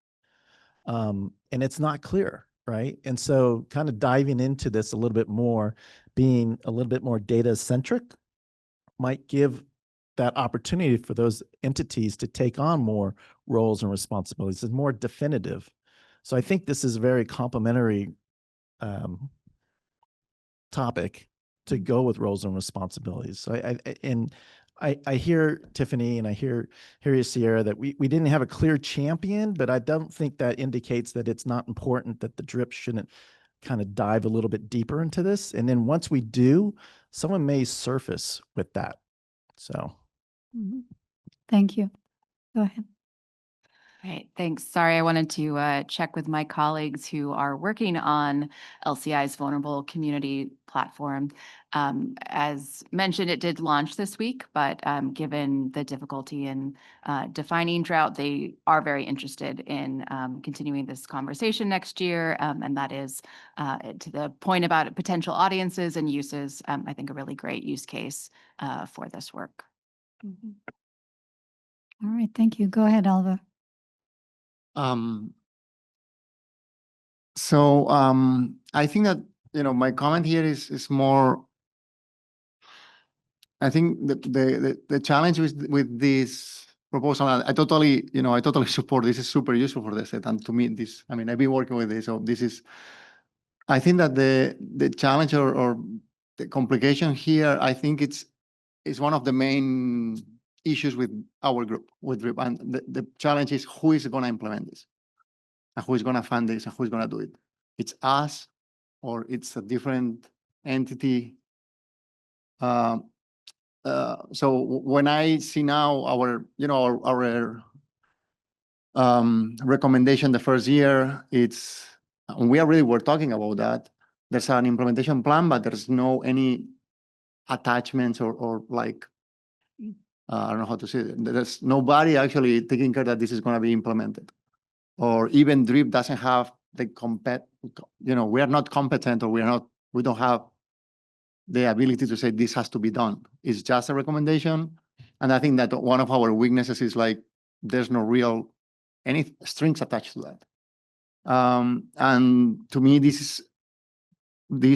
[SPEAKER 15] And it's not clear, right? And so kind of diving into this a little bit more, being a little bit more data centric, might give that opportunity for those entities to take on more roles and responsibilities. It's more definitive. So I think this is a very complementary topic to go with roles and responsibilities. So I hear Tiffany and I hear you, Sierra, that we didn't have a clear champion, but I don't think that indicates that it's not important that the DRIP shouldn't kind of dive a little bit deeper into this. And then once we do, someone may surface with that. So.
[SPEAKER 1] Thank you. Go ahead.
[SPEAKER 4] Right, thanks. Sorry, I wanted to check with my colleagues who are working on LCI's Vulnerable Community Platform. As mentioned, it did launch this week, but given the difficulty in defining drought, they are very interested in continuing this conversation next year. And that is, to the point about potential audiences and uses, I think a really great use case for this work.
[SPEAKER 1] All right, thank you. Go ahead, Alva.
[SPEAKER 19] I think that, my comment here is more, I think the challenge with this proposal, I totally support. This is super useful for the state, and to me, I've been working with this, so this is, I think that the challenge or the complication here, I think it's one of the main issues with our group, with DRIP, and the challenge is who is going to implement this, and who is going to fund this, and who is going to do it. It's us, or it's a different entity. So when I see now our recommendation the first year, we're talking about that. There's an implementation plan, but there's no any attachments or like, I don't know how to say it. There's nobody actually taking care that this is going to be implemented. Or even DRIP doesn't have the we are not competent, or we don't have the ability to say this has to be done. It's just a recommendation. And I think that one of our weaknesses is like, there's no real, any strings attached to that. And to me, this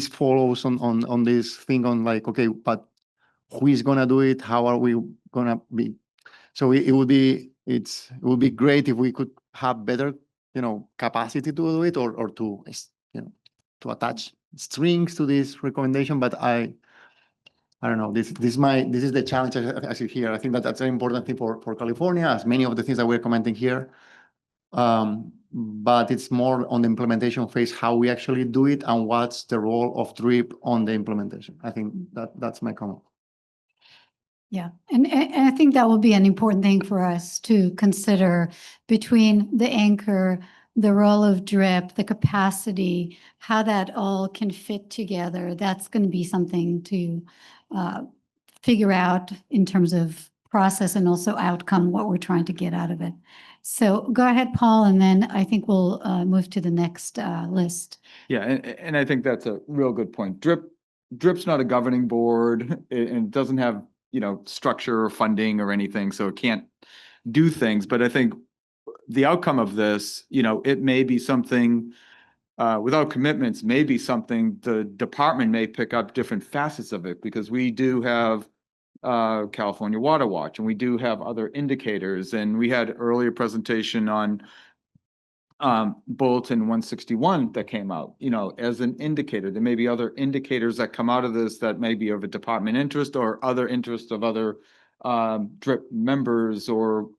[SPEAKER 19] follows on this thing on like, okay, but who is going to do it? How are we going to be? So it would be great if we could have better, capacity to do it, or to, to attach strings to this recommendation. But I don't know, this is the challenge I see here. I think that that's an important thing for California, as many of the things that we're commenting here. But it's more on the implementation phase, how we actually do it and what's the role of DRIP on the implementation. I think that's my comment.
[SPEAKER 1] Yeah, and I think that will be an important thing for us to consider between the anchor, the role of DRIP, the capacity, how that all can fit together. That's going to be something to figure out in terms of process and also outcome, what we're trying to get out of it. So go ahead, Paul, and then I think we'll move to the next list.
[SPEAKER 2] Yeah, and I think that's a real good point. DRIP's not a governing board, and it doesn't have, structure or funding or anything, so it can't do things. But I think the outcome of this, it may be something without commitments, maybe something the department may pick up different facets of it, because we do have California Water Watch, and we do have other indicators. And we had earlier presentation on Bulletin 161 that came out, as an indicator. There may be other indicators that come out of this that may be of a department interest or other interest of other DRIP members, or,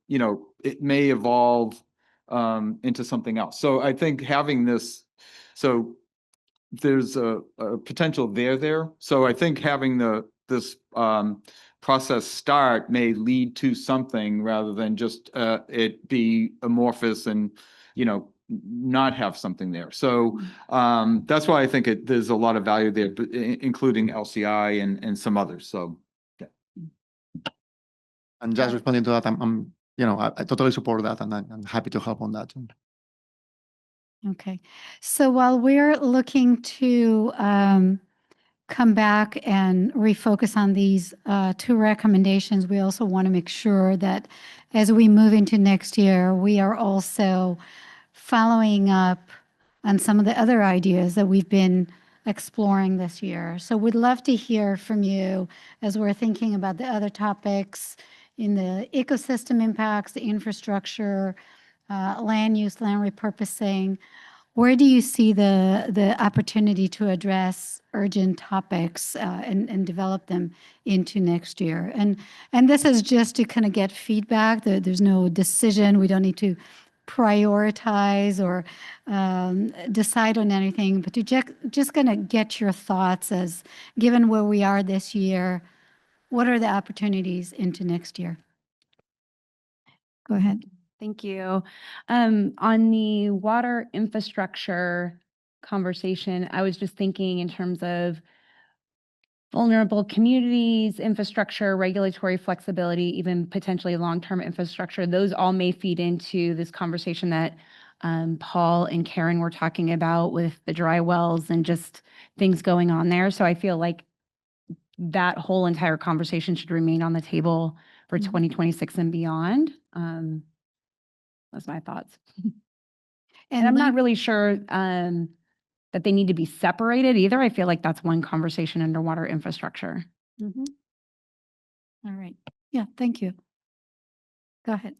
[SPEAKER 2] it may evolve into something else. So I think having this, so there's a potential there. So I think having this process start may lead to something rather than just it be amorphous and, not have something there. So that's why I think there's a lot of value there, including LCI and some others. So, yeah.
[SPEAKER 19] And just responding to that, I totally support that, and I'm happy to help on that.
[SPEAKER 1] Okay, so while we're looking to come back and refocus on these two recommendations, we also want to make sure that as we move into next year, we are also following up on some of the other ideas that we've been exploring this year. So we'd love to hear from you as we're thinking about the other topics in the ecosystem impacts, the infrastructure, land use, land repurposing. Where do you see the opportunity to address urgent topics and develop them into next year? And this is just to kind of get feedback. There's no decision. We don't need to prioritize or decide on anything, but to just going to get your thoughts as given where we are this year, what are the opportunities into next year? Go ahead.
[SPEAKER 7] Thank you. On the water infrastructure conversation, I was just thinking in terms of vulnerable communities, infrastructure, regulatory flexibility, even potentially long-term infrastructure. Those all may feed into this conversation that Paul and Karen were talking about with the dry wells and just things going on there. So I feel like that whole entire conversation should remain on the table for 2026 and beyond. That's my thoughts. And I'm not really sure that they need to be separated either. I feel like that's one conversation under water infrastructure.
[SPEAKER 1] Mm-hmm. All right. Yeah, thank you. Go ahead.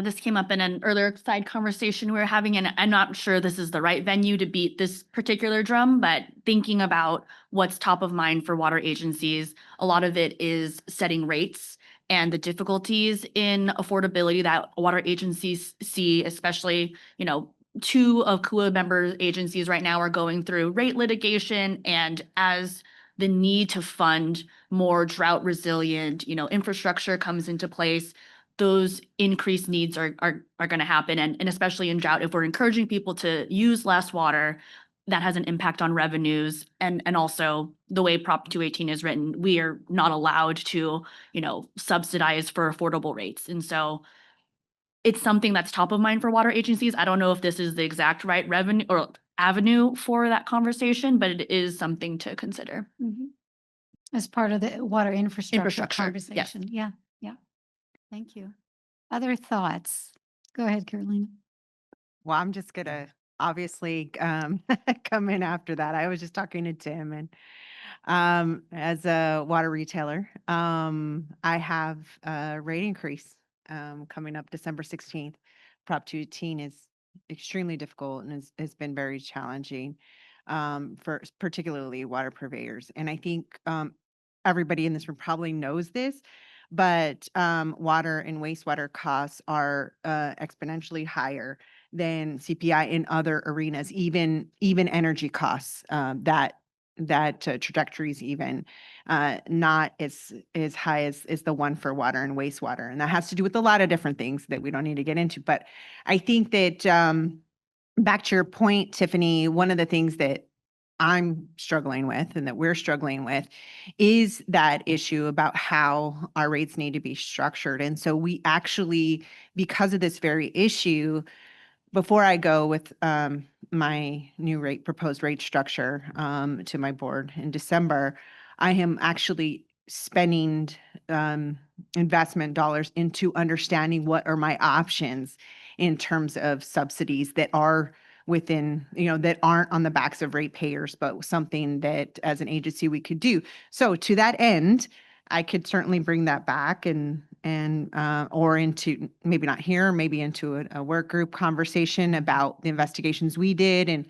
[SPEAKER 3] This came up in an earlier side conversation we were having, and I'm not sure this is the right venue to beat this particular drum, but thinking about what's top of mind for water agencies, a lot of it is setting rates and the difficulties in affordability that water agencies see, especially, two of CUA member agencies right now are going through rate litigation, and as the need to fund more drought resilient, infrastructure comes into place, those increased needs are going to happen. And especially in drought, if we're encouraging people to use less water, that has an impact on revenues. And also the way Prop 218 is written, we are not allowed to, subsidize for affordable rates. And so it's something that's top of mind for water agencies. I don't know if this is the exact right revenue or avenue for that conversation, but it is something to consider.
[SPEAKER 1] Mm-hmm. As part of the water infrastructure
[SPEAKER 3] Yes.
[SPEAKER 1] conversation. Yeah. Thank you. Other thoughts? Go ahead, Carolina.
[SPEAKER 10] Well, I'm just gonna obviously come in after that. I was just talking to Tim, and as a water retailer, I have a rate increase coming up December 16th. Prop 218 is extremely difficult and has been very challenging. for particularly water purveyors. And I think everybody in this room probably knows this, but water and wastewater costs are exponentially higher than CPI in other arenas, even energy costs. That trajectory is even not as high as the one for water and wastewater, and that has to do with a lot of different things that we don't need to get into. But I think that back to your point, Tiffany, one of the things that I'm struggling with and that we're struggling with is that issue about how our rates need to be structured. And so we actually, because of this very issue, before I go with my new proposed rate structure to my board in December, I am actually spending investment dollars into understanding what are my options in terms of subsidies that are within, that aren't on the backs of ratepayers, but something that as an agency we could do. So to that end, I could certainly bring that back and or into, maybe not here, maybe into a work group conversation about the investigations we did and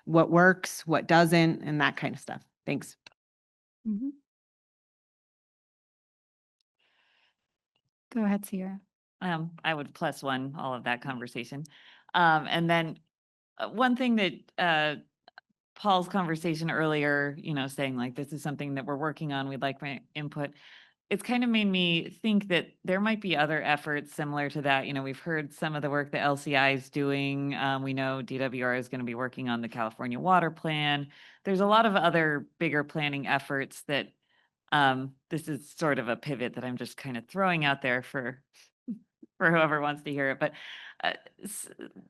[SPEAKER 10] what works, what doesn't, and that kind of stuff. Thanks.
[SPEAKER 1] Go ahead, Sierra.
[SPEAKER 20] I would +1 all of that conversation. And then one thing that Paul's conversation earlier, saying like, this is something that we're working on, we'd like my input. It's kind of made me think that there might be other efforts similar to that. We've heard some of the work that LCI is doing. We know DWR is going to be working on the California Water Plan. There's a lot of other bigger planning efforts that this is sort of a pivot that I'm just kind of throwing out there for whoever wants to hear it. But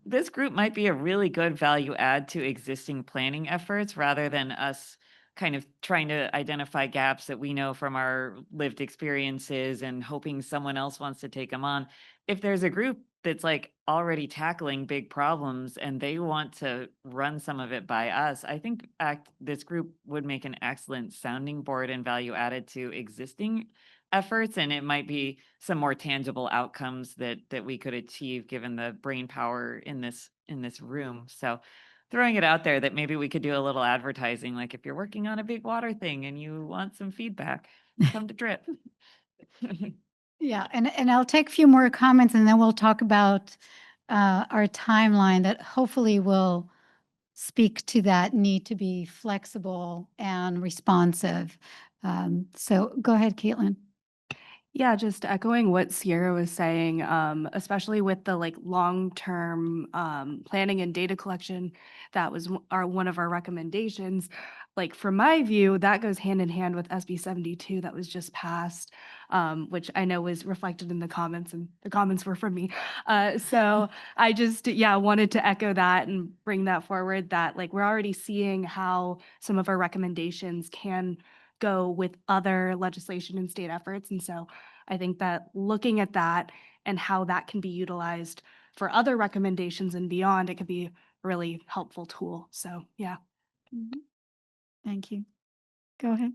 [SPEAKER 20] this group might be a really good value add to existing planning efforts rather than us kind of trying to identify gaps that we know from our lived experiences and hoping someone else wants to take them on. If there's a group that's like already tackling big problems and they want to run some of it by us, I think this group would make an excellent sounding board and value added to existing efforts, and it might be some more tangible outcomes that we could achieve given the brain power in this room. So throwing it out there that maybe we could do a little advertising, like if you're working on a big water thing and you want some feedback, come to DRIP.
[SPEAKER 1] Yeah, and I'll take a few more comments and then we'll talk about our timeline that hopefully will speak to that need to be flexible and responsive. So go ahead, Caitlin.
[SPEAKER 7] Yeah, just echoing what Sierra was saying, especially with the long-term planning and data collection, that was one of our recommendations. From my view, that goes hand in hand with SB 72 that was just passed, which I know was reflected in the comments, and the comments were from me. So I just, wanted to echo that and bring that forward, that we're already seeing how some of our recommendations can go with other legislation and state efforts. And so I think that looking at that and how that can be utilized for other recommendations and beyond, it could be a really helpful tool. So, yeah.
[SPEAKER 1] Thank you. Go ahead.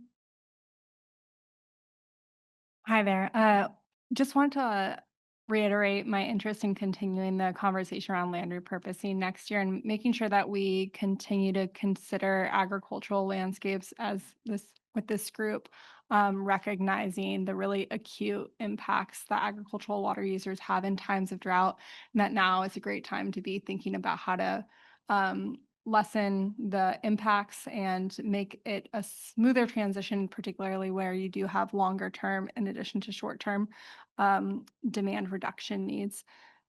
[SPEAKER 11] Hi there. Just want to reiterate my interest in continuing the conversation around land repurposing next year and making sure that we continue to consider agricultural landscapes with this group, recognizing the really acute impacts that agricultural water users have in times of drought, and that now is a great time to be thinking about how to lessen the impacts and make it a smoother transition, particularly where you do have longer term in addition to short term demand reduction needs.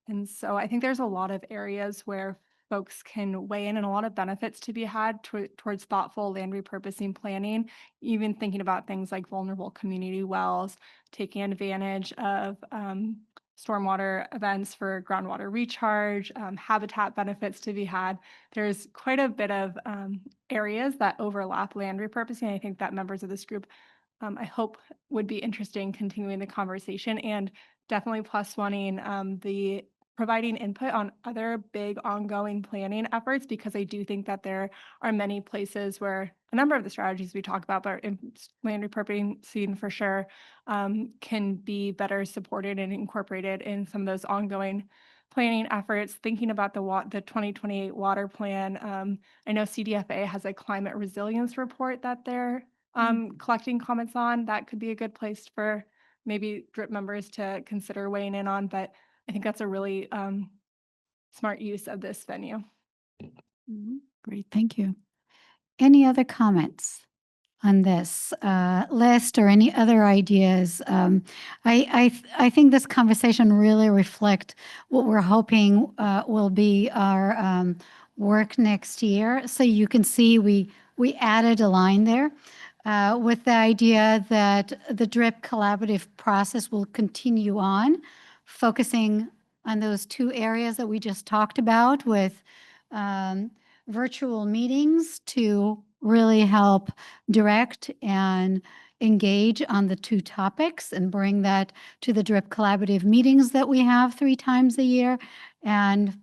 [SPEAKER 11] And so I think there's a lot of areas where folks can weigh in and a lot of benefits to be had towards thoughtful land repurposing planning, even thinking about things like vulnerable community wells, taking advantage of stormwater events for groundwater recharge, habitat benefits to be had. There's quite a bit of areas that overlap land repurposing. I think that members of this group, I hope, would be interested in continuing the conversation and definitely +1ing the providing input on other big ongoing planning efforts, because I do think that there are many places where a number of the strategies we talk about, but in land repurposing for sure, can be better supported and incorporated in some of those ongoing planning efforts, thinking about the 2028 water plan. I know CDFA has a climate resilience report that they're collecting comments on. That could be a good place for maybe DRIP members to consider weighing in on, but I think that's a really smart use of this venue.
[SPEAKER 1] Great, thank you. Any other comments on this list or any other ideas? I think this conversation really reflect what we're hoping will be our work next year. So you can see we added a line there with the idea that the DRIP collaborative process will continue on, focusing on those two areas that we just talked about with virtual meetings to really help direct and engage on the two topics and bring that to the DRIP collaborative meetings that we have 3 times a year and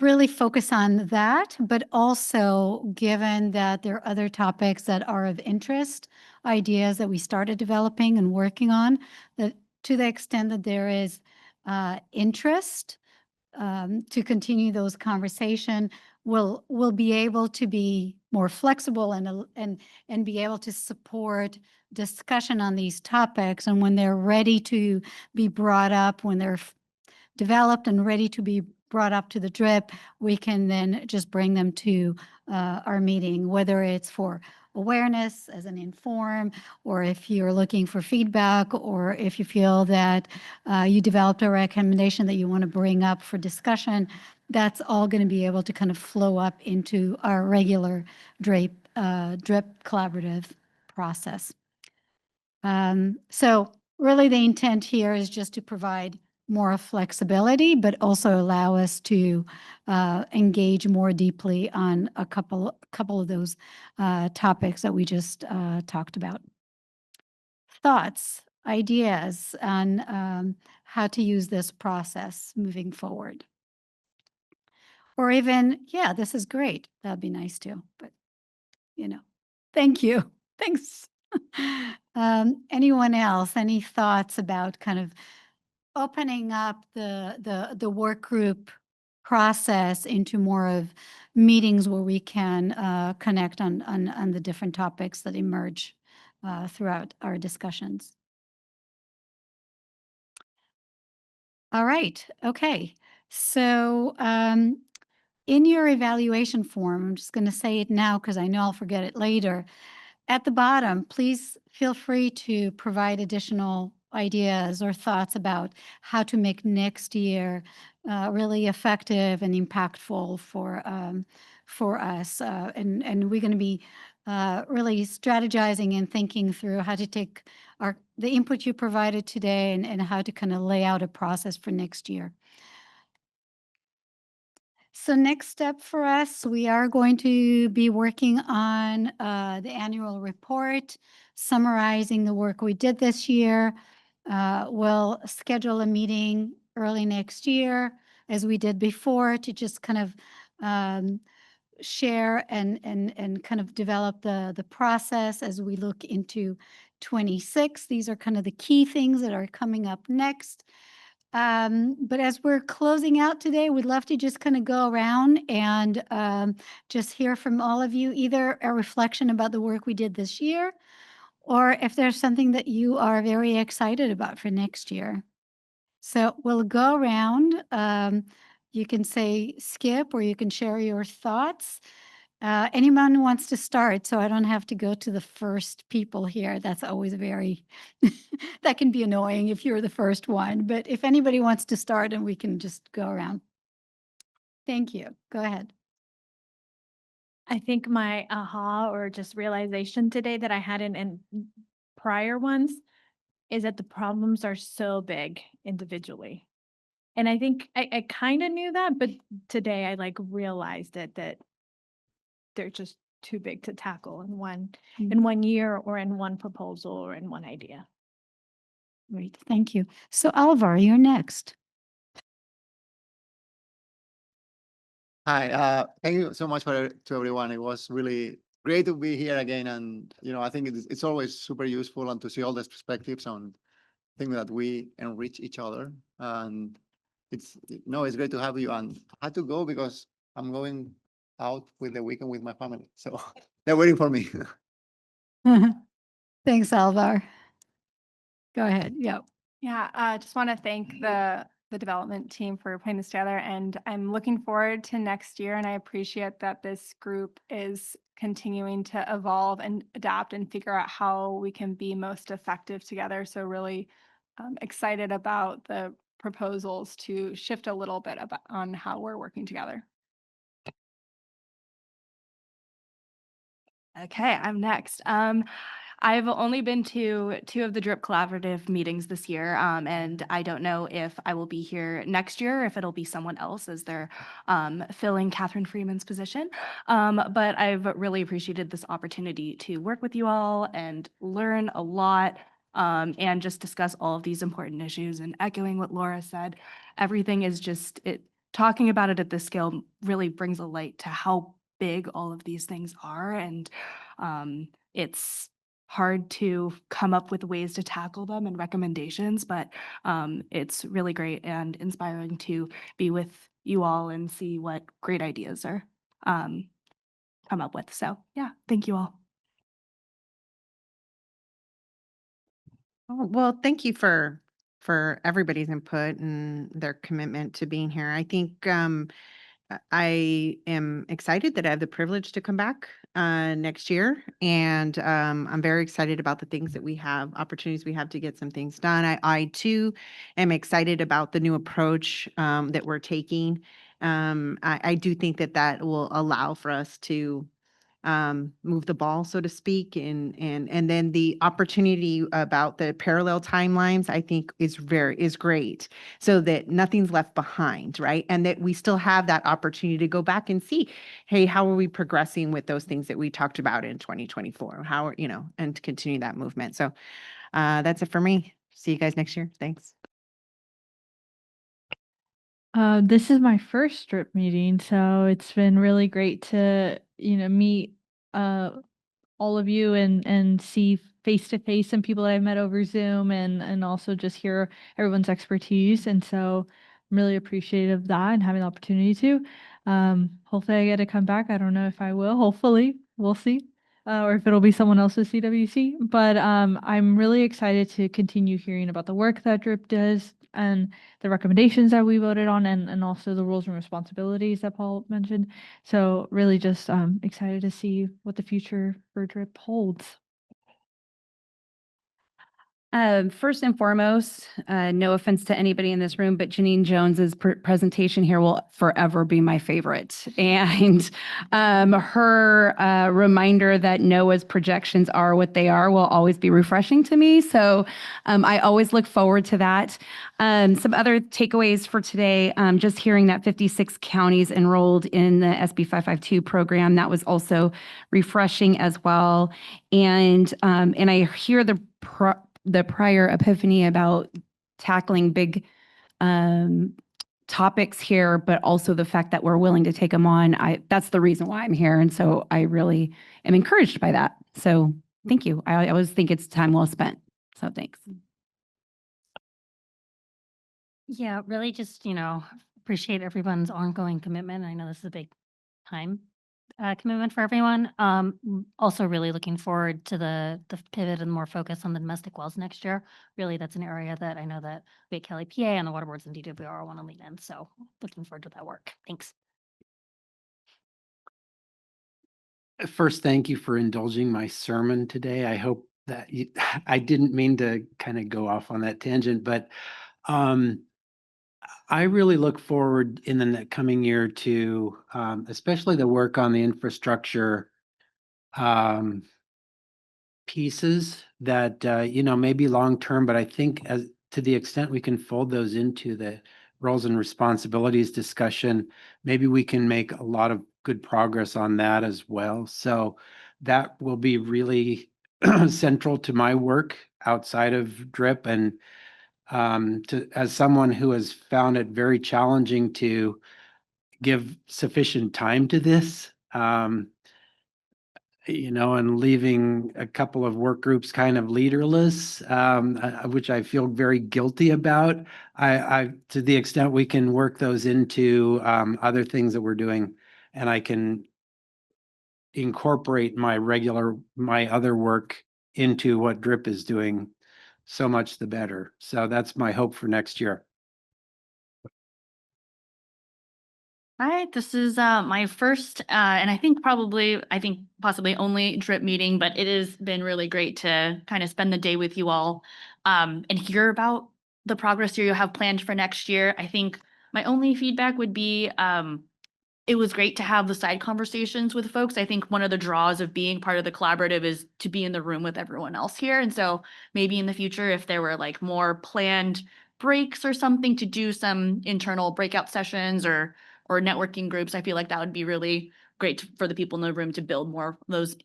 [SPEAKER 1] really focus on that, but also given that there are other topics that are of interest, ideas that we started developing and working on, that to the extent that there is interest to continue those conversation, we'll be able to be more flexible and be able to support discussion on these topics. And when they're ready to be brought up, when they're developed and ready to be brought up to the DRIP, we can then just bring them to our meeting, whether it's for awareness as an inform, or if you're looking for feedback, or if you feel that you developed a recommendation that you want to bring up for discussion, that's all going to be able to kind of flow up into our regular DRIP collaborative process. So really the intent here is just to provide more flexibility, but also allow us to engage more deeply on a couple of those topics that we just talked about. Thoughts, ideas on how to use this process moving forward? Or even, yeah, this is great. That'd be nice too, but thank you. Thanks. Anyone else? Any thoughts about kind of opening up the work group process into more of meetings where we can connect on the different topics that emerge throughout our discussions? All right. Okay. So in your evaluation form, I'm just going to say it now because I know I'll forget it later. At the bottom, please feel free to provide additional ideas or thoughts about how to make next year really effective and impactful for us. And we're going to be really strategizing and thinking through how to take the input you provided today and how to kind of lay out a process for next year. So next step for us, we are going to be working on the annual report, summarizing the work we did this year. We'll schedule a meeting early next year, as we did before, to just kind of share and kind of develop the process as we look into 26. These are kind of the key things that are coming up next. But as we're closing out today, we'd love to just kind of go around and just hear from all of you, either a reflection about the work we did this year, or if there's something that you are very excited about for next year. So we'll go around. You can say skip, or you can share your thoughts. Anyone who wants to start, so I don't have to go to the first people here. That's always that can be annoying if you're the first one. But if anybody wants to start, and we can just go around. Thank you. Go ahead.
[SPEAKER 12] I think my aha or just realization today that I had in prior ones is that the problems are so big individually. And I think I kind of knew that, but today I realized it, that they're just too big to tackle in one year, or in one proposal, or in one idea.
[SPEAKER 1] Great, thank you. So Alvar, you're next.
[SPEAKER 19] Hi, thank you so much to everyone. It was really great to be here again. And, I think it's always super useful and to see all these perspectives on things that we enrich each other. And, it's great to have you, and I had to go because I'm going out with the weekend with my family. So they're waiting for me.
[SPEAKER 1] Thanks, Alvar. Go ahead. Yep.
[SPEAKER 11] Yeah, I just want to thank the development team for putting this together, and I'm looking forward to next year. And I appreciate that this group is continuing to evolve and adapt and figure out how we can be most effective together. So really excited about the proposals to shift a little bit about on how we're working together. Okay, I'm next. I've only been to two of the DRIP collaborative meetings this year, and I don't know if I will be here next year, or if it'll be someone else as they're filling Catherine Freeman's position. But I've really appreciated this opportunity to work with you all and learn a lot, and just discuss all of these important issues. And echoing what Laura said, everything is just, talking about it at this scale really brings a light to how big all of these things are. And it's hard to come up with ways to tackle them and recommendations, but it's really great and inspiring to be with you all and see what great ideas are come up with. So yeah, thank you all.
[SPEAKER 10] Oh, well, thank you for everybody's input and their commitment to being here. I think I am excited that I have the privilege to come back next year, and I'm very excited about the things that we have, opportunities we have to get some things done. I too am excited about the new approach that we're taking. I do think that will allow for us to move the ball, so to speak, and then the opportunity about the parallel timelines, I think is great, so that nothing's left behind, right? And that we still have that opportunity to go back and see, hey, how are we progressing with those things that we talked about in 2024? How are, and to continue that movement. So that's it for me. See you guys next year. Thanks.
[SPEAKER 6] This is my first DRIP meeting, so it's been really great to, meet all of you and see face to face some people that I've met over Zoom, and also just hear everyone's expertise. And so I'm really appreciative of that and having the opportunity to. Hopefully I get to come back. I don't know if I will. Hopefully, we'll see. Or if it'll be someone else with CWC. But I'm really excited to continue hearing about the work that DRIP does and the recommendations that we voted on, and also the roles and responsibilities that Paul mentioned. So really just excited to see what the future for DRIP holds.
[SPEAKER 18] First and foremost, no offense to anybody in this room, but Janine Jones's presentation here will forever be my favorite. And her reminder that NOAA's projections are what they are will always be refreshing to me. So I always look forward to that. Some other takeaways for today, just hearing that 56 counties enrolled in the SB 552 program, that was also refreshing as well. And I hear the prior epiphany about tackling big topics here, but also the fact that we're willing to take them on. That's the reason why I'm here. And so I really am encouraged by that. So thank you. I always think it's time well spent. So thanks.
[SPEAKER 22] Yeah, really just, appreciate everyone's ongoing commitment. I know this is a big time commitment for everyone. Also really looking forward to the pivot and more focus on the domestic wells next year. Really, that's an area that I know that we at Kelly PA and the water boards and DWR want to lean in. So looking forward to that work. Thanks.
[SPEAKER 13] First, thank you for indulging my sermon today. I hope that I didn't mean to kind of go off on that tangent, but I really look forward in the coming year to especially the work on the infrastructure pieces that, maybe long-term, but I think to the extent we can fold those into the roles and responsibilities discussion, maybe we can make a lot of good progress on that as well. So that will be really central to my work outside of DRIP, and as someone who has found it very challenging to give sufficient time to this, and leaving a couple of work groups kind of leaderless, which I feel very guilty about. To the extent we can work those into other things that we're doing, and I can incorporate my other work into what DRIP is doing, so much the better. So that's my hope for next year.
[SPEAKER 3] Hi, this is my first and I think possibly only DRIP meeting, but it has been really great to kind of spend the day with you all and hear about the progress you have planned for next year. I think my only feedback would be it was great to have the side conversations with folks. I think one of the draws of being part of the collaborative is to be in the room with everyone else here. And so maybe in the future, if there were like more planned breaks or something to do some internal breakout sessions or networking groups, I feel like that would be really great for the people in the room to build more of those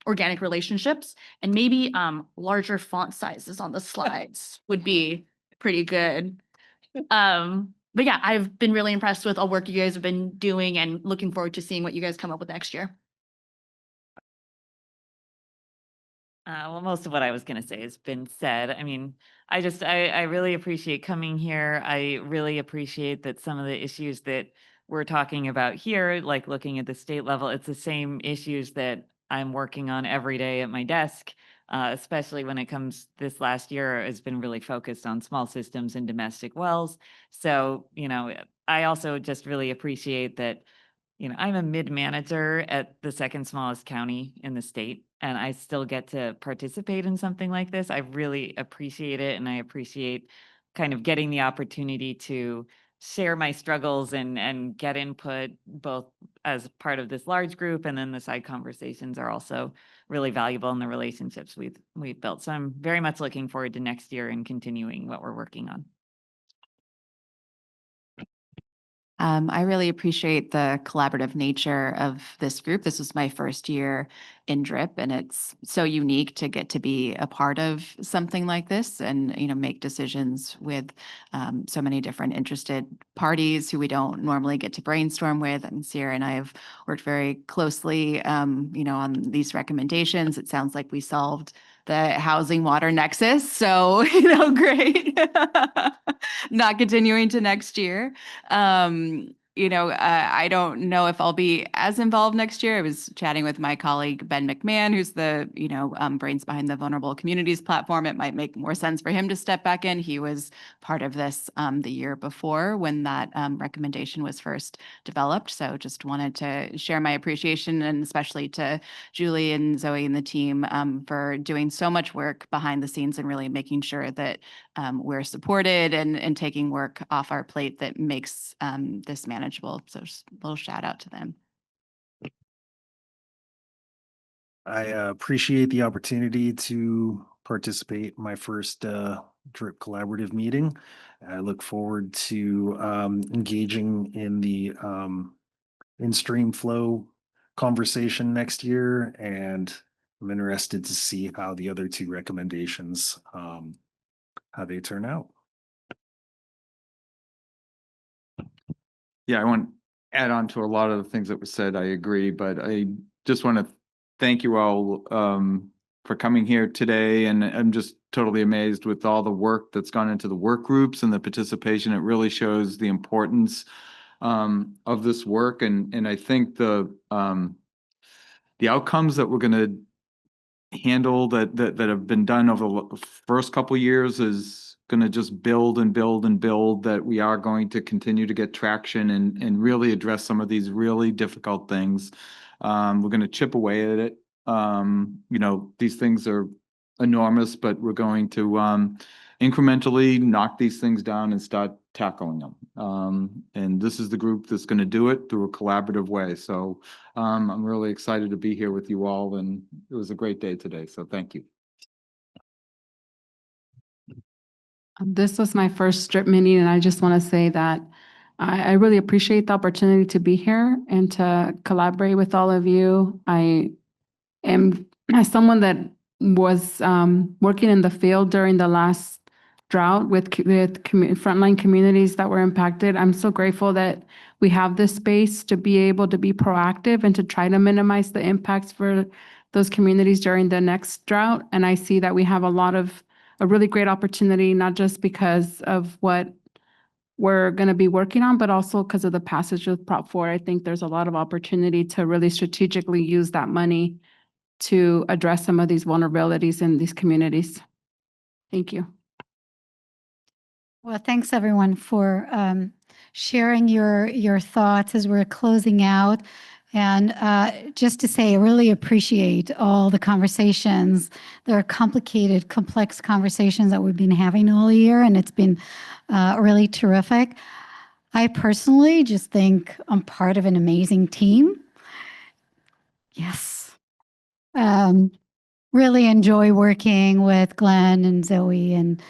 [SPEAKER 3] organic relationships. And maybe larger font sizes on the slides would be pretty good. But yeah, I've been really impressed with all work you guys have been doing and looking forward to seeing what you guys come up with next year.
[SPEAKER 20] Well, most of what I was going to say has been said. I mean, I really appreciate coming here. I really appreciate that some of the issues that we're talking about here, like looking at the state level, it's the same issues that I'm working on every day at my desk, especially when it comes this last year has been really focused on small systems and domestic wells. So, I also just really appreciate that, I'm a mid-manager at the second smallest county in the state, and I still get to participate in something like this. I really appreciate it, and I appreciate kind of getting the opportunity to share my struggles and get input both as part of this large group, and then the side conversations are also really valuable in the relationships we've built. So I'm very much looking forward to next year and continuing what we're working on.
[SPEAKER 4] I really appreciate the collaborative nature of this group. This was my first year in DRIP, and it's so unique to get to be a part of something like this and, make decisions with so many different interested parties who we don't normally get to brainstorm with. And Sierra and I have worked very closely, on these recommendations. It sounds like we solved the housing water nexus. So, great. Not continuing to next year. I don't know if I'll be as involved next year. I was chatting with my colleague, Ben McMahon, who's the, brains behind the Vulnerable Communities platform. It might make more sense for him to step back in. He was part of this the year before when that recommendation was first developed. So just wanted to share my appreciation, and especially to Julie and Zoe and the team for doing so much work behind the scenes and really making sure that we're supported and taking work off our plate that makes this manageable. So just a little shout out to them.
[SPEAKER 5] I appreciate the opportunity to participate in my first DRIP collaborative meeting. I look forward to engaging in the in-stream flow conversation next year, and I'm interested to see how the other two recommendations, how they turn out.
[SPEAKER 2] Yeah, I want to add on to a lot of the things that were said. I agree, but I just want to thank you all for coming here today. And I'm just totally amazed with all the work that's gone into the work groups and the participation. It really shows the importance of this work. And I think the outcomes that we're going to handle that have been done over the first couple of years is going to just build and build and build, that we are going to continue to get traction and really address some of these really difficult things. We're going to chip away at it. These things are enormous, but we're going to incrementally knock these things down and start tackling them. And this is the group that's going to do it through a collaborative way. So I'm really excited to be here with you all, and it was a great day today. So thank you.
[SPEAKER 8] This was my first DRIP meeting, and I just want to say that I really appreciate the opportunity to be here and to collaborate with all of you. I am, as someone that was working in the field during the last drought with frontline communities that were impacted, I'm so grateful that we have this space to be able to be proactive and to try to minimize the impacts for those communities during the next drought. And I see that we have a really great opportunity, not just because of what we're going to be working on, but also because of the passage of Prop 4. I think there's a lot of opportunity to really strategically use that money to address some of these vulnerabilities in these communities. Thank you.
[SPEAKER 1] Well, thanks everyone for sharing your thoughts as we're closing out. And just to say, I really appreciate all the conversations. There are complicated, complex conversations that we've been having all year, and it's been really terrific. I personally just think I'm part of an amazing team. Yes. Really enjoy working with Glenn and Zoe and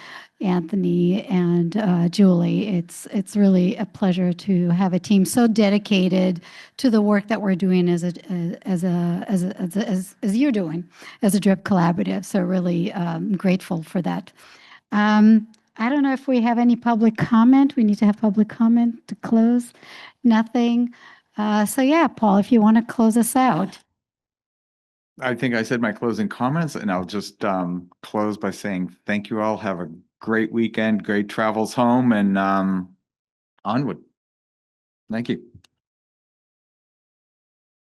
[SPEAKER 1] Anthony and Julie. It's really a pleasure to have a team so dedicated to the work that we're doing as you're doing as a DRIP collaborative. So really grateful for that. I don't know if we have any public comment. We need to have public comment to close. Nothing. So yeah, Paul, if you want to close us out.
[SPEAKER 2] I think I said my closing comments, and I'll just close by saying thank you all. Have a great weekend, great travels home, and onward. Thank you.